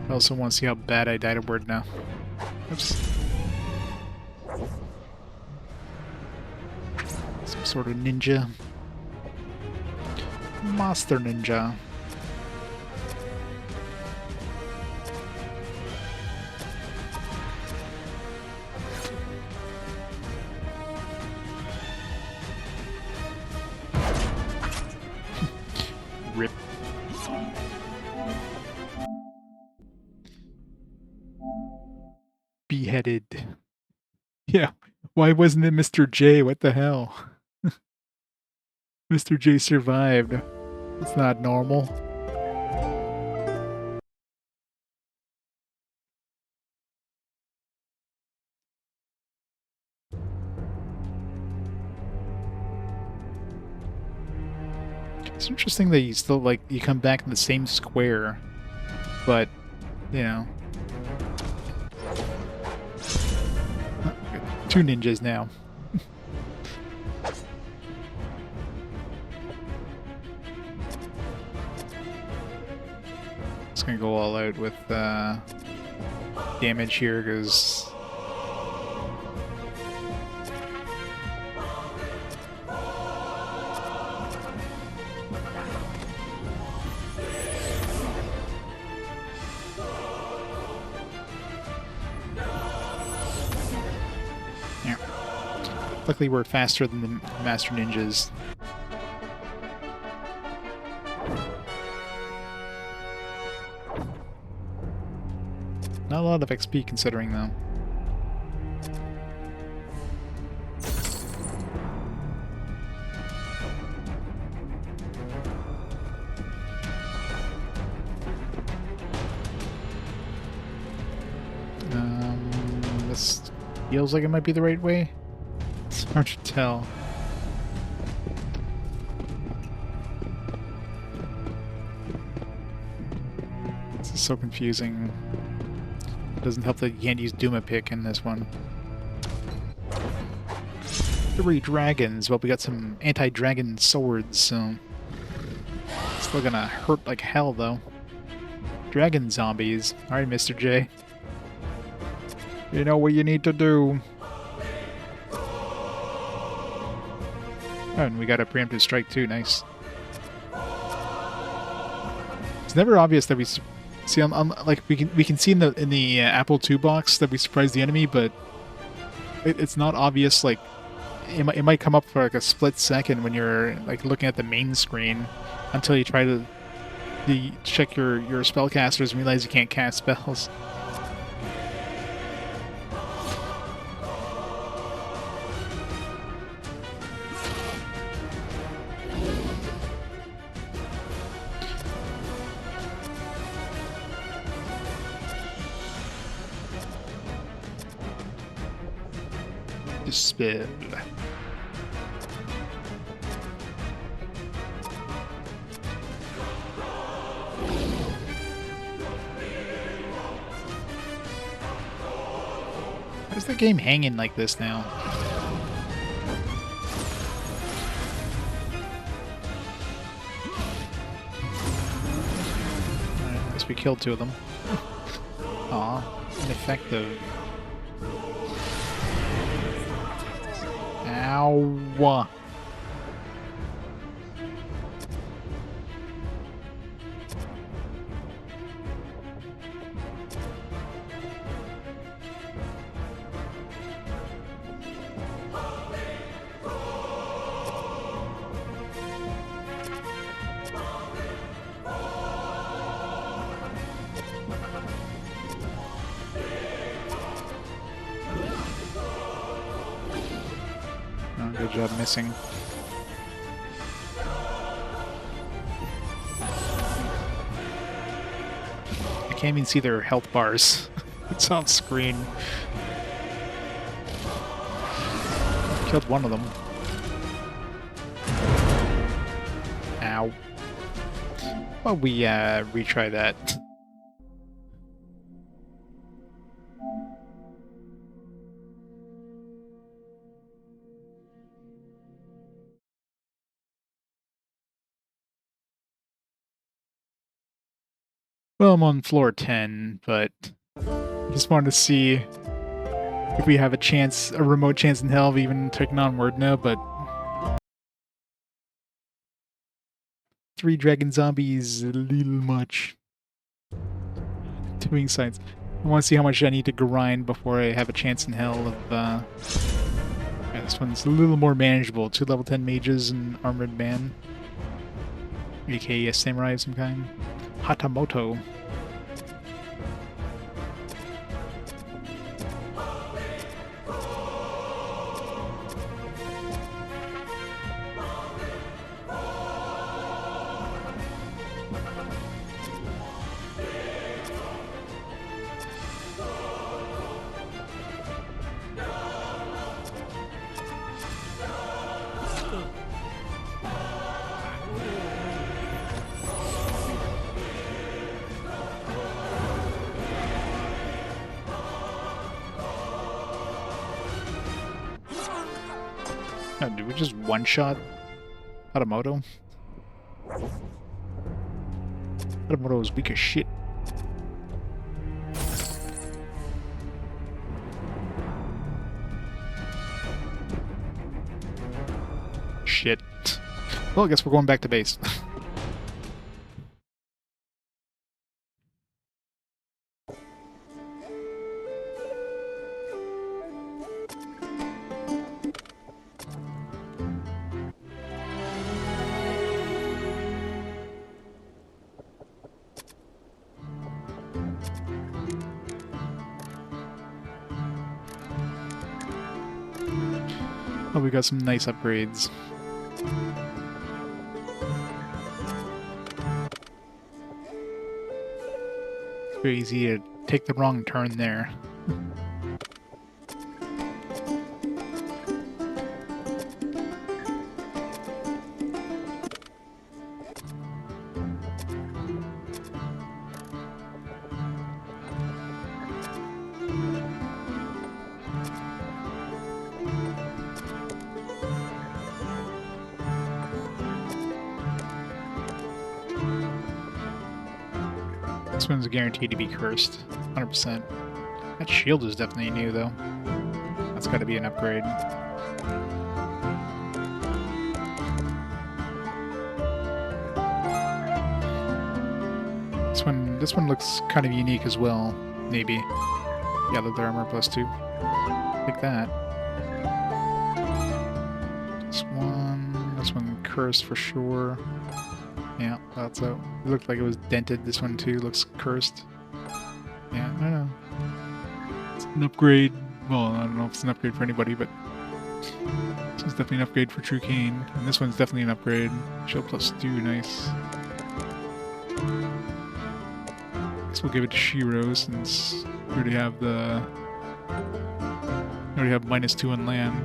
I also want to see how bad I died at Werdna. Oops. Some sort of ninja. Master ninja. Rip. Beheaded. Yeah, why wasn't it Mr. J? What the hell? Mr. J survived. It's not normal. It's interesting that you still, like, you come back in the same square, but, you know. Two ninjas now. Just gonna go all out with damage here, because luckily we're faster than the Master Ninjas. Not a lot of XP considering, though. Feels like it might be the right way. It's hard to tell. This is so confusing. It doesn't help that you can't use Duma pick in this one. 3 dragons. Well, we got some anti-dragon swords, so it's still gonna hurt like hell, though. Dragon zombies. Alright, Mr. J. You know what you need to do. Oh, and we got a preemptive strike too. Nice. It's never obvious that we see like we can see in the Apple II box that we surprise the enemy, but it's not obvious. Like it might come up for like a split second when you're like looking at the main screen until you try to check your spellcasters and realize you can't cast spells. Dispel. Why's the game hanging like this now? Alright, I guess we killed 2 of them. Aw, ineffective. Ow. Oh, good job missing. I can't even see their health bars. It's off screen. Killed 1 of them. Ow. Well, we retry that. Well, I'm on floor 10, but just wanted to see if we have a remote chance in hell of even taking on Werdna, but 3 dragon zombies, a little much. Doing science. I want to see how much I need to grind before I have a chance in hell of, yeah, this one's a little more manageable. 2 level 10 mages and armored man. AKA a samurai of some kind. Hatamoto. Oh, did we just one-shot Hatamoto? Hatamoto is weak as shit. Shit. Well, I guess we're going back to base. Oh, we got some nice upgrades. It's very easy to take the wrong turn there. one's guaranteed to be cursed, 100%. That shield is definitely new, though. That's got to be an upgrade. This one looks kind of unique as well. Maybe. Yeah, leather armor +2. Like that. This one cursed for sure. Yeah, thought so. It looked like it was dented. This one too looks cursed. Yeah, I don't know. It's an upgrade. Well, I don't know if it's an upgrade for anybody, but this one's definitely an upgrade for True Kane. And this one's definitely an upgrade. Shield +2, nice. Guess we'll give it to Shiro since we already have the... We already have -2 on land.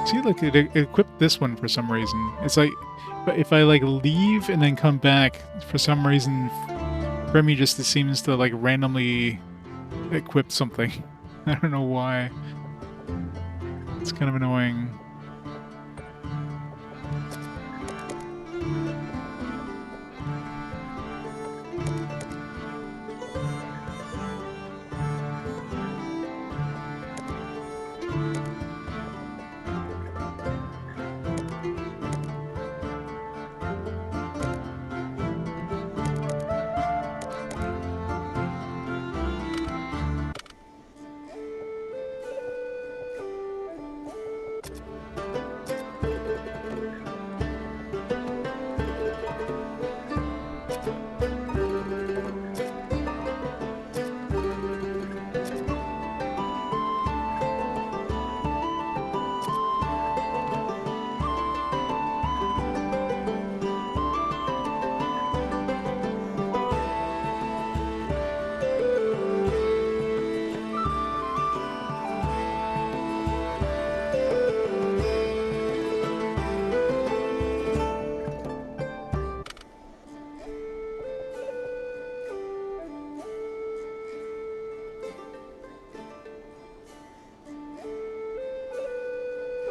See, like, it equipped this one for some reason. It's like, if I, like, leave and then come back, for some reason, Remy just seems to, like, randomly equip something. I don't know why. It's kind of annoying.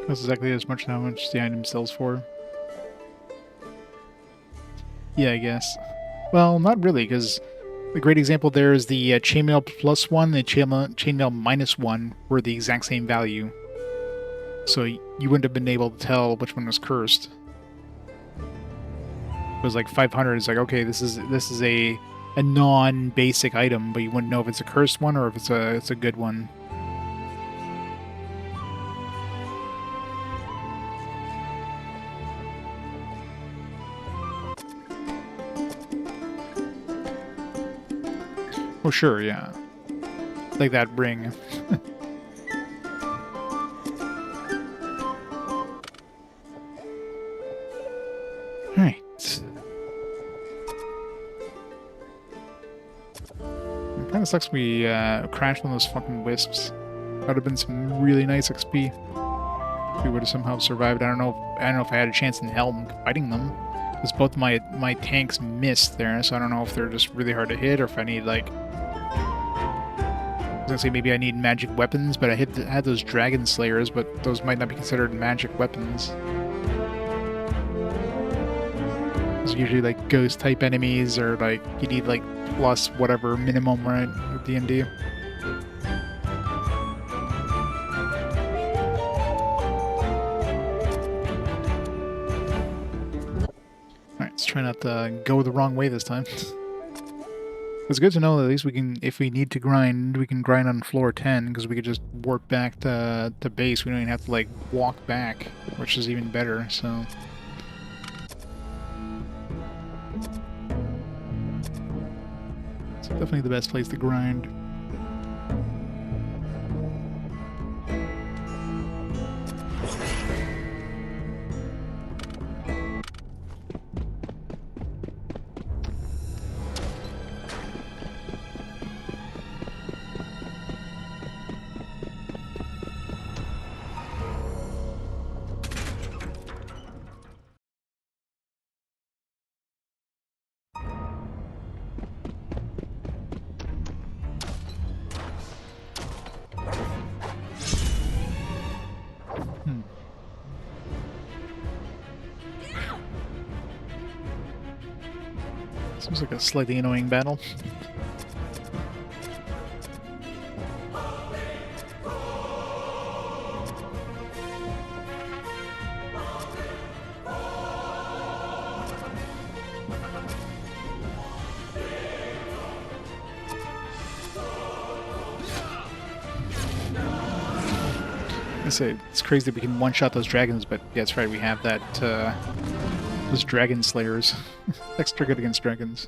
That's exactly as much how much the item sells for. Yeah, I guess. Well, not really, because the great example there is the chainmail +1 and the chainmail -1 were the exact same value. So you wouldn't have been able to tell which one was cursed. It was like 500. It's like, okay, this is a non-basic item, but you wouldn't know if it's a cursed one or if it's a good one. Oh, sure, yeah. Like that ring. Alright. It kinda sucks we crashed on those fucking wisps. That would have been some really nice XP. If we would have somehow survived. I don't know if I had a chance in hell fighting them. Because both my tanks missed there, so I don't know if they're just really hard to hit or if I need, like... I was gonna say maybe I need magic weapons, but I had those dragon slayers, but those might not be considered magic weapons. It's usually like ghost type enemies, or like you need like plus whatever minimum, right, with D&D. Alright, let's try not to go the wrong way this time. It's good to know that at least we can, if we need to grind, we can grind on floor 10, because we could just warp back to base. We don't even have to, like, walk back, which is even better, so... It's definitely the best place to grind. Seems like a slightly annoying battle. I say it's crazy that we can one-shot those dragons, but yeah, that's right. We have that those dragon slayers. Extra good against dragons.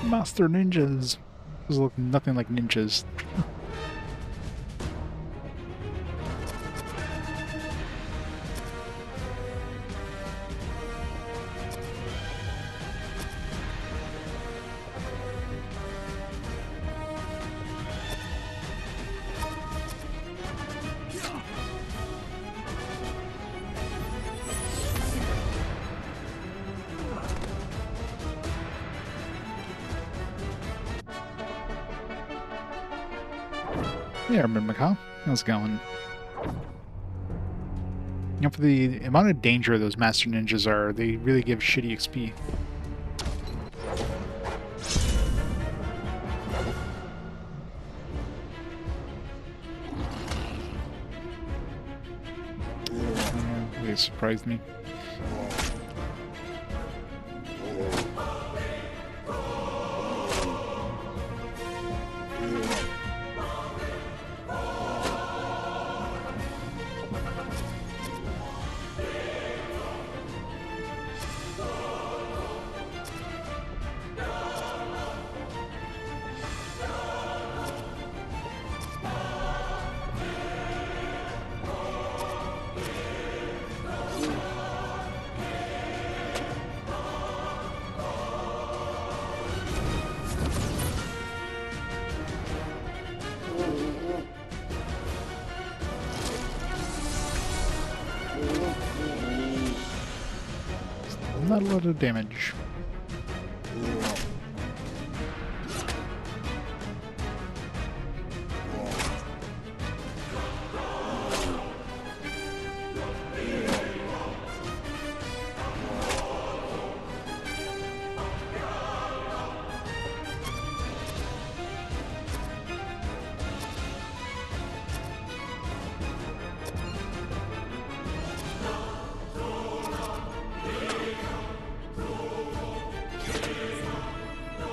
Master ninjas. Those look nothing like ninjas. Yeah, I remember Kyle. How's it going? You know, for the amount of danger those Master Ninjas are, they really give shitty XP. Really surprised me. Not a lot of damage.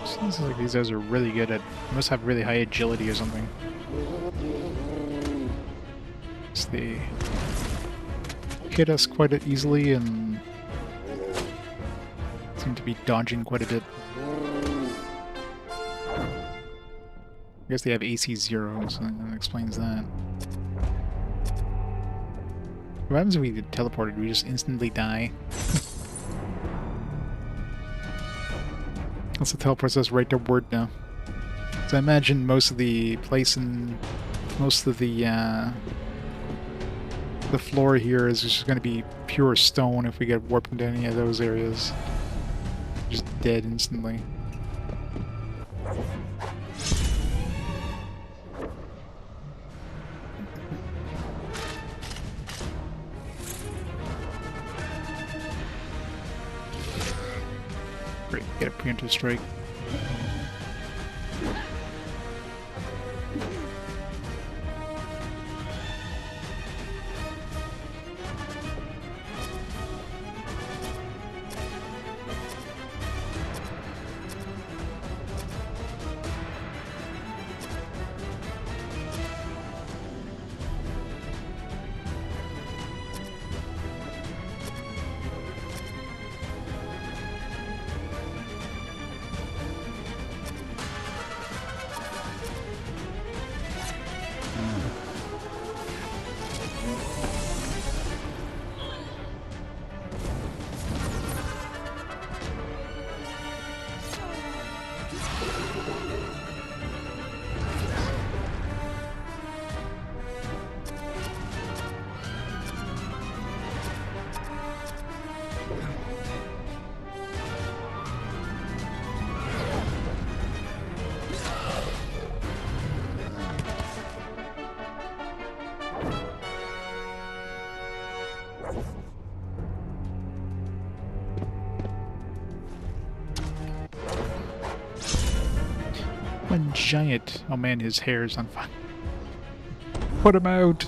Seems like these guys are really good at... must have really high agility or something. So they hit us quite easily and seem to be dodging quite a bit. guess they have AC 0, so that explains that. What happens if we get teleported? Do we just instantly die? Also teleports us right to Werdna. So I imagine most of the place and most of the floor here is just going to be pure stone if we get warped into any of those areas. Just dead instantly. Great, get a preemptive strike. One giant... Oh man, his hair is on fire. Put him out!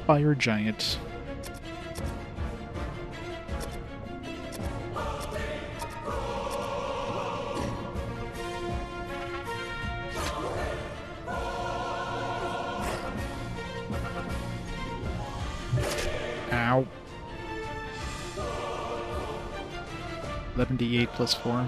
Fire giant. Ow. 11d8 plus 4.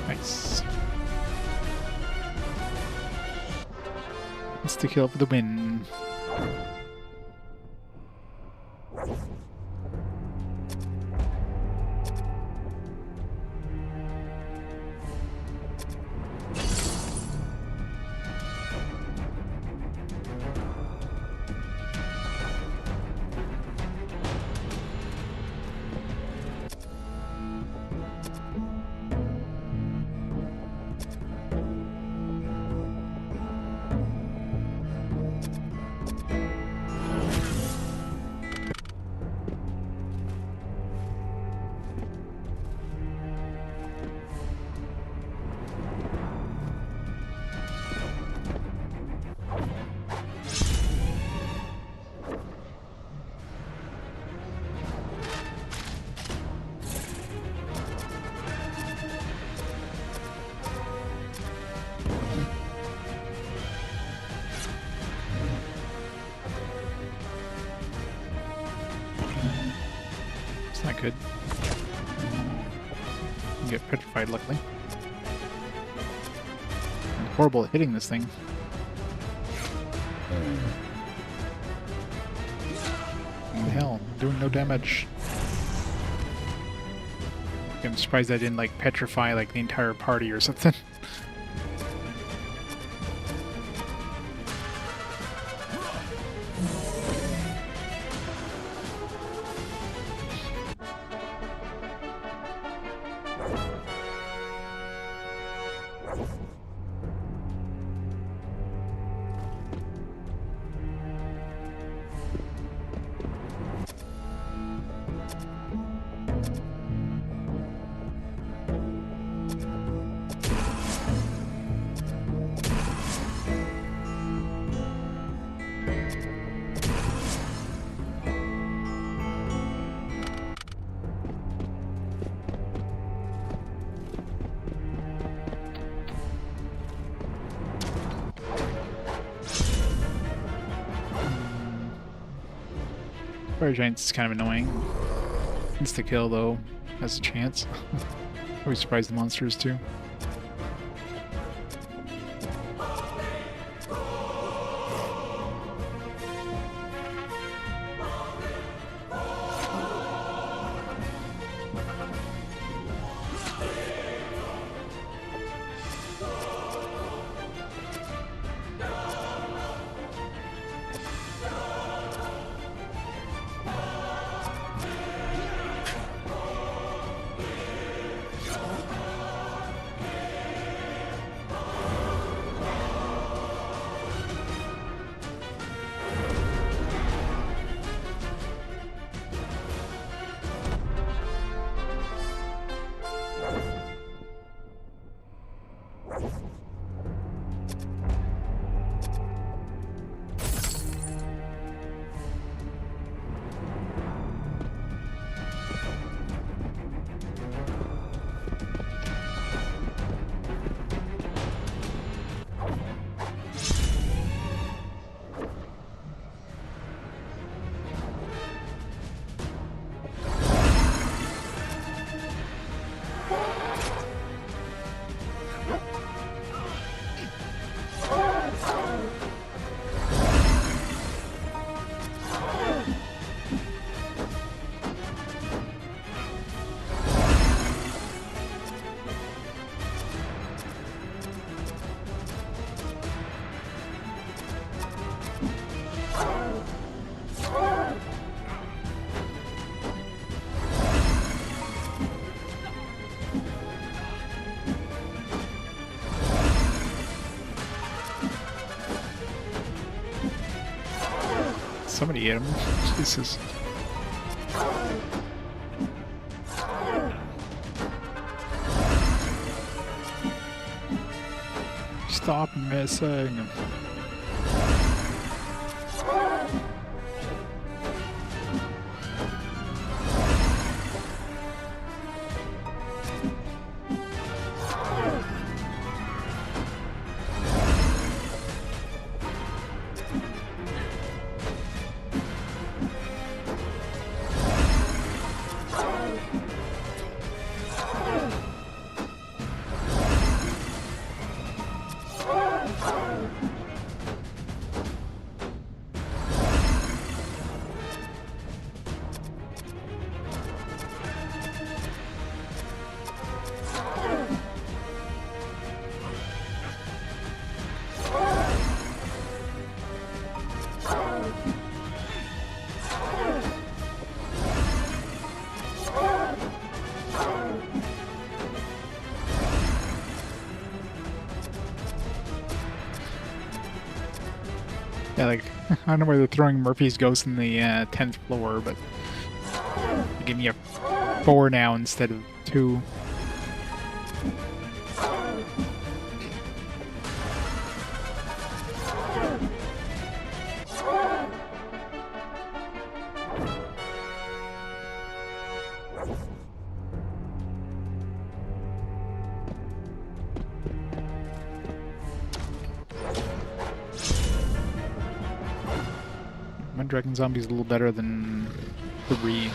Nice. Let's take kill for the win. It's not good. You get petrified, luckily. I'm horrible at hitting this thing. What the hell? I'm doing no damage. I'm surprised I didn't, like, petrify, like, the entire party or something. Fire Giant's kind of annoying. Insta-kill, though, has a chance. Always surprise the monsters, too. Somebody hit him. Jesus. Stop missing. Yeah, like, I don't know why they're throwing Murphy's Ghost in the 10th floor, but give me a 4 now instead of 2. My Dragon Zombie's a little better than 3.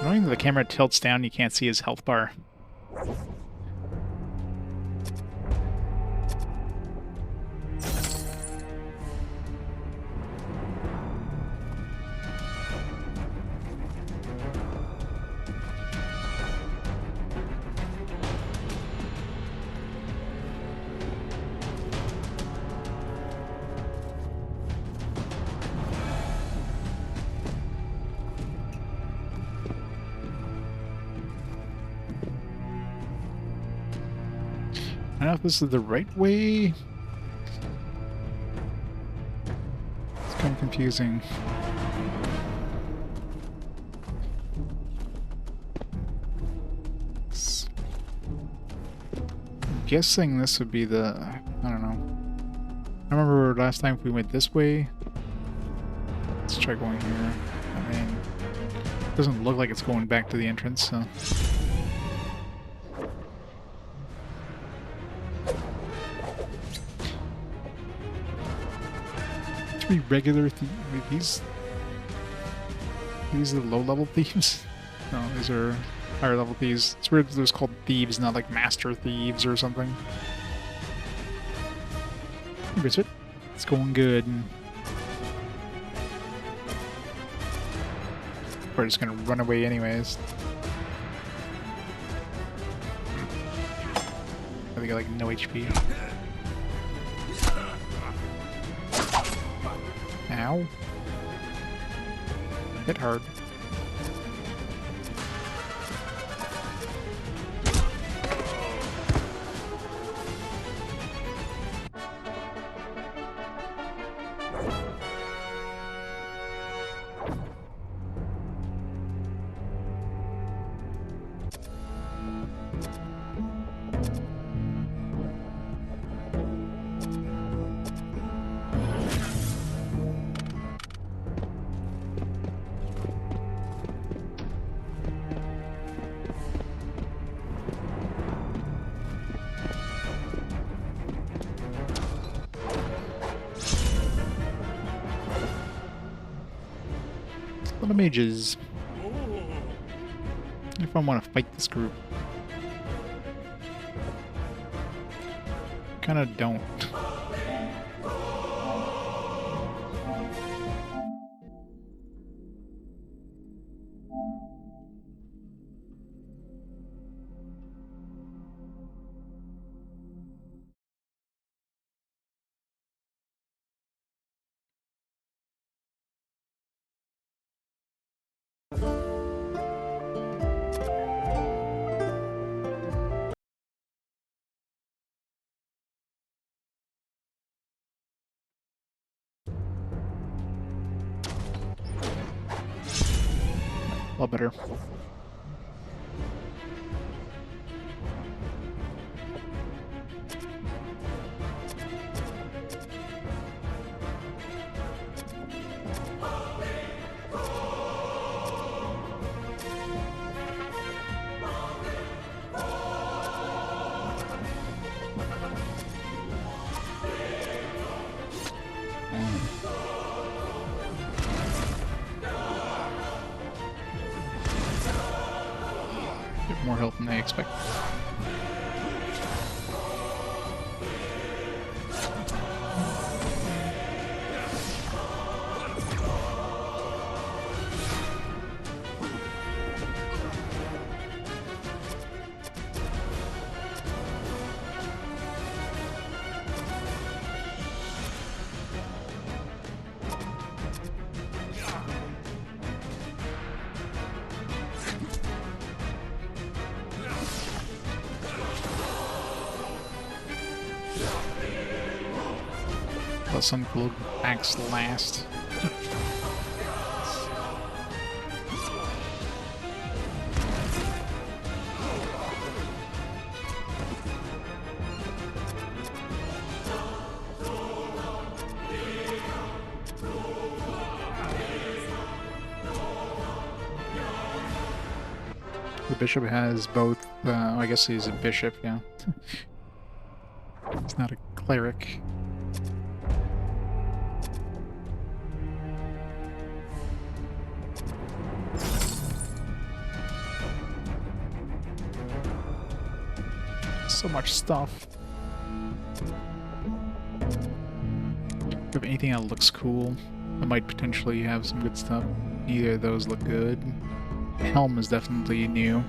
Knowing that the camera tilts down, you can't see his health bar. know if this is the right way. It's kind of confusing. I'm guessing this would be the... I don't know. I remember last time we went this way. Let's try going here. I mean, it doesn't look like it's going back to the entrance, so... 3 regular thieves. These are the low-level thieves? No, these are higher-level thieves. It's weird that there's called thieves, not like master thieves or something. Hey, Richard. It's going good. We're just gonna run away anyways. They got like no HP. Ow. Hit hard. A lot of mages. If I want to fight this group. Kinda don't. A lot better. Get more health than I expect. Let some cool acts last. The bishop has both, I guess he's a bishop, yeah. He's not a cleric. So much stuff. If anything that looks cool, I might potentially have some good stuff. Neither of those look good. Helm is definitely new.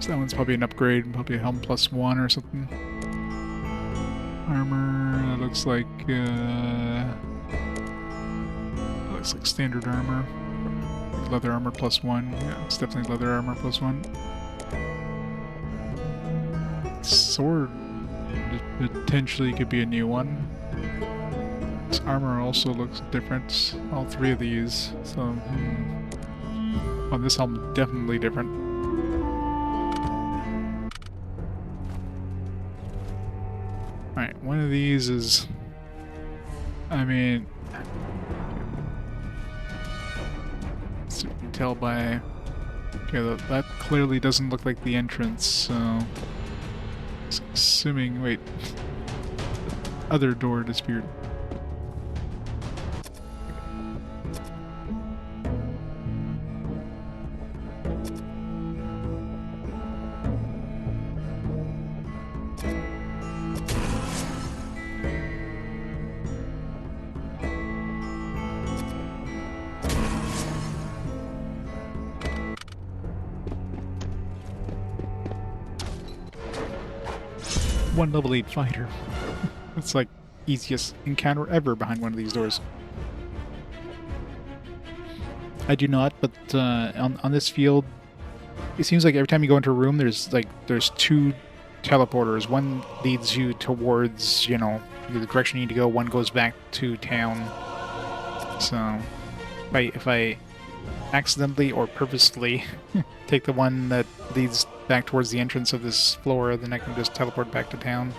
So that one's probably an upgrade, probably a helm +1 or something. Armor, looks like standard armor. Leather armor +1. Yeah, it's definitely leather armor +1. Sword It potentially could be a new one. This armor also looks different. All three of these. So, oh, this helmet definitely different. Alright, one of these is... I mean... So you can tell by... Okay, that clearly doesn't look like the entrance, so... Assuming... Wait. Other door disappeared. One level 8 fighter. It's like easiest encounter ever behind one of these doors. I do not, but on this field, it seems like every time you go into a room, there's two teleporters. One leads you towards, you know, the direction you need to go. One goes back to town. So, if I accidentally or purposely take the one that leads back towards the entrance of this floor, then I can just teleport back to town.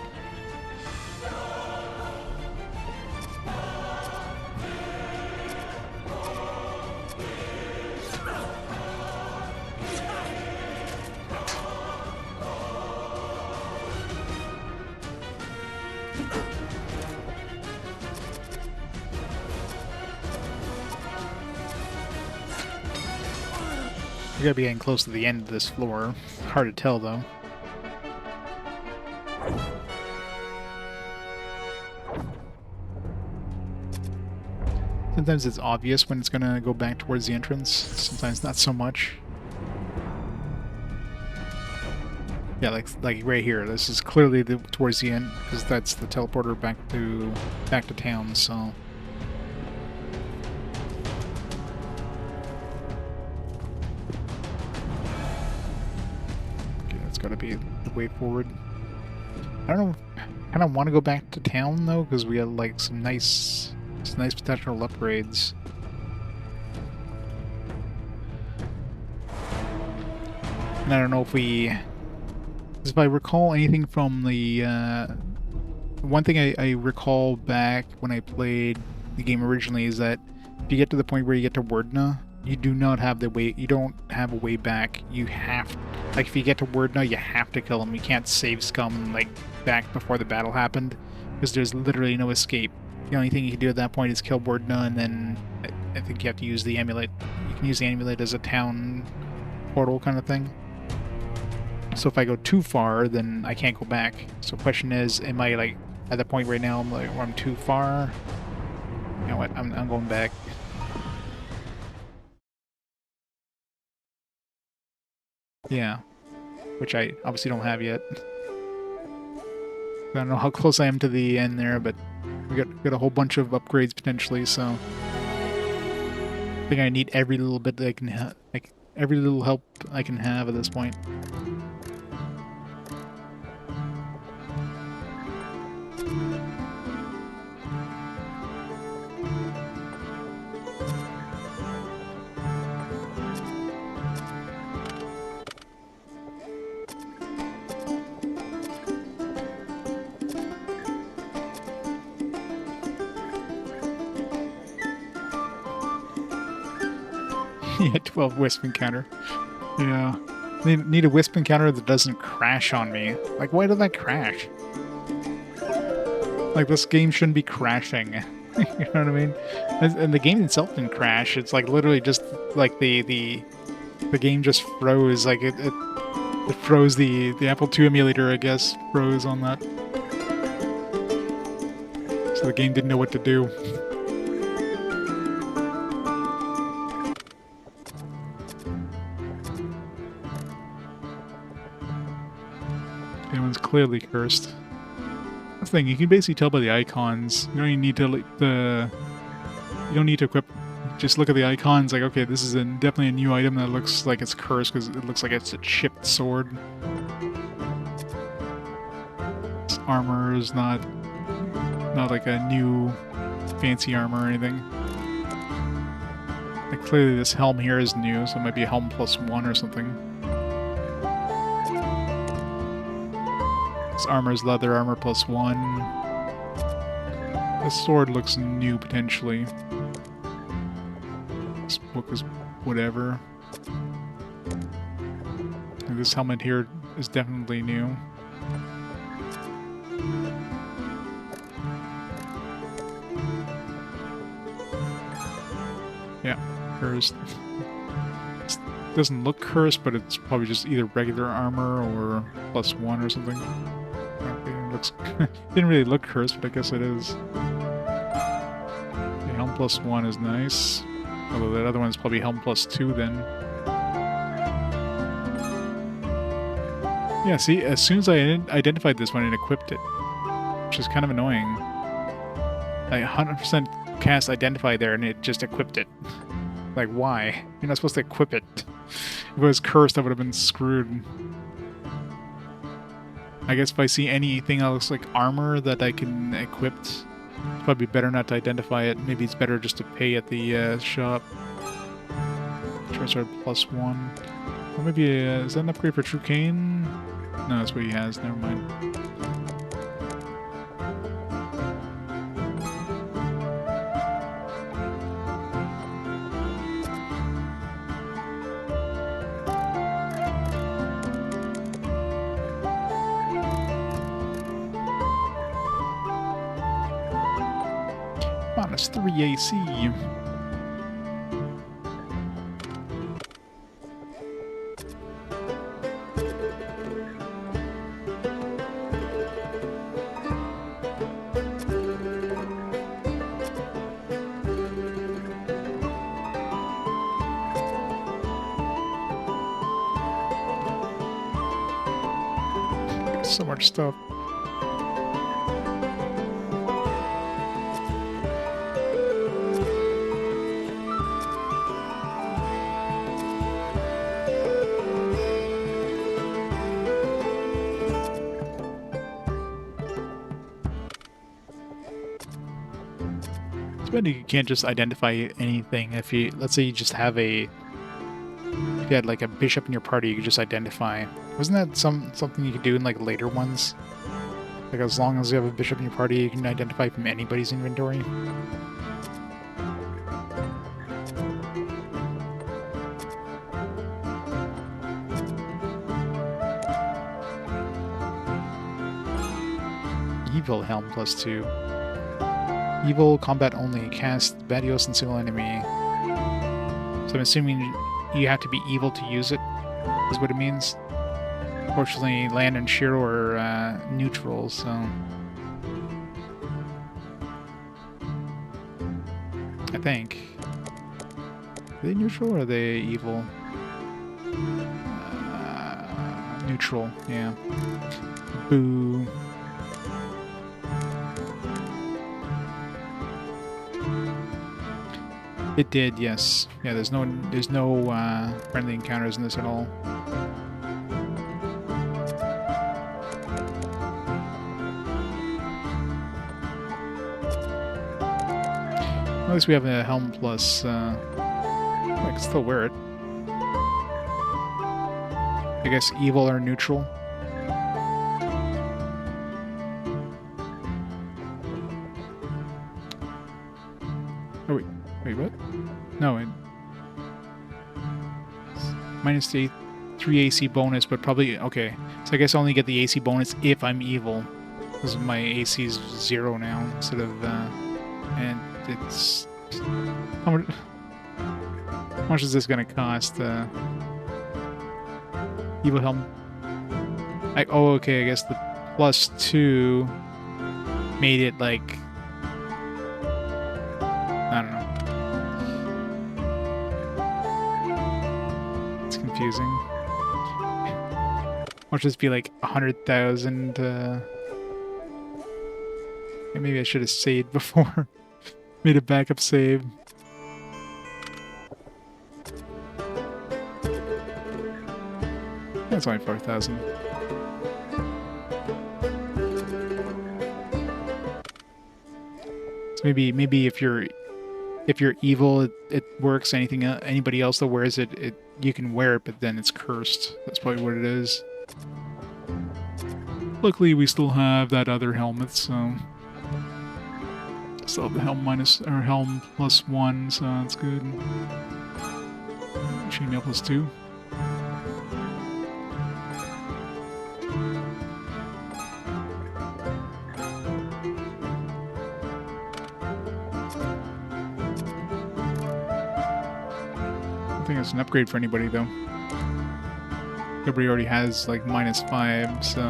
We gotta be getting close to the end of this floor. Hard to tell, though. Sometimes it's obvious when it's gonna go back towards the entrance. Sometimes not so much. Yeah, like right here. This is clearly towards the end because that's the teleporter back to town. So. Got to be the way forward. I don't know. I kind of want to go back to town though, because we have like some nice potential upgrades. And I don't know if I recall anything from the one thing I recall back when I played the game originally is that if you get to the point where you get to Werdna, you do not have the way. You don't have a way back. You have, like, if you get to Werdna, you have to kill him. You can't save scum like back before the battle happened, because there's literally no escape. The only thing you can do at that point is kill Werdna, and then I think you have to use the amulet. You can use the amulet as a town portal kind of thing. So if I go too far, then I can't go back. So the question is, am I like at the point right now where I'm too far? You know what? I'm going back. Yeah, which I obviously don't have yet. I don't know how close I am to the end there, but we got a whole bunch of upgrades potentially, so I think I need every little bit that I can like every little help I can have at this point. Yeah, 12 wisp encounter. Yeah. Need a wisp encounter that doesn't crash on me. Like, why did that crash? Like, this game shouldn't be crashing. You know what I mean? And the game itself didn't crash. It's like literally just like the game just froze. Like it froze the Apple II emulator, I guess, froze on that. So the game didn't know what to do. One's clearly cursed. That's the thing, you can basically tell by the icons. You don't even need to you don't need to equip. Just look at the icons. Like, okay, this is definitely a new item that looks like it's cursed because it looks like it's a chipped sword. armor is not like a new fancy armor or anything. Like clearly this helm here is new, so it might be a helm +1 or something. This armor is leather armor +1. This sword looks new potentially. This book is whatever. And this helmet here is definitely new. Yeah, cursed. It doesn't look cursed, but it's probably just either regular armor or +1 or something. Okay, it looks didn't really look cursed, but I guess it is. The helm +1 is nice. Although that other one's probably helm +2 then. Yeah, see, as soon as I identified this one and equipped it, which is kind of annoying. I 100% cast identify there and it just equipped it. Like, why? You're not supposed to equip it. If it was cursed, I would have been screwed. I guess if I see anything else like armor that I can equip, it's probably better not to identify it. Maybe it's better just to pay at the shop. Charizard +1. Or maybe, is that an upgrade for True Cane? No, that's what he has. Never mind. -3 AC. So much stuff. You can't just identify anything. If you, let's say you just have if you had like a bishop in your party, you could just identify. Wasn't that something you could do in like later ones? Like as long as you have a bishop in your party, you can identify from anybody's inventory. Evil helm +2. Evil combat only. Cast Vadios and single enemy. So I'm assuming you have to be evil to use it, is what it means. Fortunately, Land and Shiro are neutral, so... I think. Are they neutral or are they evil? Neutral, yeah. Boo. It did, yes. Yeah, there's no friendly encounters in this at all. At least we have a helm plus. I can still wear it. I guess evil or neutral. Oh wait. Wait, what? No, it... minus the 3 AC bonus, but probably... Okay, so I guess I only get the AC bonus if I'm evil. Because my AC is 0 now, instead of... and it's... How much is this gonna cost? Evil helm... oh, okay, I guess the +2 made it, like... I don't know. Confusing. Watch this be like 100,000. Maybe I should have saved before. Made a backup save. That's only 4,000. So maybe if you're evil, it works. Anybody else that wears it, you can wear it, but then it's cursed. That's probably what it is. Luckily, we still have that other helmet, so still have the helm helm +1, so that's good. Chainmail +2. I think it's an upgrade for anybody though. Everybody already has like -5, so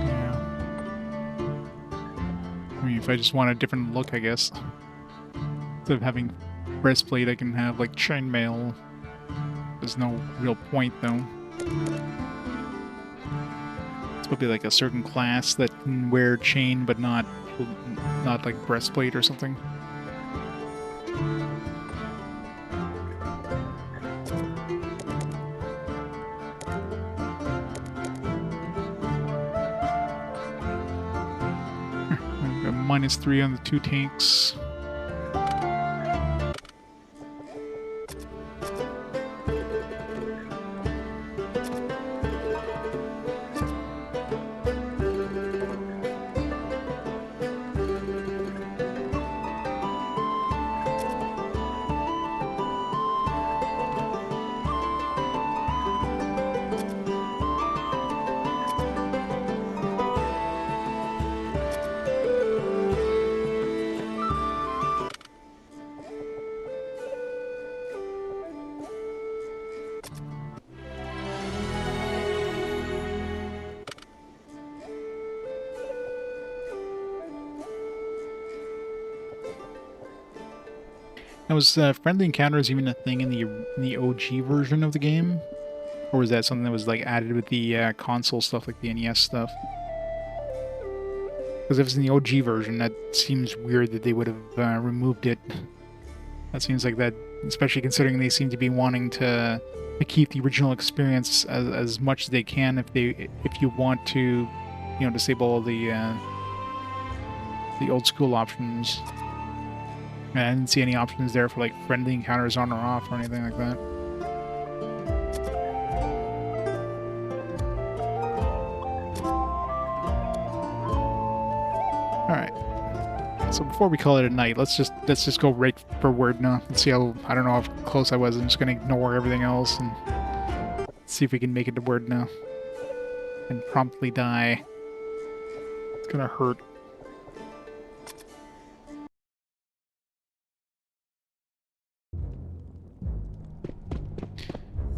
yeah. I mean, if I just want a different look, I guess instead of having breastplate, I can have like chainmail. There's no real point though. It's probably like a certain class that can wear chain, but not like breastplate or something. -3 on the 2 tanks. Now, was friendly encounters even a thing in the OG version of the game? Or was that something that was like added with the console stuff, like the NES stuff? Because if it's in the OG version, that seems weird that they would have removed it. That seems like that, especially considering they seem to be wanting to keep the original experience as much as they can. If you want to, you know, disable the old school options. And I didn't see any options there for like friendly encounters on or off or anything like that. Alright. So before we call it a night, let's just go right for Werdna and see how, I don't know how close I was. I'm just gonna ignore everything else and see if we can make it to Werdna and promptly die. It's gonna hurt.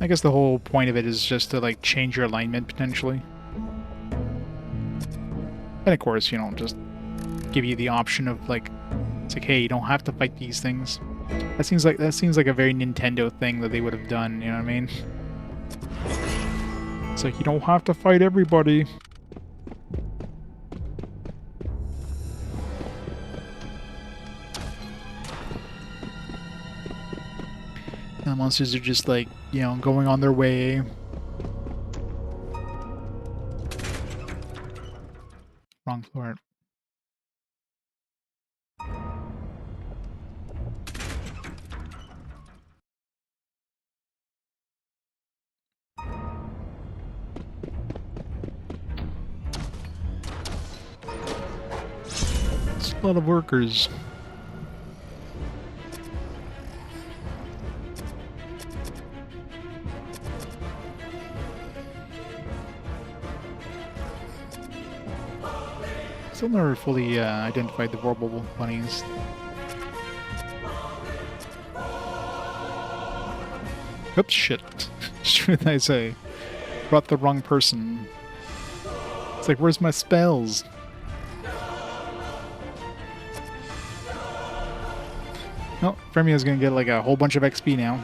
I guess the whole point of it is just to like change your alignment potentially. And of course, you know, just give you the option of like, it's like, hey, you don't have to fight these things. That seems like a very Nintendo thing that they would have done, you know what I mean? It's like, you don't have to fight everybody. And the monsters are just like, you know, going on their way. Wrong floor. It's a lot of workers. Still never fully identified the Vorpal bunnies. Oops, shit. Should I say? Brought the wrong person. It's like, where's my spells? Oh, Premio's gonna get like a whole bunch of XP now.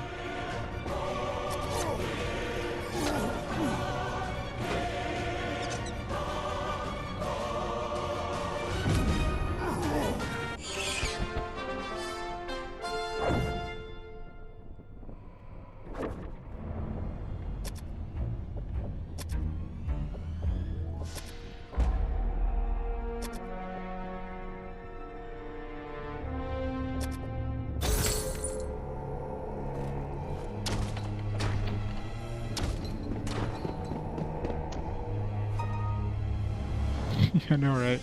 I know, right?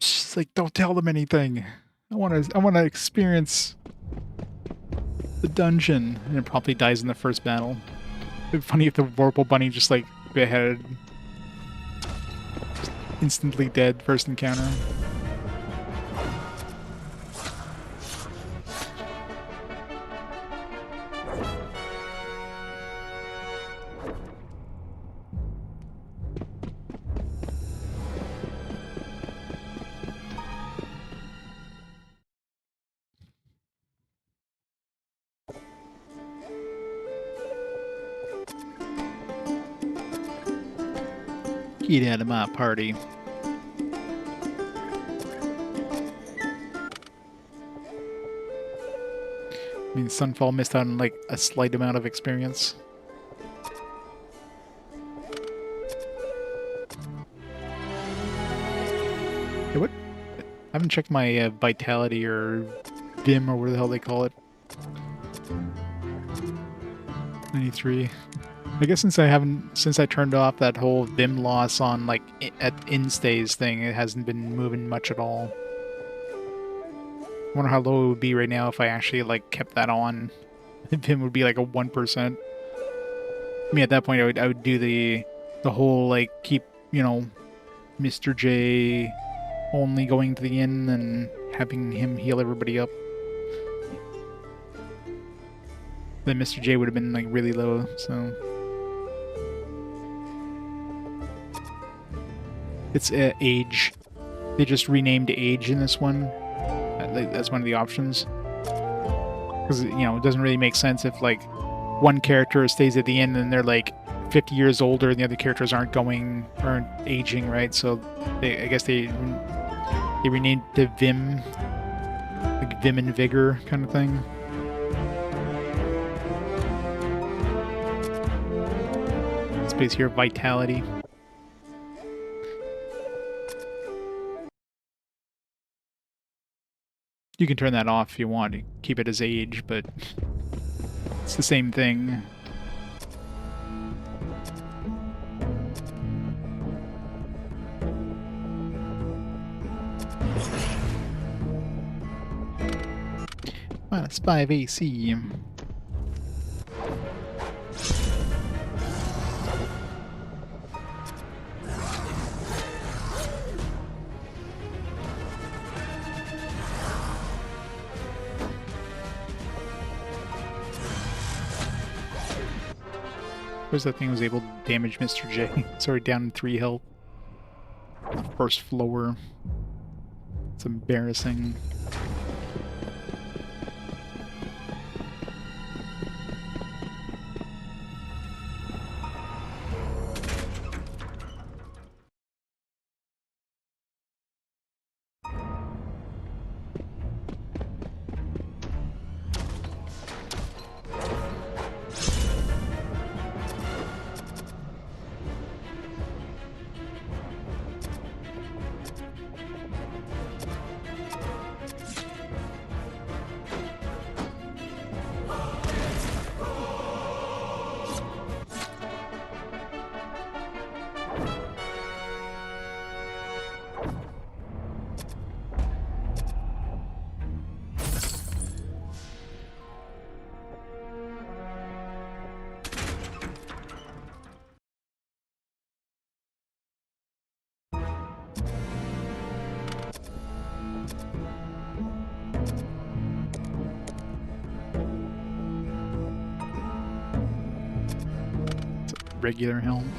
She's like, don't tell them anything. I wanna experience the dungeon. And it probably dies in the first battle. It'd be funny if the Vorpal Bunny just like beheaded. Just instantly dead first encounter. Get out of my party. I mean, Sunfall missed out on like a slight amount of experience. Hey, what? I haven't checked my vitality or Vim or whatever the hell they call it. 93. I guess since I turned off that whole Vim loss on like at instays thing, it hasn't been moving much at all. I wonder how low it would be right now if I actually like kept that on. Vim would be like a 1%. I mean, at that point, I would do the whole like keep, you know, Mr. J only going to the inn and having him heal everybody up. Then Mr. J would have been like really low, so it's age. They just renamed age in this one. That's one of the options. Because, you know, it doesn't really make sense if like one character stays at the end and they're like 50 years older and the other characters aren't aging, right? So I guess they renamed to Vim, like Vim and Vigor kind of thing. Space here, Vitality. You can turn that off if you want to keep it as age, but it's the same thing. -5 AC. That thing was able to damage Mr. J. Sorry, down 3 health. First floor. It's embarrassing. Regular helm.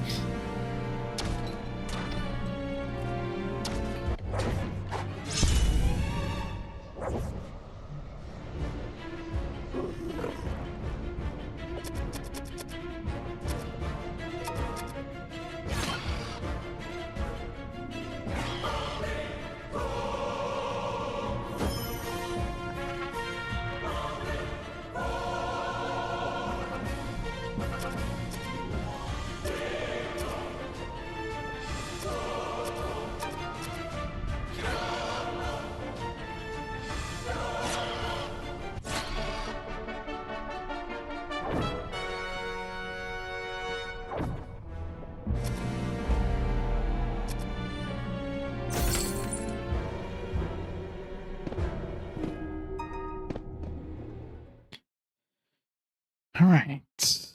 Alright.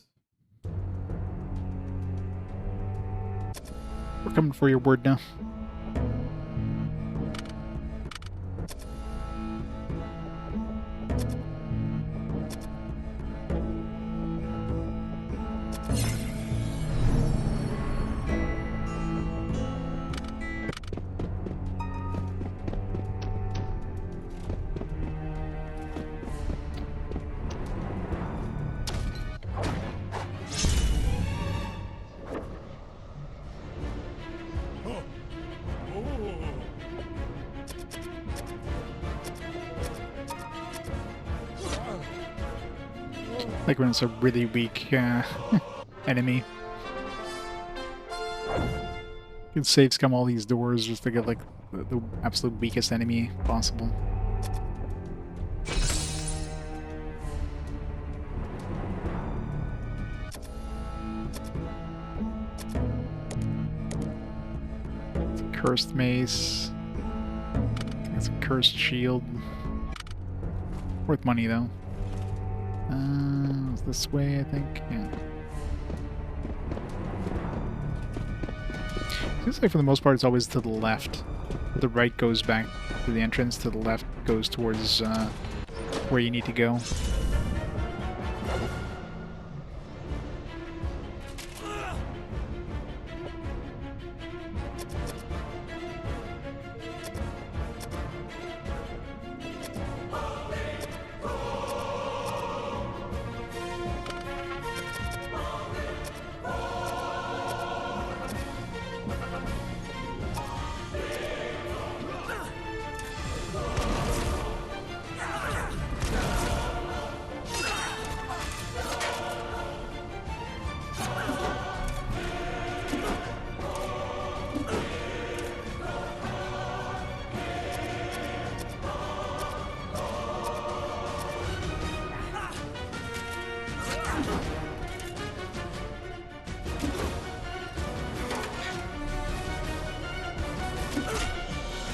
We're coming for your word now. Like when it's a really weak enemy. You can save scum all these doors just to get like the absolute weakest enemy possible. It's a cursed mace. It's a cursed shield. Worth money though. It's this way, I think. Yeah. Seems like for the most part it's always to the left. The right goes back to the entrance, to the left goes towards where you need to go.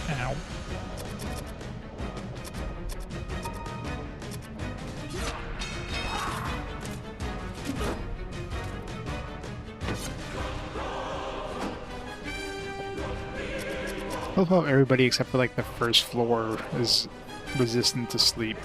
Ow. I love how everybody except for like the first floor is resistant to sleep.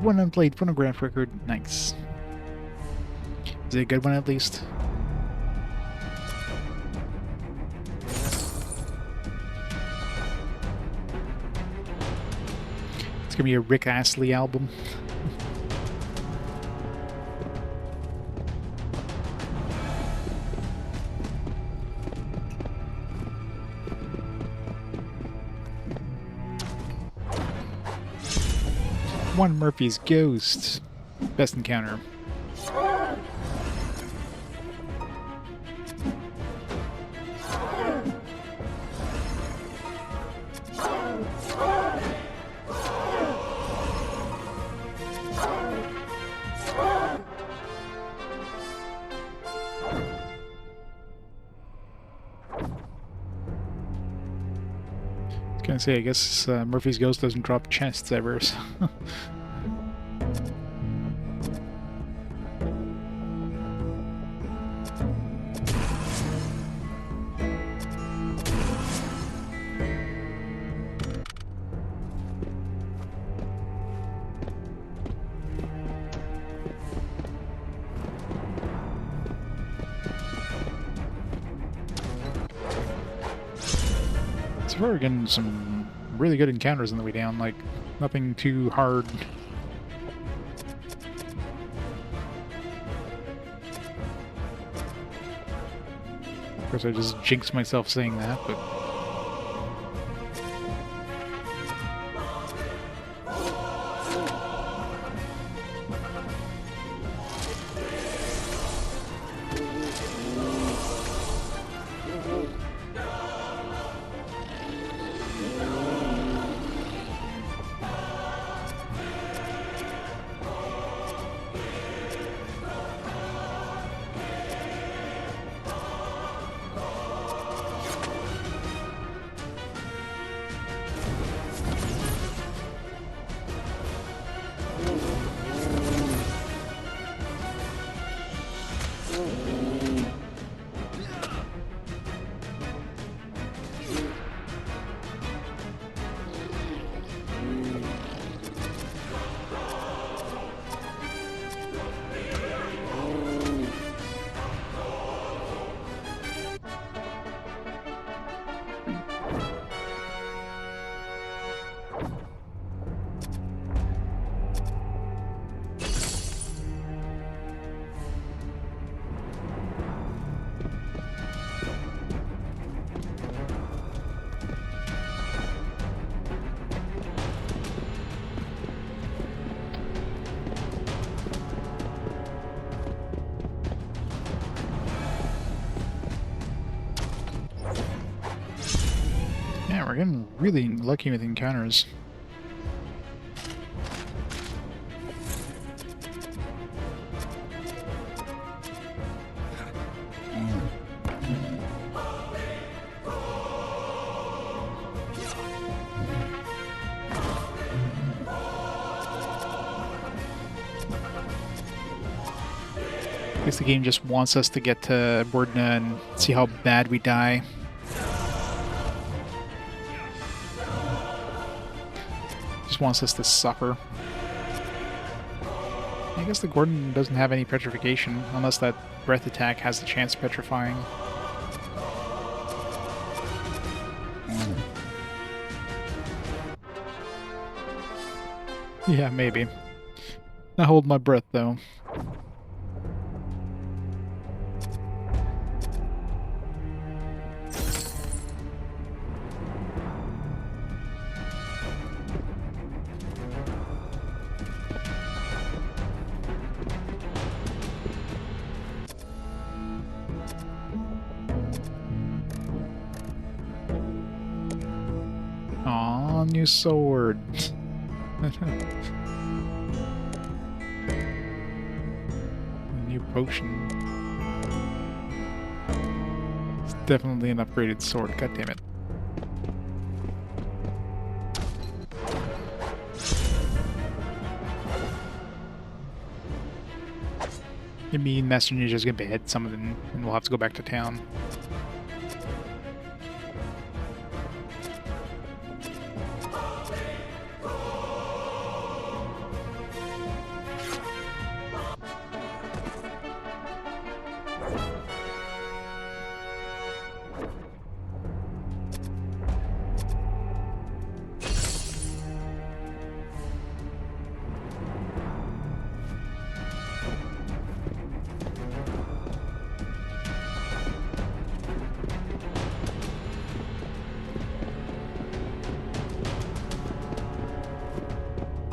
One unplayed phonograph record, nice. Is it a good one at least? It's gonna be a Rick Astley album. One Murphy's Ghost. Best encounter. I was gonna say, I guess Murphy's Ghost doesn't drop chests ever, so. So far we're getting some really good encounters on the way down, like nothing too hard. Of course I just jinxed myself saying that, but... Yeah, we're getting really lucky with encounters. I guess the game just wants us to get to Werdna and see how bad we die. Just wants us to suffer. I guess the Gordon doesn't have any petrification, unless that breath attack has the chance of petrifying. Yeah, maybe. I hold my breath, though. Aw, new sword. New potion. It's definitely an upgraded sword, god damn it. Me and Master Ninja's gonna behead some of them, and we'll have to go back to town.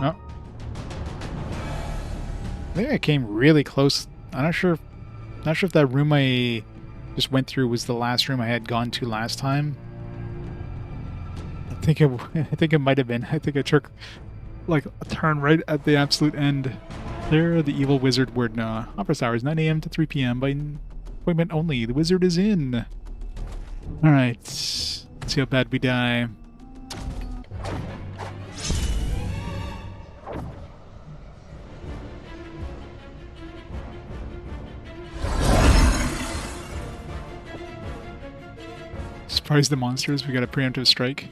Oh. I think I came really close. I'm not sure if that room I just went through was the last room I had gone to last time. I think it might have been. I think I took like a turn right at the absolute end. There, the evil wizard Werdna. Office hours 9 a.m. to 3 p.m. by appointment only. The wizard is in. All right, let's see how bad we die. Surprise the monsters, we got a preemptive strike.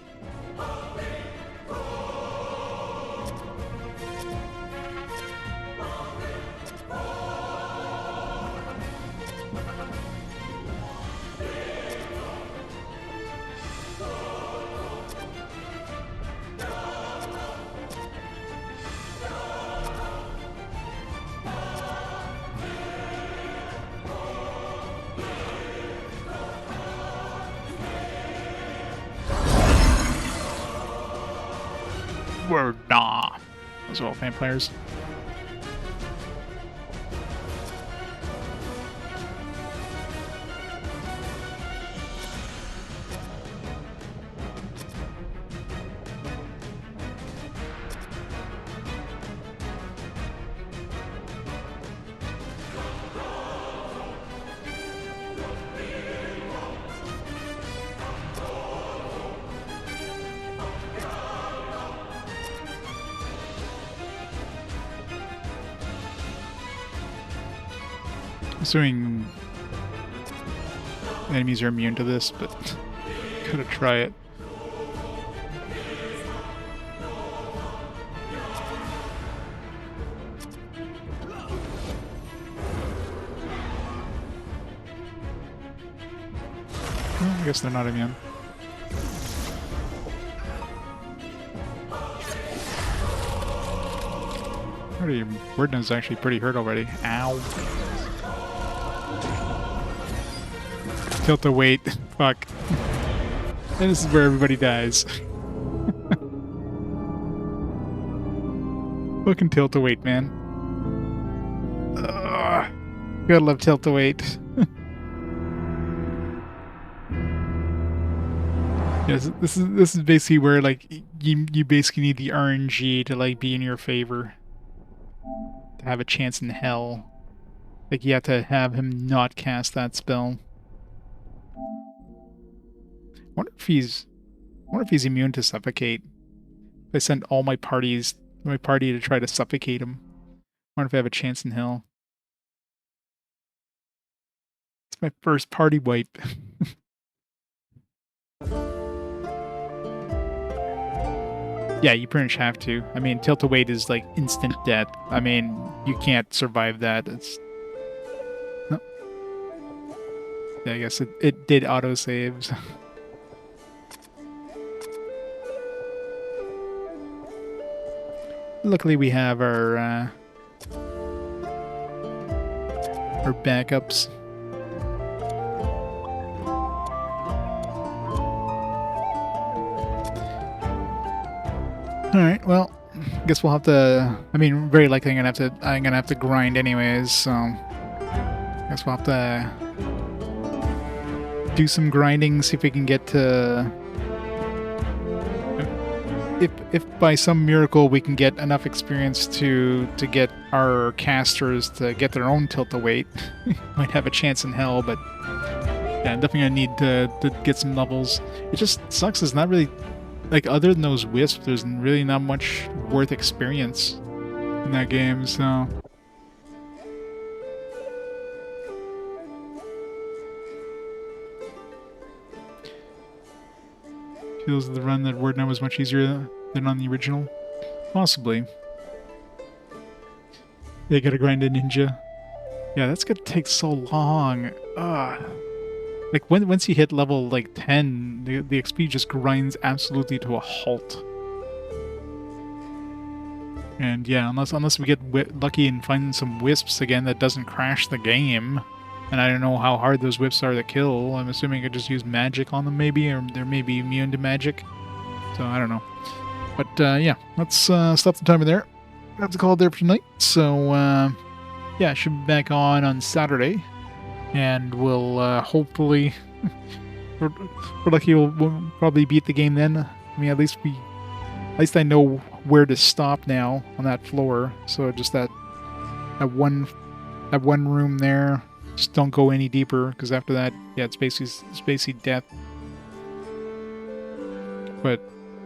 Werdna. Those are all fan players. Assuming enemies are immune to this, but gotta try it. I guess they're not immune. Werdna's actually pretty hurt already. Ow. Tilt the weight. Fuck. And this is where everybody dies. Fucking tilt the weight, man. Ugh. Gotta love tilt the weight. Yes, this is basically where like you basically need the RNG to like be in your favor to have a chance in hell. Like you have to have him not cast that spell. I wonder if he's immune to suffocate. If I send all my party to try to suffocate him. I wonder if I have a chance in hell. It's my first party wipe. Yeah, you pretty much have to. I mean, tilt await is like instant death. I mean, you can't survive that. It's no. Yeah, I guess it did auto saves. Luckily, we have our backups. All right. Well, I guess we'll have to. I mean, very likely I'm gonna have to grind anyways. So, I guess we'll have to do some grinding. See if we can get to. If by some miracle we can get enough experience to get our casters to get their own tilt-a-weight, might have a chance in hell. But yeah, I'm definitely gonna need to get some levels. It just sucks. It's not really like other than those wisps. There's really not much worth experience in that game. So. Feels the run that Werdna was much easier than on the original. Possibly. They gotta grind a ninja. Yeah, that's gonna take so long. Like once you hit level like 10, the XP just grinds absolutely to a halt. And yeah, unless we get lucky and find some wisps again that doesn't crash the game. And I don't know how hard those whips are to kill. I'm assuming I could just use magic on them maybe, or they may be immune to magic. So I don't know. But yeah, let's stop the timer there. I have to call it there for tonight. So yeah, I should be back on Saturday. And we'll hopefully, we're lucky we'll probably beat the game then. I mean, at least I know where to stop now on that floor. So just that one room there. Just don't go any deeper, because after that, yeah, it's basically death. But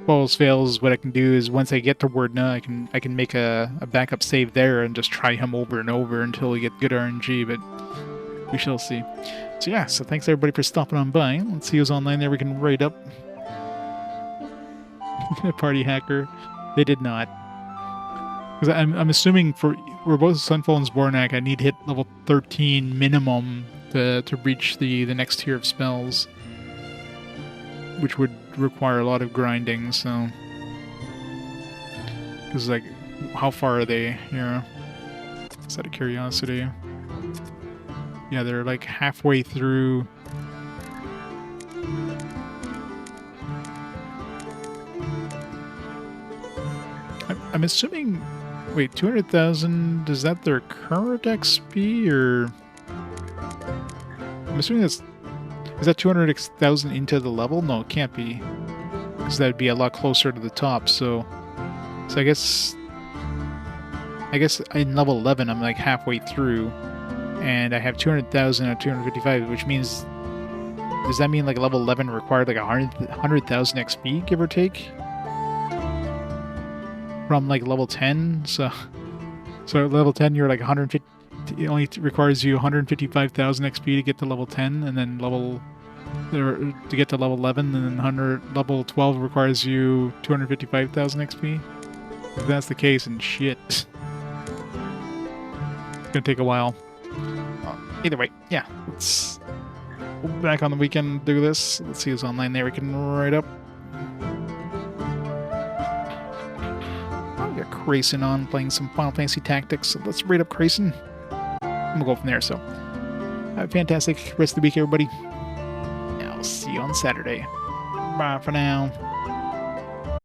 all else fails, what I can do is once I get to Werdna, I can make a backup save there and just try him over and over until we get good RNG. But we shall see. So yeah, so thanks everybody for stopping on by. Let's see who's online there. We can write up. Party hacker. They did not. Because I'm assuming for both Sunfall and Zbornak, I need to hit level 13 minimum to reach the next tier of spells, which would require a lot of grinding. So, because like, how far are they here? Just out of curiosity. Yeah, they're like halfway through. I'm assuming. Wait, 200,000, is that their current XP, or... I'm assuming that's... Is that 200,000 into the level? No, it can't be. Because that would be a lot closer to the top, so... So I guess in level 11, I'm like halfway through, and I have 200,000 or 255, which means... Does that mean like level 11 required like 100,000 XP, give or take? From like level 10, so at level 10 you're like 150. It only requires you 155,000 XP to get to level 10, and then to get to level 11, and then level 12 requires you 255,000 XP. If that's the case, and shit, it's gonna take a while. Either way, yeah, we'll be back on the weekend to do this. Let's see who's online there. We can write up. Grayson on playing some Final Fantasy Tactics. So let's rate up Grayson. And we'll go from there. So have a fantastic rest of the week, everybody. I'll see you on Saturday. Bye for now.